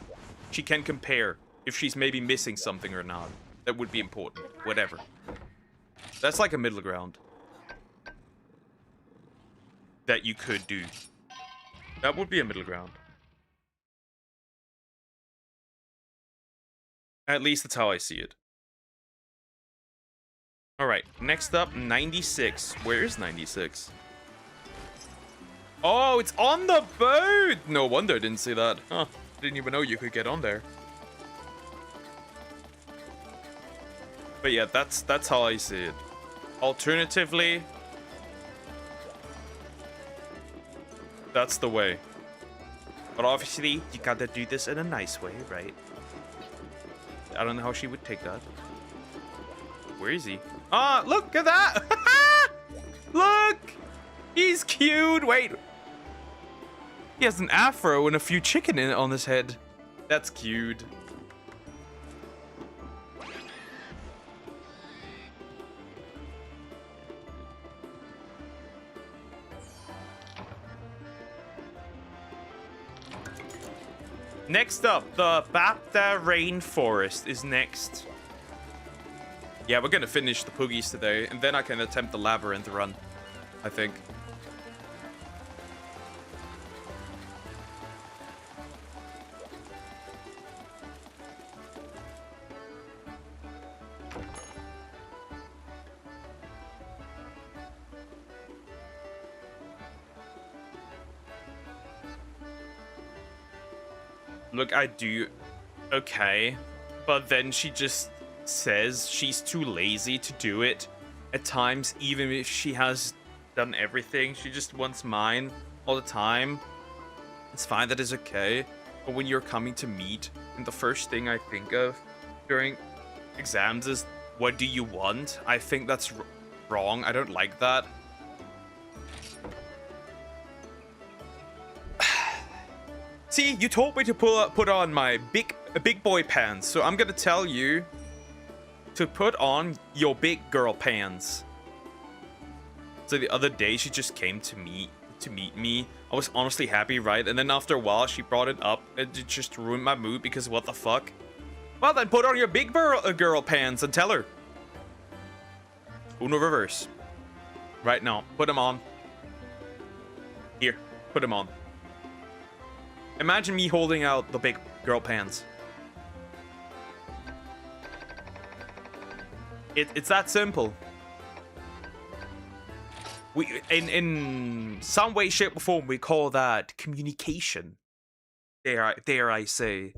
she can compare if she's maybe missing something or not. That would be important. Whatever. That's like a middle ground that you could do. That would be a middle ground. At least that's how I see it. Alright, next up, 96. Where is 96? Oh, it's on the boat! No wonder I didn't see that. Huh. Didn't even know you could get on there. But yeah, that's how I see it. Alternatively, that's the way. But obviously, you gotta do this in a nice way, right? I don't know how she would take that. Where is he? Ah, look at that! Look! He's cute! Wait. He has an afro and a few chicken in it on his head. That's cute. Next up, the Bapta Rainforest is next. Yeah, we're gonna finish the Poogies today, and then I can attempt the Labyrinth run, I think. Look, I do... Okay. But then she just says she's too lazy to do it. At times, even if she has done everything, she just wants mine all the time. It's fine, that is okay. But when you're coming to meet, and the first thing I think of during exams is, what do you want? I think that's wrong. I don't like that. See, you told me to put on my big boy pants, so I'm gonna tell you to put on your big girl pants. So the other day she just came to meet me. I was honestly happy, right? And then after a while she brought it up and it just ruined my mood because what the fuck? Well then put on your big girl pants and tell her. Uno reverse. Right now, put them on. Here, put them on. Imagine me holding out the big girl pants. It's that simple. We in some way, shape, or form, we call that communication. Dare I say.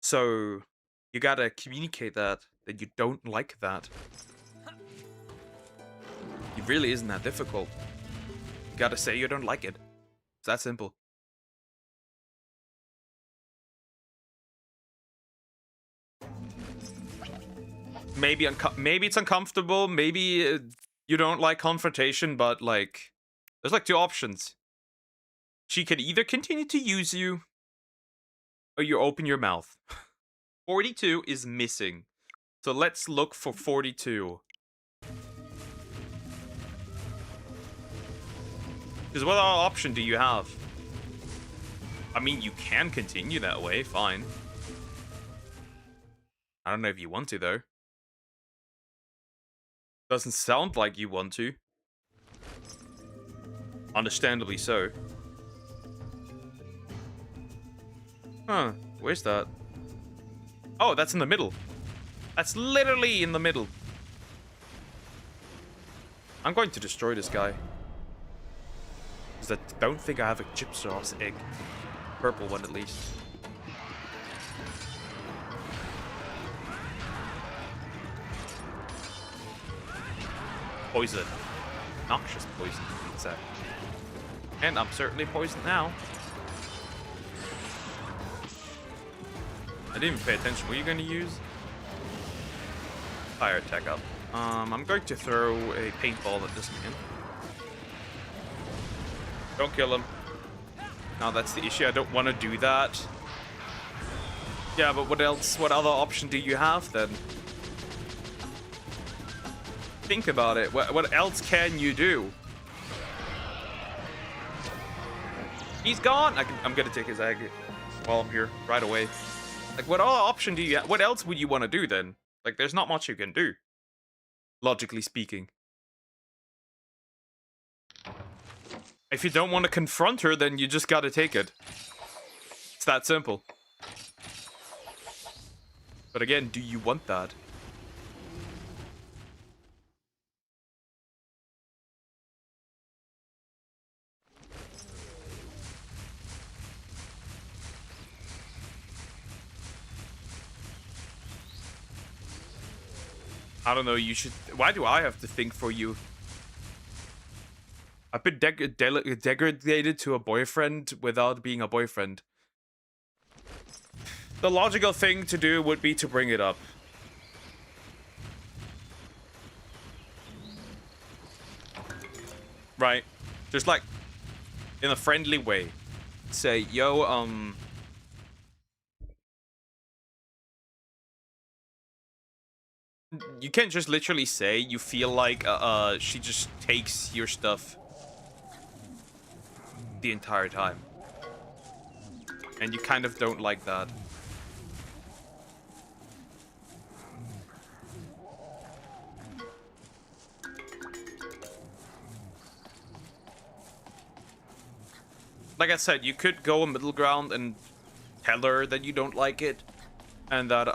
So you gotta communicate that you don't like that. It really isn't that difficult. You gotta say you don't like it. It's that simple. Maybe it's uncomfortable. Maybe you don't like confrontation, but like, there's like two options. She could either continue to use you, or you open your mouth. 42 is missing, so let's look for 42. Because what other option do you have? I mean, you can continue that way, fine. I don't know if you want to, though. Doesn't sound like you want to. Understandably so. Huh, where's that? Oh, that's in the middle. That's literally in the middle. I'm going to destroy this guy. Because I don't think I have a chip sauce egg. Purple one, at least. Poison. Noxious poison, to be exact. And I'm certainly poisoned now. I didn't even pay attention. What are you going to use? Fire attack up. I'm going to throw a paintball at this man. Don't kill him. No, that's the issue. I don't want to do that. Yeah, but what else? What other option do you have then? Think about it. What else can you do? He's gone. I'm gonna take his egg while I'm here right away. Like, what other option do you have? What else would you want to do then? Like, there's not much you can do, logically speaking. If you don't want to confront her, then you just gotta take it. It's that simple. But again, do you want that? I don't know, you should... Why do I have to think for you? I've been degraded to a boyfriend without being a boyfriend. The logical thing to do would be to bring it up. Right? Just like, in a friendly way. Say, yo, you can't just literally say you feel like, she just takes your stuff the entire time. And you kind of don't like that. Like I said, you could go a middle ground and tell her that you don't like it. And that,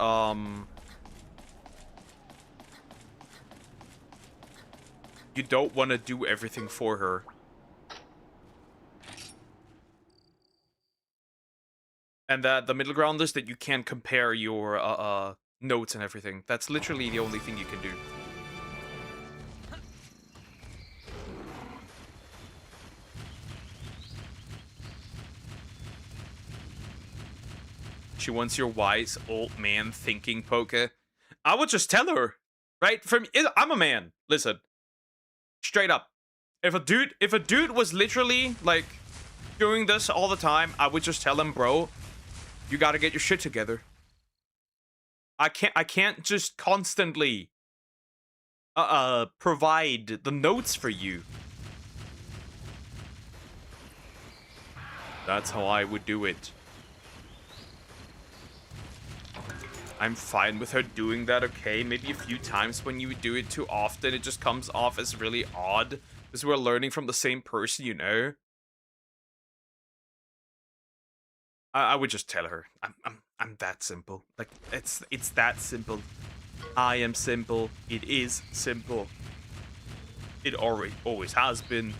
you don't want to do everything for her. And that the middle ground is that you can compare your notes and everything. That's literally the only thing you can do. She wants your wise old man thinking poke. I would just tell her, right? I'm a man. Listen, straight up. If a dude was literally like doing this all the time, I would just tell him, bro, you gotta get your shit together. I can't just constantly provide the notes for you. That's how I would do it. I'm fine with her doing that, okay? Maybe a few times when you do it too often, it just comes off as really odd. Because we're learning from the same person, you know? I would just tell her. I'm that simple. Like, it's that simple. I am simple. It is simple. It always has been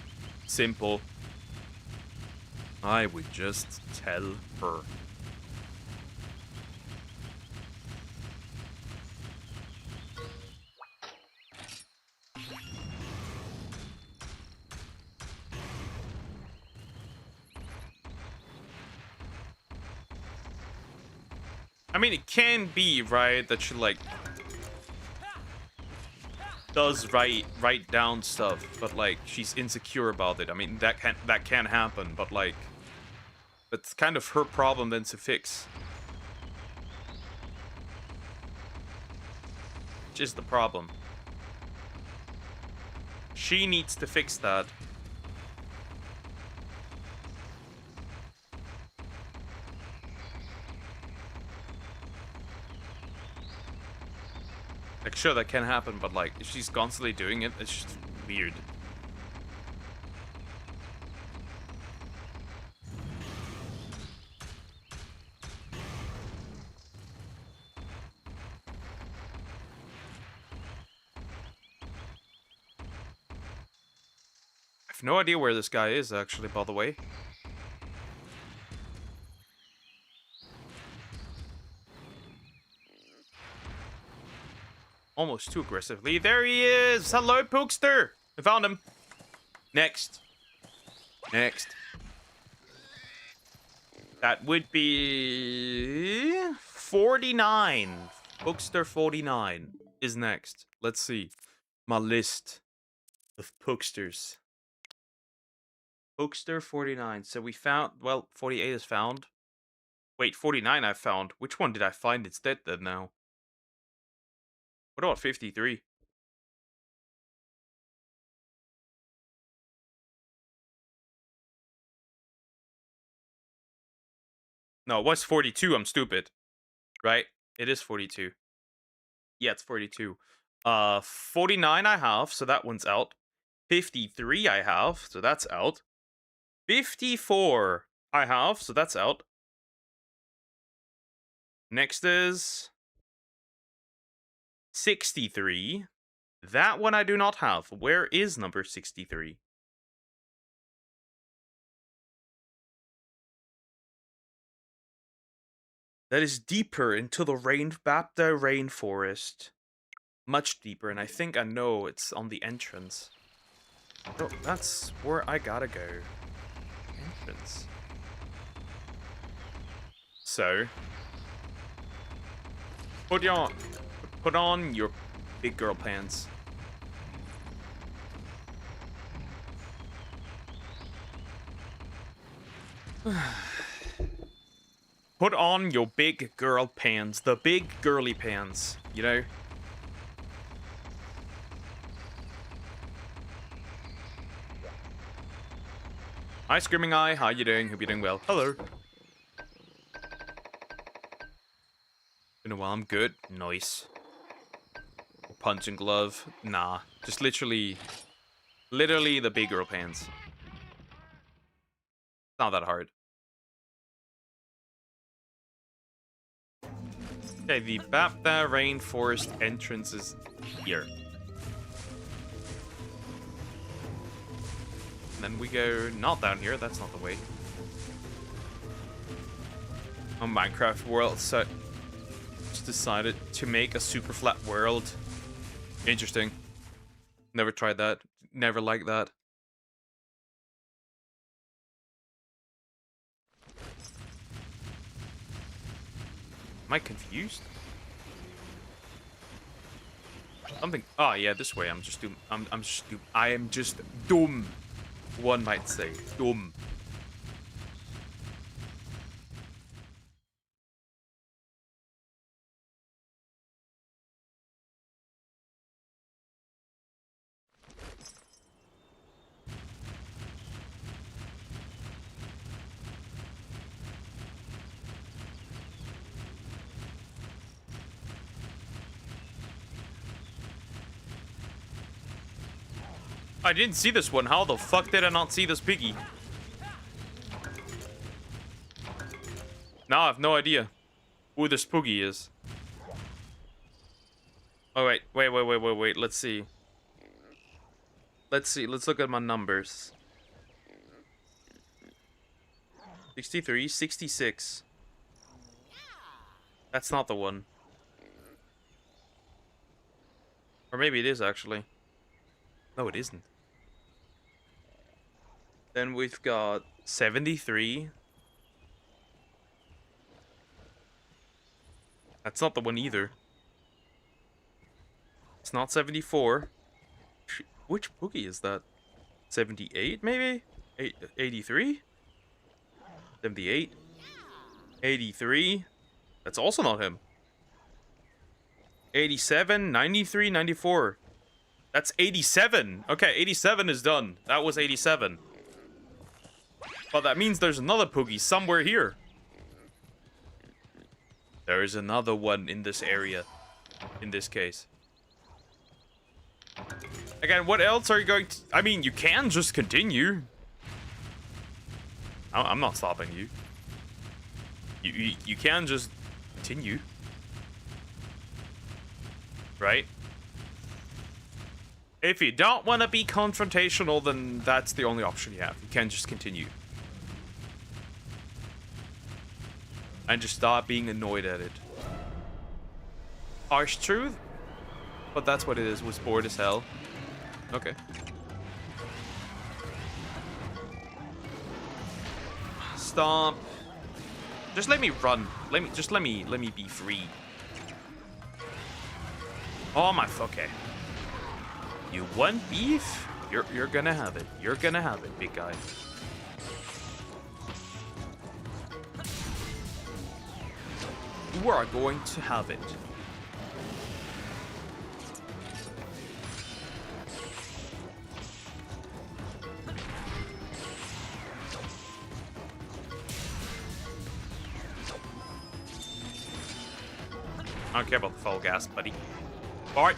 simple. I would just tell her. I mean, it can be, right, that she, like, does write down stuff, but, like, she's insecure about it. I mean, that can happen, but, like, it's kind of her problem then to fix. Which is the problem. She needs to fix that. Like, sure, that can happen, but, like, if she's constantly doing it, it's just weird. I have no idea where this guy is, actually, by the way. almost too aggressively. There he is! Hello, Pookster! I found him. Next. Next. That would be 49. Pookster 49 is next. Let's see. My list of Pooksters. Pookster 49. So we found, well, 48 is found. Wait, 49 I found. Which one did I find instead then now? What about 53? No, it was 42. I'm stupid. Right? It is 42. Yeah, it's 42. 49 I have, so that one's out. 53 I have, so that's out. 54 I have, so that's out. Next is 63. That one I do not have. Where is number 63? That is deeper into the Bapta rainforest. Much deeper, and I think I know it's on the entrance. Oh, that's where I gotta go. Entrance. So, put on your big girl pants. Put on your big girl pants. The big girly pants, you know? Hi, Screaming Eye. How you doing? Hope you're doing well. Hello. Been a while. I'm good. Nice. Punch and glove. Nah. Just literally the big girl pants. It's not that hard. Okay, the Bapta Rainforest entrance is here. And then we go not down here, that's not the way. A Minecraft world, so just decided to make a super flat world. Interesting. Never tried that. Never liked that. Am I confused? Something. Oh yeah, this way. I'm just dumb. I am just dumb. One might say dumb. I didn't see this one. How the fuck did I not see this piggy? Now I have no idea who this piggy is. Oh wait. Let's see. Let's look at my numbers. 63, 66. That's not the one. Or maybe it is actually. No, it isn't. Then we've got 73. That's not the one either. It's not 74. Which boogie is that? 78 maybe? 83? 78? 83? That's also not him. 87, 93, 94. That's 87. Okay, 87 is done. That was 87. But that means there's another Poogie somewhere here. There is another one in this area. In this case. Again, what else are you going to... I mean, you can just continue. I'm not stopping you. You can just continue. Right? If you don't want to be confrontational, then that's the only option you have. You can just continue. And just stop being annoyed at it. Harsh truth? But that's what it is. Was bored as hell. Okay. Stomp. Just let me run. Let me be free. Oh my, okay. You want beef? You're gonna have it. You're gonna have it, big guy. You are going to have it. I don't care about the full gas, buddy. Alright.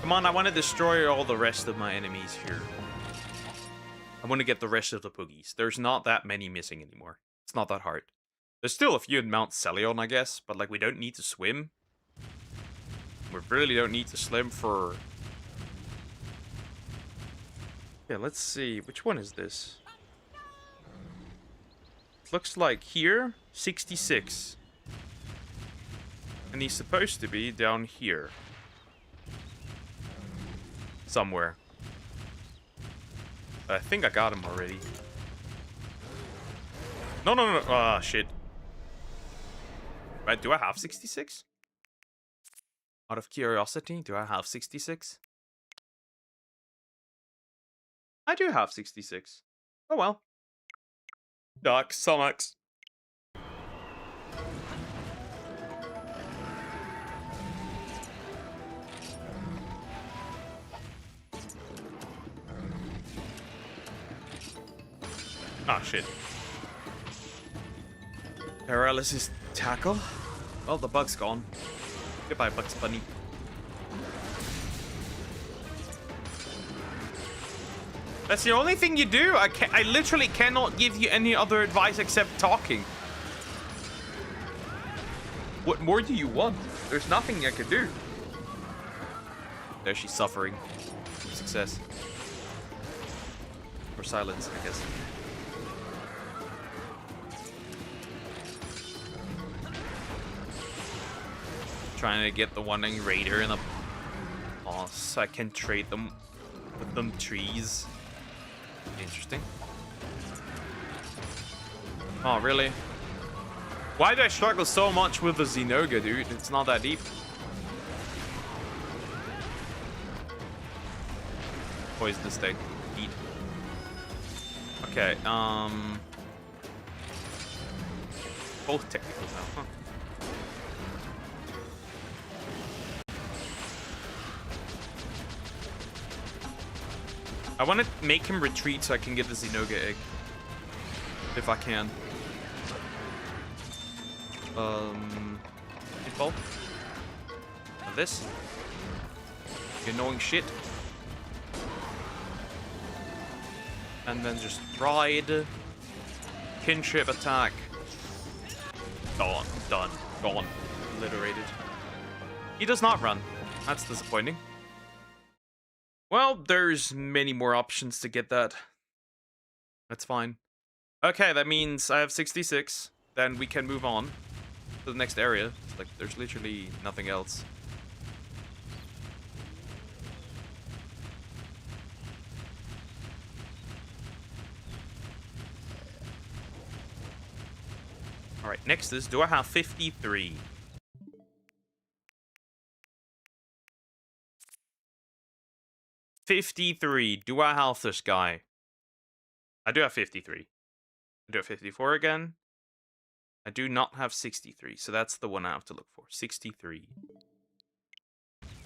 Come on, I want to destroy all the rest of my enemies here. I want to get the rest of the Poogies. There's not that many missing anymore. It's not that hard. There's still a few in Mount Celion, I guess, but like we don't need to swim. We really don't need to swim for... Yeah, let's see. Which one is this? Looks like here, 66. And he's supposed to be down here. Somewhere. I think I got him already. No. Ah, shit. Right, do I have 66? Out of curiosity, do I have 66? I do have 66. Oh well. Dark Somax. Ah, shit. Paralysis tackle? Well, the bug's gone. Goodbye, Bugs Bunny. That's the only thing you do? I literally cannot give you any other advice except talking. What more do you want? There's nothing I could do. There, she's suffering from success. Or silence, I guess. Trying to get the one-ring raider in a boss so I can trade them with them trees. Interesting. Oh, really? Why do I struggle so much with the Xenoga, dude? It's not that deep. Poisonous thing. Eat. Okay, both technical now, huh? I want to make him retreat so I can get the Xenoga egg. If I can. Hitball. And this. You annoying shit. And then just ride. Kinship attack. Gone. Done. Gone. Obliterated. He does not run. That's disappointing. Well, there's many more options to get that. That's fine. Okay, that means I have 66. Then we can move on to the next area. Like, there's literally nothing else. Alright, next is, do I have 53? Do I have this guy? I do have 53. I do have 54 again. I do not have 63, so that's the one I have to look for. 63.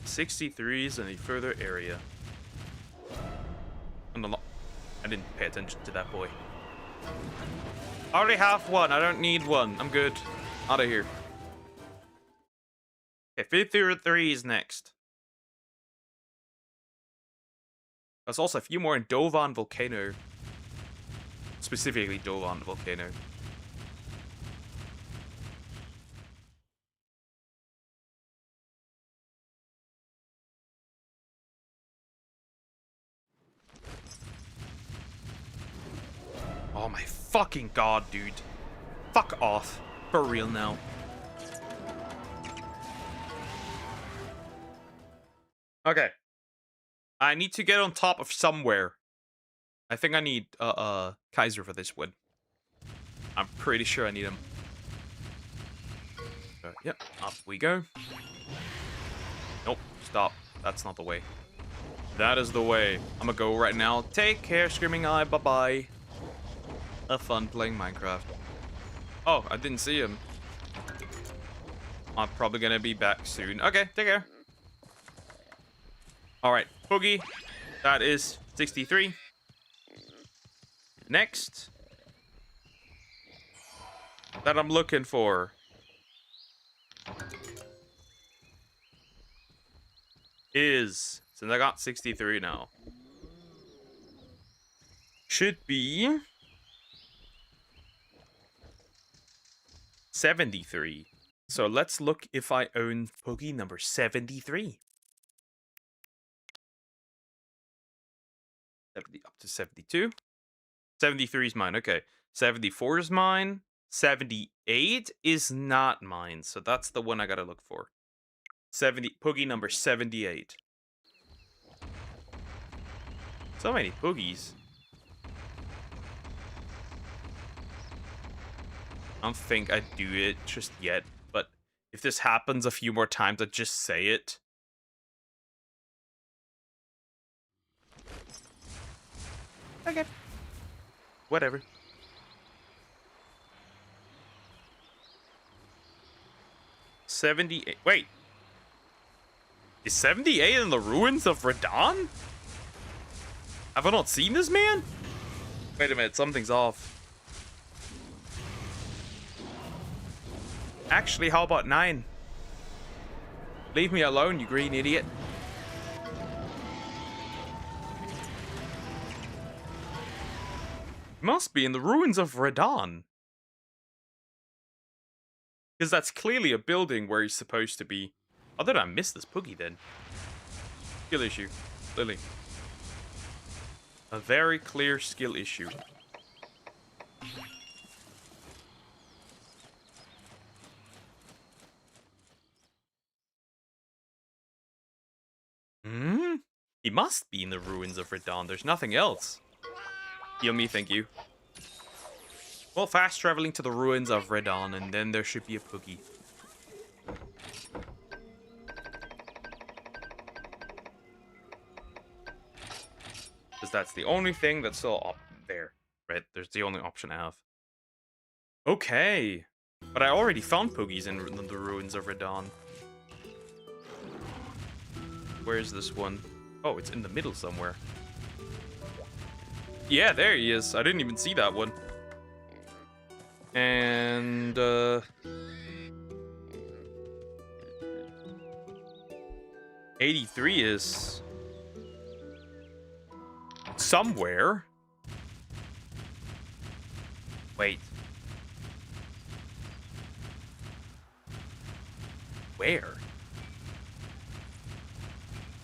63 is in a further area. And I didn't pay attention to that boy. I already have one. I don't need one. I'm good. Out of here. Okay, 53 is next. There's also a few more in Dovan Volcano. Specifically Dovan Volcano. Oh my fucking god, dude. Fuck off. For real now. Okay. I need to get on top of somewhere. I think I need Kaiser for this one. I'm pretty sure I need him. Yep, up we go. Nope, stop. That's not the way. That is the way. I'm gonna go right now. Take care, Screaming Eye. Bye-bye. Have fun playing Minecraft. Oh, I didn't see him. I'm probably gonna be back soon. Okay, take care. Alright, Boogie. That is 63. Next. That I'm looking for. Is, since I got 63 now, should be 73. So let's look if I own Poogie number 73. 70 up to 72. 73 is mine. Okay. 74 is mine. 78 is not mine. So that's the one I gotta look for. Poogie number 78. So many Poogies. I don't think I'd do it just yet, but if this happens a few more times, I'd just say it. Okay. Whatever. $78. Wait. Is 78 in the ruins of Radon? Have I not seen this man? Wait a minute, something's off. Actually, how about 9? Leave me alone, you green idiot. Must be in the ruins of Radon. Because that's clearly a building where he's supposed to be. Oh, did I miss this Poogie then? Skill issue. Lily. A very clear skill issue. Hmm? He must be in the ruins of Radon. There's nothing else. Heal me, thank you. Well, fast traveling to the ruins of Radon, and then there should be a Poogie. Because that's the only thing that's still up there, right? There's the only option I have. Okay. But I already found Poogies in the ruins of Radon. Where's this one? Oh, it's in the middle somewhere. Yeah, there he is. I didn't even see that one. And, 83 is somewhere. Wait. Where?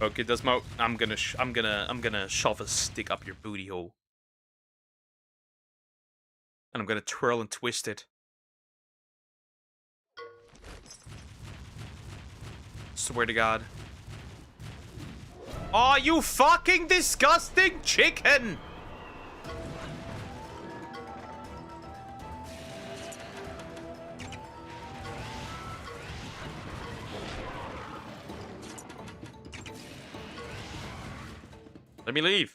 Okay, Desmo, I'm gonna shove a stick up your booty hole. And I'm gonna twirl and twist it. Swear to God. Oh, you fucking disgusting chicken! Let me leave.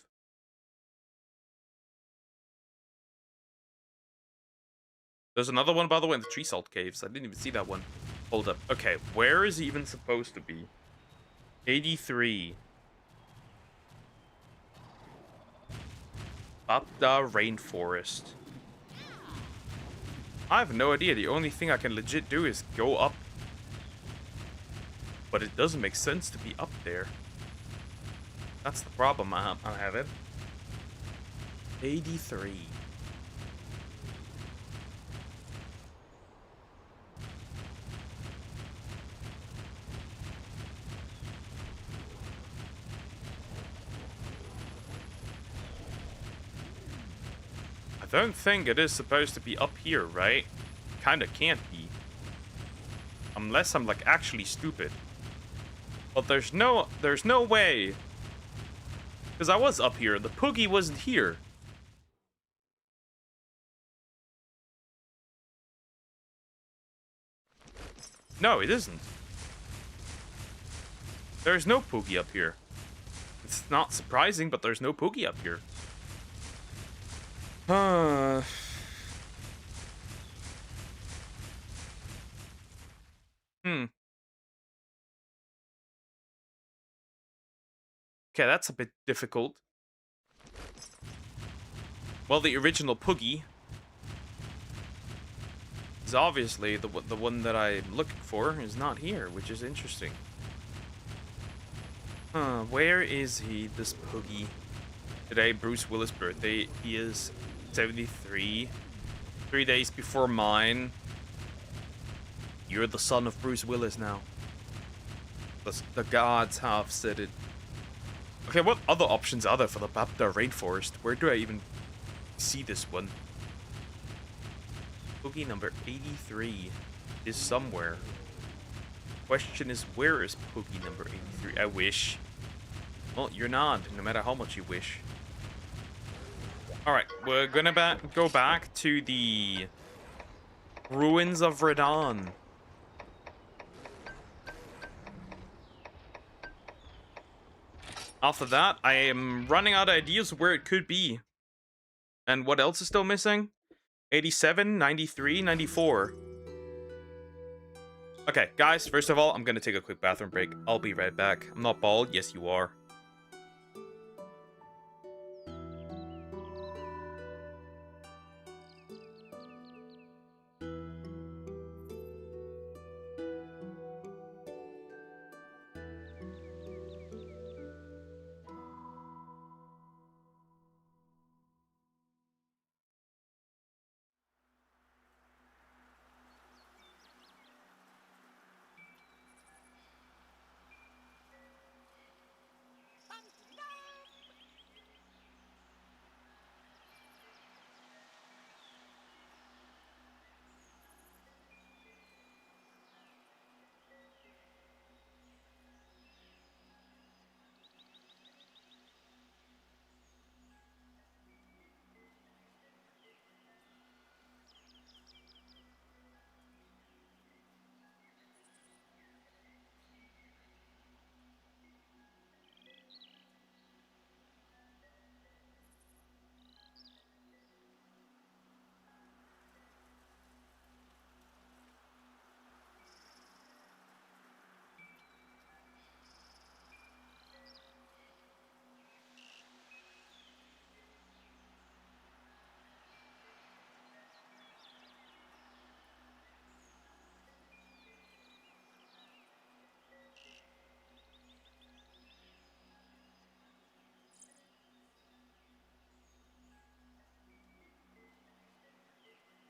There's another one, by the way, in the tree salt caves. I didn't even see that one. Hold up. Okay, where is he even supposed to be? 83. Up the rainforest. I have no idea. The only thing I can legit do is go up. But it doesn't make sense to be up there. That's the problem I'm having. 83. I don't think it is supposed to be up here, right? Kinda can't be. Unless I'm like actually stupid. But there's no way. Because I was up here. The Poogie wasn't here. No, it isn't. There's no Poogie up here. It's not surprising, but there's no Poogie up here. Okay, that's a bit difficult. Well, the original Poogie is obviously the one that I'm looking for is not here, which is interesting. Where is he, this Poogie? Today, Bruce Willis' birthday. He is 73. 3 days before mine. You're the son of Bruce Willis now. The gods have said it. Okay, what other options are there for the Bapta rainforest? Where do I even see this one? Poogie number 83 is somewhere. Question is, where is Poogie number 83? I wish. Well, you're not, no matter how much you wish. Alright, we're gonna go back to the ruins of Radon. After that, I am running out of ideas of where it could be. And what else is still missing? 87, 93, 94. Okay, guys, first of all, I'm gonna take a quick bathroom break. I'll be right back. I'm not bald. Yes, you are.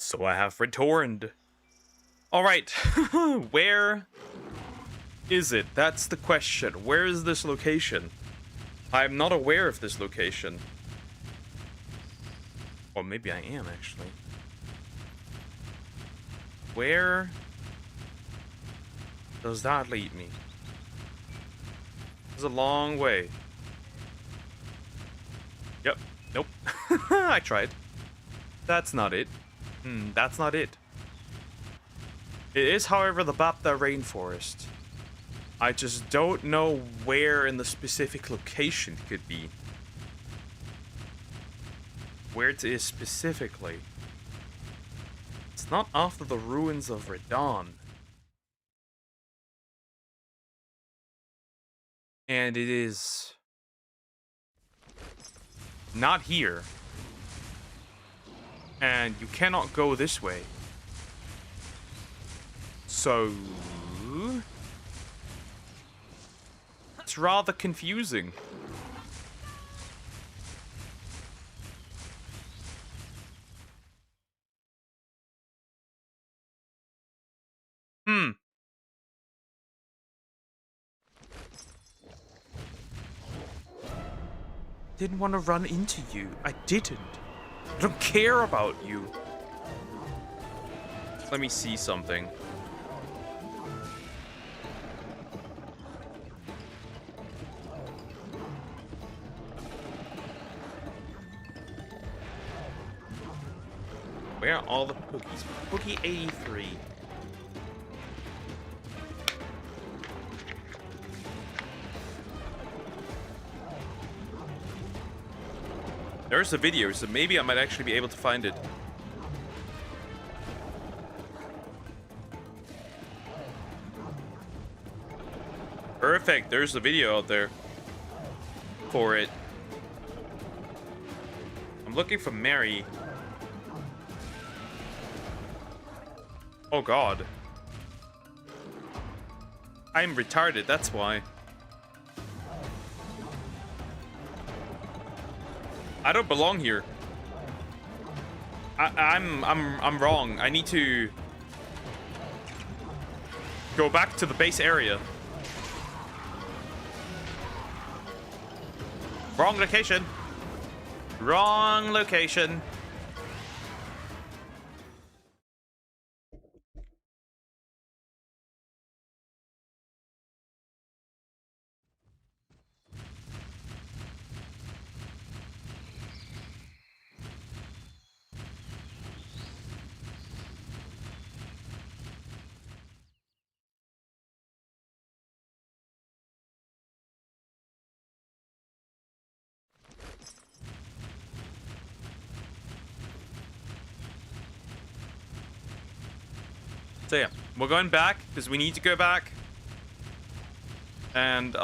So I have returned. Alright, where is it? That's the question. Where is this location? I'm not aware of this location. Or maybe I am, actually. Where does that lead me? It's a long way. Yep. Nope. I tried. That's not it. That's not it. It is, however, the Bapta rainforest. I just don't know where in the specific location it could be. Where it is specifically. It's not after the ruins of Radon. And it is not here. And you cannot go this way. So it's rather confusing. Didn't want to run into you. I didn't. I don't care about you. Let me see something. Where are all the Pookies? Pookie 83. There's a video, so maybe I might actually be able to find it. Perfect, there's a video out there for it. I'm looking for Mary. Oh god. I'm retarded, that's why. I don't belong here. I'm wrong. I need to go back to the base area. Wrong location. Wrong location. So yeah, we're going back because we need to go back. And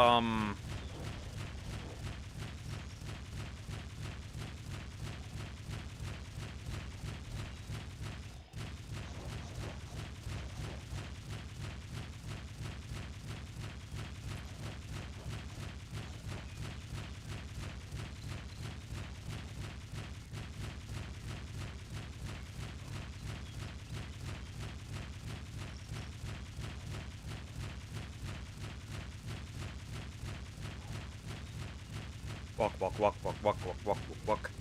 walk.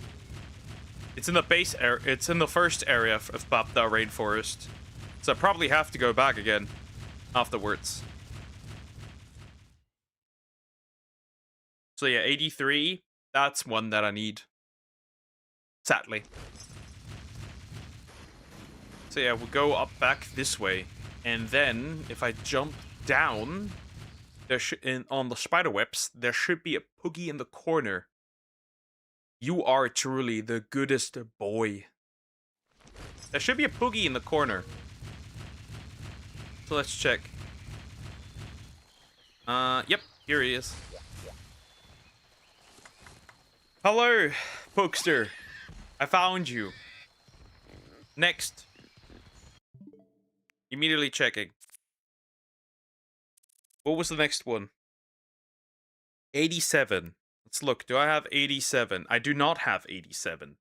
It's in the base area. It's in the first area of Babda Rainforest. So I probably have to go back again afterwards. So yeah, 83. That's one that I need. Sadly. So yeah, we'll go up back this way. And then if I jump down, there on the spider webs, there should be a Poogie in the corner. You are truly the goodest boy. There should be a Poogie in the corner. So let's check. Yep, here he is. Hello, Pokester. I found you. Next. Immediately checking. What was the next one? 87. Let's look. Do I have 87? I do not have 87.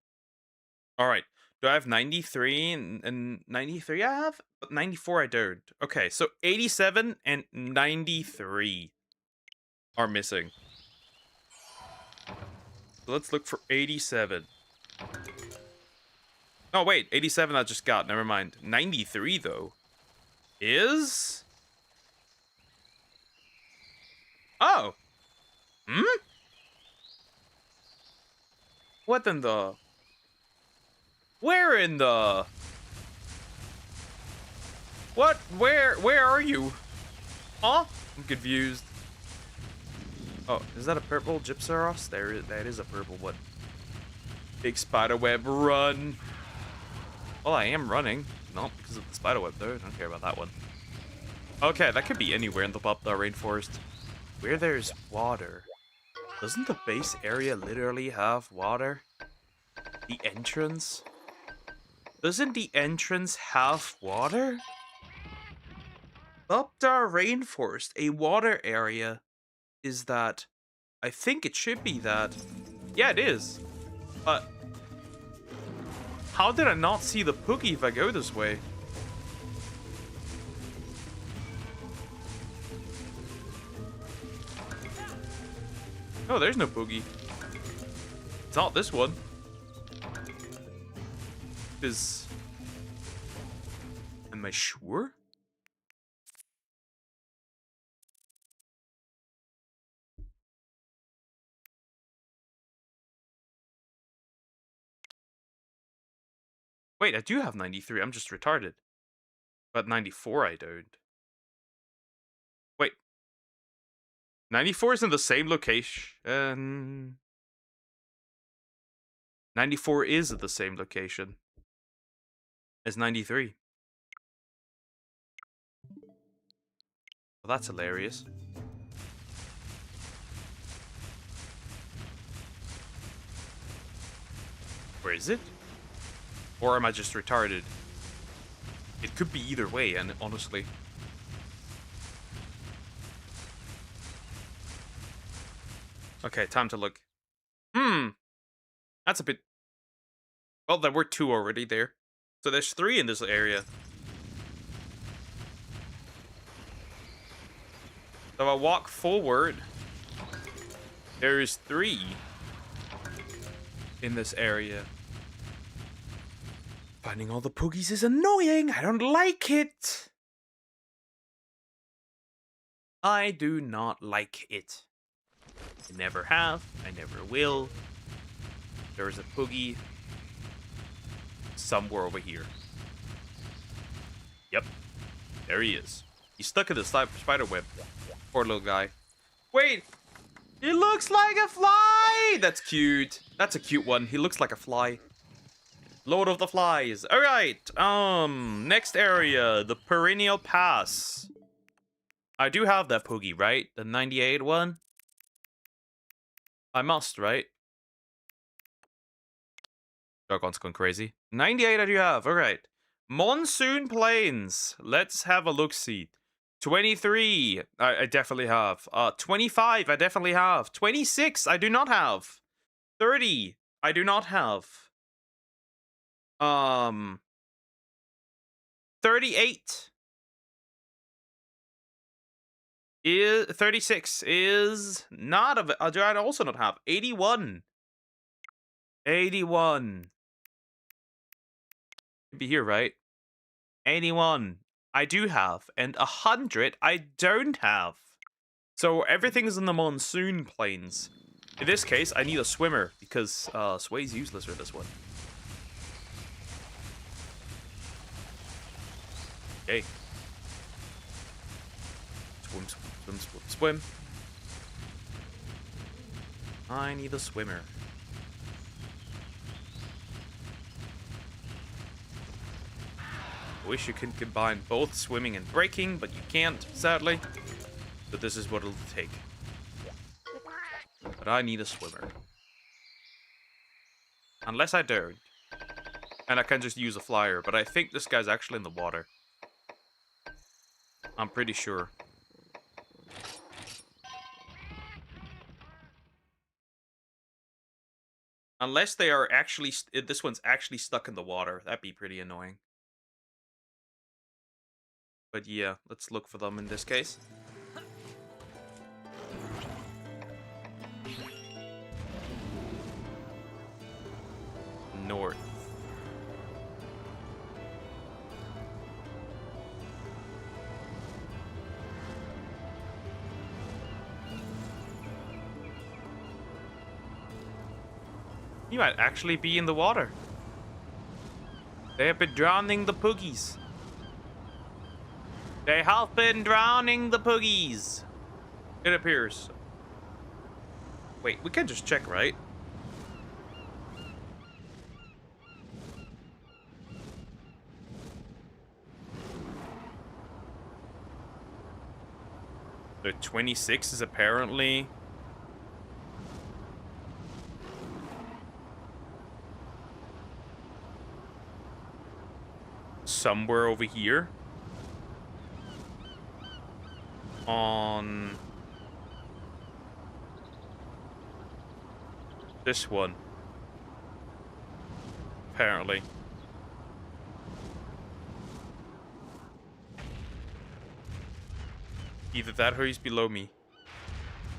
Alright. Do I have 93 and 93 I have? But 94 I don't. Okay, so 87 and 93 are missing. So let's look for 87. Oh, wait. 87 I just got. Never mind. 93, though, is... Oh. Hmm? What in the... Where in the... What? Where are you? Huh? I'm confused. Oh, is that a purple Gypsaros? That is a purple one. Big spiderweb, run. Well, I am running. Not because of the spiderweb, though. I don't care about that one. Okay, that could be anywhere in the Babda Rainforest. Where there's water. Doesn't the base area literally have water? The entrance? Doesn't the entrance have water? Babda Rainforest, a water area. Is that... I think it should be that. Yeah, it is. But... how did I not see the Poogie if I go this way? Oh, there's no Poogie. It's not this one. Am I sure? Wait, I do have 93. I'm just retarded. But 94, I don't. Wait. 94 is in the same location. 94 is at the same location as 93. Well, that's hilarious. Where is it? Or am I just retarded? It could be either way, and honestly. Okay, time to look. That's a bit... Well, there were 2 already there. So there's 3 in this area. So I walk forward. There's 3 in this area. Finding all the poogies is annoying. I don't like it. I do not like it. I never have. I never will. There is a poogie somewhere over here. Yep. There he is. He's stuck in the spider web. Poor little guy. Wait! He looks like a fly! That's cute. That's a cute one. He looks like a fly. Lord of the Flies. Alright. Next area. The Perennial Pass. I do have that poogie, right? The 98 one? I must, right? Dogon's gone crazy. 98 I do have. Alright. Monsoon Plains. Let's have a look-see. 23. I definitely have. 25. I definitely have. 26. I do not have. 30. I do not have. 38. 36 is not of it. Do I also not have 81? 81. Be here, right? 81. I do have, and 100 I don't have. So everything is in the monsoon plains. In this case, I need a swimmer because Sway's useless for this one. Okay. Swim, swim, swim, swim, swim. I need a swimmer. I wish you could combine both swimming and braking, but you can't, sadly. So this is what it'll take. But I need a swimmer. Unless I don't. And I can just use a flyer, but I think this guy's actually in the water. I'm pretty sure. Unless they are actually... this one's actually stuck in the water. That'd be pretty annoying. But yeah, let's look for them in this case. North. You might actually be in the water. They have been drowning the poogies. They have been drowning the poogies. It appears. Wait, we can just check, right? The 26 is apparently... somewhere over here. On... this one. Apparently. Either that or he's below me.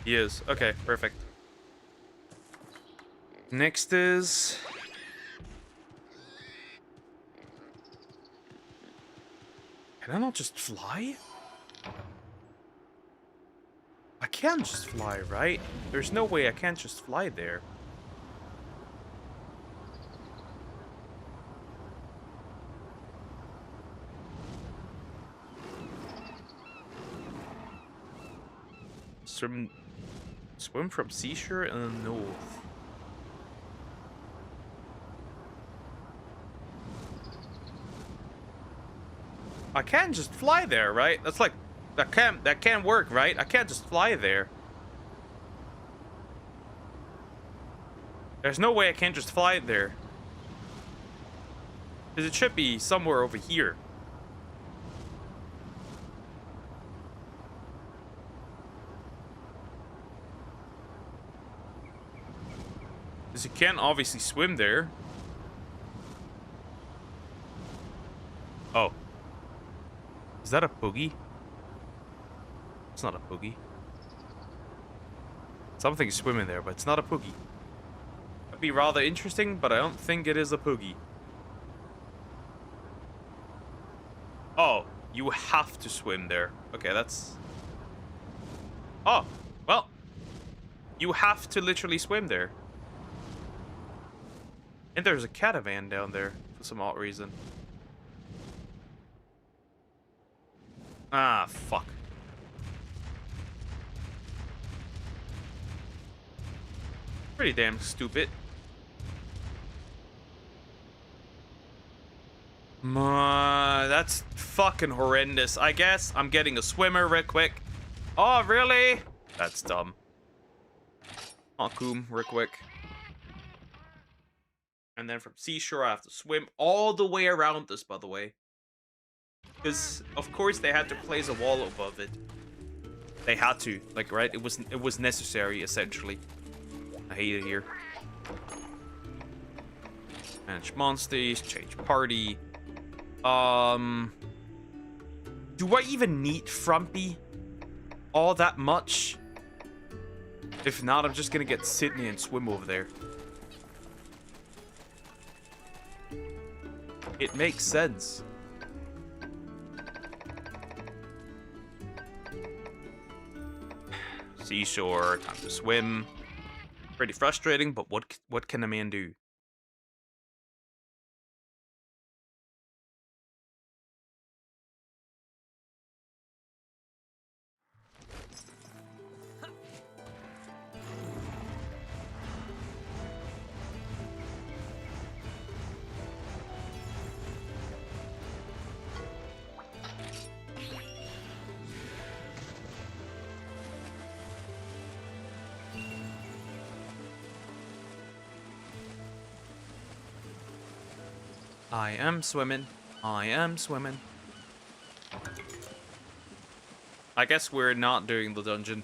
He is. Okay, perfect. Next is... can I not just fly? I can just fly, right? There's no way I can't just fly there. Swim from seashore in the north. I can't just fly there, right? That's like that can't work, right? I can't just fly there. There's no way I can't just fly there. Because it should be somewhere over here. Because you can't obviously swim there. Oh. Is that a boogie? It's not a boogie. Something's swimming there, but it's not a boogie. That'd be rather interesting, but I don't think it is a boogie. Oh, you have to swim there. Okay, that's... Oh, well. You have to literally swim there. And there's a catavan down there for some odd reason. Ah, fuck. Pretty damn stupid. That's fucking horrendous. I guess I'm getting a swimmer real quick. Oh, really? That's dumb. Hakum real quick. And then from seashore, I have to swim all the way around this, by the way. Because, of course, they had to place a wall above it. They had to. Like, right? It was necessary, essentially. I hate it here. Manage monsters. Change party. Do I even need Frumpy all that much? If not, I'm just gonna get Sydney and swim over there. It makes sense. Seashore, time to swim. Pretty frustrating, but what can a man do? I am swimming. I am swimming. I guess we're not doing the dungeon.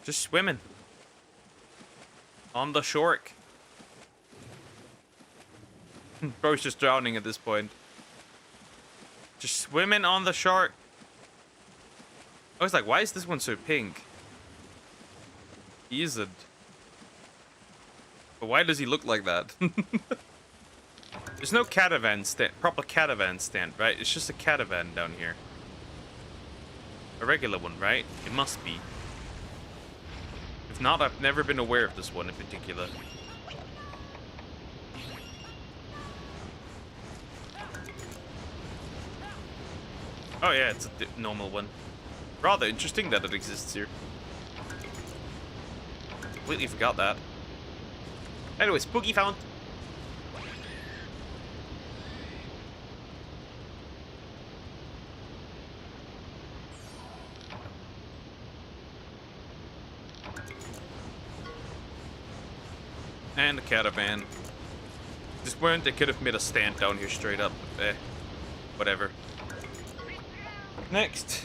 Just swimming. On the shork. Bro's just drowning at this point. Just swimming on the shark. I was like, why is this one so pink? He isn't. But why does he look like that? There's no catavan stand, proper catavan stand, right? It's just a catavan down here. A regular one, right? It must be. If not, I've never been aware of this one in particular. Oh yeah, it's a normal one. Rather interesting that it exists here. Completely forgot that. Anyways, Boogie found. And the caravan. This weren't, they could have made a stand down here straight up. Whatever. Next.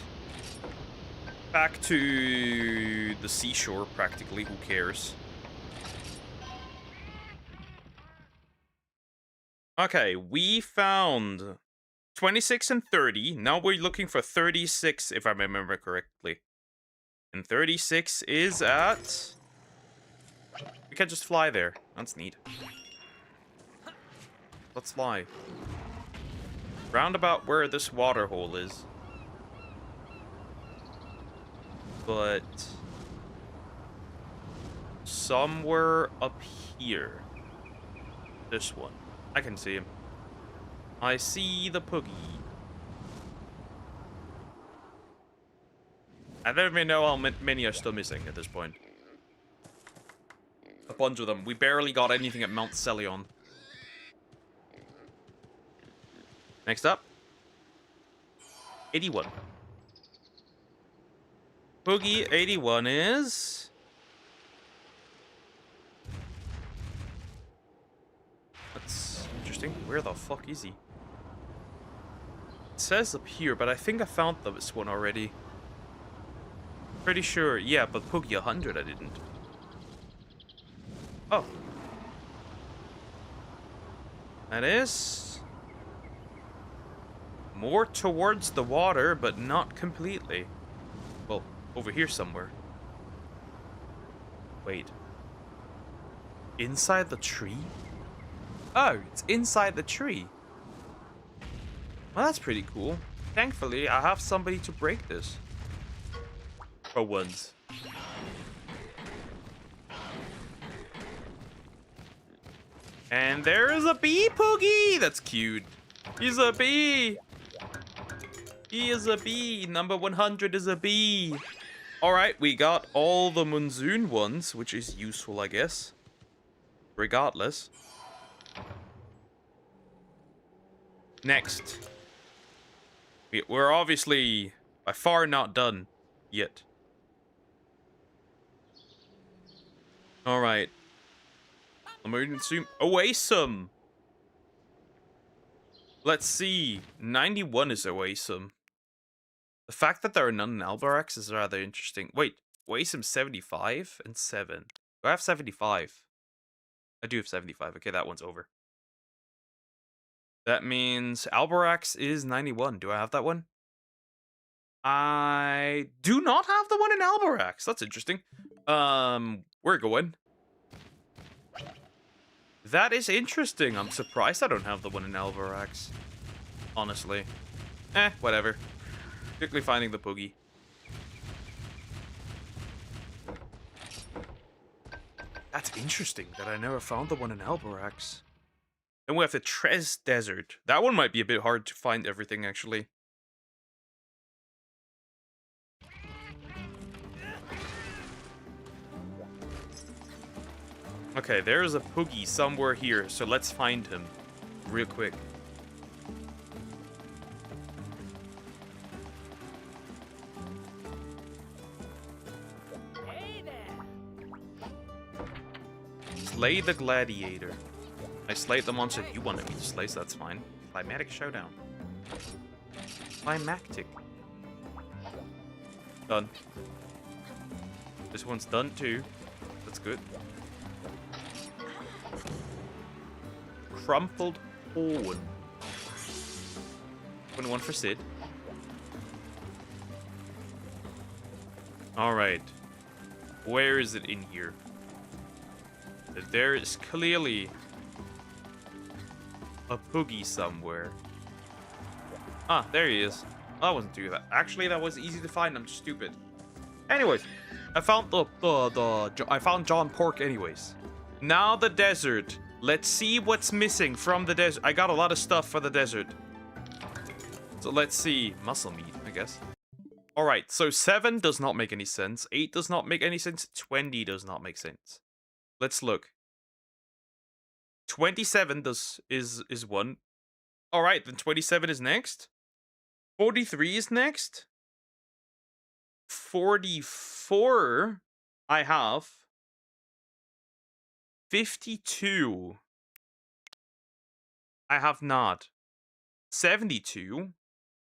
Back to the seashore, practically. Who cares? Okay, we found 26 and 30. Now we're looking for 36, if I remember correctly. And 36 is at... We can just fly there. That's neat. Let's fly. Round about where this water hole is. But... somewhere up here. This one. I can see him. I see the puggy. I don't even know how many are still missing at this point. A bunch of them. We barely got anything at Mount Celion. Next up. 81. Puggy 81 is... That's interesting. Where the fuck is he? It says up here, but I think I found this one already. Pretty sure. Yeah, but Puggy 100 I didn't. Oh. That is... more towards the water, but not completely. Well, over here somewhere. Wait. Inside the tree? Oh, it's inside the tree. Well, that's pretty cool. Thankfully, I have somebody to break this. For once. And there is a bee poogie! That's cute. He's a bee! He is a bee. Number 100 is a bee. Alright, we got all the monsoon ones, which is useful, I guess. Regardless. Next. We're obviously by far not done yet. Alright. Emergency awesome. Let's see. 91 is awesome. The fact that there are none in Albarax is rather interesting. Wait, awesome 75 and 7. Do I have 75? I do have 75. Okay, that one's over. That means Albarax is 91. Do I have that one? I do not have the one in Albarax. That's interesting. We're going. That is interesting. I'm surprised I don't have the one in Albarax. Honestly. Whatever. Quickly finding the poogie. That's interesting that I never found the one in Albarax. Then we have the Trez Desert. That one might be a bit hard to find everything, actually. Okay, there's a poogie somewhere here, so let's find him real quick. Hey there. Slay the gladiator. I slayed the monster you wanted me to slay, so that's fine. Climatic showdown. Climactic. Done. This one's done too. That's good. Crumpled horn. 21 for Sid. Alright. Where is it in here? There is clearly a poogie somewhere. Ah, there he is. That wasn't too bad. Actually, that was easy to find. I'm just stupid. Anyways, I found I found John Pork anyways. Now the desert. Let's see what's missing from the desert. I got a lot of stuff for the desert. So let's see. Muscle meat, I guess. Alright, so 7 does not make any sense. 8 does not make any sense. 20 does not make sense. Let's look. 27 is one. Alright, then 27 is next. 43 is next. 44 I have. 52 I have not. 72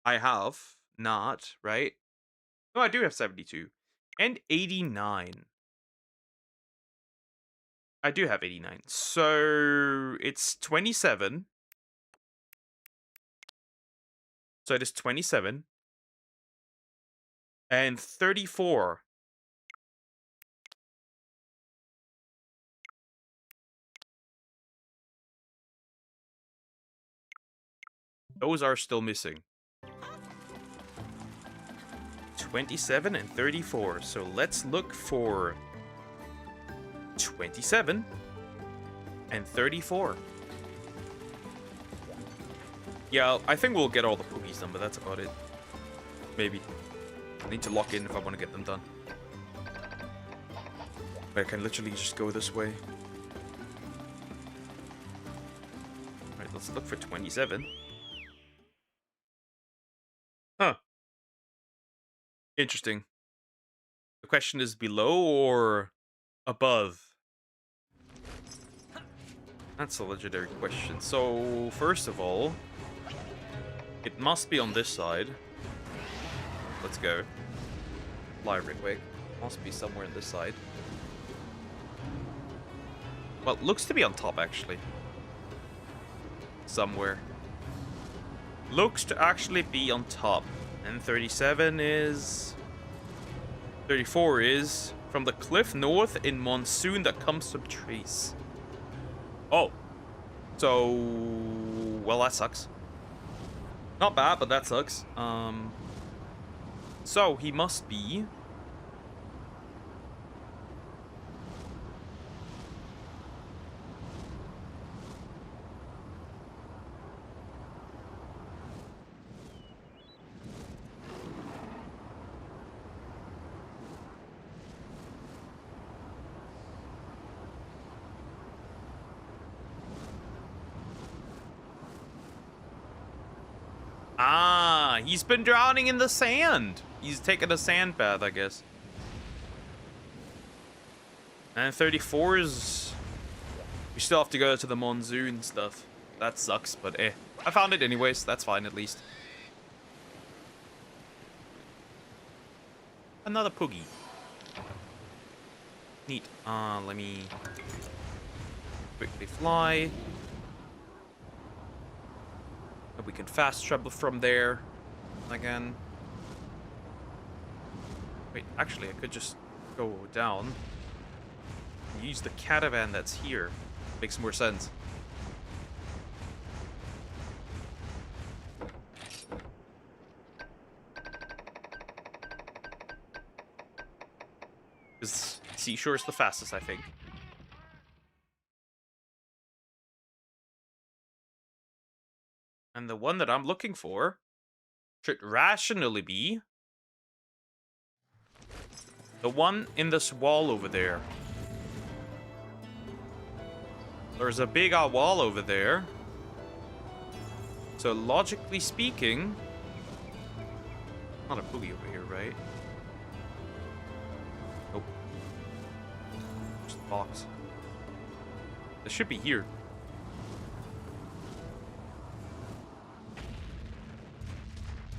I have not, right? No, I do have 72. And 89. I do have 89. So it's 27. So it is 27. And 34. Those are still missing. 27 and 34. So let's look for 27 and 34. Yeah, I think we'll get all the Poogies done, but that's about it. Maybe. I need to lock in if I want to get them done. But I can literally just go this way. Alright, let's look for 27. Huh. Interesting. The question is below or above? That's a legendary question. So, first of all, it must be on this side. Let's go. Fly Ridwig. Must be somewhere on this side. Well, it looks to be on top, actually. Somewhere. Looks to actually be on top. And 37 is... 34 is... From the cliff north in monsoon that comes from trees. Oh. So... Well, that sucks. Not bad, but that sucks. So, he must be... Ah, he's been drowning in the sand. He's taken a sand bath, I guess. And 34 is... We still have to go to the monsoon stuff. That sucks, but eh. I found it anyways. That's fine, at least. Another Poogie. Neat. Let me... quickly fly. We can fast travel from there again. Wait, actually, I could just go down and use the caravan that's here. Makes more sense. Because seashore is the fastest, I think. And the one that I'm looking for should rationally be the one in this wall over there. There's a big wall over there. So logically speaking, not a Poogie over here, right? Nope. Just a box. This should be here.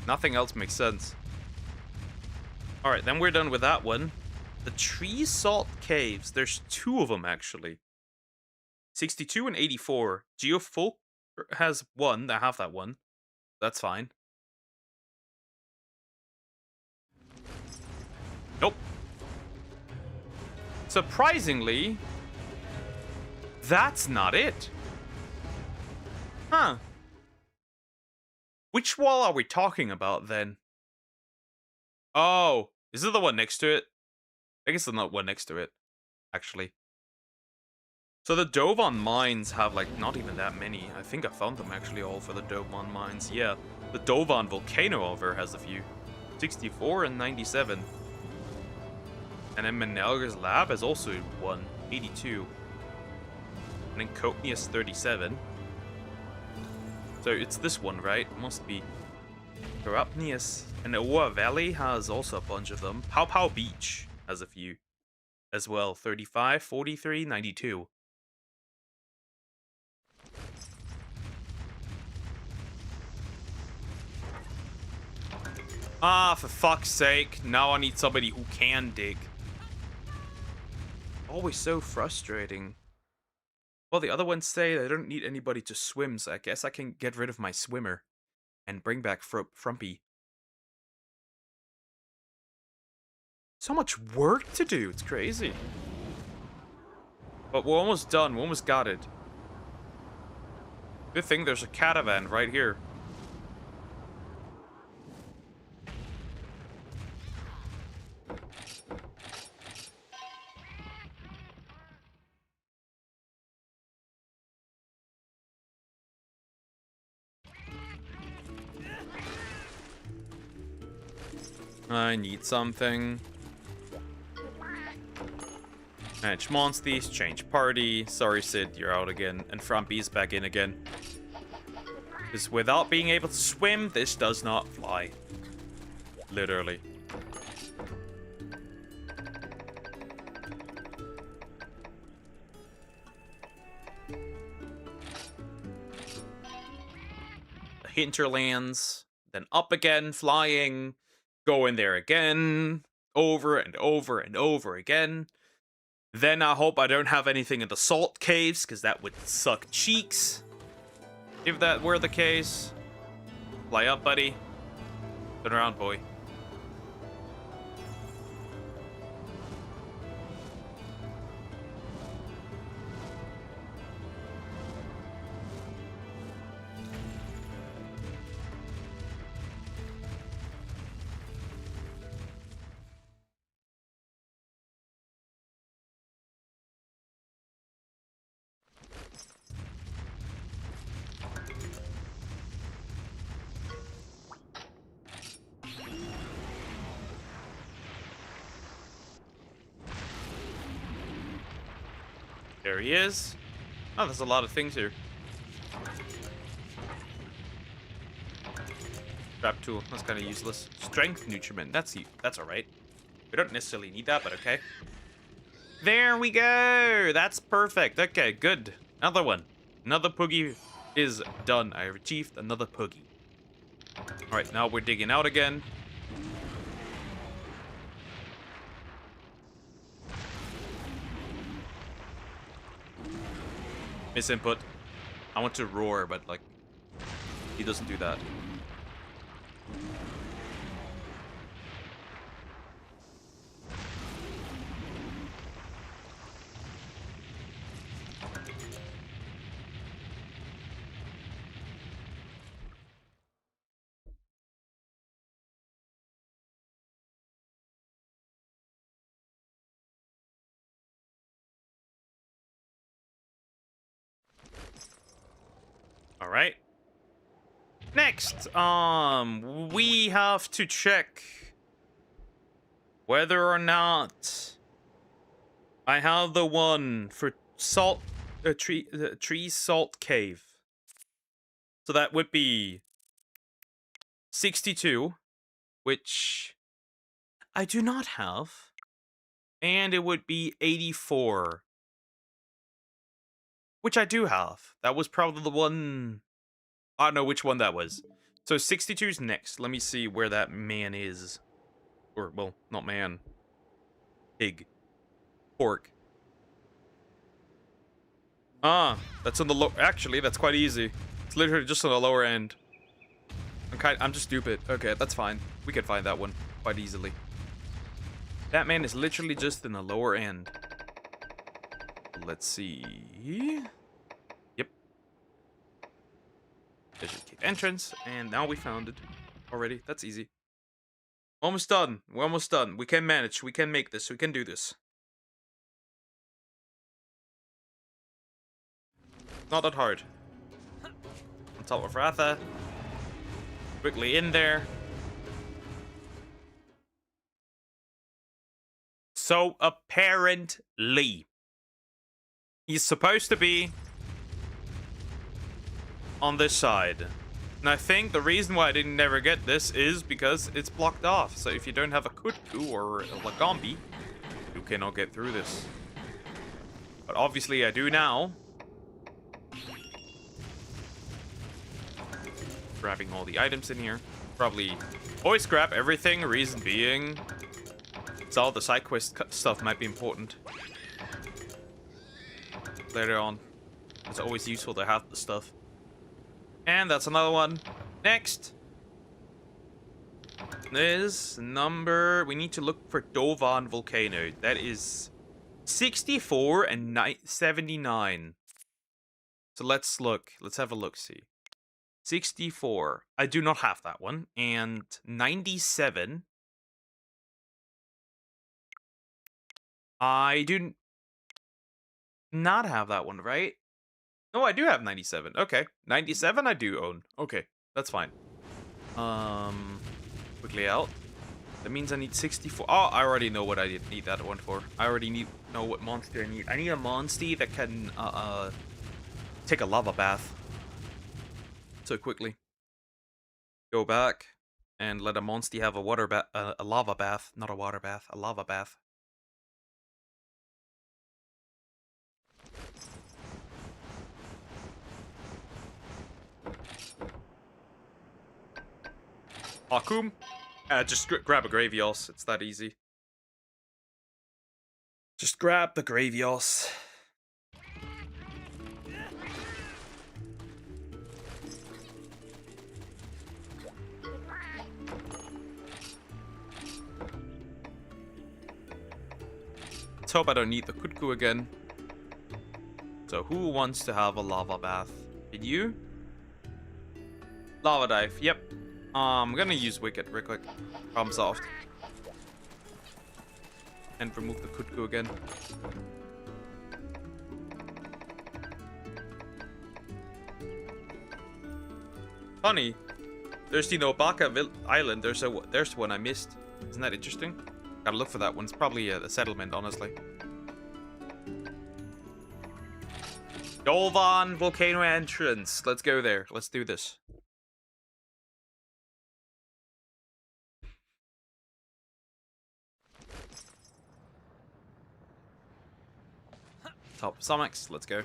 Nothing else makes sense. Alright, then we're done with that one. The Tree Salt Caves. There's two of them, actually. 62 and 84. Geofolk has one. I have that one. That's fine. Nope. Surprisingly, that's not it. Huh. Which wall are we talking about, then? Oh, is it the one next to it? I guess it's not one next to it, actually. So the Dovan mines have, like, not even that many. I think I found them, actually, all for the Dovan mines. Yeah, the Dovan volcano over has a few. 64 and 97. And then Menelger's lab has also one, 82. And then Copnius 37. So it's this one, right? Must be. Corrupnius. And Oa Valley has also a bunch of them. Pow Pow Beach has a few as well. 35, 43, 92. Ah, for fuck's sake. Now I need somebody who can dig. Always so frustrating. Well, the other ones say I don't need anybody to swim, so I guess I can get rid of my swimmer and bring back Frumpy. So much work to do. It's crazy. But we're almost done. We almost got it. Good thing there's a caravan right here. I need something. Manage monsters, change party. Sorry, Sid, you're out again. And Frumpy's back in again. Because without being able to swim, this does not fly. Literally. The hinterlands. Then up again, flying. Go in there again. Over and over and over again. Then I hope I don't have anything in the salt caves, because that would suck cheeks. If that were the case. Fly up, buddy. Turn around, boy. There he is. Oh, there's a lot of things here. Trap tool. That's kind of useless. Strength nutriment. That's alright. We don't necessarily need that, but okay. There we go. That's perfect. Okay, good. Another one. Another Poogie is done. I have achieved another Poogie. Alright, now we're digging out again. Misinput. I want to roar, but like, he doesn't do that. All right. Next, we have to check whether or not I have the one for salt, tree salt cave. So that would be 62, which I do not have, and it would be 84, which I do have. That was probably the one. I don't know which one that was. So 62 is next. Let me see where that man is. Or, well, not man. Pig. Pork. Ah, that's on the low. Actually, that's quite easy. It's literally just on the lower end. I'm just stupid. Okay, that's fine. We can find that one quite easily. That man is literally just in the lower end. Let's see. Yep. There's a cave entrance, and now we found it already. That's easy. Almost done. We're almost done. We can manage. We can make this. We can do this. Not that hard. On top of Ratha. Quickly in there. So apparently, he's supposed to be on this side. And I think the reason why I didn't never get this is because it's blocked off. So if you don't have a Kutku or a Lagombi, you cannot get through this. But obviously I do now. Grabbing all the items in here. Probably always scrap everything, reason being, so all the side quest stuff might be important later on. It's always useful to have the stuff. And that's another one. Next is number... We need to look for Dovan Volcano. That is 64 and 79. So let's look. Let's have a look-see. 64. I do not have that one. And 97. I do not have that one, right? No, I do have 97. Okay. 97 I do own. Okay. That's fine. Quickly out. That means I need 64. Oh, I already know what I need that one for. I already know what monster I need. I need a monster that can, take a lava bath. So quickly. Go back and let a monster have a a lava bath. Not a water bath, a lava bath. Akum? Just grab a Gravios. It's that easy. Just grab the Gravios. Let's hope I don't need the Kutku again. So who wants to have a lava bath? Did you? Lava dive. Yep. I'm gonna use Wicked real quick. Problem solved. And remove the Kutku again. Funny. There's the Nobaka Island. There's one I missed. Isn't that interesting? Gotta look for that one. It's probably a settlement, honestly. Dolvan Volcano entrance. Let's go there. Let's do this. Top Somex, let's go.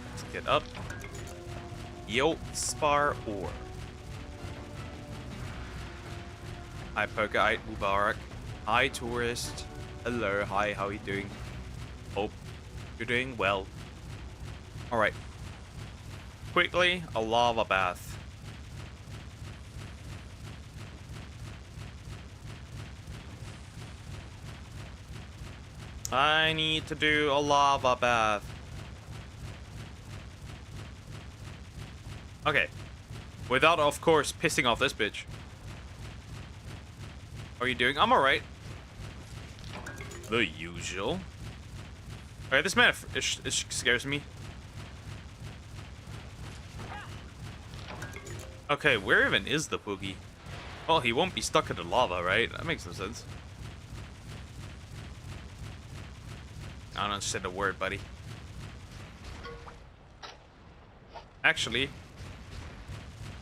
Let's get up. Yo, Spar Ore. Hi, Poker, hi, Mubarak. Hi, Tourist. Hello, hi, how are you doing? Hope you're doing well. Alright. Quickly, a lava bath. I need to do a lava bath. Okay. Without, of course, pissing off this bitch. How are you doing? I'm alright. The usual. Alright, this man it scares me. Okay, where even is the Poogie? Well, he won't be stuck in the lava, right? That makes no sense. I don't understand a word, buddy. Actually,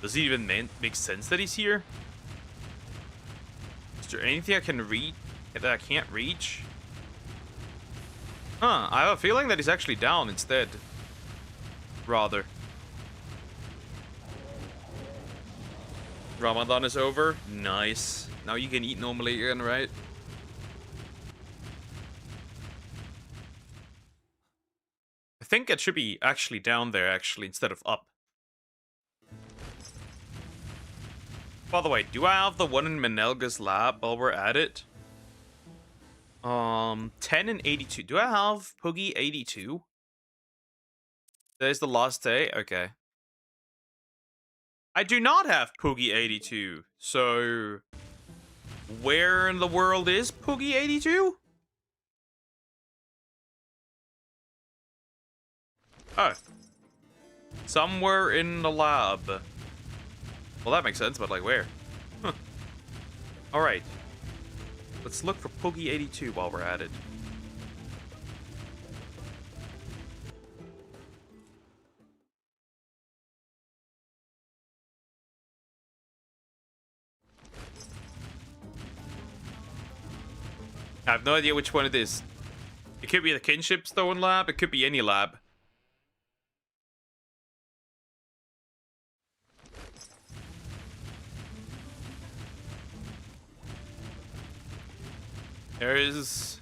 does it even make sense that he's here? Is there anything I can read that I can't reach? Huh, I have a feeling that he's actually down instead. Rather. Ramadan is over. Nice. Now you can eat normally again, right? I think it should be actually down there, actually, instead of up. By the way, do I have the one in Menelga's lab while we're at it? 10 and 82. Do I have Poogie 82? Today's the last day? Okay. I do not have Poogie 82. So, where in the world is Poogie 82? Oh. Somewhere in the lab. Well, that makes sense, but like where? Huh. Alright. Let's look for Poogie 82 while we're at it. I have no idea which one it is. It could be the Kinship Stone lab. It could be any lab. There is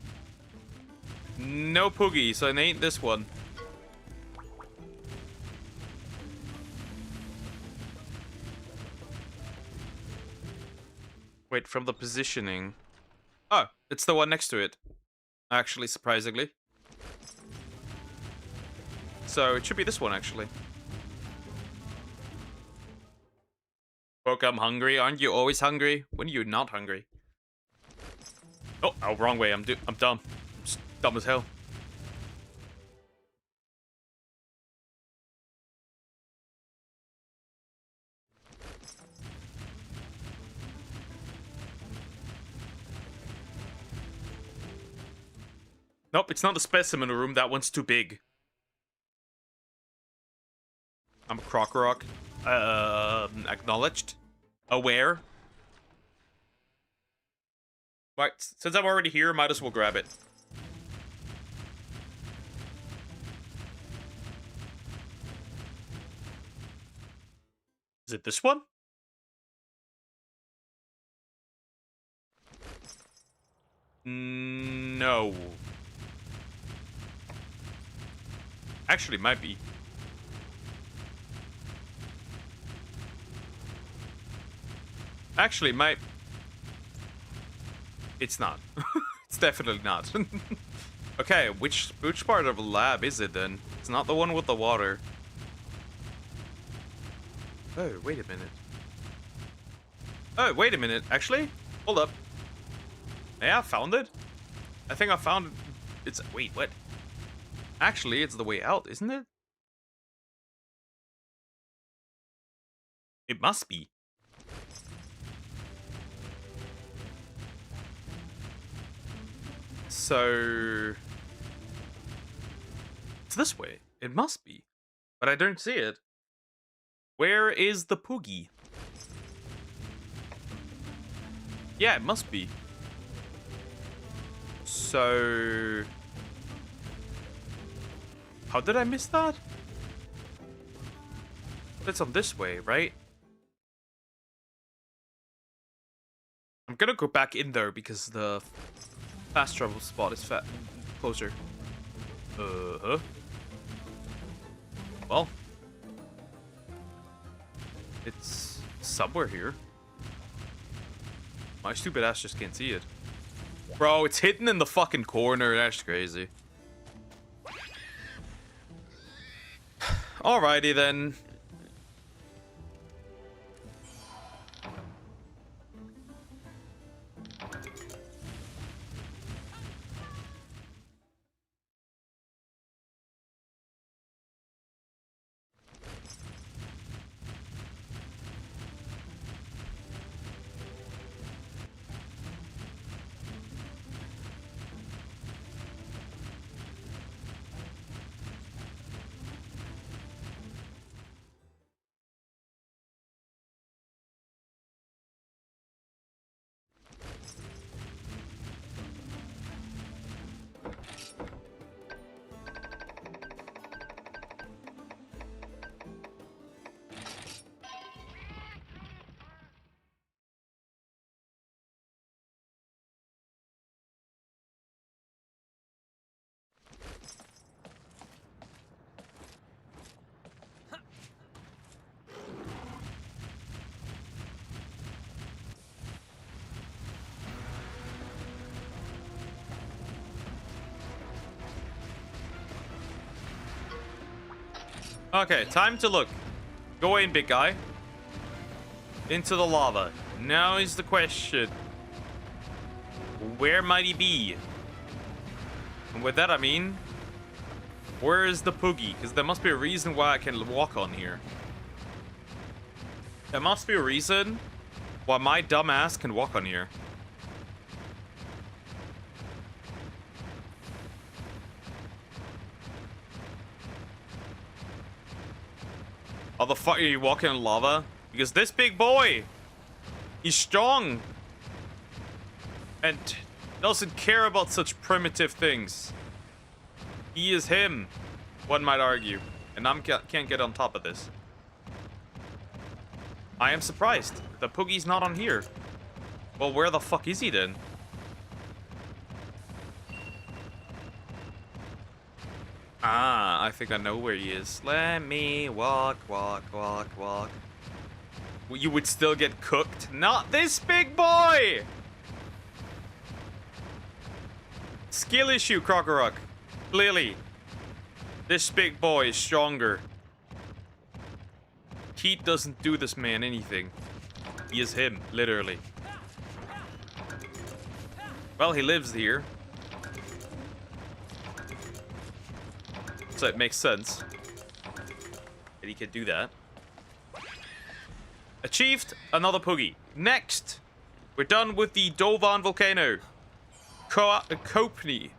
no Poogie, so it ain't this one. Wait, from the positioning. Oh, it's the one next to it. Actually, surprisingly. So it should be this one, actually. Poke, I'm hungry. Aren't you always hungry? When are you not hungry? Oh, wrong way. I'm dumb. I'm just dumb as hell. Nope, it's not the specimen room. That one's too big. I'm a croc rock. Acknowledged. Aware. Right, since I'm already here, might as well grab it. Is it this one? No. Actually, might be. Actually, might. It's not. It's definitely not. Okay, which part of the lab is it then? It's not the one with the water. Oh, wait a minute. Oh, wait a minute. Actually, hold up. Yeah, I found it. I think I found it. It's. Wait, what? Actually, it's the way out, isn't it? It must be. So... It's this way. It must be. But I don't see it. Where is the Poogie? Yeah, it must be. So... How did I miss that? It's on this way, right? I'm gonna go back in there because the fast travel spot is closer. Uh-huh. Well. It's somewhere here. My stupid ass just can't see it. Bro, it's hidden in the fucking corner. That's crazy. Alrighty then. Okay, time to look. Go in, big guy. Into the lava. Now is the question. Where might he be? And with that I mean, where is the Poogie? Because there must be a reason why I can walk on here. There must be a reason why my dumb ass can walk on here. How the fuck are you walking in lava? Because this big boy, he's strong. And Doesn't care about such primitive things. He is him, one might argue. And can't get on top of this. I am surprised. The Poogie's not on here. Well, where the fuck is he then? Ah, I think I know where he is. Let me walk. You would still get cooked. Not this big boy! Skill issue, Krokorok. Clearly. This big boy is stronger. Heat doesn't do this man anything. He is him, literally. Well, he lives here. So it makes sense that he could do that. Achieved another Poogie. Next, we're done with the Dovan volcano. Coapney.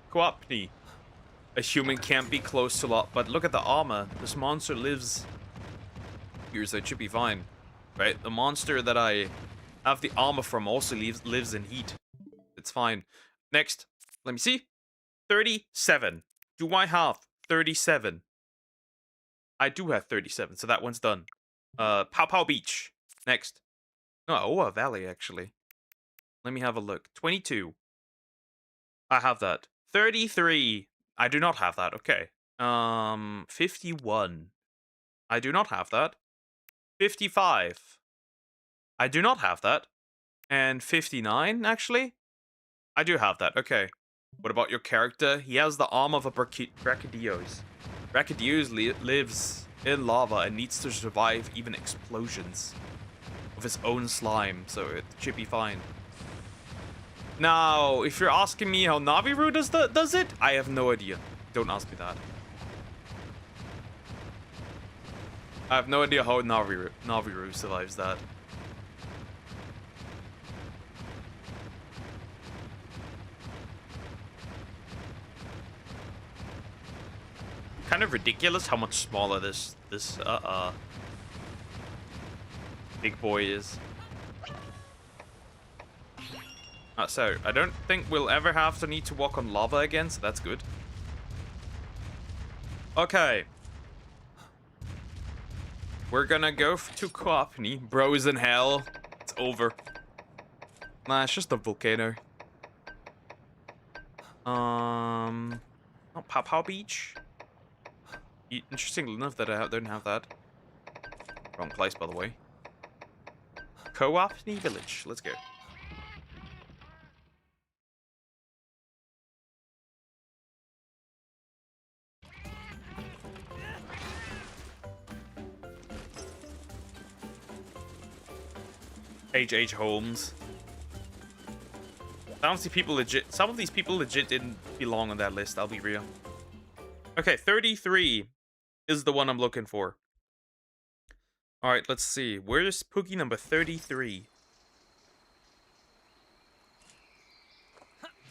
A human can't be close to lot, but look at the armor. This monster lives here, so it should be fine. Right? The monster that I have the armor from also lives in heat. It's fine. Next, let me see. 37. Do I have 37? I do have 37, so that one's done. Pow Pow Beach. Next. No, Oa Valley, actually. Let me have a look. 22. I have that. 33. I do not have that. Okay. 51. I do not have that. 55. I do not have that. And 59, actually? I do have that. Okay. What about your character? He has the arm of a Brachydios. Brachydios lives in lava and needs to survive even explosions of his own slime, so it should be fine. Now, if you're asking me how Naviru does it, I have no idea. Don't ask me that. I have no idea how Naviru survives that. Kind of ridiculous how much smaller this big boy is. So, I don't think we'll ever have to need to walk on lava again, so that's good. Okay. We're gonna go to Coapney. Bros in hell. It's over. Nah, it's just a volcano. Not Pow Pow Beach. Interestingly enough that I don't have that. Wrong place, by the way. Coapney Village. Let's go. H. Holmes. Some of these people legit didn't belong on that list, I'll be real. Okay, 33 is the one I'm looking for. Alright, let's see. Where's Poogie number 33?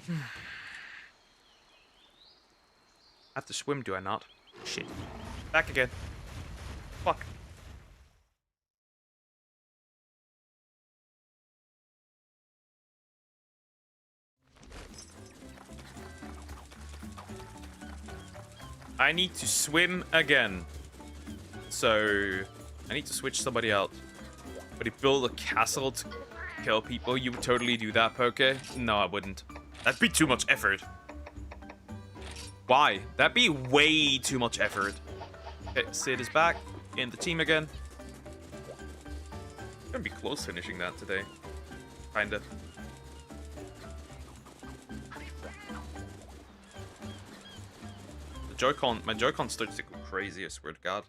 I have to swim, do I not? Shit. Back again. Fuck. I need to swim again. So, I need to switch somebody out. But if build a castle to kill people, you would totally do that, Poke? No, I wouldn't. That'd be too much effort. Why? That'd be way too much effort. Okay, Sid is back in the team again. Gonna be close finishing that today. Kinda. My Joy-Con starts to go crazy, I swear to God.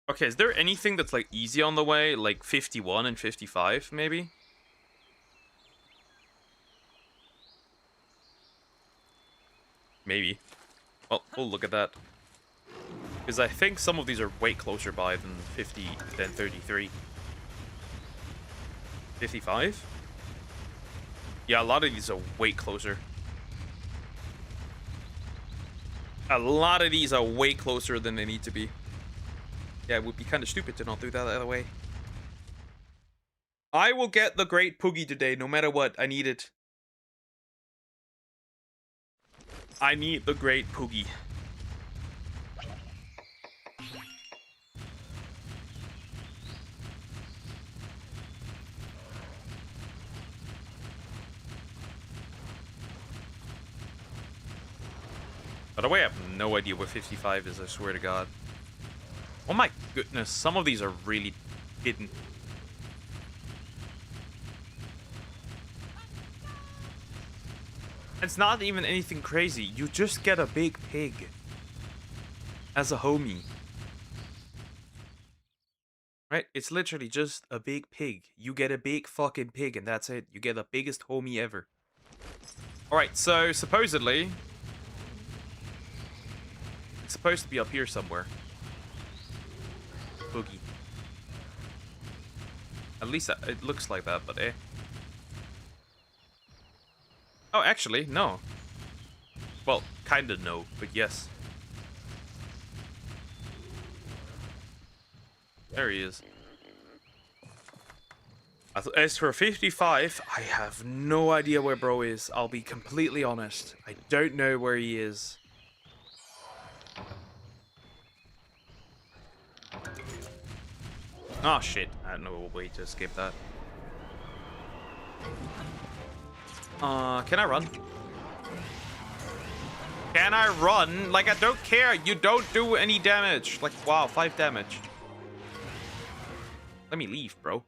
Okay, is there anything that's like easy on the way? Like 51 and 55, maybe? Maybe. Well, we'll look at that. Because I think some of these are way closer by than 33. 55? Yeah, a lot of these are way closer. A lot of these are way closer than they need to be. Yeah, it would be kind of stupid to not do that the other way. I will get the Great Poogie today, no matter what. I need it. I need the Great Poogie. By the way, I have no idea what 55 is, I swear to God. Oh my goodness, some of these are really hidden. It's not even anything crazy. You just get a big pig as a homie. Right? It's literally just a big pig. You get a big fucking pig and that's it. You get the biggest homie ever. Alright, so supposedly... it's supposed to be up here somewhere. Boogie. At least it looks like that, but eh. Oh, actually, no. Well, kinda no, but yes. There he is. As for 55, I have no idea where bro is. I'll be completely honest. I don't know where he is. Oh shit, I had no way to escape that. Can I run? Can I run? Like, I don't care. You don't do any damage. Like, wow, 5 damage. Let me leave, bro.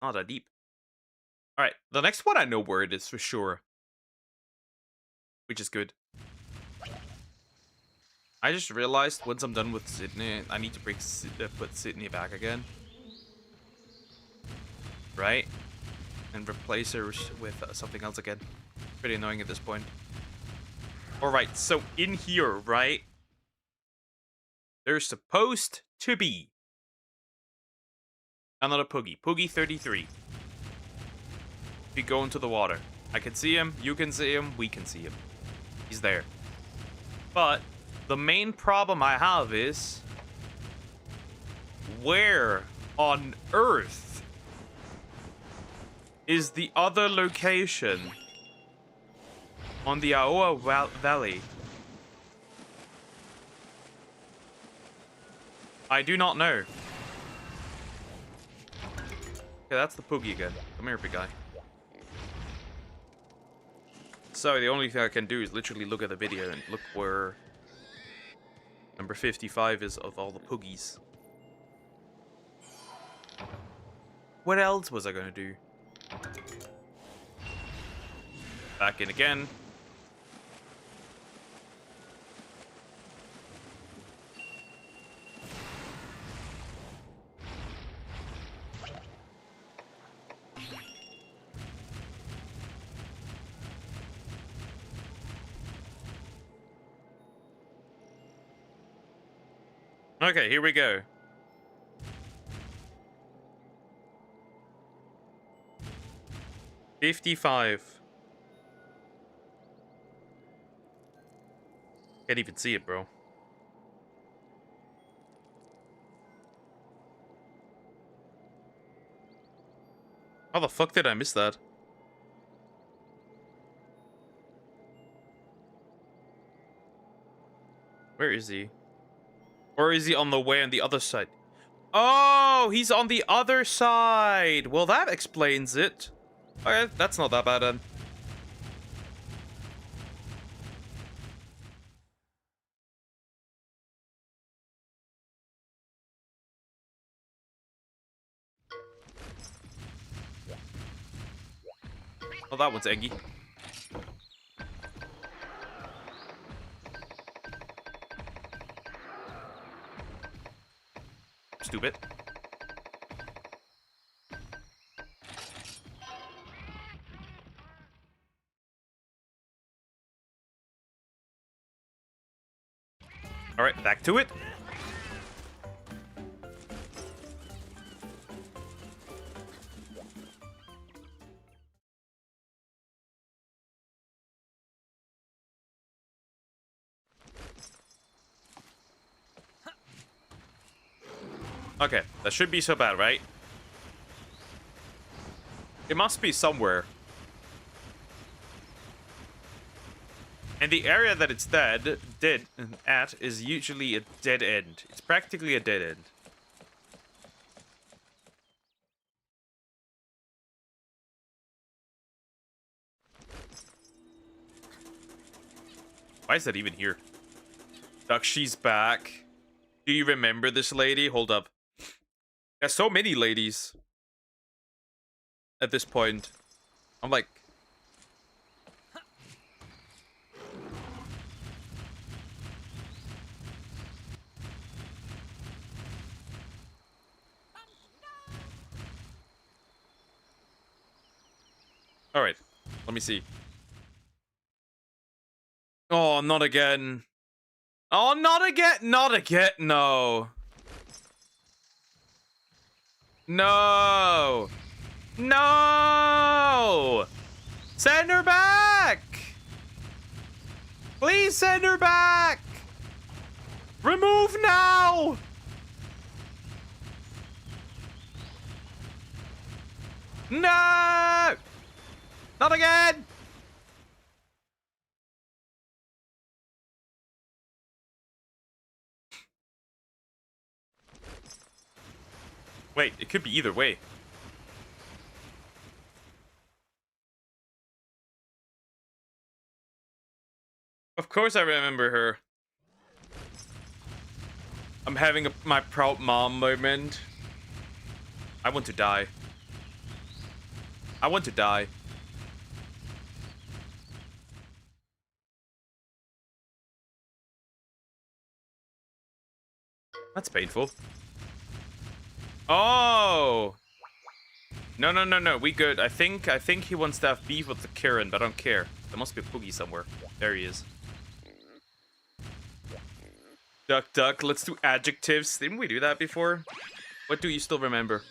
Not that deep. Alright, the next one I know where it is for sure. Which is good. I just realized once I'm done with Sydney, I need to put Sydney back again. Right? And replace her with something else again. Pretty annoying at this point. Alright, so in here, right? There's supposed to be another Poogie. Poogie 33. If you go into the water. I can see him, you can see him, we can see him. He's there. But the main problem I have is... where on earth is the other location on the Aoa Valley? I do not know. Okay, that's the Poogie again. Come here, big guy. So the only thing I can do is literally look at the video and look where number 55 is of all the Poogies. What else was I gonna do? Back in again. Okay, here we go. $55. Can't even see it, bro. How the fuck did I miss that? Where is he? Or is he on the way on the other side? Oh, he's on the other side. Well, that explains it. Okay, that's not that bad then. Oh, that one's eggy. Stupid. All right, back to it. Okay, that should be so bad, right? It must be somewhere. And the area that it's dead at is usually a dead end. It's practically a dead end. Why is that even here? Duck, she's back. Do you remember this lady? Hold up. There's so many ladies at this point. I'm like... Alright, let me see. Oh, not again. Oh, not again. Not again. No. No. No. Send her back. Please send her back. Remove now. No. Not again. Wait, it could be either way. Of course I remember her. I'm having my proud mom moment. I want to die. I want to die. That's painful. Oh! No, no, no, no. We good. I think he wants to have beef with the Karen, but I don't care. There must be a Poogie somewhere. There he is. Duck, duck. Let's do adjectives. Didn't we do that before? What do you still remember?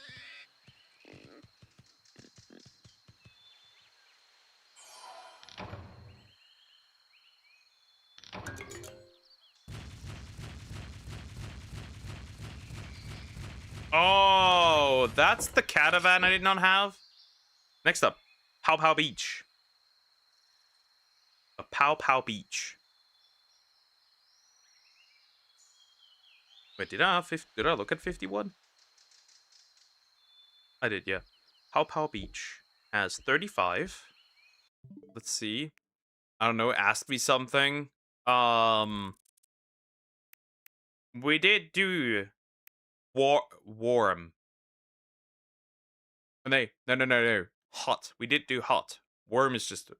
Oh, that's the catavan I did not have. Next up, Pow Pow Beach. A Pow Pow Beach. Wait, did I look at 51? I did, yeah. Pow Pow Beach has 35. Let's see. I don't know, ask me something. We did do warm. No. Hot. We did do hot. Warm is just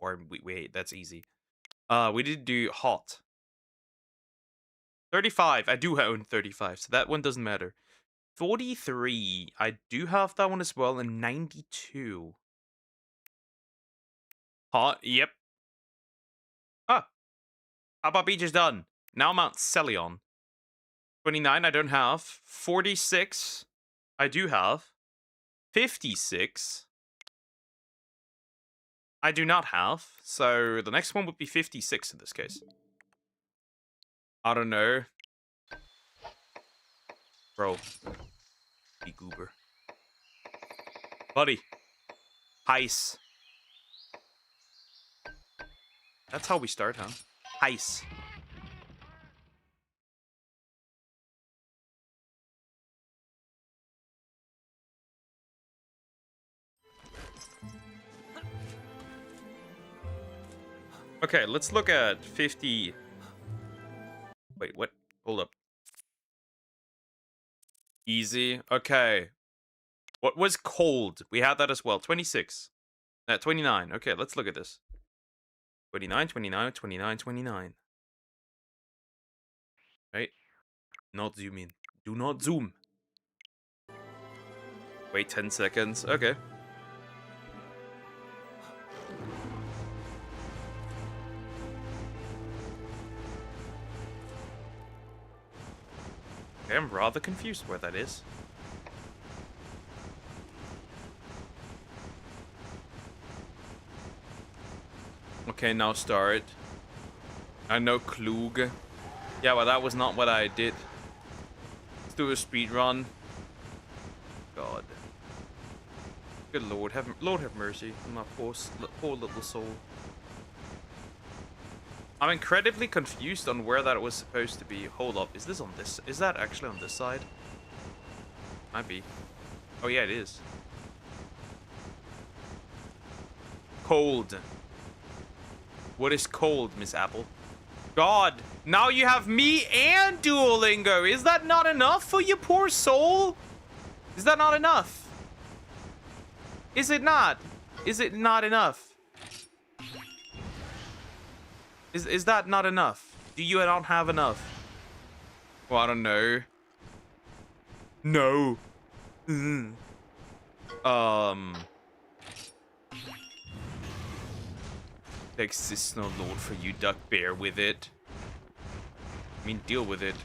warm. Wait, that's easy. We did do hot. 35. I do own 35, so that one doesn't matter. 43. I do have that one as well, and 92. Hot. Yep. Ah. How about Beach is done? Now Mount Celion. 29. I don't have. 46. I do have. 56. I do not have. So the next one would be 56 in this case. I don't know. Bro. Be goober. Buddy. Heis. That's how we start, huh? Heis. Okay, let's look at 50. Wait, what? Hold up. Easy. Okay. What was cold? We had that as well. 26. 29. Okay, let's look at this. 29, 29, 29, 29. Right? Not zoom in. Do not zoom. Wait 10 seconds. Okay. Okay, I'm rather confused where that is. Okay, now start. I know Klug. Yeah, well, that was not what I did. Let's do a speed run. God. Good Lord, Lord have mercy on my poor little soul. I'm incredibly confused on where that was supposed to be. Hold up, is this on this? Is that actually on this side? Might be. Oh yeah, it is. Cold. What is cold, Miss Apple? God, now you have me and Duolingo. Is that not enough for you, poor soul? Is that not enough? Is it not? Is it not enough? Is that not enough? Do you not have enough? Well, I don't know. No. There exists no lord for you, duck. Bear with it. I mean, deal with it.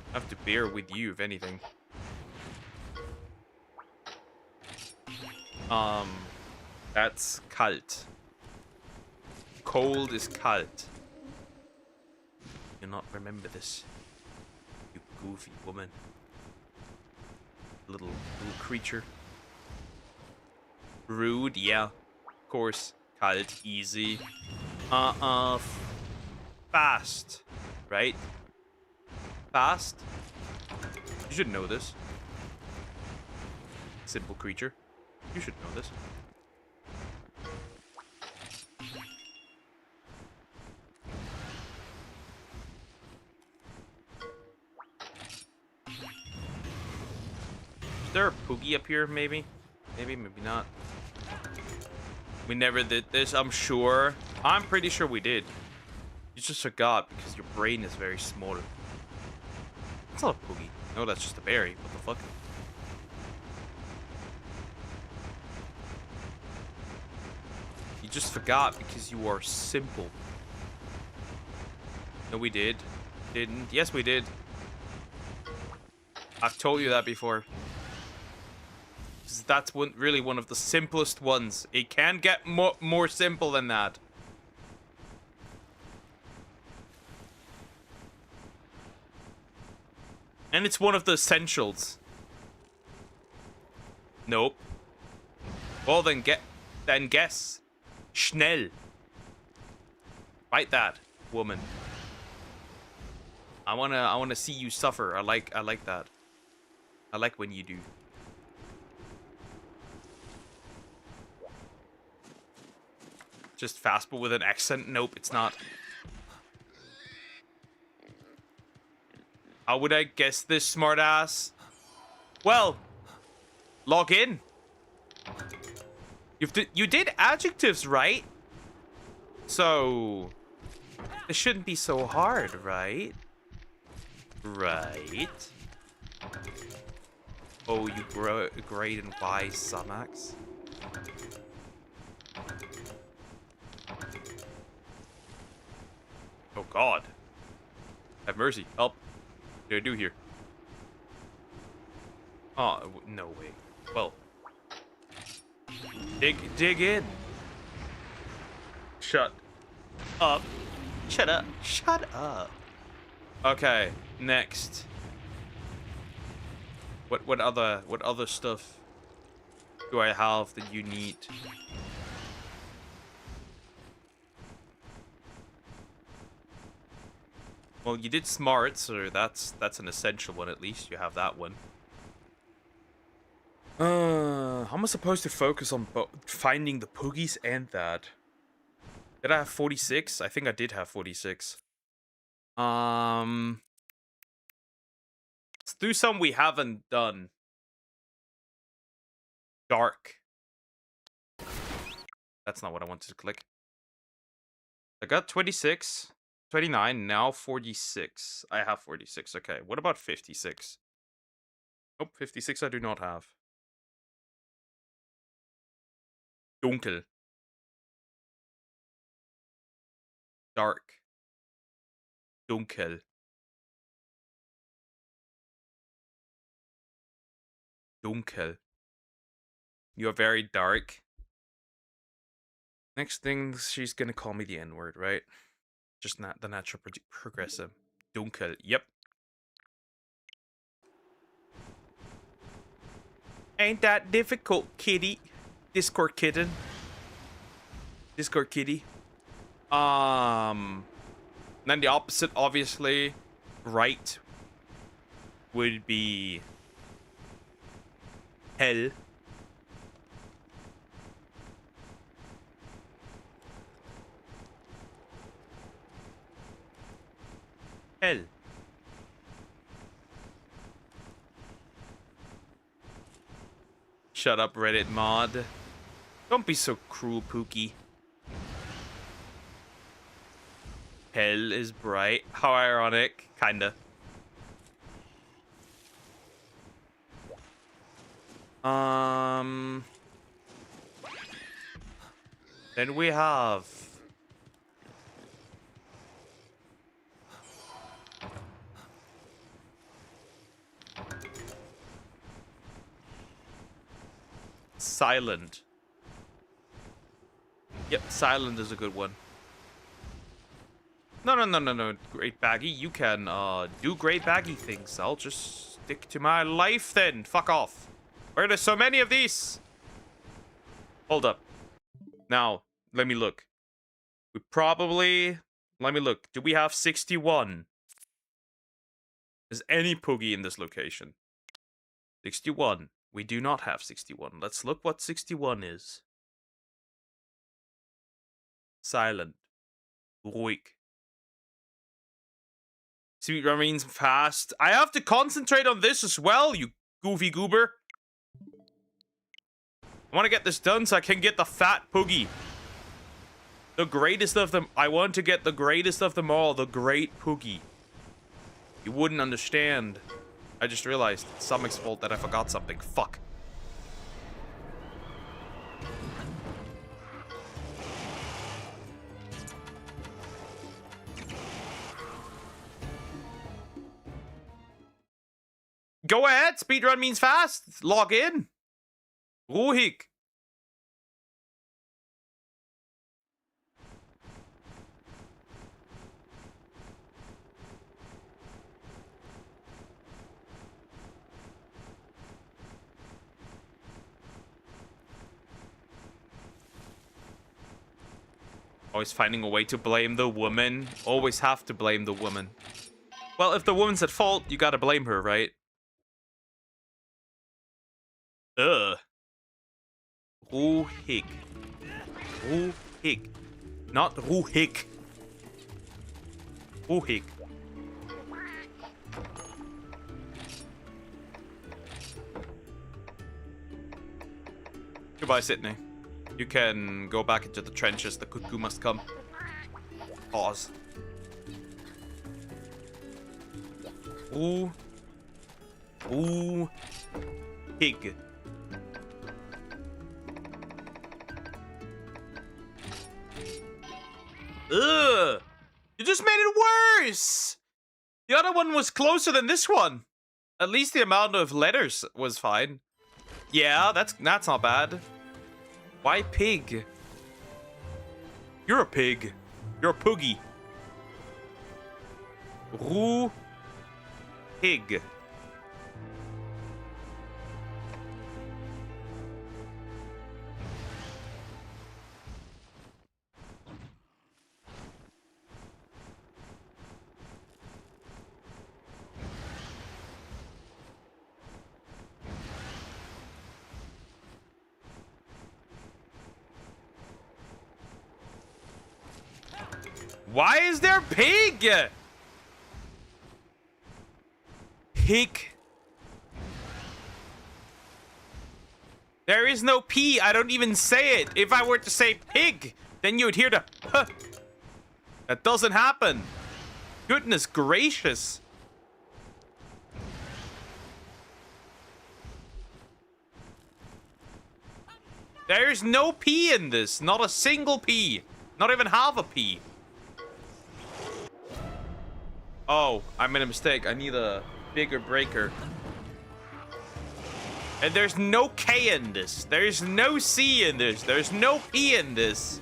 I have to bear with you, if anything. That's kalt. Cold is kalt. You not remember this, you goofy woman. Little creature. Rude, yeah. Of course. Kalt, easy. Fast. Right? Fast? You should know this. Simple creature. You should know this. Is there a Poogie up here, maybe? Maybe not. We never did this, I'm sure. I'm pretty sure we did. You just forgot because your brain is very small. That's not a Poogie. No, that's just a berry. What the fuck? You just forgot because you are simple. No, we did. Didn't. Yes, we did. I've told you that before. That's really one of the simplest ones. It can get more simple than that. And it's one of the essentials. Nope. Well, then guess. Schnell. Fight that, woman. I wanna see you suffer. I like that. I like when you do. Just fastball with an accent? Nope, it's not. How would I guess this, smartass? Well, log in. You did adjectives, right? So it shouldn't be so hard, right? Right. Oh, you great and wise, Samax. Oh God. Have mercy. Help. What do I do here? Oh, no way. Well. Dig in. Shut up. Shut up. Shut up. Okay, next. What other stuff do I have that you need? Well, you did smart, so that's an essential one at least. You have that one. How am I supposed to focus on finding the Poogies and that? Did I have 46? I think I did have 46. Let's do some we haven't done. Dark. That's not what I wanted to click. I got 26. 29, now 46. I have 46. Okay, what about 56? Nope, 56 I do not have. Dunkel. Dark. Dunkel. Dunkel. You are very dark. Next thing, she's gonna call me the N-word, right? Just not the natural progressive. Dunkel. Yep. Ain't that difficult, kitty. Discord kitten. Discord kitty. Then the opposite, obviously, right, would be hell. Hell. Shut up, Reddit mod. Don't be so cruel, Pookie. Hell is bright. How ironic. Kinda. Then we have... Silent. Yep, silent is a good one. No. Great baggy. You can do great baggy things. I'll just stick to my life then. Fuck off. Where are there so many of these? Hold up. Now, let me look. We probably... Let me look. Do we have 61? Is any Poogie in this location? 61. We do not have 61. Let's look what 61 is. Silent. Ruhig. Sweet means fast. I have to concentrate on this as well, you goofy goober. I want to get this done so I can get the fat Poogie. The greatest of them. I want to get the greatest of them all. The great Poogie. You wouldn't understand. I just realized it's Summick's fault that I forgot something. Fuck. Go ahead. Speedrun means fast. Log in. Ruhig. Always finding a way to blame the woman. Always have to blame the woman. Well, if the woman's at fault, you gotta blame her, right? Ugh. Ruhig. Ruhig. Not Ruhig. Ruhig. Goodbye, Sydney. You can go back into the trenches. The cuckoo must come. Pause. Ooh. Ooh. Pig. Ugh. You just made it worse. The other one was closer than this one. At least the amount of letters was fine. Yeah, that's not bad. Why pig? You're a pig. You're a poogie. Roo pig. Why is there pig? Pig. There is no P. I don't even say it. If I were to say pig, then you would hear the P. That doesn't happen. Goodness gracious. There's no P in this. Not a single P. Not even half a P. Oh, I made a mistake. I need a bigger breaker. And there's no K in this. There's no C in this. There's no P in this.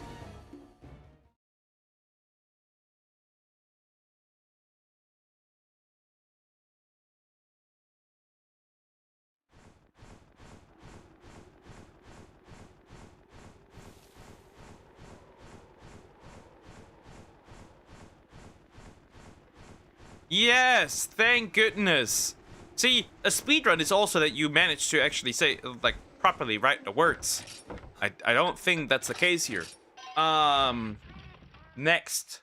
Yes, thank goodness. See, a speedrun is also that you manage to actually say, like, properly write the words. I don't think that's the case here. Next.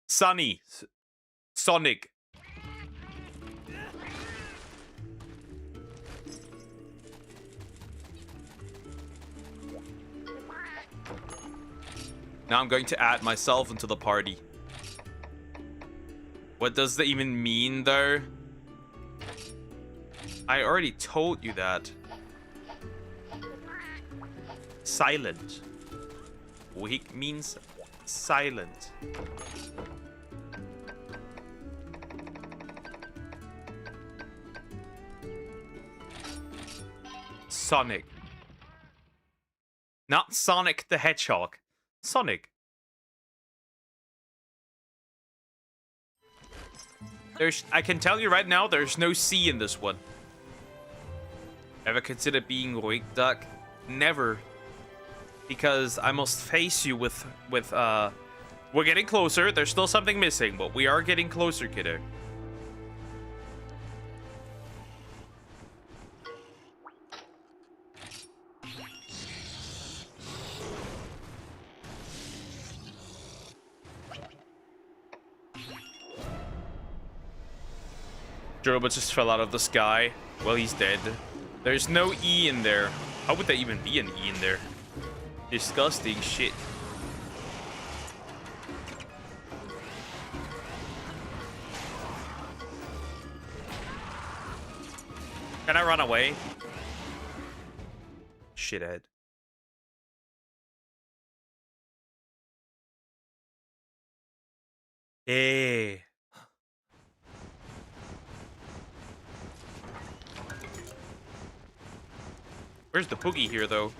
Sunny. Sonic. Now I'm going to add myself into the party. What does that even mean, though? I already told you that. Silent. Weak means silent. Sonic. Not Sonic the Hedgehog. Sonic. I can tell you right now, there's no C in this one. Ever consider being weak, Duck? Never. Because I must face you with we're getting closer. There's still something missing, but we are getting closer, kiddo. Droba just fell out of the sky. Well, he's dead. There's no E in there. How would there even be an E in there? Disgusting shit. Can I run away? Shithead. Hey. Where's the Poogie here, though?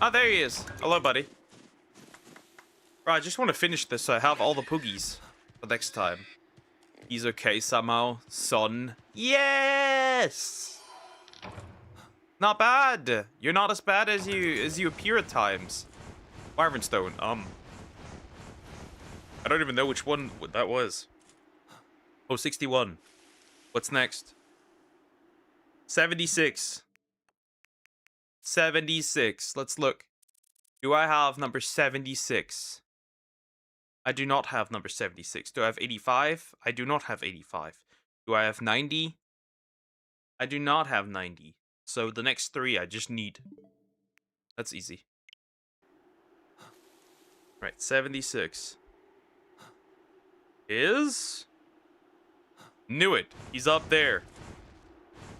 Ah, there he is. Hello, buddy. Right, I just want to finish this so I have all the Poogies for next time. He's okay somehow. Son. Yes! Not bad. You're not as bad as you appear at times. Wyvernstone. I don't even know which one that was. Oh, 61. What's next? 76. 76. Let's look. Do I have number 76? I do not have number 76. Do I have 85? I do not have 85. Do I have 90? I do not have 90. So the next three I just need. That's easy. Right, 76. Is? Knew it. He's up there.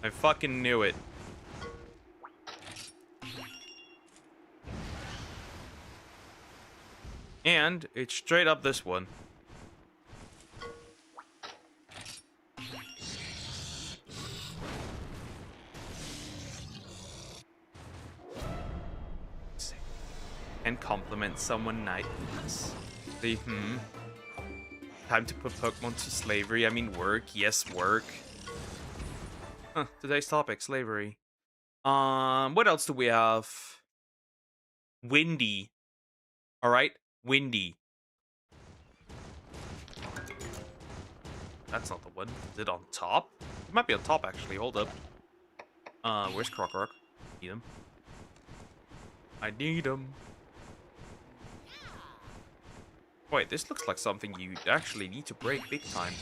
I fucking knew it. And it's straight up this one. And compliment someone nice. Time to put Pokemon to slavery. I mean work. Yes, work. Huh, today's topic, slavery. What else do we have? Windy. Alright. Windy. That's not the one. Is it on top? It might be on top, actually. Hold up. Where's Croc? Need him. I need him. Wait, this looks like something you actually need to break big time.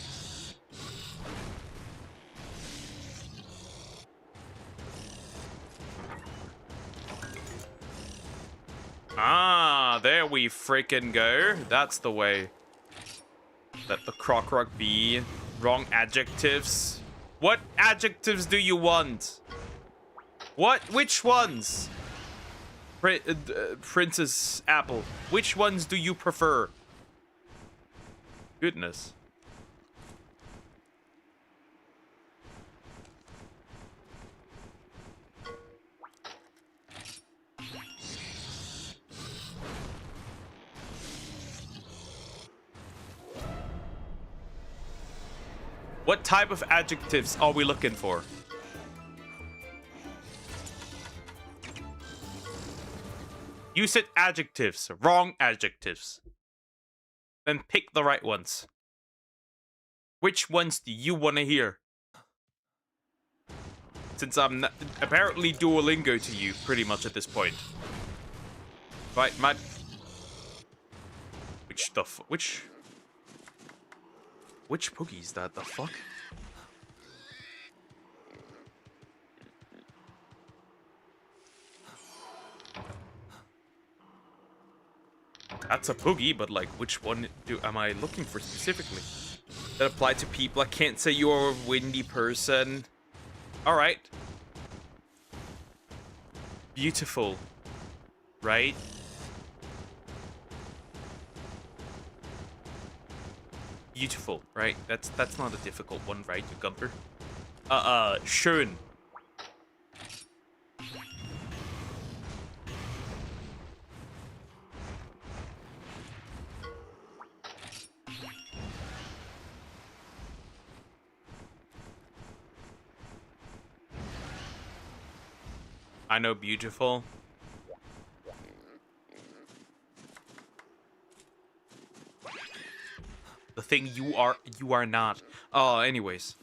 Ah, there we freaking go. That's the way. Let the Croc be. Wrong adjectives. What adjectives do you want? What? Which ones? Princess Apple. Which ones do you prefer? Goodness. What type of adjectives are we looking for? You said adjectives. Wrong adjectives. Then pick the right ones. Which ones do you want to hear? Since I'm apparently Duolingo to you, pretty much at this point. Right, Matt? Which Poogie is that? The fuck? That's a Poogie, but like, which one am I looking for specifically? That apply to people. I can't say you're a windy person. All right. Beautiful, right? Beautiful, right? That's not a difficult one, right, you Gunther? Schön. I know beautiful. The thing you are not. Oh, anyways.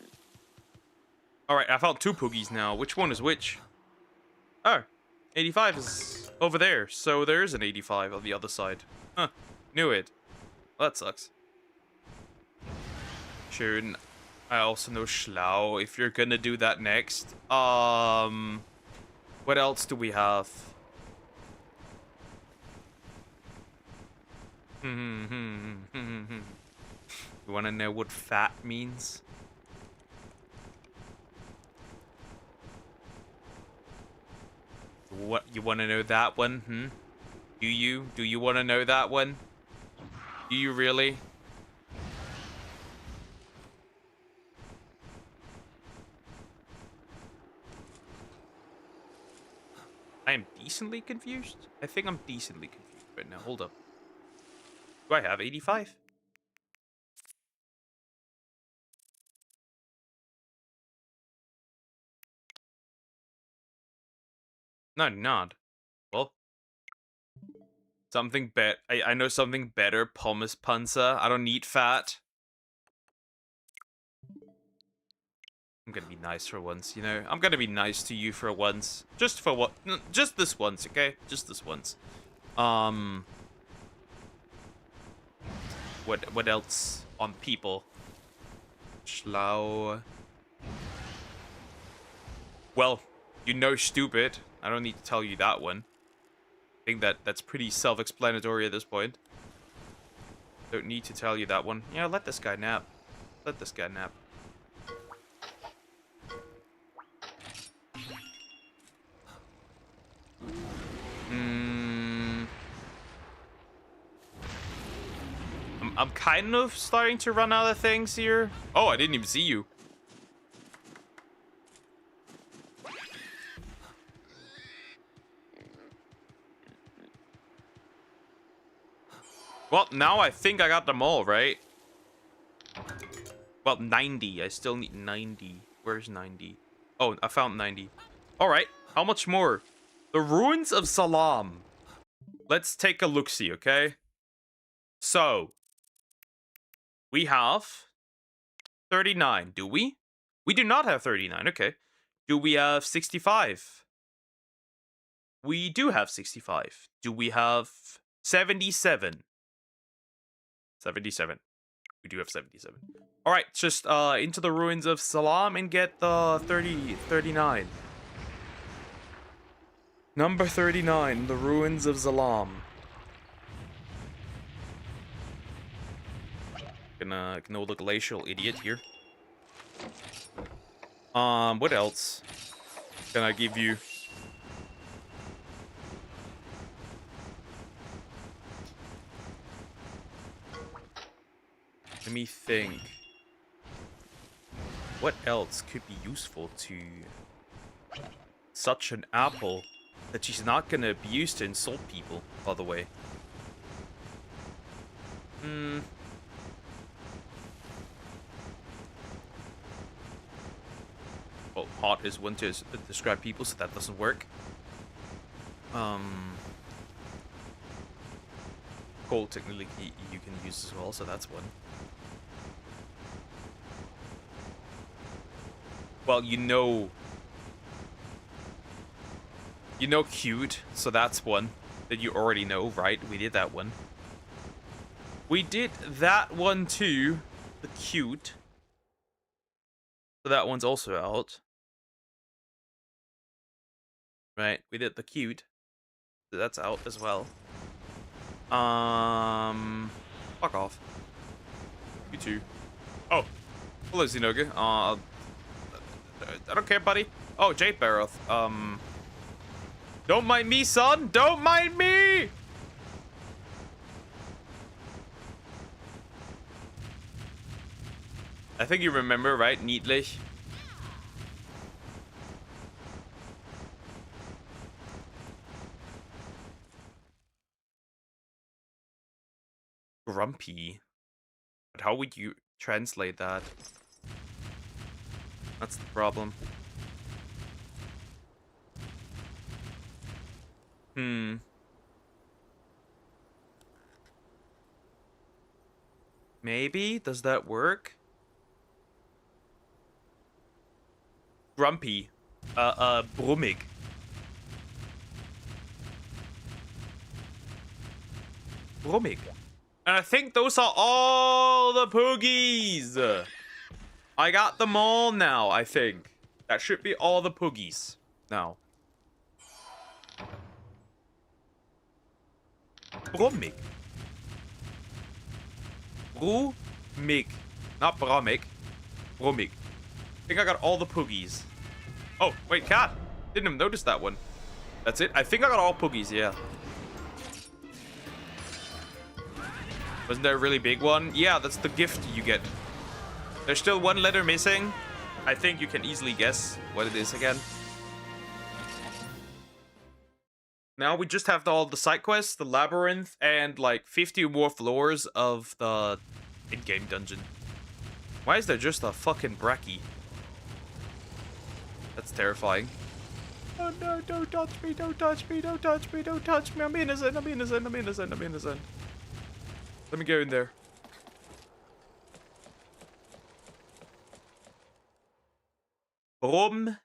Alright, I found 2 Poogies now. Which one is which? Oh, 85 is over there, so there is an 85 on the other side. Huh, knew it. Well, that sucks. Schön. I also know Schlau, if you're gonna do that next. What else do we have? You wanna know what fat means? What, you wanna know that one? Do you? Do you wanna know that one? Do you really? I am decently confused? I think I'm decently confused right now. Hold up. Do I have 85? No, not. Well, something I know something better. Pommes Panzer. I don't need fat. I'm gonna be nice for once, you know? I'm gonna be nice to you for once. Just for what? Just this once, okay? Just this once. What else on people? Schlau. Well, you know stupid. I don't need to tell you that one. I think that's pretty self-explanatory at this point. Don't need to tell you that one. Yeah, let this guy nap. Let this guy nap. I'm kind of starting to run out of things here. Oh, I didn't even see you. Well, now I think I got them all, right? Well, 90. I still need 90. Where's 90? Oh, I found 90. All right. How much more? The Ruins of Salam. Let's take a look-see, okay? So, we have 39, do we? We do not have 39, okay. Do we have 65? We do have 65. Do we have 77? 77. We do have 77. All right, just into the Ruins of Salam and get the 39. Number 39, the Ruins of Salam. Gonna ignore the glacial idiot here. What else can I give you? Let me think. What else could be useful to such an apple that she's not gonna abuse to insult people, by the way? Well, hot is one to describe people, so that doesn't work. Gold technically you can use as well, so that's one. Well, you know cute, so that's one that you already know, right? We did that one. We did that one too, the cute. So that one's also out. Right, we did the cute. So that's out as well. Fuck off. You too. Oh, hello Xenoga. I don't care, buddy. Oh, Jade Barroth. Don't mind me, son. Don't mind me. I think you remember, right? Niedlich. Grumpy. But how would you translate that? That's the problem. Maybe? Does that work? Grumpy. Brummig. Brummig. And I think those are all the Poogies. I got them all now, I think. That should be all the Poogies now. Brummig. Brummig. Not Brummig. Brummig. I think I got all the Poogies. Oh, wait, cat. Didn't even notice that one. That's it. I think I got all Poogies, yeah. Wasn't there a really big one? Yeah, that's the gift you get. There's still one letter missing. I think you can easily guess what it is again. Now we just have all the side quests, the labyrinth, and like 50 more floors of the in-game dungeon. Why is there just a fucking Bracky? That's terrifying. Oh no, don't touch me, don't touch me, don't touch me, don't touch me. I'm innocent, I'm innocent, I'm innocent, I'm innocent. Let me go in there. Brummig.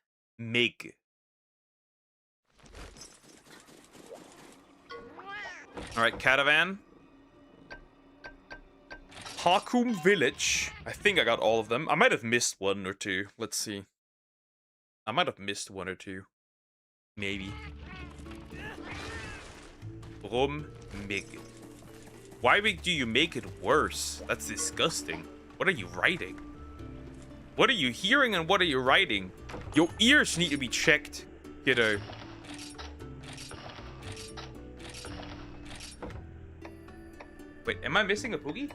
Alright, Caravan. Hakum Village. I think I got all of them. I might have missed one or two. Let's see. I might have missed one or two. Maybe. Brummig. Why do you make it worse? That's disgusting. What are you writing? What are you hearing and what are you writing? Your ears need to be checked, kiddo. Wait, am I missing a Poogie?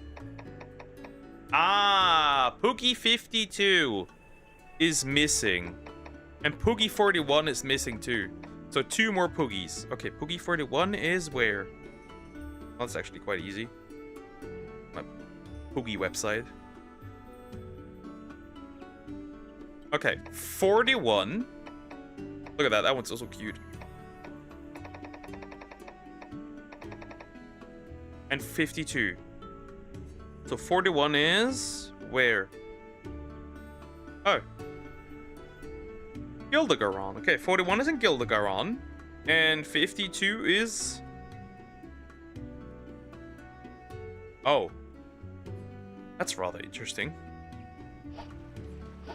Ah, Poogie 52 is missing. And Poogie 41 is missing too. So 2 more Poogies. Okay, Poogie 41 is where? Well, that's actually quite easy. My Poogie website. Okay, 41. Look at that, that one's also cute. And 52. So 41 is where? Oh. Gildegaron. Okay, 41 is in Gildegaron. And 52 is... Oh. That's rather interesting.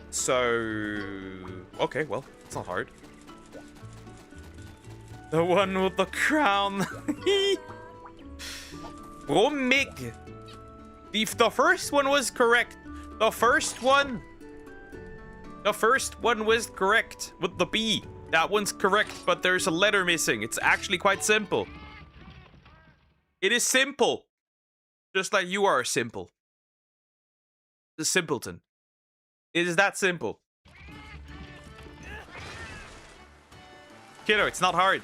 So... Okay, well, it's not hard. The one with the crown. Brummig. The first one was correct. The first one was correct with the B. That one's correct, but there's a letter missing. It's actually quite simple. It is simple. Just like you are simple. The simpleton. It is that simple. Kiddo, it's not hard.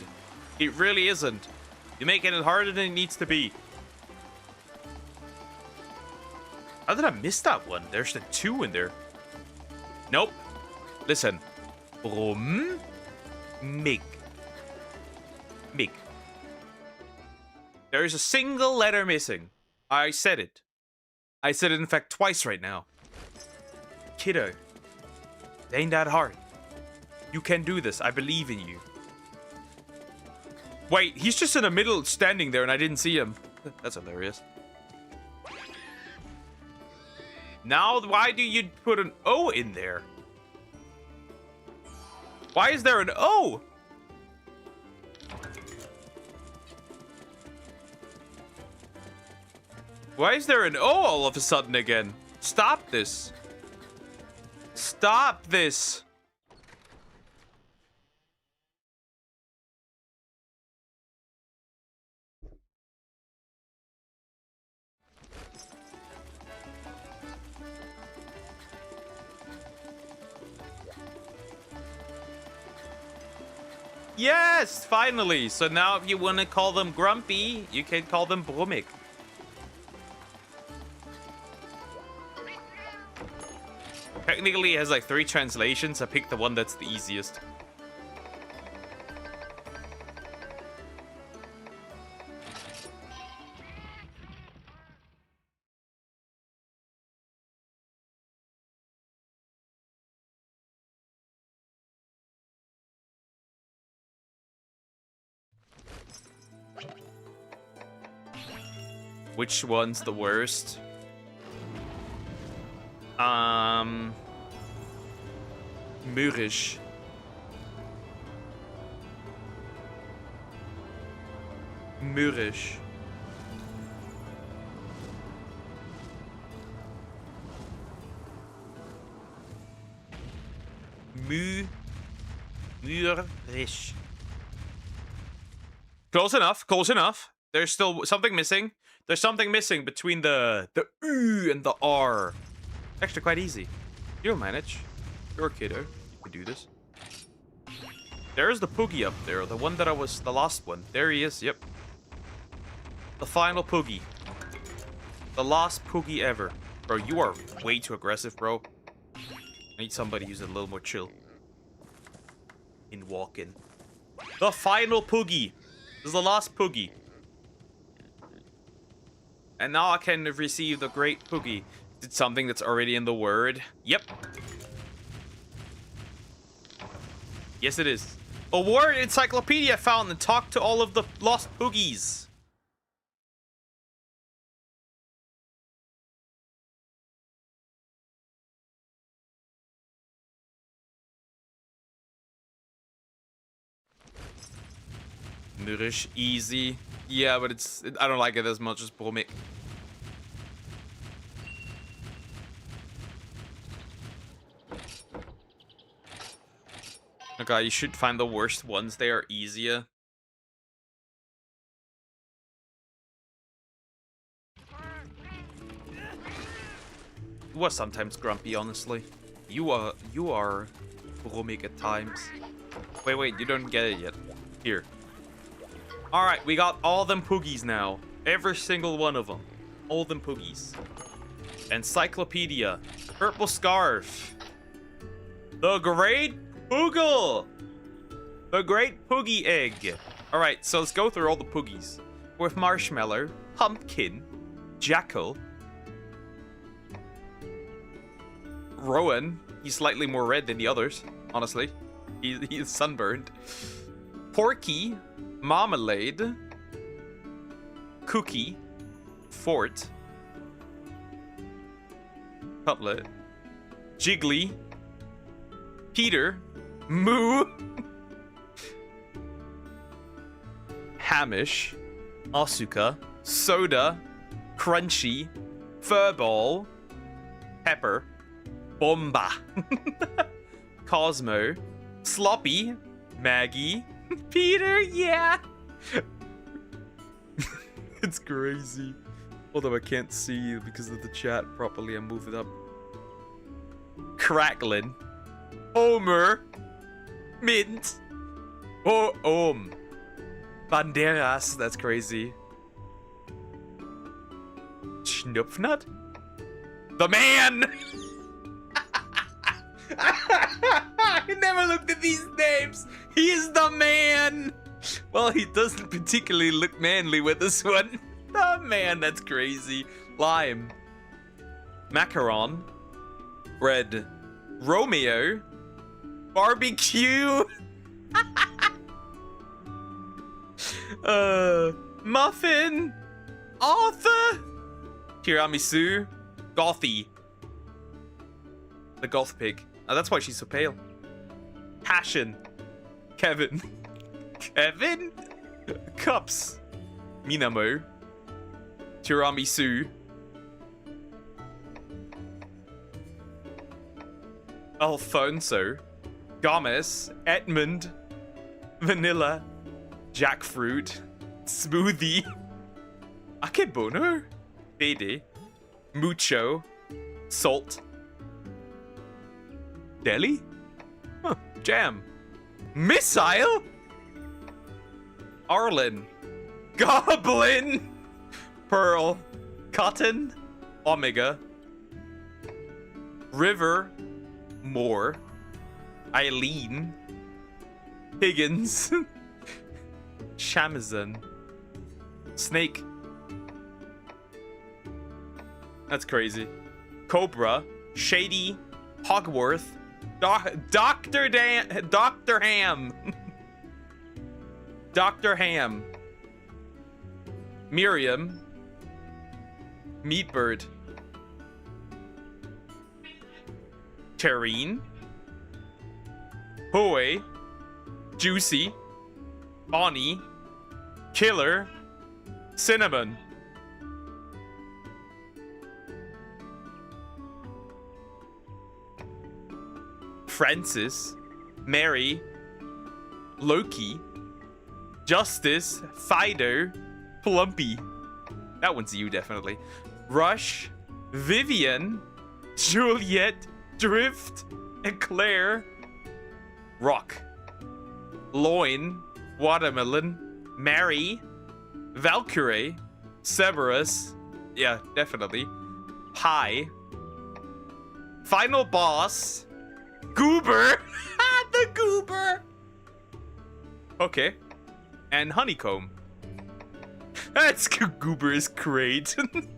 It really isn't. You're making it harder than it needs to be. How did I miss that one? There's the 2 in there. Nope. Listen. Brummig. Mig. There is a single letter missing. I said it. I said it, in fact, twice right now. Kiddo. It ain't that hard. You can do this. I believe in you. Wait, he's just in the middle standing there and I didn't see him. That's hilarious. Now, why do you put an O in there? Why is there an O? Why is there an O all of a sudden again? Stop this. Stop this. Yes, finally. So now if you want to call them Grumpy, you can call them Brummig. Technically, it has like 3 translations. I picked the one that's the easiest. Which one's the worst? Mürrisch. Mürrisch. Mürrisch. Close enough, close enough. There's still something missing. There's something missing between the U and the R. Actually quite easy. You'll manage. You're a kiddo. You can do this. There's the Poogie up there. The one that I was... The last one. There he is. Yep. The final Poogie. The last Poogie ever. Bro, you are way too aggressive, bro. I need somebody who's a little more chill. In walking. The final Poogie. This is the last Poogie. And now I can receive the great Poogie. It's something that's already in the word. Yep. Yes, it is. A word encyclopedia found and talk to all of the lost Poogies. Mürrisch, easy. Yeah, but I don't like it as much as Brummig. Okay, you should find the worst ones. They are easier. You are sometimes grumpy, honestly. You are Brummig at times. Wait, you don't get it yet. Here. Alright, we got all them Poogies now. Every single one of them. All them Poogies. Encyclopedia. Purple Scarf. The Great Poogle! The Great Poogie Egg. Alright, so let's go through all the Poogies. With Marshmallow, Pumpkin, Jackal, Rowan. He's slightly more red than the others, honestly. He is sunburned. Porky, Marmalade, Cookie, Fort, Cutlet, Jiggly, Peter, Moo, Hamish, Asuka, Soda, Crunchy, Furball, Pepper, Bomba, Cosmo, Sloppy, Maggie, Peter, yeah. It's crazy. Although I can't see because of the chat properly, I move it up. Cracklin, Homer, Mint, Banderas, that's crazy. Schnupfnut? The man! I never looked at these names. He is the man. Well, he doesn't particularly look manly with this one. Oh man, that's crazy. Lime. Macaron. Bread. Romeo. Barbecue. Muffin. Arthur. Tiramisu. Gothy. The goth pig. Oh, that's why she's so pale. Passion. Kevin. Kevin? Cups. Minamo. Tiramisu. Alfonso. Gomez. Edmund. Vanilla. Jackfruit. Smoothie. Akebono. Bede. Mucho. Salt. Deli? Huh. Jam. Missile? Arlen. Goblin. Pearl. Cotton. Omega. River. Moore. Eileen. Higgins. Shamazan. Snake. That's crazy. Cobra. Shady. Hogworth. Dr. Ham. Dr. Ham. Miriam. Meatbird. Terrine. Hoey. Juicy. Bonnie. Killer. Cinnamon. Francis. Mary. Loki. Justice. Fido. Plumpy. That one's you, definitely. Rush. Vivian. Juliet. Drift. Eclair. Rock. Loin. Watermelon. Mary. Valkyrie. Cerberus. Yeah, definitely. Pie. Final boss. Goober. The Goober. Okay. And Honeycomb. That's Goober is great.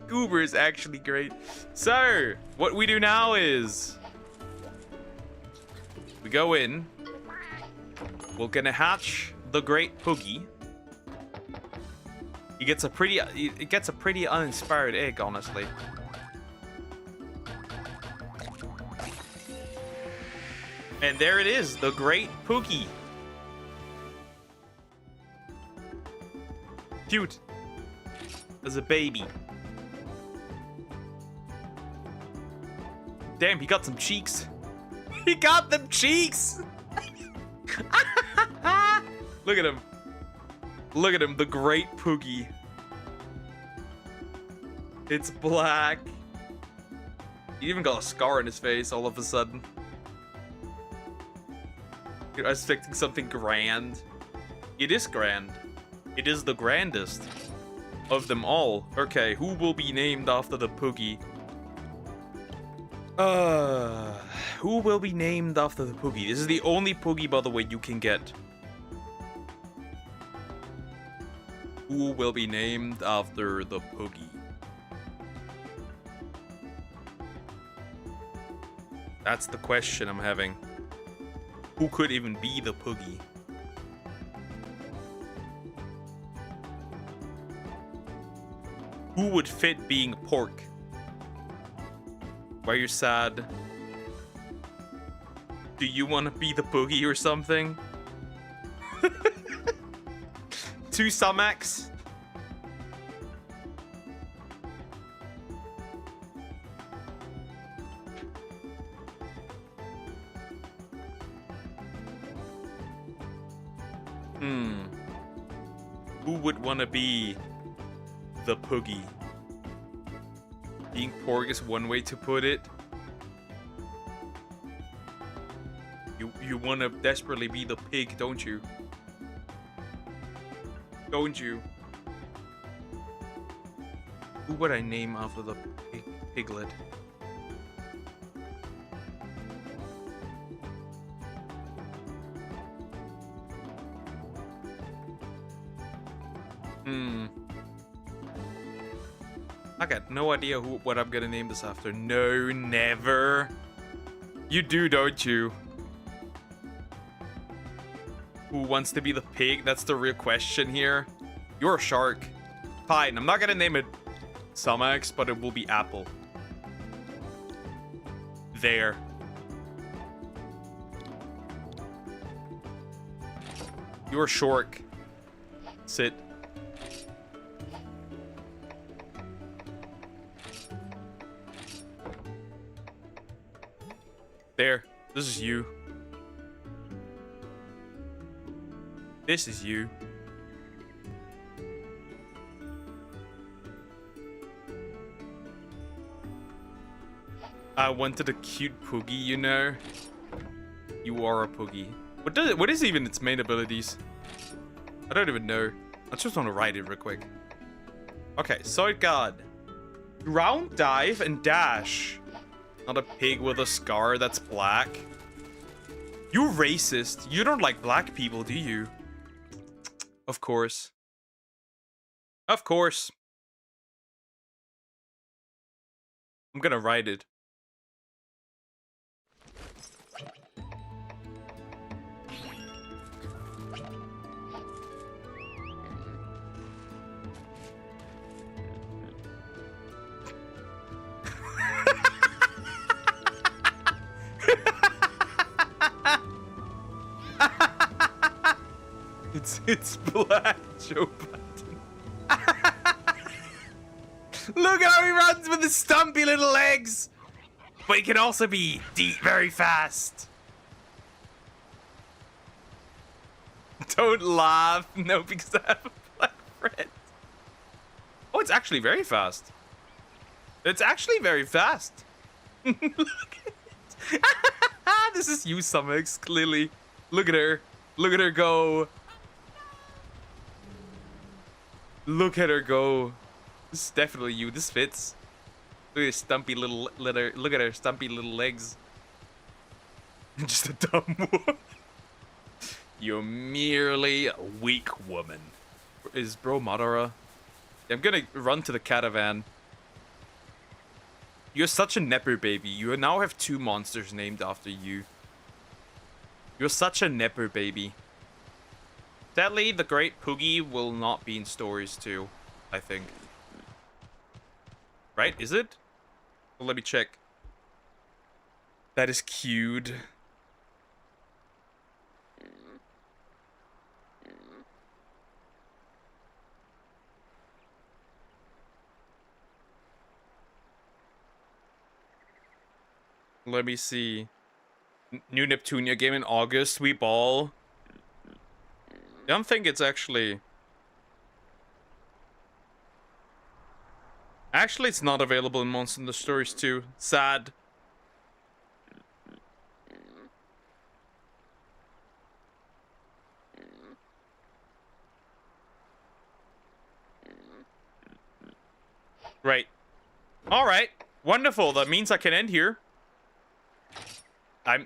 Goober is actually great. So, what we do now is we go in. We're gonna hatch the Great Poogie. It gets a pretty uninspired egg, honestly. And there it is, the Great Poogie. Cute. As a baby. Damn, he got some cheeks. He got them cheeks! Look at him. Look at him, the Great Poogie. It's black. He even got a scar on his face all of a sudden. I was expecting something grand. It is grand. It is the grandest of them all. Okay, who will be named after the Poogie? Who will be named after the Poogie? This is the only Poogie, by the way, you can get. Who will be named after the Poogie? That's the question I'm having. Who could even be the Poogie? Who would fit being pork? Why you're sad? Do you want to be the Poogie or something? Two Sumacs? Who would want to be the Poogie? Being pork is one way to put it. You want to desperately be the pig, don't you? Don't you? Who would I name after the piglet? I got no idea what I'm gonna name this after. No, never. You do, don't you? Who wants to be the pig? That's the real question here. You're a shark. Fine, I'm not gonna name it Sumax, but it will be Apple. There. You're a shark. Sit. There. This is you. This is you. I wanted a cute Poogie, you know. You are a Poogie. What is even its main abilities? I don't even know. I just want to write it real quick. Okay, Side Guard. Ground dive and dash. Not a pig with a scar that's black. You racist. You don't like black people, do you? Of course. Of course. I'm gonna write it. It's black Joe Button. Look how he runs with his stumpy little legs. But he can also be very fast. Don't laugh. No, because I have a black friend. Oh, it's actually very fast. It's actually very fast. Look at it. This is you, Summix, clearly. Look at her. Look at her go. Look at her go. This is definitely you. This fits. Look at her stumpy little look at her stumpy little legs. Just a dumb woman. You're merely a weak woman. Is bro Madara? I'm gonna run to the caravan. You're such a Nepo baby. You now have 2 monsters named after you. You're such a Nepo baby. Sadly, the Great Poogie will not be in Stories 2, I think. Right? Is it? Well, let me check. That is cute. Let me see. New Neptunia game in August. Sweet ball. I don't think it's actually... Actually, it's not available in Monster Hunter Stories 2. Sad. Right. Alright. Wonderful. That means I can end here.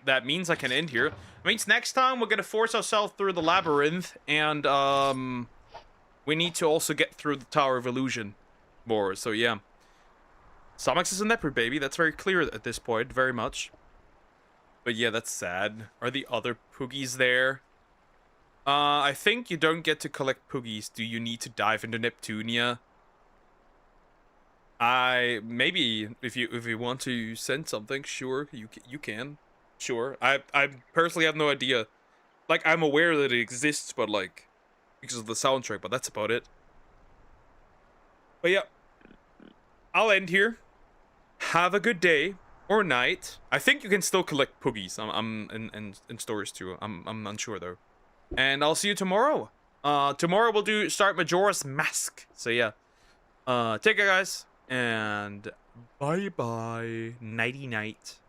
That means I can end here. It means next time we're gonna force ourselves through the labyrinth, and we need to also get through the Tower of Illusion more. So yeah, Somax is a Neper baby. That's very clear at this point, very much. But yeah, that's sad. Are the other Poogies there? I think you don't get to collect Poogies. Do you need to dive into Neptunia? Maybe if you want to send something, sure, you can. Sure. I personally have no idea. Like, I'm aware that it exists, but like, because of the soundtrack, but that's about it. But yeah, I'll end here. Have a good day or night. I think you can still collect Poogies. I'm in Stories too. I'm unsure though. And I'll see you tomorrow. Tomorrow we'll start Majora's Mask. So yeah. Take care, guys, and bye bye. Nighty night.